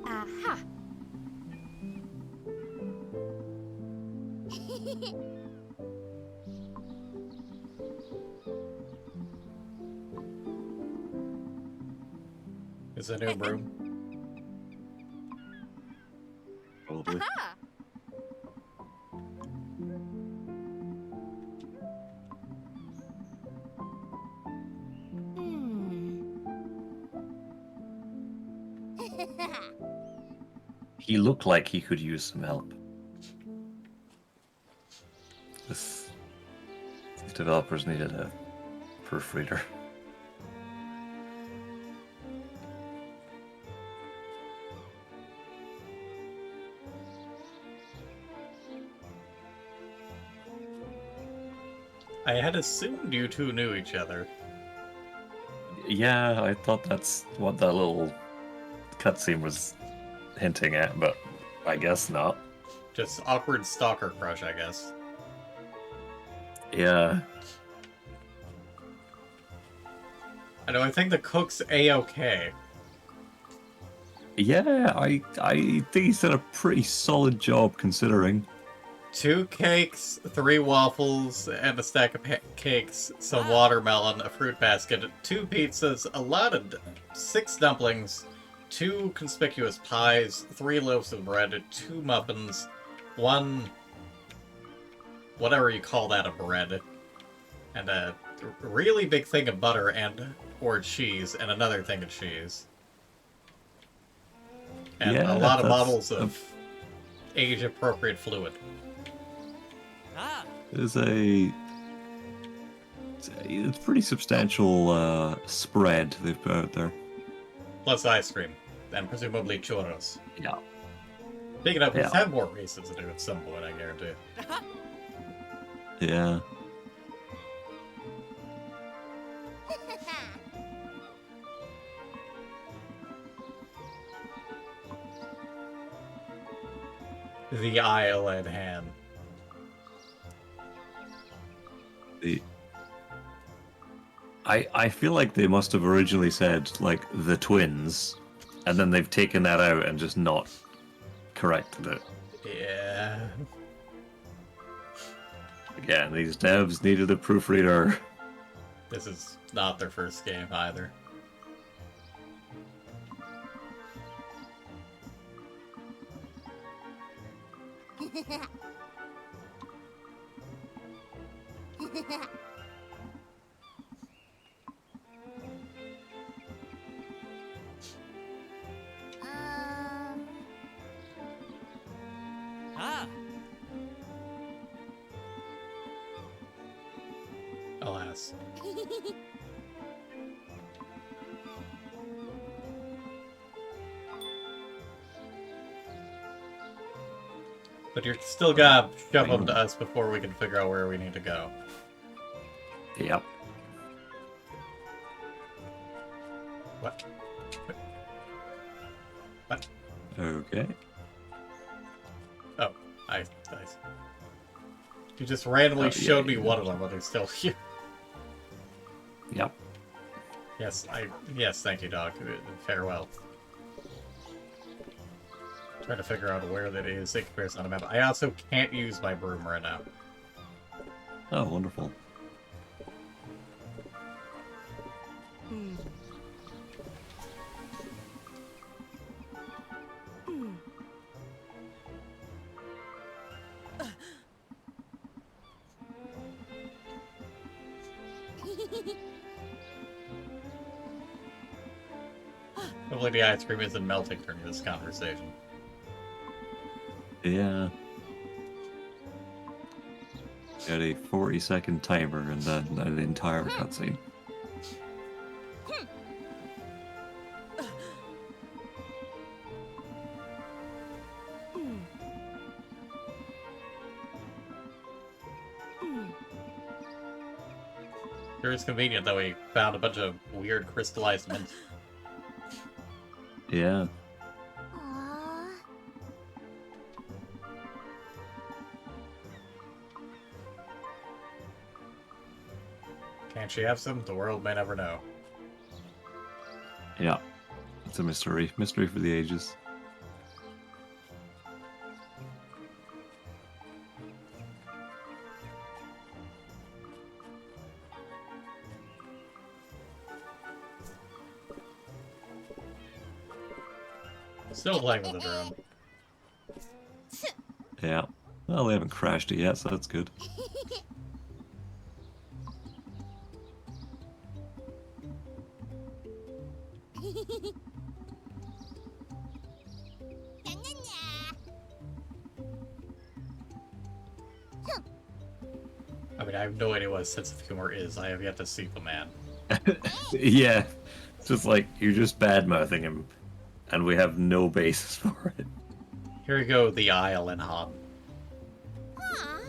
Aha. Is a new broom? Probably. Aha. He looked like he could use some help. These developers needed a proofreader. I had assumed you two knew each other. Yeah, I thought that's what that little cutscene was hinting at, but I guess not. Just awkward stalker crush, I guess. Yeah. I know, I think the cook's A-okay. Yeah, I think he's done a pretty solid job considering. 2 cakes, 3 waffles, and a stack of cakes, some watermelon, a fruit basket, 2 pizzas, a lot of 6 dumplings, 2 conspicuous pies, 3 loaves of bread, 2 muffins, 1 whatever you call that, a bread, and a really big thing of butter or cheese, and another thing of cheese. And Yeah, a lot of that's bottles of age-appropriate fluid. It's it's pretty substantial spread they've put out there. Plus ice cream, and presumably churros. Yeah. Speaking of, let's Yeah. have more races to do at some point, I guarantee. Yeah. The Isle at hand. I feel like they must have originally said, like, the twins, and then they've taken that out and just not corrected it. Yeah. Again, these devs needed a proofreader. This is not their first game either. Ah! Alas. But you're still gotta shove them to us before we can figure out where we need to go. Yep. What? What? Okay. Oh, I. You just randomly Oh, yeah, showed me yeah. one of them, but they're still here. Yep. Yes, thank you, dog. Farewell. Trying to figure out where that is in comparison on a map. I also can't use my broom right now. Oh, wonderful. Hopefully the ice cream isn't melting during this conversation. Yeah. Got a 40-second timer and then an entire cutscene. Sure is convenient that we found a bunch of weird crystallized mint. Yeah. Aww. Can't she have some? The world may never know. Yeah. It's a mystery. Mystery for the ages. Still playing with the drone. Yeah. Well, they haven't crashed it yet, so that's good. I mean, I have no idea what his sense of humor is. I have yet to see the man. Yeah. It's just like, you're just bad-mouthing him, and we have no basis for it. Here we go, the Isle in Han. Aw.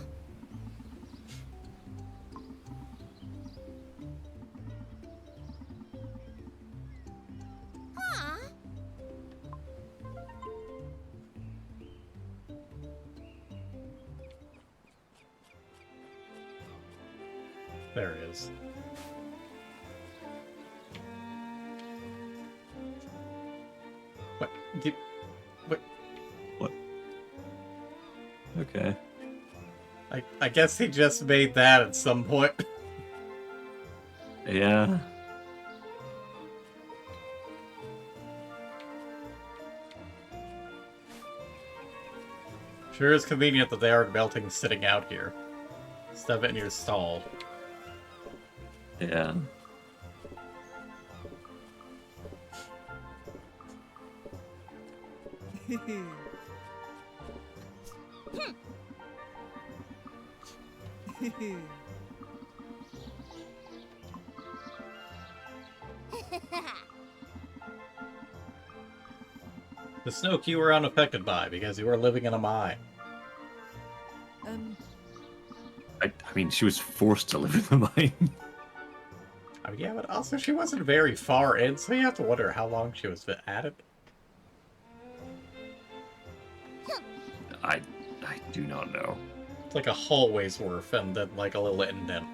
Aw. There he is. What? What? Okay. I guess he just made that at some point. Yeah. Sure is convenient that they aren't melting sitting out here. Stuff it in your stall. Yeah. The Snoke you were unaffected by because you were living in a mine. I mean, she was forced to live in the mine. I mean, yeah, but also she wasn't very far in, so you have to wonder how long she was at it. I do not know. It's like a hallway's worth and then like a little indent.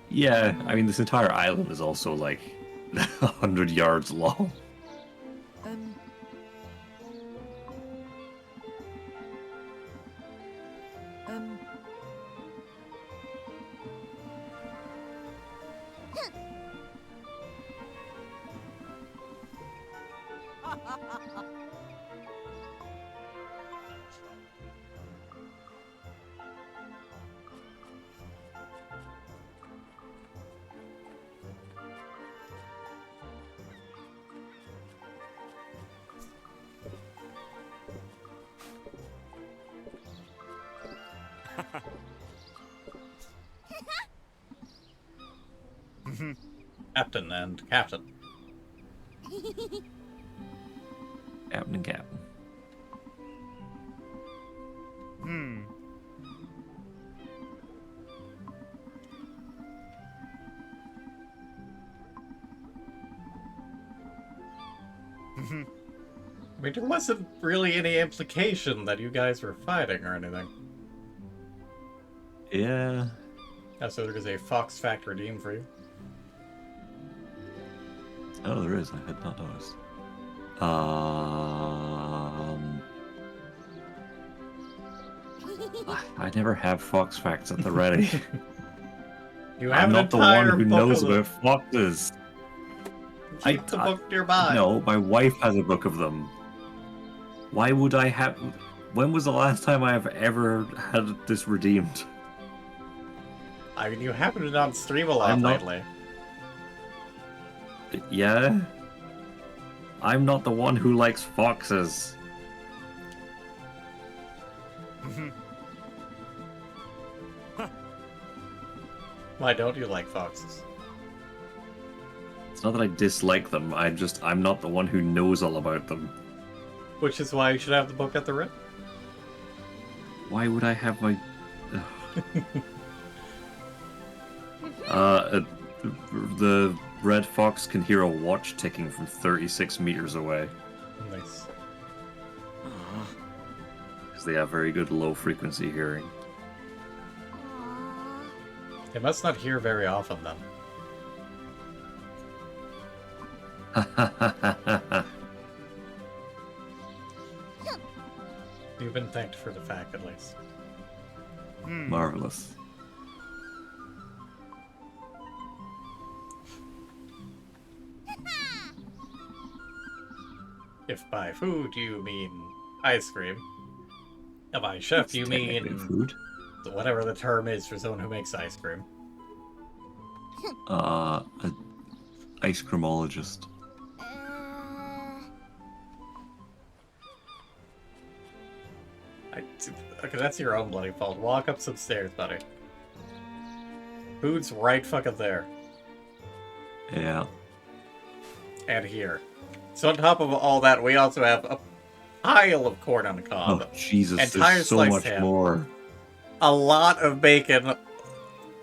Yeah, I mean, this entire island is also like 100 yards long. Captain and Captain. Captain and Captain. Hmm. I mean, there wasn't really any implication that you guys were fighting or anything. Yeah. So there is a Fox fact redeemed for you. Oh, there is. I had not noticed. I never have fox facts at the ready. You have I'm an not the one entire who book knows of them. about foxes. Keep the book nearby. No, my wife has a book of them. Why would I have? When was the last time I have ever had this redeemed? I mean, you happen to not stream a lot I'm not- lately. Yeah. I'm not the one who likes foxes. Why don't you like foxes? It's not that I dislike them. I'm not the one who knows all about them. Which is why you should have the book at the rip. Why would I have my? The red fox can hear a watch ticking from 36 meters away Nice. because they have very good low frequency hearing. Aw. They must not hear very often then. You've been thanked for the fact, at least. Hmm. Marvelous. If by food you mean ice cream, and by chef you Technically mean food. whatever the term is for someone who makes ice cream. An ice creamologist. Okay, that's your own bloody fault. Walk up some stairs, buddy. Food's right fucking there. Yeah. And here. So on top of all that, we also have a pile of corn on the cob. Oh Jesus! Entire There's so sliced much ham. more. A lot of bacon.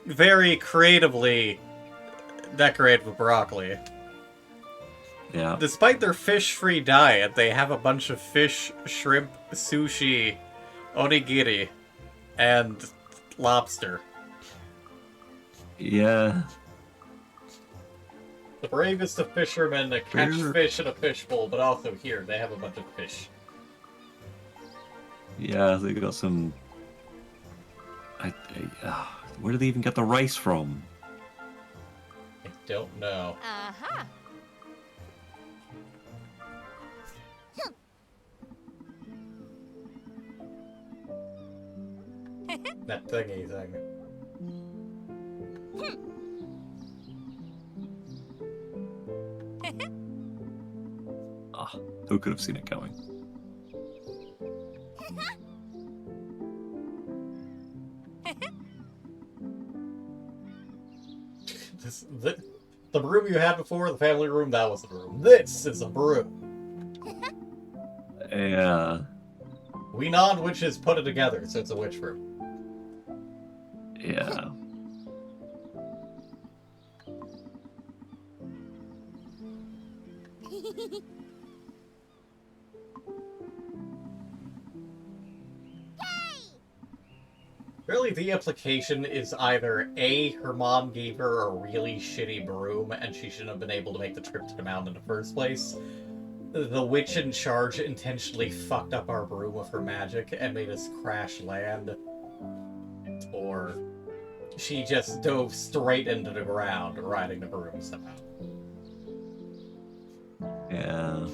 Very creatively decorated with broccoli. Yeah. Despite their fish-free diet, they have a bunch of fish, shrimp, sushi, onigiri, and lobster. Yeah. The bravest of fishermen that catch Where- fish in a fishbowl, but also here, they have a bunch of fish. Yeah. They got some. Where do they even get the rice from? I don't know. Uh-huh. That thingy thing. Who could have seen it coming? The room you had before, the family room, that was the room. This is a broom. Yeah. We non-witches put it together, so it's a witch room. Yeah. Really, the implication is either A, her mom gave her a really shitty broom and she shouldn't have been able to make the trip to the mountain in the first place. The witch in charge intentionally fucked up our broom with her magic and made us crash land. Or she just dove straight into the ground riding the broom somehow. Yeah.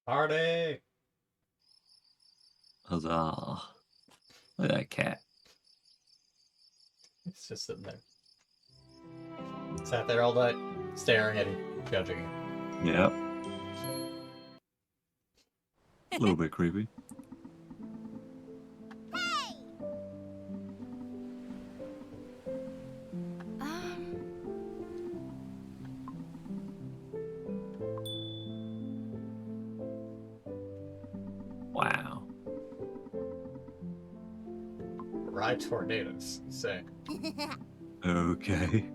Party! Huzzah. Look at that cat. It's just sitting there. Sat there all night, staring at you, judging you. Yep. A little bit creepy. Wow. Ride tornadoes, you say. Okay.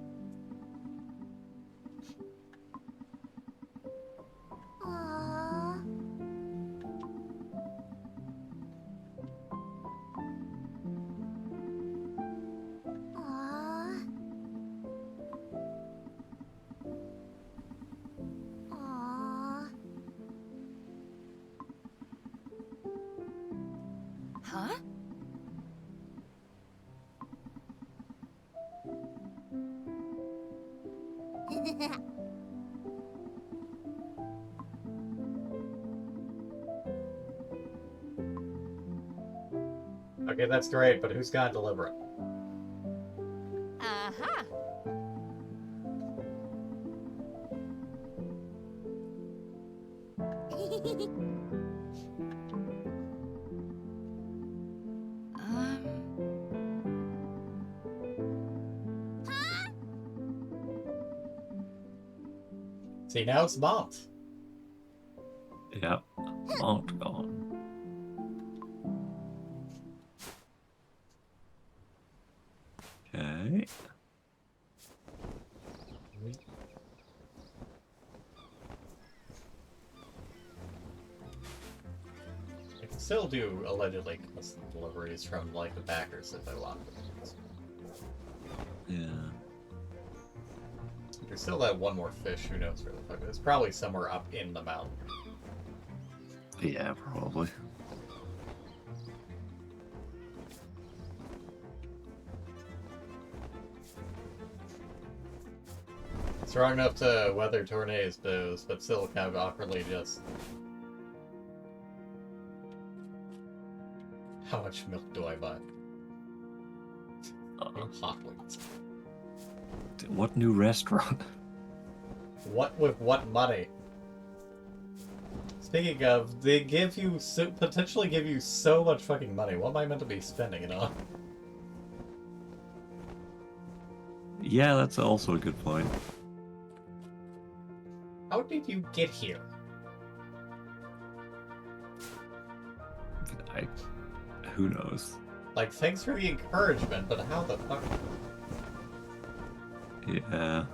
Aw. Aw. Aw. Huh? Okay, that's great, but who's gonna deliver it? Uh-huh. See, now it's Mont. Yep. Mount gone. Okay. I can still do allegedly custom deliveries from like the backers if I want. Yeah. There's still that one more fish. Who knows where the fuck it is? Probably somewhere up in the mountain. Yeah, probably. Strong enough to weather tornadoes, but still kind of awkwardly just. How much milk do I buy? Hot wings. What new restaurant? What with what money? Speaking of, they give you potentially give you so much fucking money. What am I meant to be spending it on? Yeah, that's also a good point. How did you get here? Who knows? Like, thanks for the encouragement, but how the fuck? Yeah.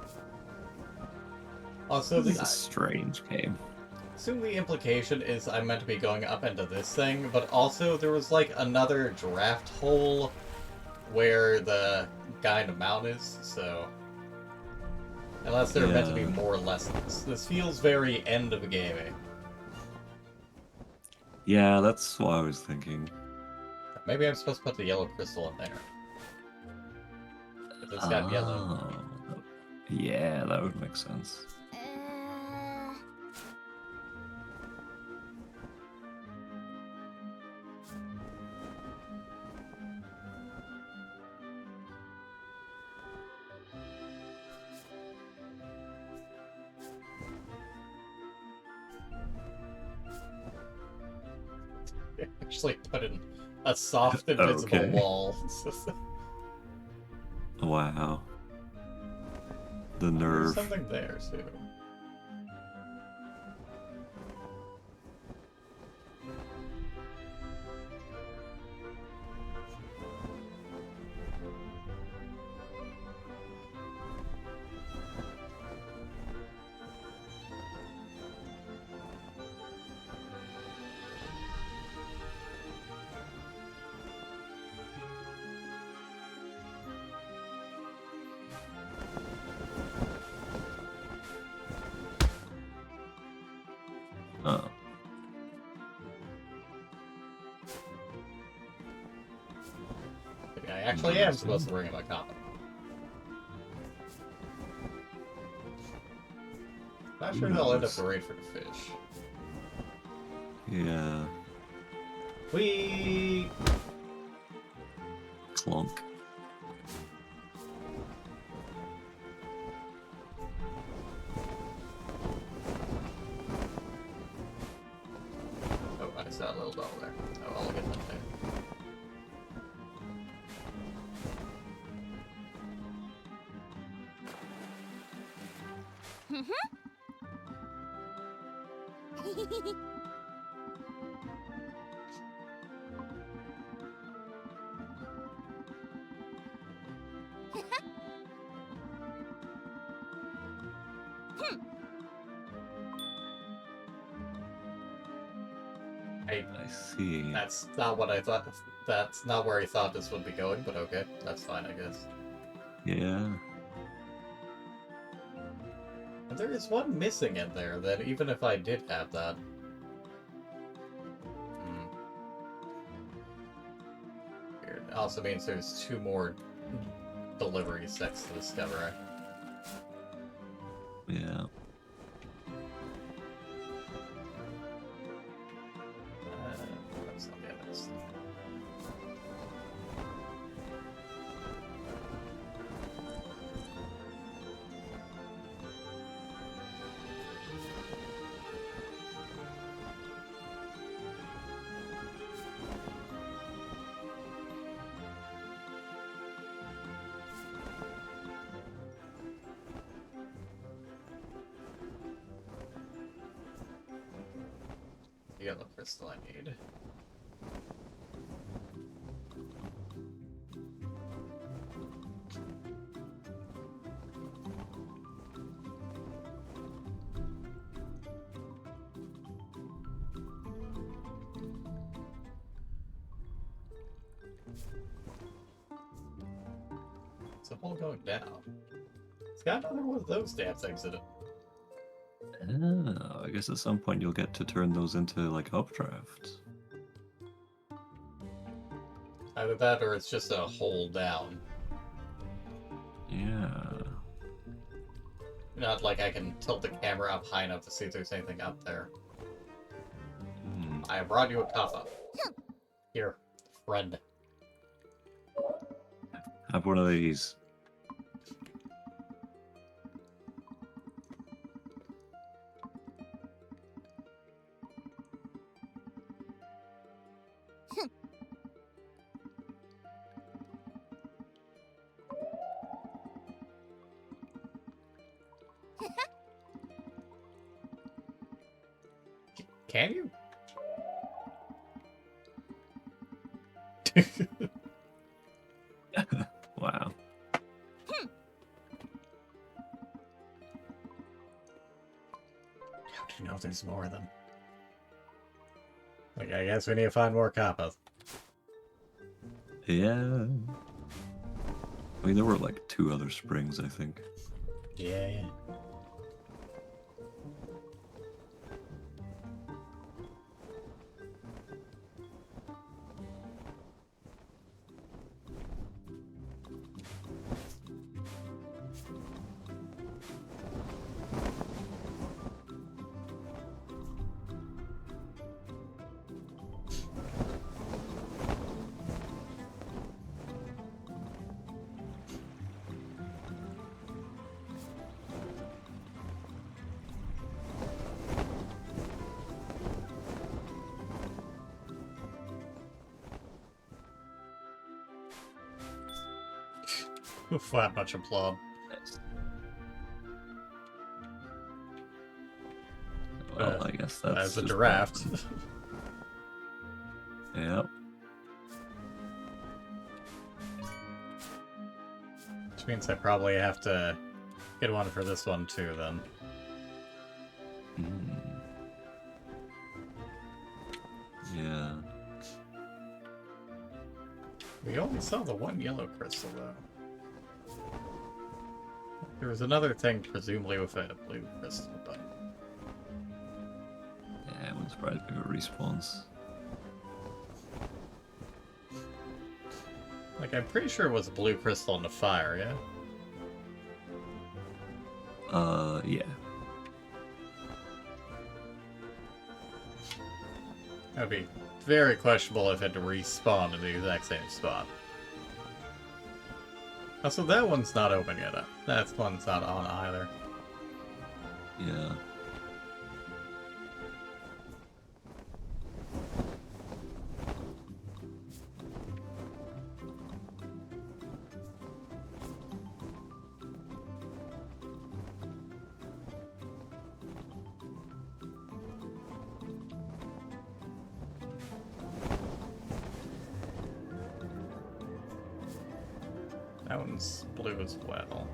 Also, This is a strange game. assume the implication is I'm meant to be going up into this thing, but also there was like another draft hole where the guy in the mountain is, so. Unless there are meant to be Yeah. more lessons. This feels very end of gaming. Yeah, that's what I was thinking. Maybe I'm supposed to put the yellow crystal in there. If it's got yellow. Oh, yeah, that would make sense. Actually put in a soft invisible Okay. wall. Wow. The There's nerve. something there too. Yeah, I actually am supposed to bring him a copy. Not sure they'll end up the raid for the fish. Yeah. We Clunk. Oh, I saw a little bell there. Oh, I'll get that there. Hey, I see. that's not what I thought. That's not where I thought this would be going, but okay, that's fine, I guess. Yeah. And there is one missing in there that even if I did have that. Weird. It also means there's 2 more deliveries next to Discovery. Yeah. That's not the evidence. The yellow crystal I need. It's a hole going down. It's got another one of those dams exited. Oh, I guess at some point you'll get to turn those into like updrafts. Either that or it's just a hole down. Yeah. Not like I can tilt the camera up high enough to see if there's anything up there. Hmm. I brought you a kappa. Here, friend. Have one of these. Can you? Wow. How do you know there's more of them? Like, I guess we need to find more kappas. Yeah. I mean, there were like 2 other springs, I think. Yeah. Flat much applaud. Nice. Well, I guess that's As a just draft. happened. Yep. Which means I probably have to get one for this one too, then. Mm. Yeah. We only saw the one yellow crystal, though. There was another thing, presumably with a blue crystal, but... Yeah, it wouldn't surprise me if it respawns. Like, I'm pretty sure it was a blue crystal in the fire, yeah? Yeah. That would be very questionable if it had to respawn in the exact same spot. Also, that one's not open yet. That one's not on either. Yeah. That one's blue as well.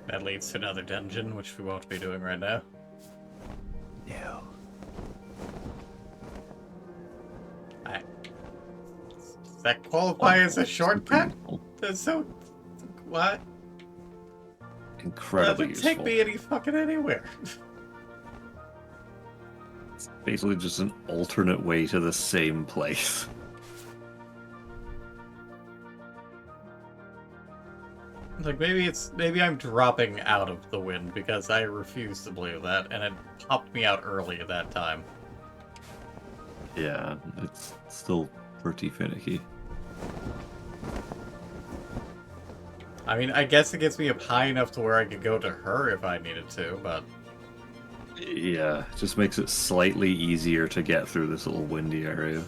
That leads to another dungeon, which we won't be doing right now. No. Does that qualify as a shortcut? That's so... What? Incredibly Doesn't useful. take me any fucking anywhere. It's basically just an alternate way to the same place. Like, maybe I'm dropping out of the wind because I refuse to believe that, and it popped me out early at that time. Yeah, it's still pretty finicky. I mean, I guess it gets me up high enough to where I could go to her if I needed to, but... Yeah, it just makes it slightly easier to get through this little windy area.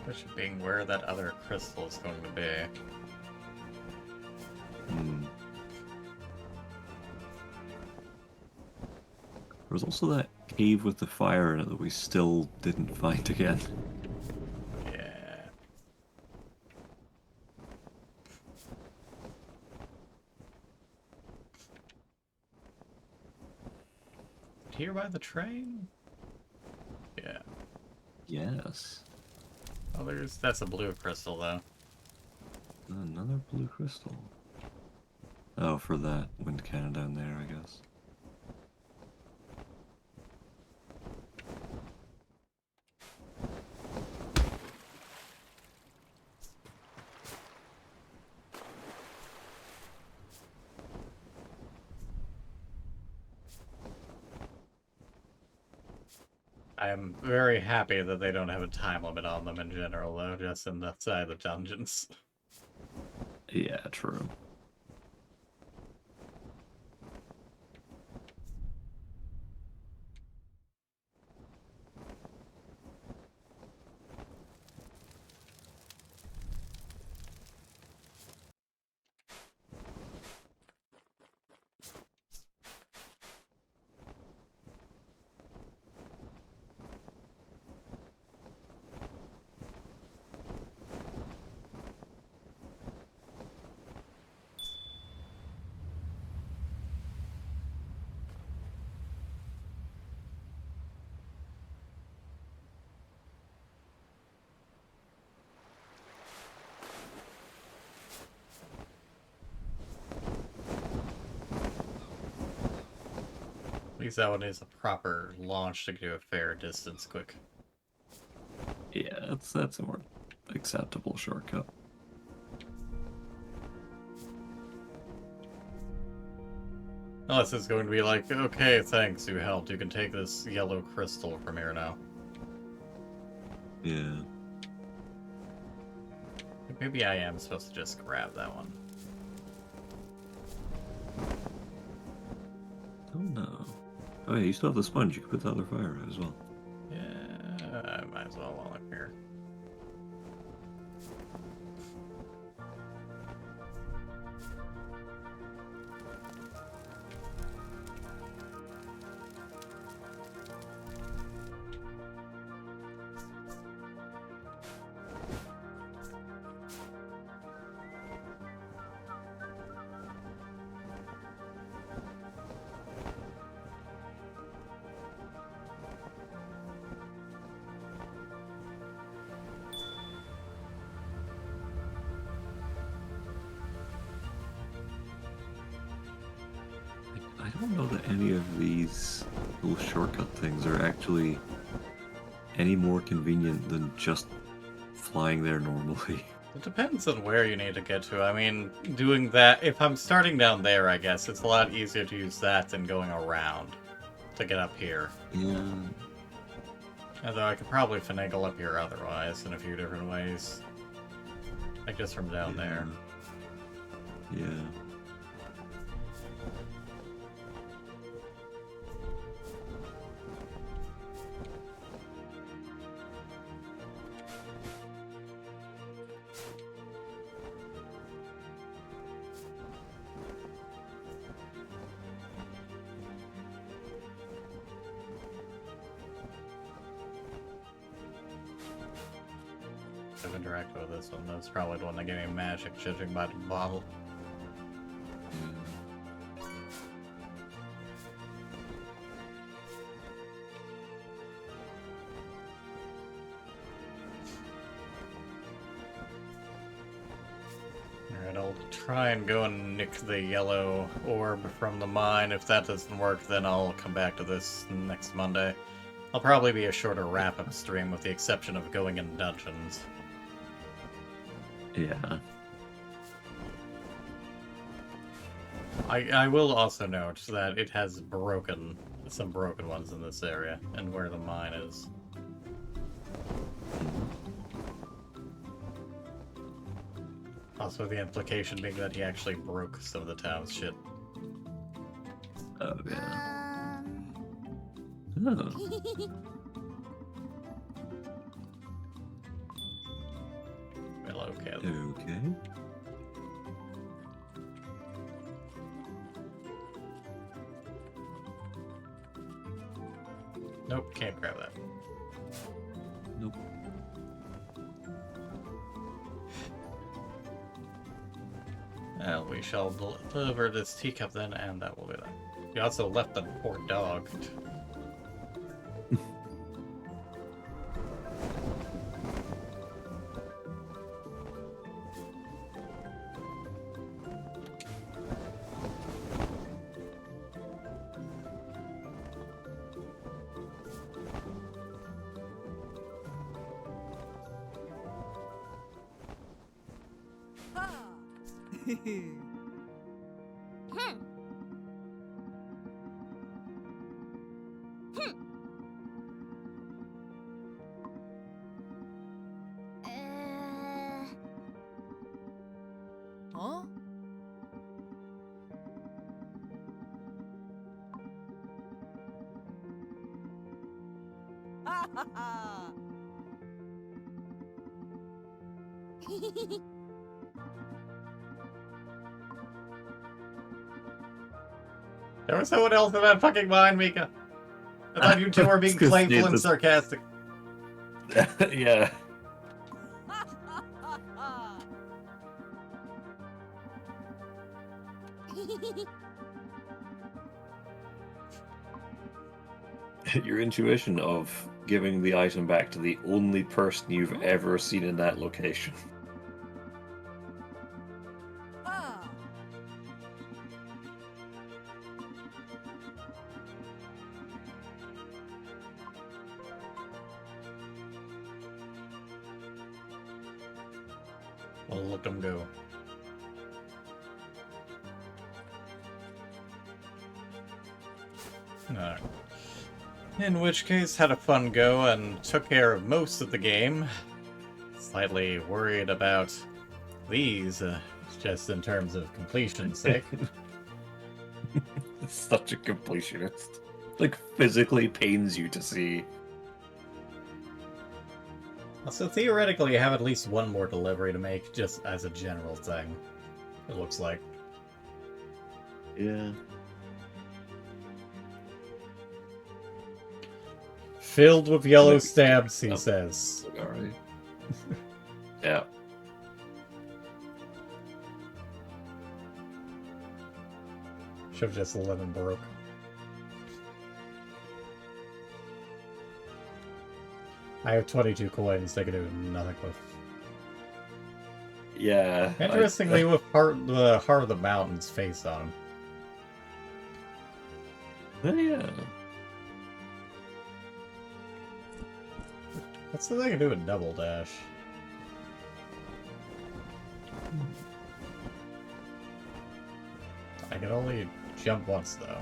Which being where that other crystal is going to be. Hmm. There was also that cave with the fire in it that we still didn't find again. Yeah. Here by the train? Yeah. Yes. Oh, that's a blue crystal, though. Another blue crystal. Oh, for that wind cannon down there, I guess. I am very happy that they don't have a time limit on them in general, though, just in the side of the dungeons. Yeah, true. At least that one is a proper launch to do a fair distance quick. Yeah, that's a more acceptable shortcut. Unless it's going to be like, okay, thanks, you helped. You can take this yellow crystal from here now. Yeah. Maybe I am supposed to just grab that one. Oh no. Oh yeah, you still have the sponge. You can put the other fire out as well. Yeah, I might as well while I'm here. don't know that any of these little shortcut things are actually any more convenient than just flying there normally. It depends on where you need to get to. I mean, doing that, if I'm starting down there, I guess, it's a lot easier to use that than going around to get up here. Yeah. Although I could probably finagle up here otherwise in a few different ways. Like just from down there. Yeah. I've interacted with this one. That's probably the one that gave me magic, judging by the bottle. Alright, I'll try and go and nick the yellow orb from the mine. If that doesn't work, then I'll come back to this next Monday. I'll probably be a shorter wrap-up stream with the exception of going in dungeons. Yeah. I will also note that it has some broken ones in this area, and where the mine is. Also, the implication being that he actually broke some of the town's shit. Oh, yeah. Um. Oh. Well, okay. Okay. Nope, can't grab that. Nope. Well, we shall deliver this teacup then, and that will be that. You also left the poor dog. Hmm. Huh? Ha ha ha! There was someone else in that fucking mine, Mika. I thought you two were being Just playful need and this- sarcastic. Yeah. Ha ha ha ha! Your intuition of giving the item back to the only person you've ever seen in that location. Ah! Well, look them go. Alright. In which case, had a fun go and took care of most of the game. Slightly worried about these, just in terms of completion's sake. It's such a completionist. Like, physically pains you to see. So theoretically, you have at least one more delivery to make, just as a general thing. It looks like. Yeah. Filled with yellow Maybe- stabs, he Oh. says. Alright. Yeah. Should've just let him broke. I have 22 coins they can do nothing with. Yeah. Interestingly, with the Heart of the Mountain's face on him. Yeah. What's the thing I can do with double dash? I can only jump once, though.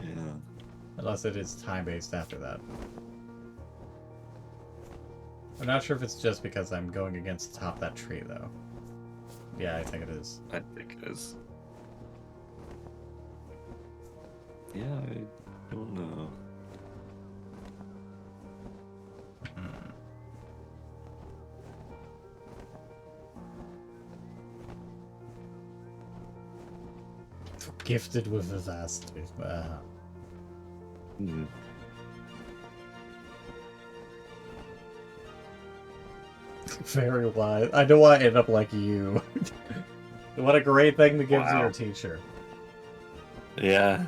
Yeah. Unless it is time-based after that. I'm not sure if it's just because I'm going against the top of that tree, though. Yeah, I think it is. I think it is. Yeah, I don't know. Gifted with vivacity. Hmm. Very wise. I don't want to end up like you. What a great thing to give to Wow. your teacher. Yeah.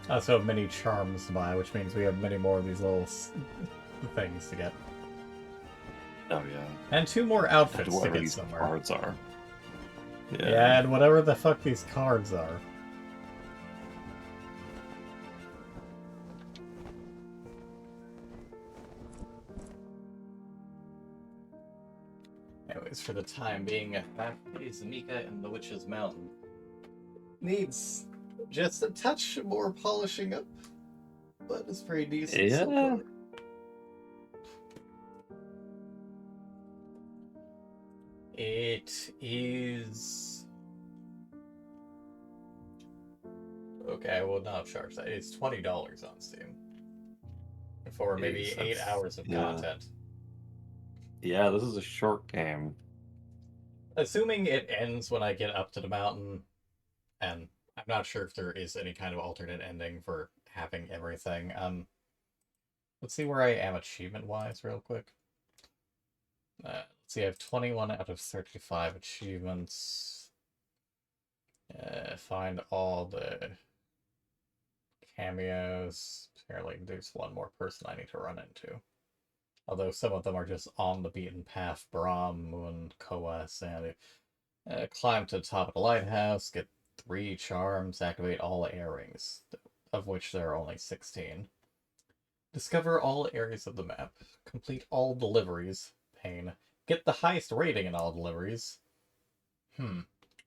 I also have many charms to buy, which means we have many more of these little things to get. Oh yeah. And 2 more And outfits to whatever get these somewhere. cards are. Yeah, and whatever the fuck these cards are. Anyways, for the time being, that is Mika and the Witch's Mountain. Needs just a touch more polishing up, but it's pretty decent so Yeah. far. It is... Okay, I will not charge that. It's $20 on Steam. For maybe Jeez, 8 that's- hours of yeah. content. Yeah, this is a short game. Assuming it ends when I get up to the mountain, and I'm not sure if there is any kind of alternate ending for having everything. Let's see where I am achievement-wise real quick. Let's see, I have 21 out of 35 achievements. Find all the cameos. Apparently there's one more person I need to run into. Although some of them are just on the beaten path. Brahm, Moon, Koa, Sandy. Climb to the top of the lighthouse, get 3 charms, activate all air rings, of which there are only 16. Discover all areas of the map. Complete all deliveries. Pain. Get the highest rating in all deliveries.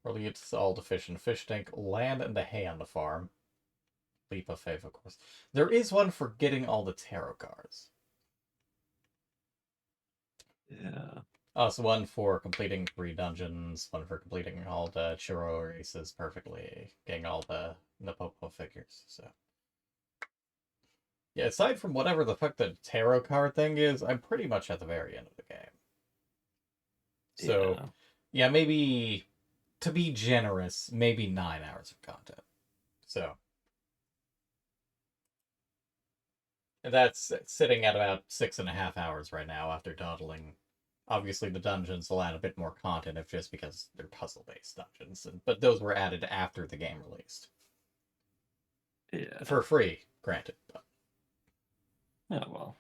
Release all the fish in fish tank. Land in the hay on the farm. Leap of faith, of course. There is one for getting all the tarot cards. Yeah. So one for completing 3 dungeons, one for completing all the Chiro races perfectly, getting all the Napopo figures, so. Yeah, aside from whatever the fuck the tarot card thing is, I'm pretty much at the very end of the game. So, yeah, maybe, to be generous, maybe 9 hours of content. So. That's sitting at about 6.5 hours right now after dawdling. Obviously, the dungeons will add a bit more content if just because they're puzzle-based dungeons, but those were added after the game released. Yeah. For free, granted. But Yeah, well.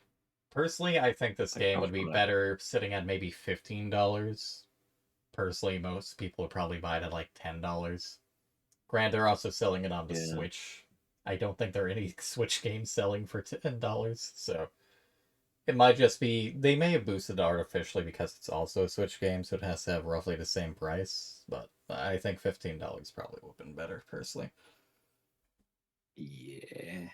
personally, I think this I game come would be from that. better sitting at maybe $15. Personally, most people would probably buy it at like $10. Granted, they're also selling it on the Yeah. Switch. I don't think there are any Switch games selling for $10, so... It might just be, they may have boosted it artificially because it's also a Switch game, so it has to have roughly the same price, but I think $15 probably would have been better, personally. Yeah.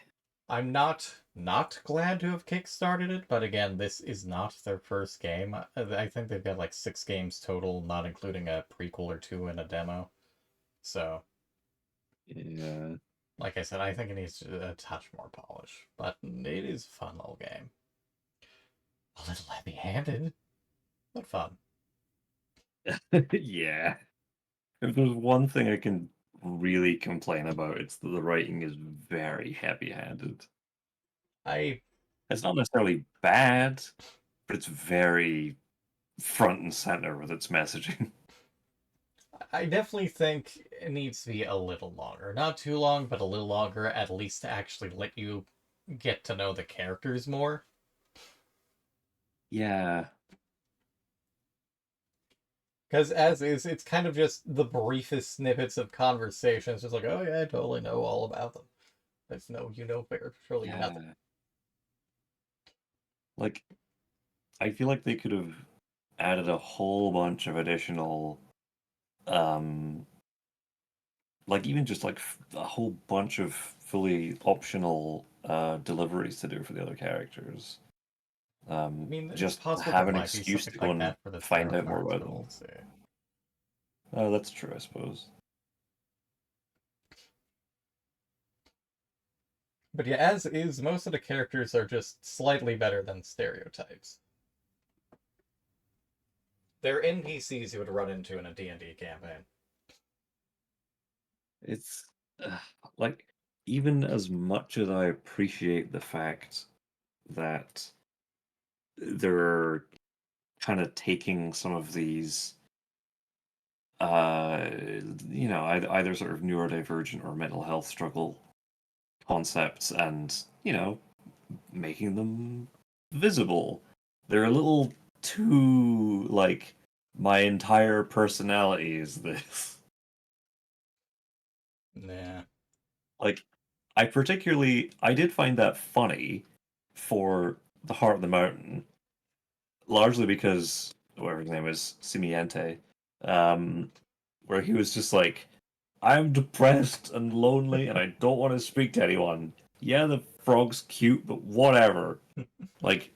I'm not glad to have kickstarted it, but again, this is not their first game. I think they've got like 6 games total, not including a prequel or 2 and a demo. So, Yeah. like I said, I think it needs a touch more polish, but it is a fun little game. A little heavy-handed, but fun. Yeah. If there's one thing I can really complain about, it's that the writing is very heavy-handed. It's not necessarily bad, but it's very front and center with its messaging. I definitely think it needs to be a little longer. Not too long, but a little longer, at least to actually let you get to know the characters more. Yeah. Because as is, it's kind of just the briefest snippets of conversations, just like, oh yeah, I totally know all about them. There's no, virtually nothing. Yeah. Like, I feel like they could have added a whole bunch of additional, like even just like a whole bunch of fully optional deliveries to do for the other characters. I mean, it's Just possible have there an might be excuse something to go like and that for the find tarot out more cards, about but them. we'll see. Oh, that's true, I suppose. But yeah, as is, most of the characters are just slightly better than stereotypes. They're NPCs you would run into in a D&D campaign. It's like, even as much as I appreciate the fact that they're kind of taking some of these, either sort of neurodivergent or mental health struggle concepts and, making them visible. They're a little too, like, my entire personality is this. Nah. Like, I did find that funny for the Heart of the Mountain, largely because whatever his name is, Simiente, where he was just like, I'm depressed and lonely and I don't want to speak to anyone. Yeah, the frog's cute, but whatever. Like,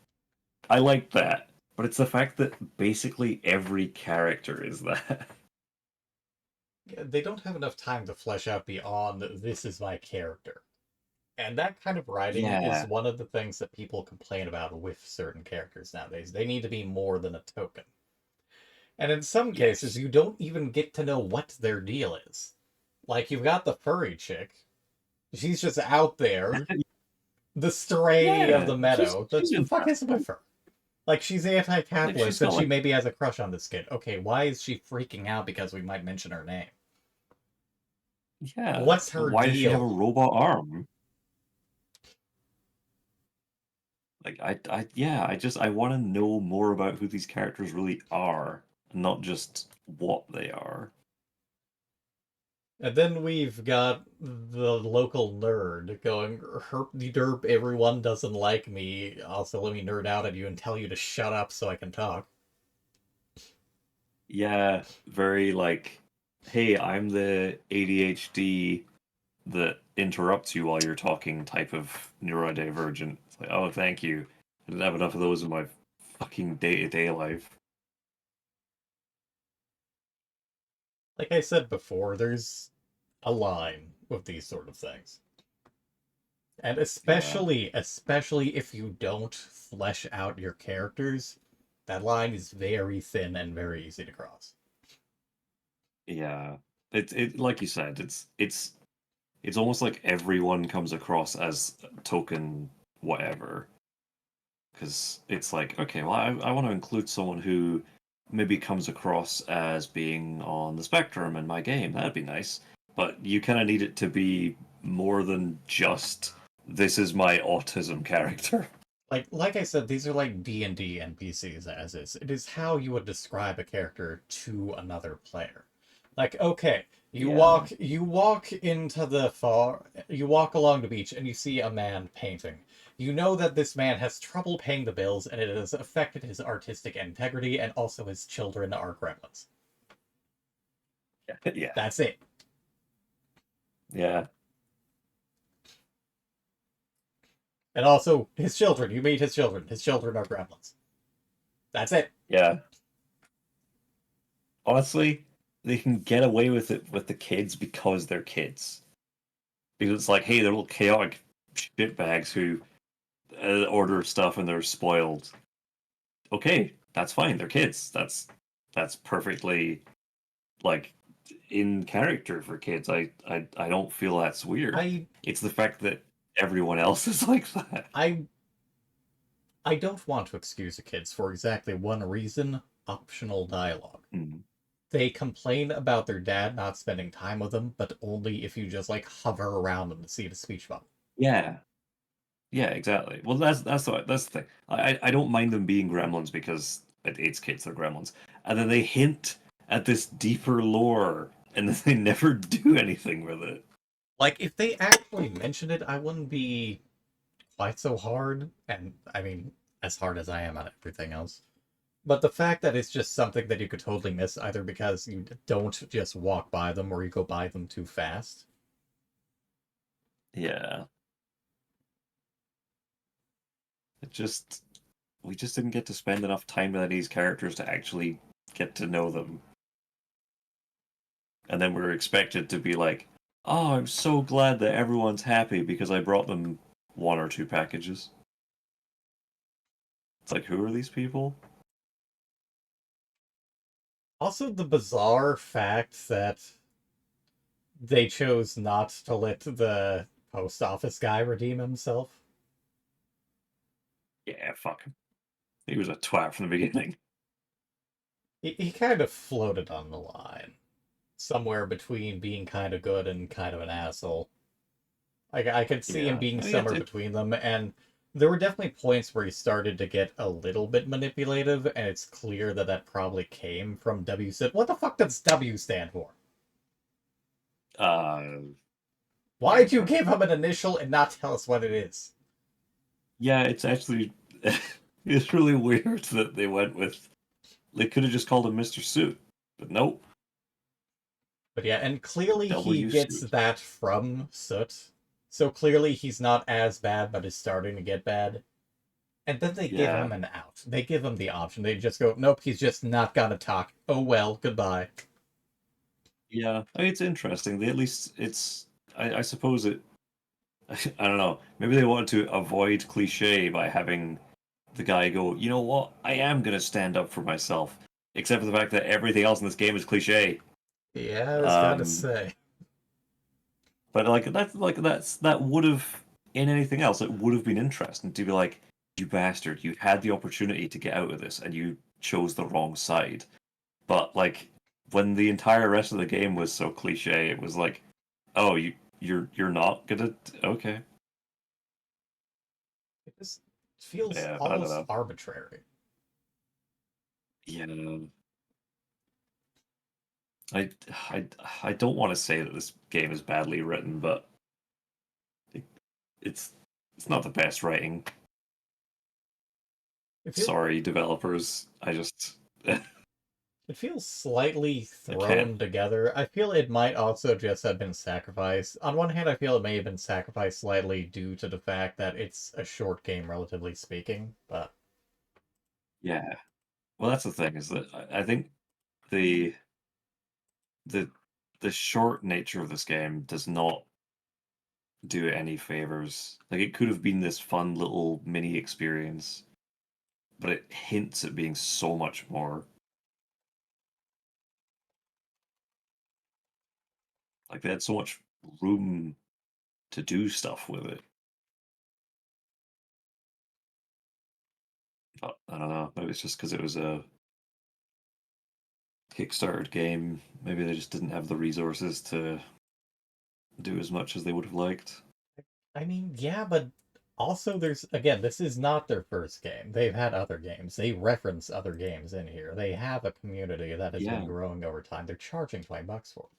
I like that. But it's the fact that basically every character is that. They don't have enough time to flesh out beyond this is my character. And that kind of writing is Yeah. one of the things that people complain about with certain characters nowadays. They need to be more than a token. And in some cases, Yes. you don't even get to know what their deal is. Like, you've got the furry chick. She's just out there, the stray of Yeah, the meadow. she's The in fuck that. is with her? Like, she's anti-capitalist and got she like, maybe has a crush on this kid. Okay, why is she freaking out because we might mention her name? yeah. What's her Why does she have a deal? robot arm? Like, I want to know more about who these characters really are, not just what they are. And then we've got the local nerd going, herp de derp, everyone doesn't like me. Also, let me nerd out at you and tell you to shut up so I can talk. Yeah, very like, hey, I'm the ADHD that interrupts you while you're talking type of neurodivergent. It's like, oh, thank you. I didn't have enough of those in my fucking day-to-day life. Like I said before, there's a line with these sort of things. And Yeah. especially if you don't flesh out your characters, that line is very thin and very easy to cross. Yeah. It like you said, it's almost like everyone comes across as token whatever. Because it's like, okay, well, I want to include someone who maybe comes across as being on the spectrum in my game. That'd be nice. But you kind of need it to be more than just, this is my autism character. Like I said, these are like D&D NPCs as is. It is how you would describe a character to another player. Like, okay, you Yeah. walk into the you walk along the beach and you see a man painting. You know that this man has trouble paying the bills and it has affected his artistic integrity and also his children are gremlins. Yeah. That's it. Yeah. And also his children, you meet his children. His children are gremlins. That's it. Yeah. Honestly, they can get away with it with the kids because they're kids. Because it's like, hey, they're little chaotic shitbags who order stuff and they're spoiled. Okay, that's fine. They're kids. That's perfectly like in character for kids. I don't feel that's weird. It's the fact that everyone else is like that. I don't want to excuse the kids for exactly one reason: optional dialogue. Mm. They complain about their dad not spending time with them, but only if you just like hover around them to see the speech bubble. Yeah. Yeah, exactly. Well, that's the thing. I don't mind them being gremlins because it's kids, they're gremlins, and then they hint at this deeper lore, and then they never do anything with it. Like, if they actually mentioned it, I wouldn't be quite so hard. And, I mean, as hard as I am on everything else. But the fact that it's just something that you could totally miss, either because you don't just walk by them or you go by them too fast. Yeah. We just didn't get to spend enough time with these characters to actually get to know them. And then we're expected to be like, oh, I'm so glad that everyone's happy because I brought them 1 or 2 packages. It's like, who are these people? Also, the bizarre fact that they chose not to let the post office guy redeem himself. Yeah, fuck him. He was a twat from the beginning. He kind of floated on the line. Somewhere between being kind of good and kind of an asshole. I could see him Yeah. being I mean, somewhere between them, and there were definitely points where he started to get a little bit manipulative, and it's clear that that probably came from W. What the fuck does W stand for? Why'd you give him an initial and not tell us what it is? Yeah, it's actually it's really weird that they went with. They could have just called him Mr. Suit, but nope. But yeah, and clearly he W gets Suit. that from Soot. So clearly he's not as bad, but is starting to get bad. And then they give Yeah. him an out. They give him the option. They just go, nope, he's just not gonna talk. Oh well, goodbye. Yeah, I mean, it's interesting. They at least it's. I suppose it. I don't know. Maybe they wanted to avoid cliche by having the guy go, you know what? I am gonna stand up for myself. Except for the fact that everything else in this game is cliche. Yeah, I was gonna Um, say. but that would have in anything else it would have been interesting to be like, you bastard, you had the opportunity to get out of this and you chose the wrong side. But like when the entire rest of the game was so cliche, it was like, oh, you're not gonna okay. It just feels Yeah, I don't almost know. arbitrary. Yeah. I, I, I don't want to say that this game is badly written, but it, it's it's not the best writing. It feels, Sorry, developers. I just it feels slightly I can't. thrown together. I feel it might also just have been sacrificed. On one hand, I feel it may have been sacrificed slightly due to the fact that it's a short game, relatively speaking, but Yeah. Well, that's the thing is that I think the the the short nature of this game does not do it any favors. Like it could have been this fun little mini experience, but it hints at being so much more. Like they had so much room to do stuff with it. But I don't know. Maybe it's just because it was a Kickstarter game. Maybe they just didn't have the resources to do as much as they would have liked. I mean, yeah, but also there's again, this is not their first game. They've had other games. They reference other games in here. They have a community that has been Yeah, growing over time. They're charging $20 for it.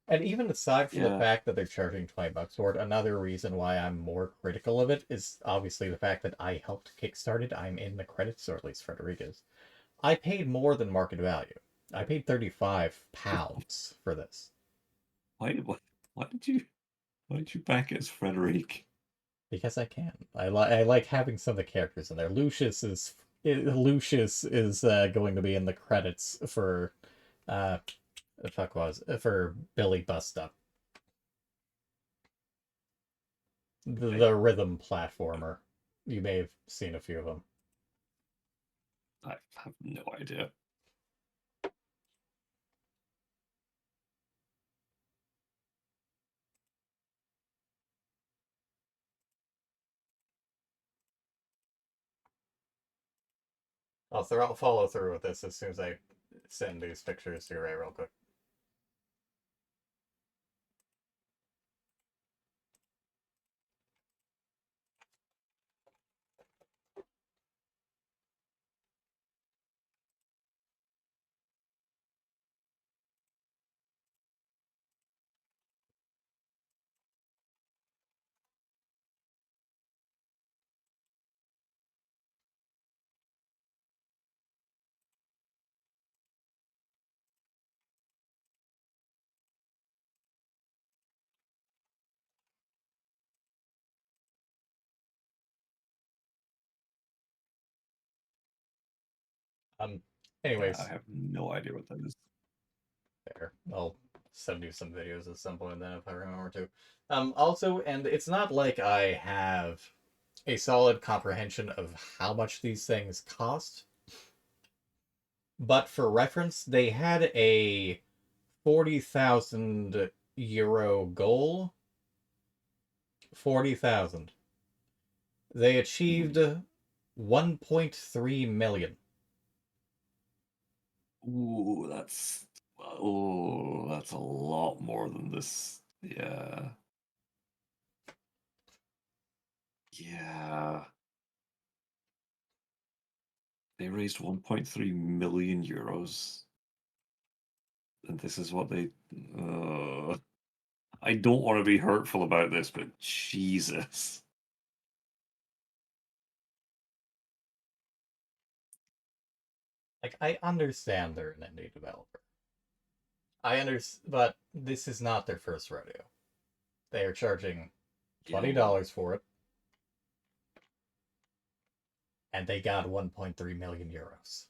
And even aside from the yeah, fact that they're charging $20 for it, another reason why I'm more critical of it is obviously the fact that I helped kickstart it. I'm in the credits, or at least Frederica's. I paid more than market value. I paid £35 for this. why, why did you why did you back it as Frederic? Because I can. I like having some of the characters in there. Lucius is going to be in the credits for the fuck was for Billy Bust Up, the rhythm platformer. You may have seen a few of them. I have no idea. I'll follow through with this as soon as I send these pictures to Ray real quick. Anyways, I have no idea what that is. fair. I'll send you some videos at some point then if I remember to. Also, and it's not like I have a solid comprehension of how much these things cost, but for reference, they had a 40,000 euro goal. 40,000. They achieved 1.3 million. Ooh, that's that's a lot more than this. Yeah. Yeah. They raised 1.3 million euros. And this is what they I don't want to be hurtful about this, but Jesus. Like, I understand they're an indie developer. But this is not their first rodeo. They are charging $20 for it, and they got 1.3 million euros.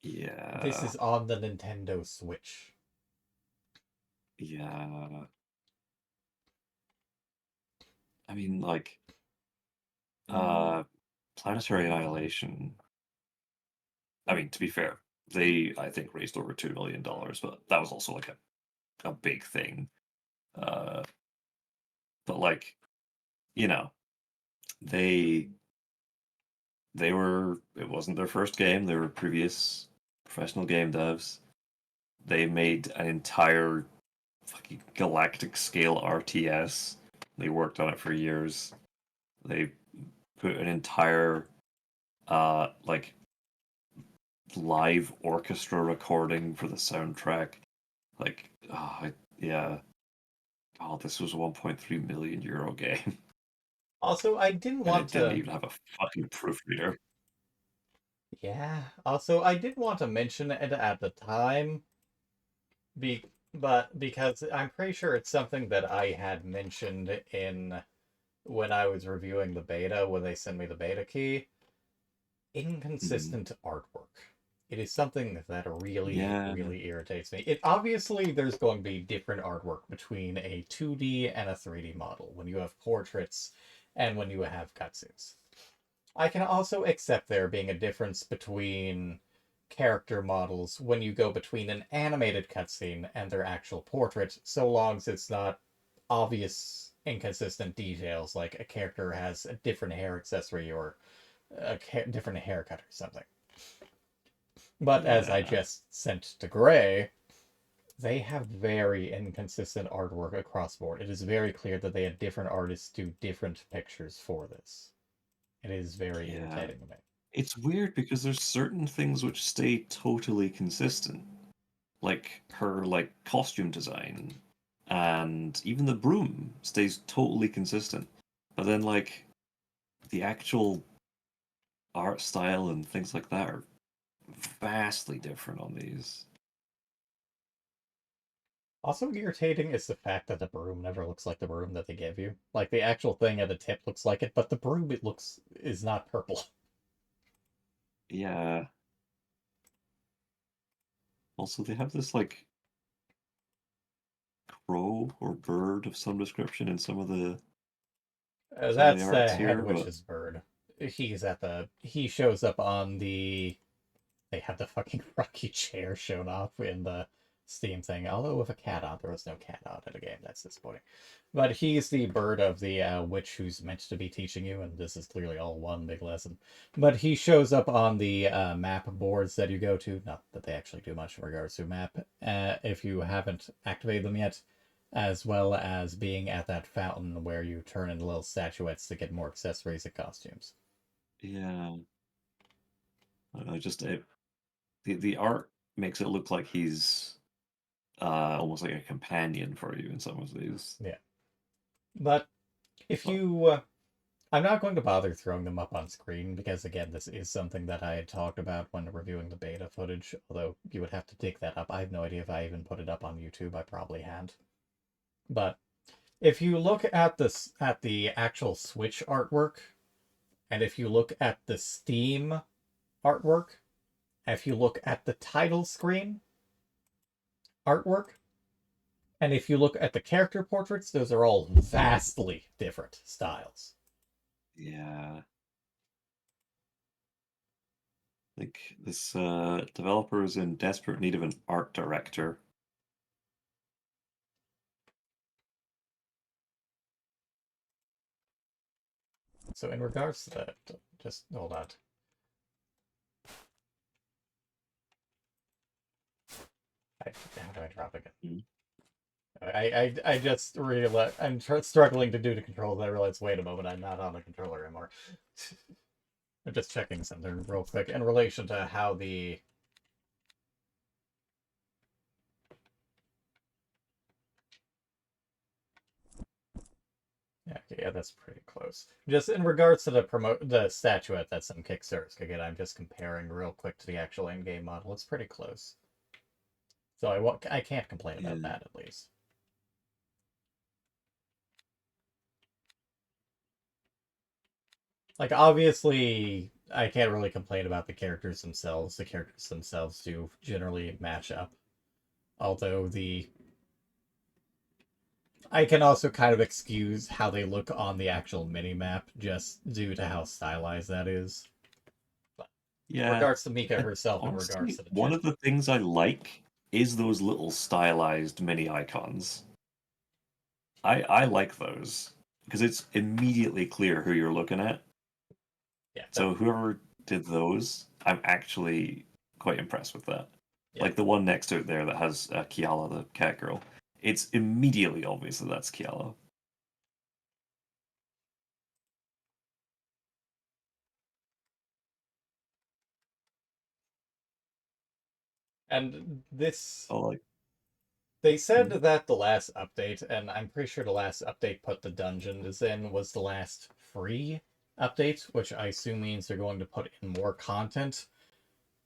Yeah. This is on the Nintendo Switch. Yeah. I mean, like, Planetary Annihilation. I mean, to be fair, they, I think, raised over $2 million, but that was also like a big thing. But like, you know, they were, it wasn't their first game. They were previous professional game devs. They made an entire fucking galactic scale RTS. They worked on it for years. They put an entire like live orchestra recording for the soundtrack. Like, yeah. Oh, this was a 1.3 million euro game. Also, I didn't And want it didn't to. even have a fucking proofreader. Yeah. Also, I did want to mention it at the time, but because I'm pretty sure it's something that I had mentioned in when I was reviewing the beta when they sent me the beta key. Inconsistent artwork. It is something that really, Yeah. really irritates me. It obviously there's going to be different artwork between a 2D and a 3D model when you have portraits and when you have cutscenes. I can also accept there being a difference between character models when you go between an animated cutscene and their actual portrait, so long as it's not obvious inconsistent details like a character has a different hair accessory or a different haircut or something. But as I Yeah. just sent to Gray, they have very inconsistent artwork across board. It is very clear that they had different artists do different pictures for this. It is very Yeah. irritating to me. It's weird because there's certain things which stay totally consistent. Like her like costume design and even the broom stays totally consistent. But then like the actual art style and things like that are vastly different on these. Also irritating is the fact that the broom never looks like the broom that they give you. Like the actual thing at the tip looks like it, but the broom is not purple. Yeah. Also, they have this like crow or bird of some description in some of the That's the arts head here, but witch's bird. He shows up on the they have the fucking rocky chair shown off in the Steam thing. Although with a cat on, there was no cat on in the game. That's disappointing. But he's the bird of the witch who's meant to be teaching you, and this is clearly all one big lesson. But he shows up on the map boards that you go to. Not that they actually do much in regards to map, if you haven't activated them yet, as well as being at that fountain where you turn into little statuettes to get more accessories and costumes. yeah, I just the art makes it look like he's almost like a companion for you in some of these. Yeah. But if you I'm not going to bother throwing them up on screen because, again, this is something that I had talked about when reviewing the beta footage, although you would have to dig that up. I have no idea if I even put it up on YouTube. I probably hadn't. But if you look at the actual Switch artwork, and if you look at the Steam artwork, if you look at the title screen artwork, and if you look at the character portraits, those are all vastly different styles. Yeah. Like this developer is in desperate need of an art director. So in regards to that, just hold on. How do I drop again? I just realized I'm struggling to do the controls. I realized, wait a moment, I'm not on the controller anymore. I'm just checking something real quick in relation to how the... Yeah, that's pretty close. Just in regards to the statuette that some Kickstarters could get, I'm just comparing real quick to the actual in-game model. It's pretty close. So I can't complain about that, at least. Like, obviously, I can't really complain about the characters themselves. The characters themselves do generally match up. Although I can also kind of excuse how they look on the actual mini-map, just due to how stylized that is. But in regards to Mika herself, honestly, in regards to the one of the things I like is those little stylized mini icons. I like those because it's immediately clear who you're looking at. Yeah. So whoever did those, I'm actually quite impressed with that. Yeah. Like the one next to it there that has Kiala, the cat girl. It's immediately obvious that that's Kiala. And this... Oh, like They said that the last update, and I'm pretty sure the last update put the dungeons in, was the last free update, which I assume means they're going to put in more content,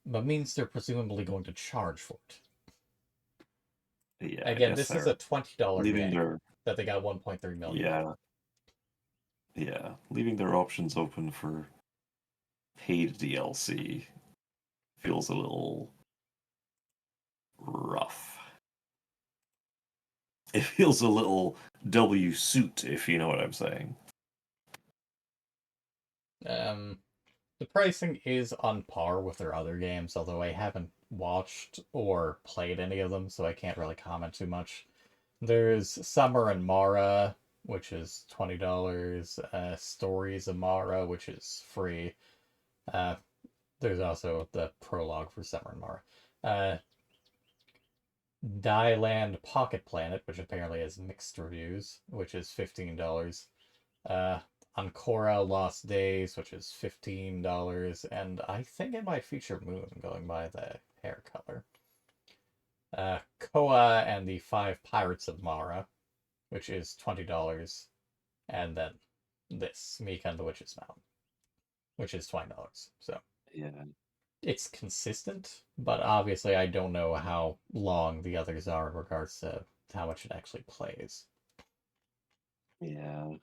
but means they're presumably going to charge for it. yeah. Again, this is a $20 leaving game their that they got 1.3 million. Yeah, leaving their options open for paid DLC feels a little rough. It feels a little W suit, if you know what I'm saying. The pricing is on par with their other games, although I haven't watched or played any of them, so I can't really comment too much. There's Summer and Mara, which is $20. Stories of Mara, which is free. There's also the prologue for Summer and Mara. Dieland Pocket Planet, which apparently has mixed reviews, which is $15. Ancora Lost Days, which is $15, and I think it might feature Moon, going by the hair color. Koa and the 5 Pirates of Mara, which is $20, and then this, Mika and the Witch's Mountain, which is $20. So yeah, it's consistent, but obviously I don't know how long the others are in regards to how much it actually plays. Yeah.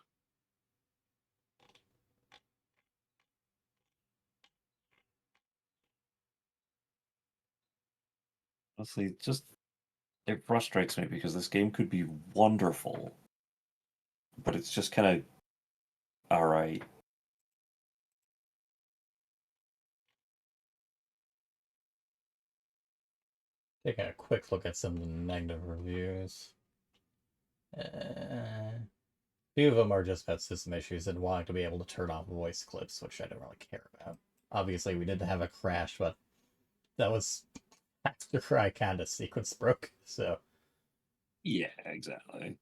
Honestly, just it frustrates me because this game could be wonderful, but it's just kind of alright. Taking a quick look at some of the negative reviews. A few of them are just about system issues and wanting to be able to turn off voice clips, which I don't really care about. Obviously, we didn't have a crash, but that was after I kind of sequence broke, so... Yeah, exactly.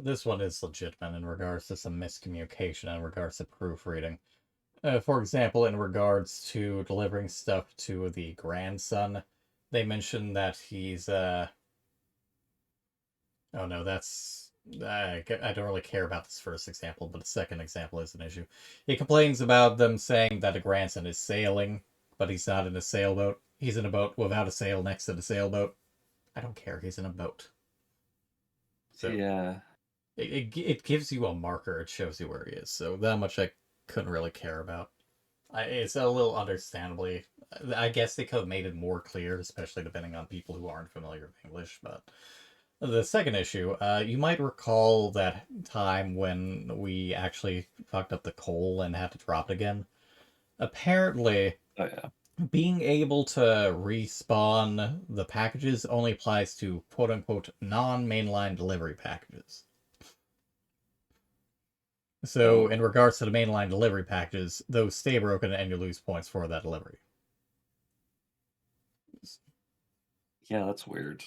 This one is legitimate in regards to some miscommunication in regards to proofreading. For example, in regards to delivering stuff to the grandson, they mentioned that he's, Oh no, that's... I don't really care about this first example, but the second example is an issue. He complains about them saying that a grandson is sailing, but he's not in a sailboat. He's in a boat without a sail next to the sailboat. I don't care, he's in a boat. So, Yeah. It gives you a marker. It shows you where he is. So that much I couldn't really care about. It's a little understandably. I guess they could have made it more clear, especially depending on people who aren't familiar with English. But the second issue, you might recall that time when we actually fucked up the coal and had to drop it again. Apparently, Oh yeah. being able to respawn the packages only applies to quote-unquote non-mainline delivery packages. So, in regards to the mainline delivery packages, those stay broken and you lose points for that delivery. Yeah, that's weird.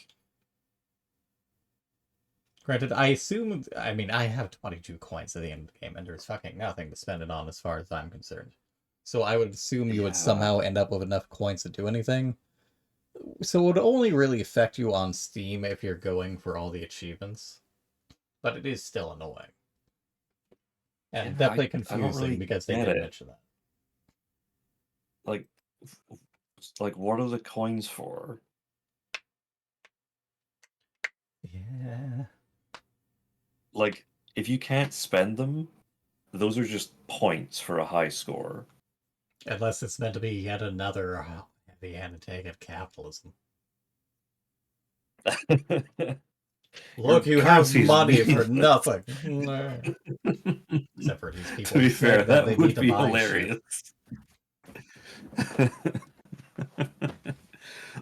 Granted, I assume, I mean, I have 22 coins at the end of the game, and there's fucking nothing to spend it on as far as I'm concerned. So I would assume you would Yeah. somehow end up with enough coins to do anything. So it would only really affect you on Steam if you're going for all the achievements. But it is still annoying. And Yeah, definitely I don't confusing really because they get did it. mention that. Like, what are the coins for? Yeah. Like, if you can't spend them, those are just points for a high score. Unless it's meant to be yet another heavy-handed take at capitalism. Look, you have currency's money for meaningless. nothing. Except for these people To be who fair, think that they that need would to be buy hilarious.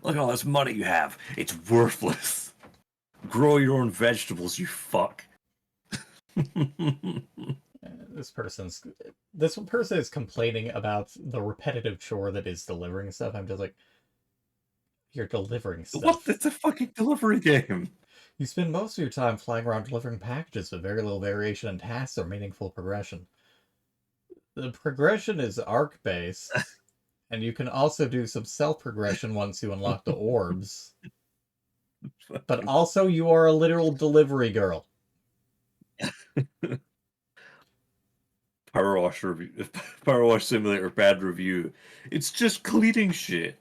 Look at all this money you have. It's worthless. Grow your own vegetables, you fuck. This person is complaining about the repetitive chore that is delivering stuff. I'm just like, you're delivering stuff. What? It's a fucking delivery game. You spend most of your time flying around delivering packages with very little variation in tasks or meaningful progression. The progression is arc-based, and you can also do some self-progression once you unlock the orbs. But also, you are a literal delivery girl. Power Wash review. Power Wash Simulator bad review. It's just cleaning shit.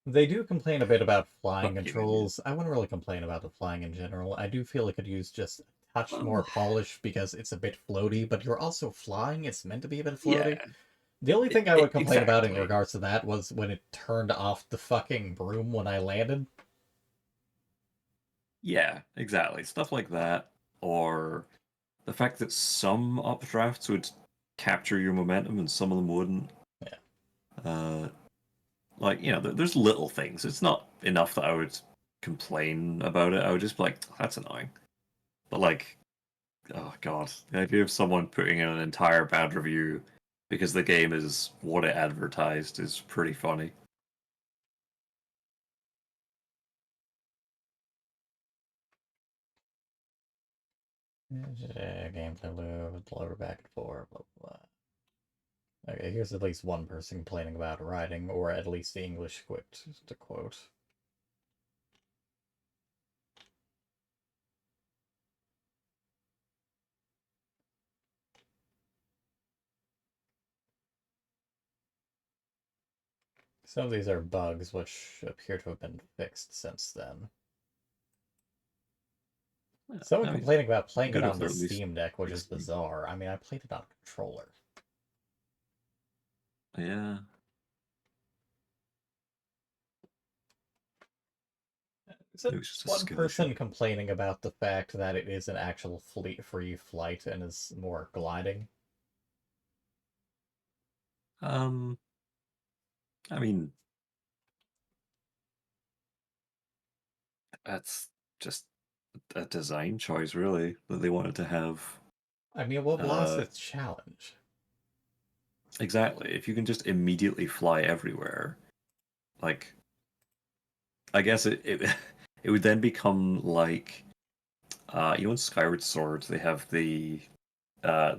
They do complain a bit about flying Fucking controls. I wouldn't really complain about the flying in general. I do feel it could use just a touch more polish because it's a bit floaty, but you're also flying. It's meant to be a bit floaty. Yeah. The only thing I would complain about in Exactly. regards to that was when it turned off the fucking broom when I landed. Yeah, exactly. Stuff like that. Or the fact that some updrafts would capture your momentum and some of them wouldn't. Yeah. Like, there's little things. It's not enough that I would complain about it. I would just be like, that's annoying. But like, oh god, the idea of someone putting in an entire bad review because the game is what it advertised is pretty funny. Gameplay loop, lower back and forth, blah, blah, blah. Okay, here's at least one person complaining about writing, or at least the English script, to quote. Some of these are bugs which appear to have been fixed since then. Yeah, Someone I mean, complaining about playing good it if on the they're at least Steam Deck, which is fixing. bizarre. I mean, I played it on a controller. Yeah. So It was just a one skill person issue. complaining about the fact that it is an actual free flight and is more gliding. I mean, that's just a design choice, really, that they wanted to have. I mean, what lost its challenge? Exactly. If you can just immediately fly everywhere, like, I guess it it would then become like, in Skyward Sword, they have the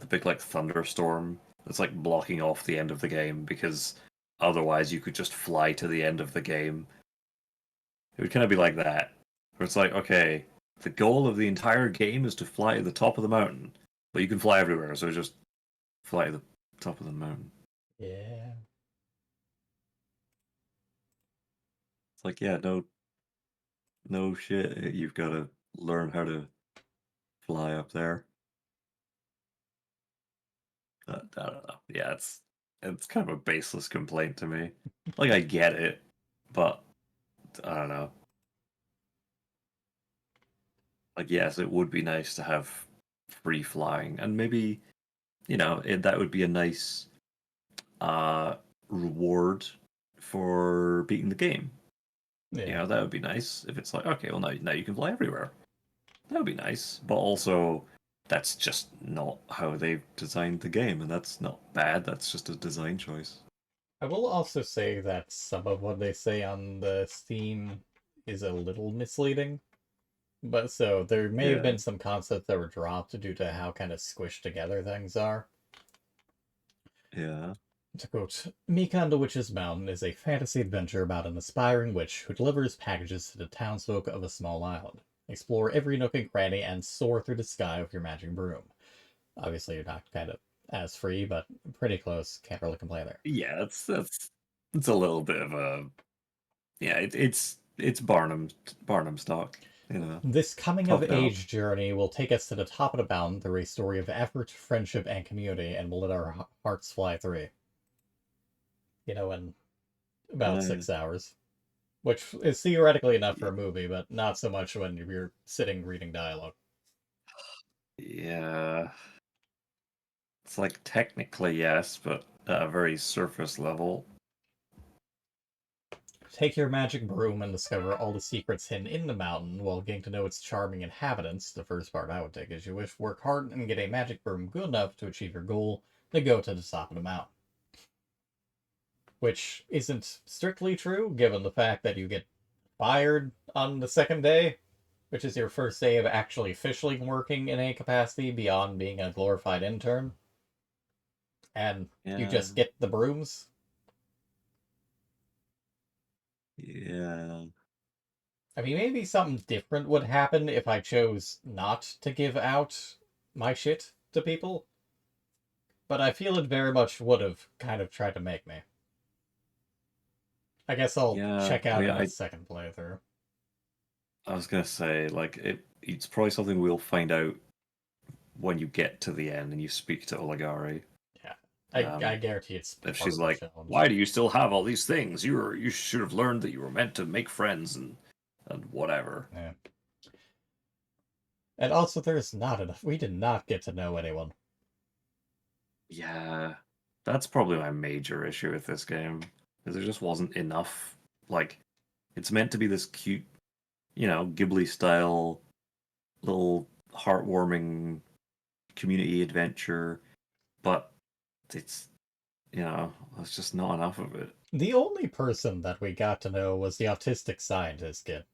big like thunderstorm that's like blocking off the end of the game because otherwise you could just fly to the end of the game. It would kind of be like that, where it's like, okay, the goal of the entire game is to fly to the top of the mountain, but you can fly everywhere, so just fly to the top of the mountain. Yeah. It's like, yeah, no shit. You've got to learn how to fly up there. I don't know. Yeah, it's kind of a baseless complaint to me. Like I get it, but I don't know. Like yes, it would be nice to have free flying, and maybe that would be a nice uh reward for beating the game. Yeah. That would be nice if it's like, okay, well now you can fly everywhere. That would be nice, but also that's just not how they've designed the game, and that's not bad. That's just a design choice. I will also say that some of what they say on the Steam is a little misleading. But so there may have Yeah. been some concepts that were dropped due to how kind of squished together things are. Yeah. To quote, Mika and the Witch's Mountain is a fantasy adventure about an aspiring witch who delivers packages to the townsfolk of a small island. Explore every nook and cranny and soar through the sky with your magic broom. Obviously, you're not kind of as free, but pretty close. Can't really complain there. Yeah, it's a little bit of a it's Barnum stock, This coming Top of down. age journey will take us to the top of the mountain through a story of effort, friendship, and community, and will let our hearts fly through. In about 6 hours. Which is theoretically enough for a movie, but not so much when you're sitting reading dialogue. Yeah. It's like technically yes, but at a very surface level. Take your magic broom and discover all the secrets hidden in the mountain while getting to know its charming inhabitants. The first part I would take is you wish work hard and get a magic broom good enough to achieve your goal, then go to the top of the mountain. Which isn't strictly true, given the fact that you get fired on the second day, which is your first day of actually officially working in a capacity beyond being a glorified intern. And you just get the brooms. Yeah. I mean, maybe something different would happen if I chose not to give out my shit to people. But I feel it very much would have kind of tried to make me. I guess I'll Yeah, check I out mean, in a second playthrough. I was gonna say, like, it's probably something we'll find out when you get to the end and you speak to Oligari. Yeah. Um, I guarantee it's If part she's of the like, challenge. why do you still have all these things? You should have learned that you were meant to make friends and whatever. Yeah. And also, there's not enough. We did not get to know anyone. Yeah, that's probably my major issue with this game, is there just wasn't enough. Like, it's meant to be this cute, Ghibli style, little heartwarming community adventure, but it's there's just not enough of it. The only person that we got to know was the autistic scientist kid.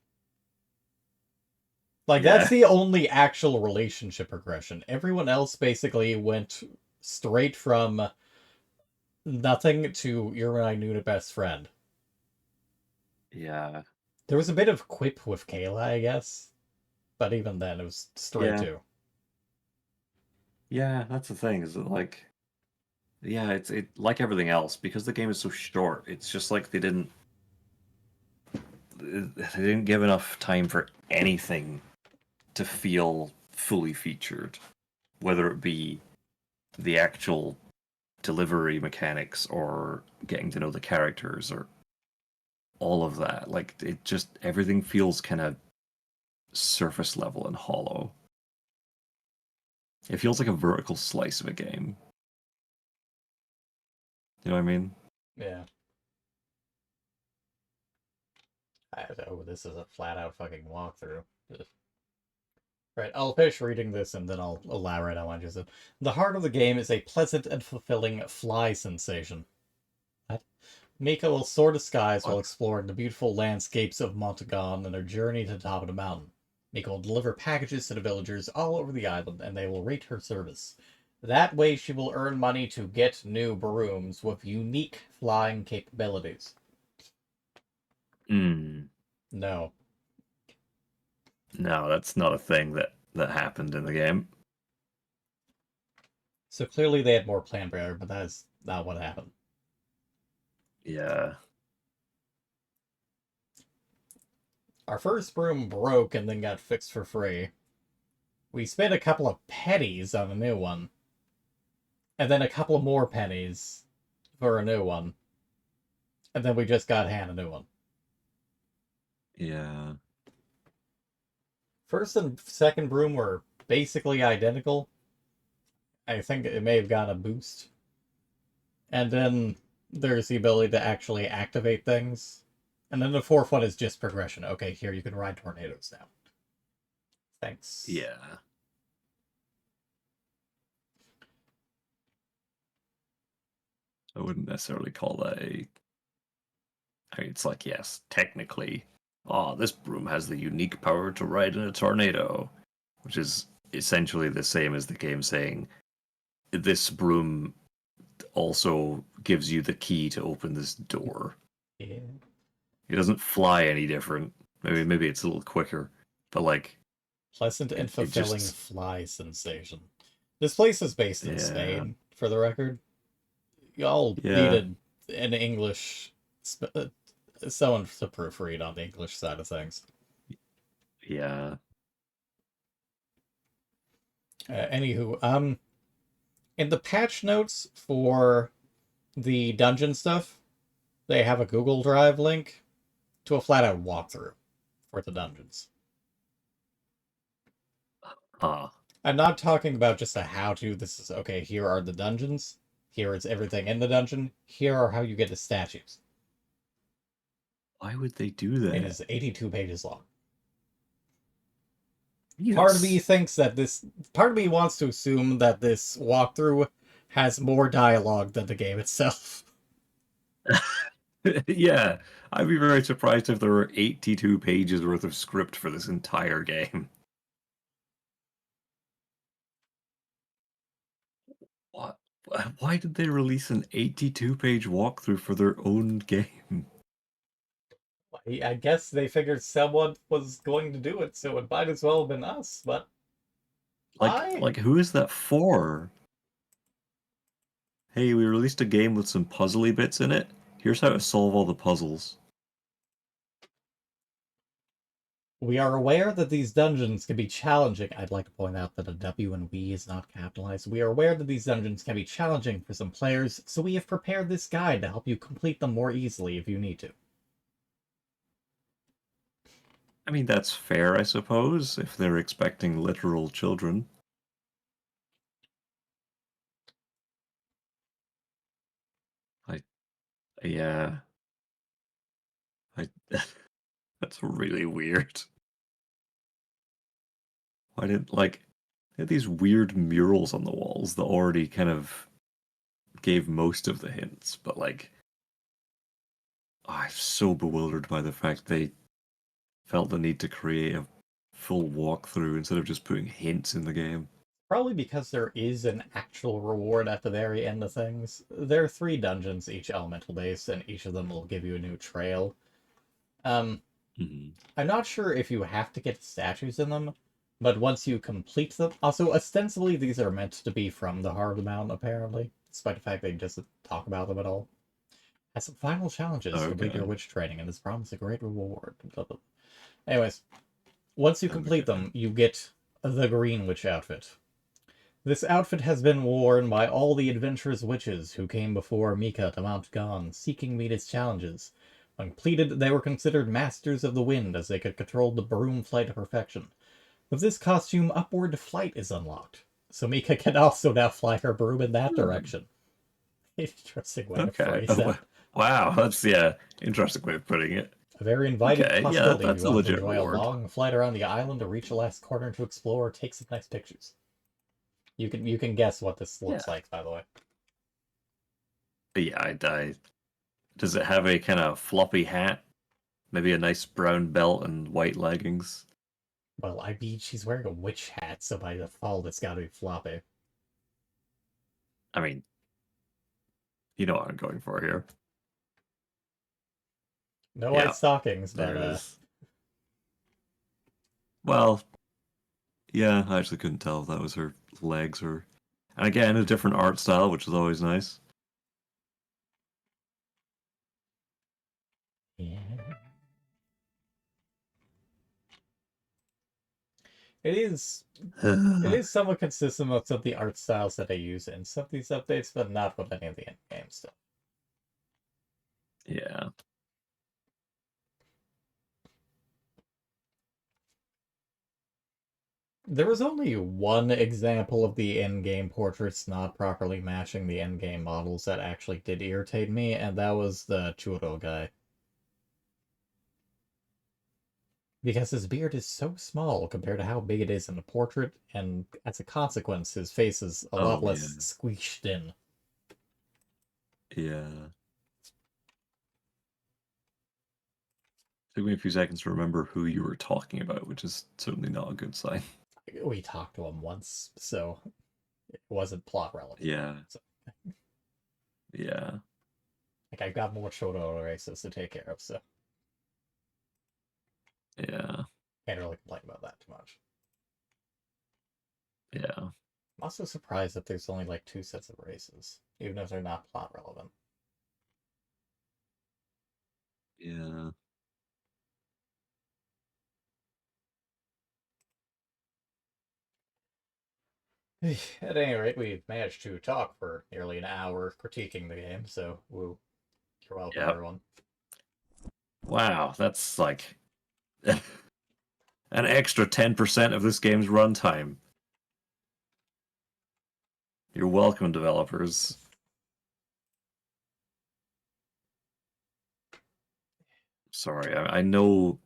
Like, Yeah. that's the only actual relationship progression. Everyone else basically went straight from nothing to you're my new best friend. Yeah. There was a bit of quip with Kayla, I guess. But even then, it was straight Yeah. to. Yeah, that's the thing, is that it's like everything else, because the game is so short, it's just like they didn't give enough time for anything to feel fully featured, whether it be the actual delivery mechanics or getting to know the characters or all of that. Like, it just, everything feels kind of surface level and hollow. It feels like a vertical slice of a game. You know what I mean? Yeah. Oh, this is a flat out fucking walkthrough. Ugh. Right, I'll finish reading this and then I'll elaborate on what you said. The heart of the game is a pleasant and fulfilling fly sensation. What? Mika will soar the skies while exploring the beautiful landscapes of Montagon on her journey to the top of the mountain. Mika will deliver packages to the villagers all over the island, and they will rate her service. That way she will earn money to get new brooms with unique flying capabilities. No. No, that's not a thing that happened in the game. So clearly they had more planned for her, but that is not what happened. Yeah. Our first broom broke and then got fixed for free. We spent a couple of pennies on a new one. And then a couple more pennies for a new one. And then we just got hand a new one. Yeah. First and second broom were basically identical. I think it may have got a boost. And then there's the ability to actually activate things. And then the fourth one is just progression. Okay, here you can ride tornadoes now. Thanks. Yeah. I wouldn't necessarily call that a. I mean, it's like, yes, technically, this broom has the unique power to ride in a tornado, which is essentially the same as the game saying this broom also gives you the key to open this door. Yeah. It doesn't fly any different. Maybe it's a little quicker, but like Pleasant and it fulfilling just- fly sensation. This place is based in Yeah. Spain, for the record. Y'all Yeah. needed an English, someone to proofread on the English side of things. yeah. Anywho, in the patch notes for the dungeon stuff, they have a Google Drive link to a flat-out walkthrough for the dungeons. I'm not talking about just a how-to. This is, okay, here are the dungeons. Here is everything in the dungeon. Here are how you get the statues. Why would they do that? It is 82 pages long. Yes. Part of me thinks that part of me wants to assume that this walkthrough has more dialogue than the game itself. Yeah, I'd be very surprised if there were 82 pages worth of script for this entire game. What? Why did they release an 82-page walkthrough for their own game? I guess they figured someone was going to do it, so it might as well have been us, but why? Like who is that for? Hey, we released a game with some puzzly bits in it. Here's how to solve all the puzzles. We are aware that these dungeons can be challenging. I'd like to point out that a W and we is not capitalized. We are aware that these dungeons can be challenging for some players, so we have prepared this guide to help you complete them more easily if you need to. I mean, that's fair, I suppose, if they're expecting literal children. Yeah. That's really weird. Why did they had these weird murals on the walls that already kind of gave most of the hints, but I'm so bewildered by the fact they felt the need to create a full walkthrough instead of just putting hints in the game. Probably because there is an actual reward at the very end of things. There are 3 dungeons, each elemental based, and each of them will give you a new trail. I'm not sure if you have to get statues in them, but once you complete them... Also, ostensibly, these are meant to be from the Heart of the Mountain, apparently, despite the fact they just talk about them at all. Has some final challenges. Complete your witch training, and this promises a great reward. Anyways, once you complete them, you get the Green Witch outfit. This outfit has been worn by all the adventurous witches who came before Mika to Mount Gon, seeking to meet its challenges. When completed, they were considered masters of the wind, as they could control the broom flight to perfection. With this costume, upward flight is unlocked, so Mika can also now fly her broom in that direction. Interesting way to phrase that. Wow, that's interesting way of putting it. A very inviting possibility. That's You a want to legit enjoy reward. a long flight around the island to reach the last corner to explore or take some nice pictures. You can guess what this looks like, by the way. Yeah, does it have a kind of floppy hat? Maybe a nice brown belt and white leggings? Well, I mean, she's wearing a witch hat, so by default, it's gotta be floppy. I mean, you know what I'm going for here. No white stockings, There but it is. Well, yeah, I actually couldn't tell if that was her legs or... And again, a different art style, which is always nice. yeah. It is somewhat consistent with some of the art styles that I use in some of these updates, but not with any of the in-game stuff. Yeah. There was only one example of the in-game portraits not properly matching the in-game models that actually did irritate me, and that was the Churro guy. Because his beard is so small compared to how big it is in the portrait, and as a consequence, his face is a lot Oh, less yeah. squeezed in. Yeah. Took me a few seconds to remember who you were talking about, which is certainly not a good sign. We talked to him once, so it wasn't plot relevant. Yeah. So, Yeah. like, I've got more Churro races to take care of, so Yeah. can't really complain about that too much. Yeah. I'm also surprised that there's only like 2 sets of races, even if they're not plot relevant. Yeah. At any rate, we've managed to talk for nearly an hour critiquing the game, so woo. You're welcome, Yep. everyone. Wow, that's like an extra 10% of this game's runtime. You're welcome, developers. Sorry, I know,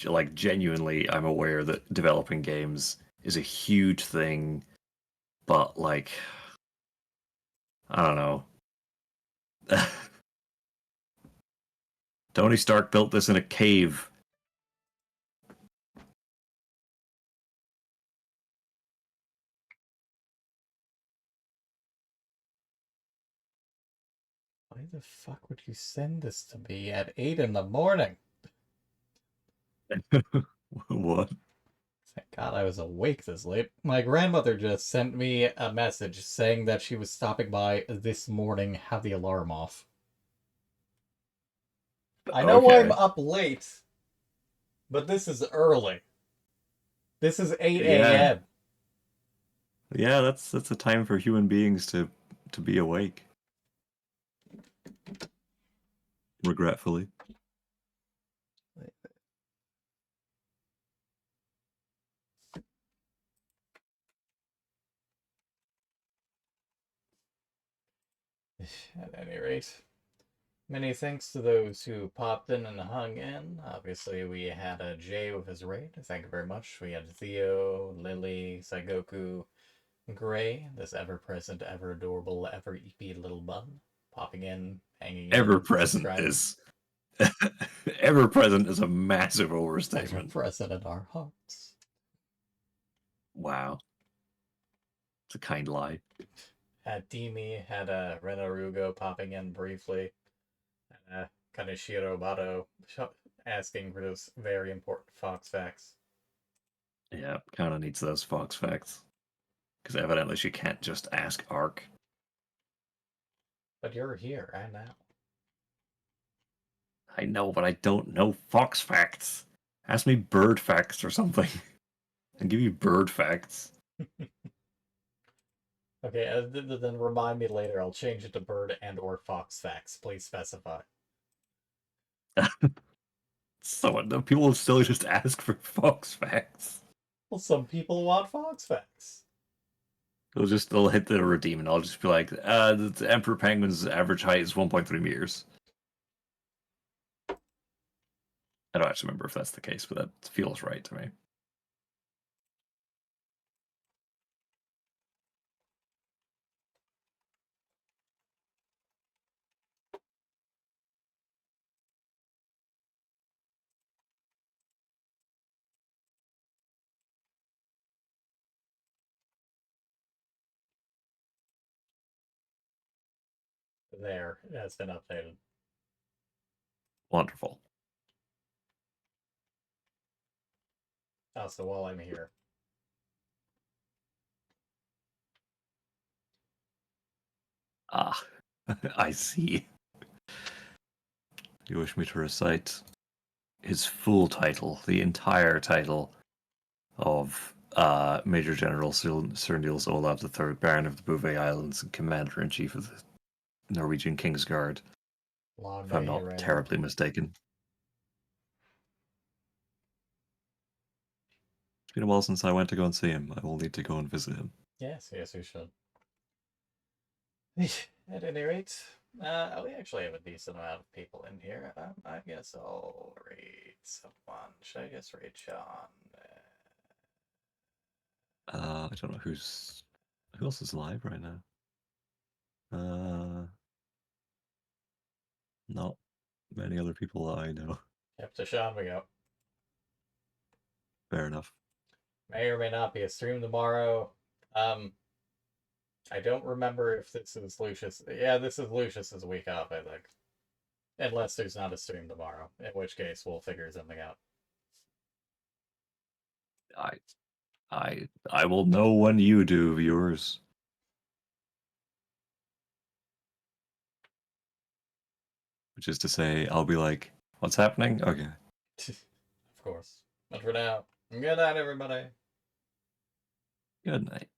like, genuinely, I'm aware that developing games is a huge thing, but, like, I don't know. Tony Stark built this in a cave. Why the fuck would you send this to me at 8 in the morning? What? Thank God I was awake this late. My grandmother just sent me a message saying that she was stopping by this morning, have the alarm off. I know Okay. I'm up late, but this is early. This is 8 Yeah. a.m. Yeah, that's a time for human beings to be awake. Regretfully. At any rate, many thanks to those who popped in and hung in. Obviously, we had a Jay with his raid. Thank you very much. We had Theo, Lily, Saigoku, Gray, this ever-present, ever-adorable, ever-eepy little bun, popping in, hanging in, Ever present subscribing. is ever present is a massive overstatement. Ever-present in our hearts. Wow. It's a kind lie. Dimi had a Renarugo popping in briefly. And Kaneshiro Bato asking for those very important Fox facts. Yeah, kind of needs those Fox facts. Because evidently she can't just ask Ark. But you're here and now. I know, but I don't know Fox facts. Ask me bird facts or something. I'll give you bird facts. Okay, then remind me later. I'll change it to bird and or fox facts. Please specify. So people will still just ask for Fox facts. Well, some people want fox facts. They'll hit the redeem and I'll just be like, the Emperor Penguin's average height is 1.3 meters. I don't actually remember if that's the case, but that feels right to me. There, it has been updated. Wonderful. Also, while I'm here. Ah, I see. You wish me to recite his full title, the entire title of Major General Sir Niels Olav III, Baron of the Bouvet Islands and Commander-in-Chief of the Norwegian King's Guard, Long if I'm may he not reign. terribly mistaken. It's been a while since I went to go and see him. I will need to go and visit him. Yes, yes, we should. At any rate, we actually have a decent amount of people in here. I guess I'll raid someone. Should I just raid Sean? I don't know who else is live right now. Not many other people that I know. Yep, to Sean we go. Fair enough. May or may not be a stream tomorrow. I don't remember if this is Lucius. Yeah, this is Lucius's week off, I think. Unless there's not a stream tomorrow, in which case we'll figure something out. I will know when you do, viewers. Which is to say, I'll be like, what's happening? Okay. Of course. But for now, good night, everybody. Good night.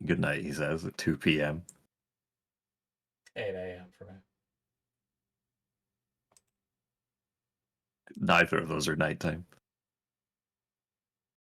Good night, he says, at 2 p.m. 8 a.m. for me. Neither of those are nighttime.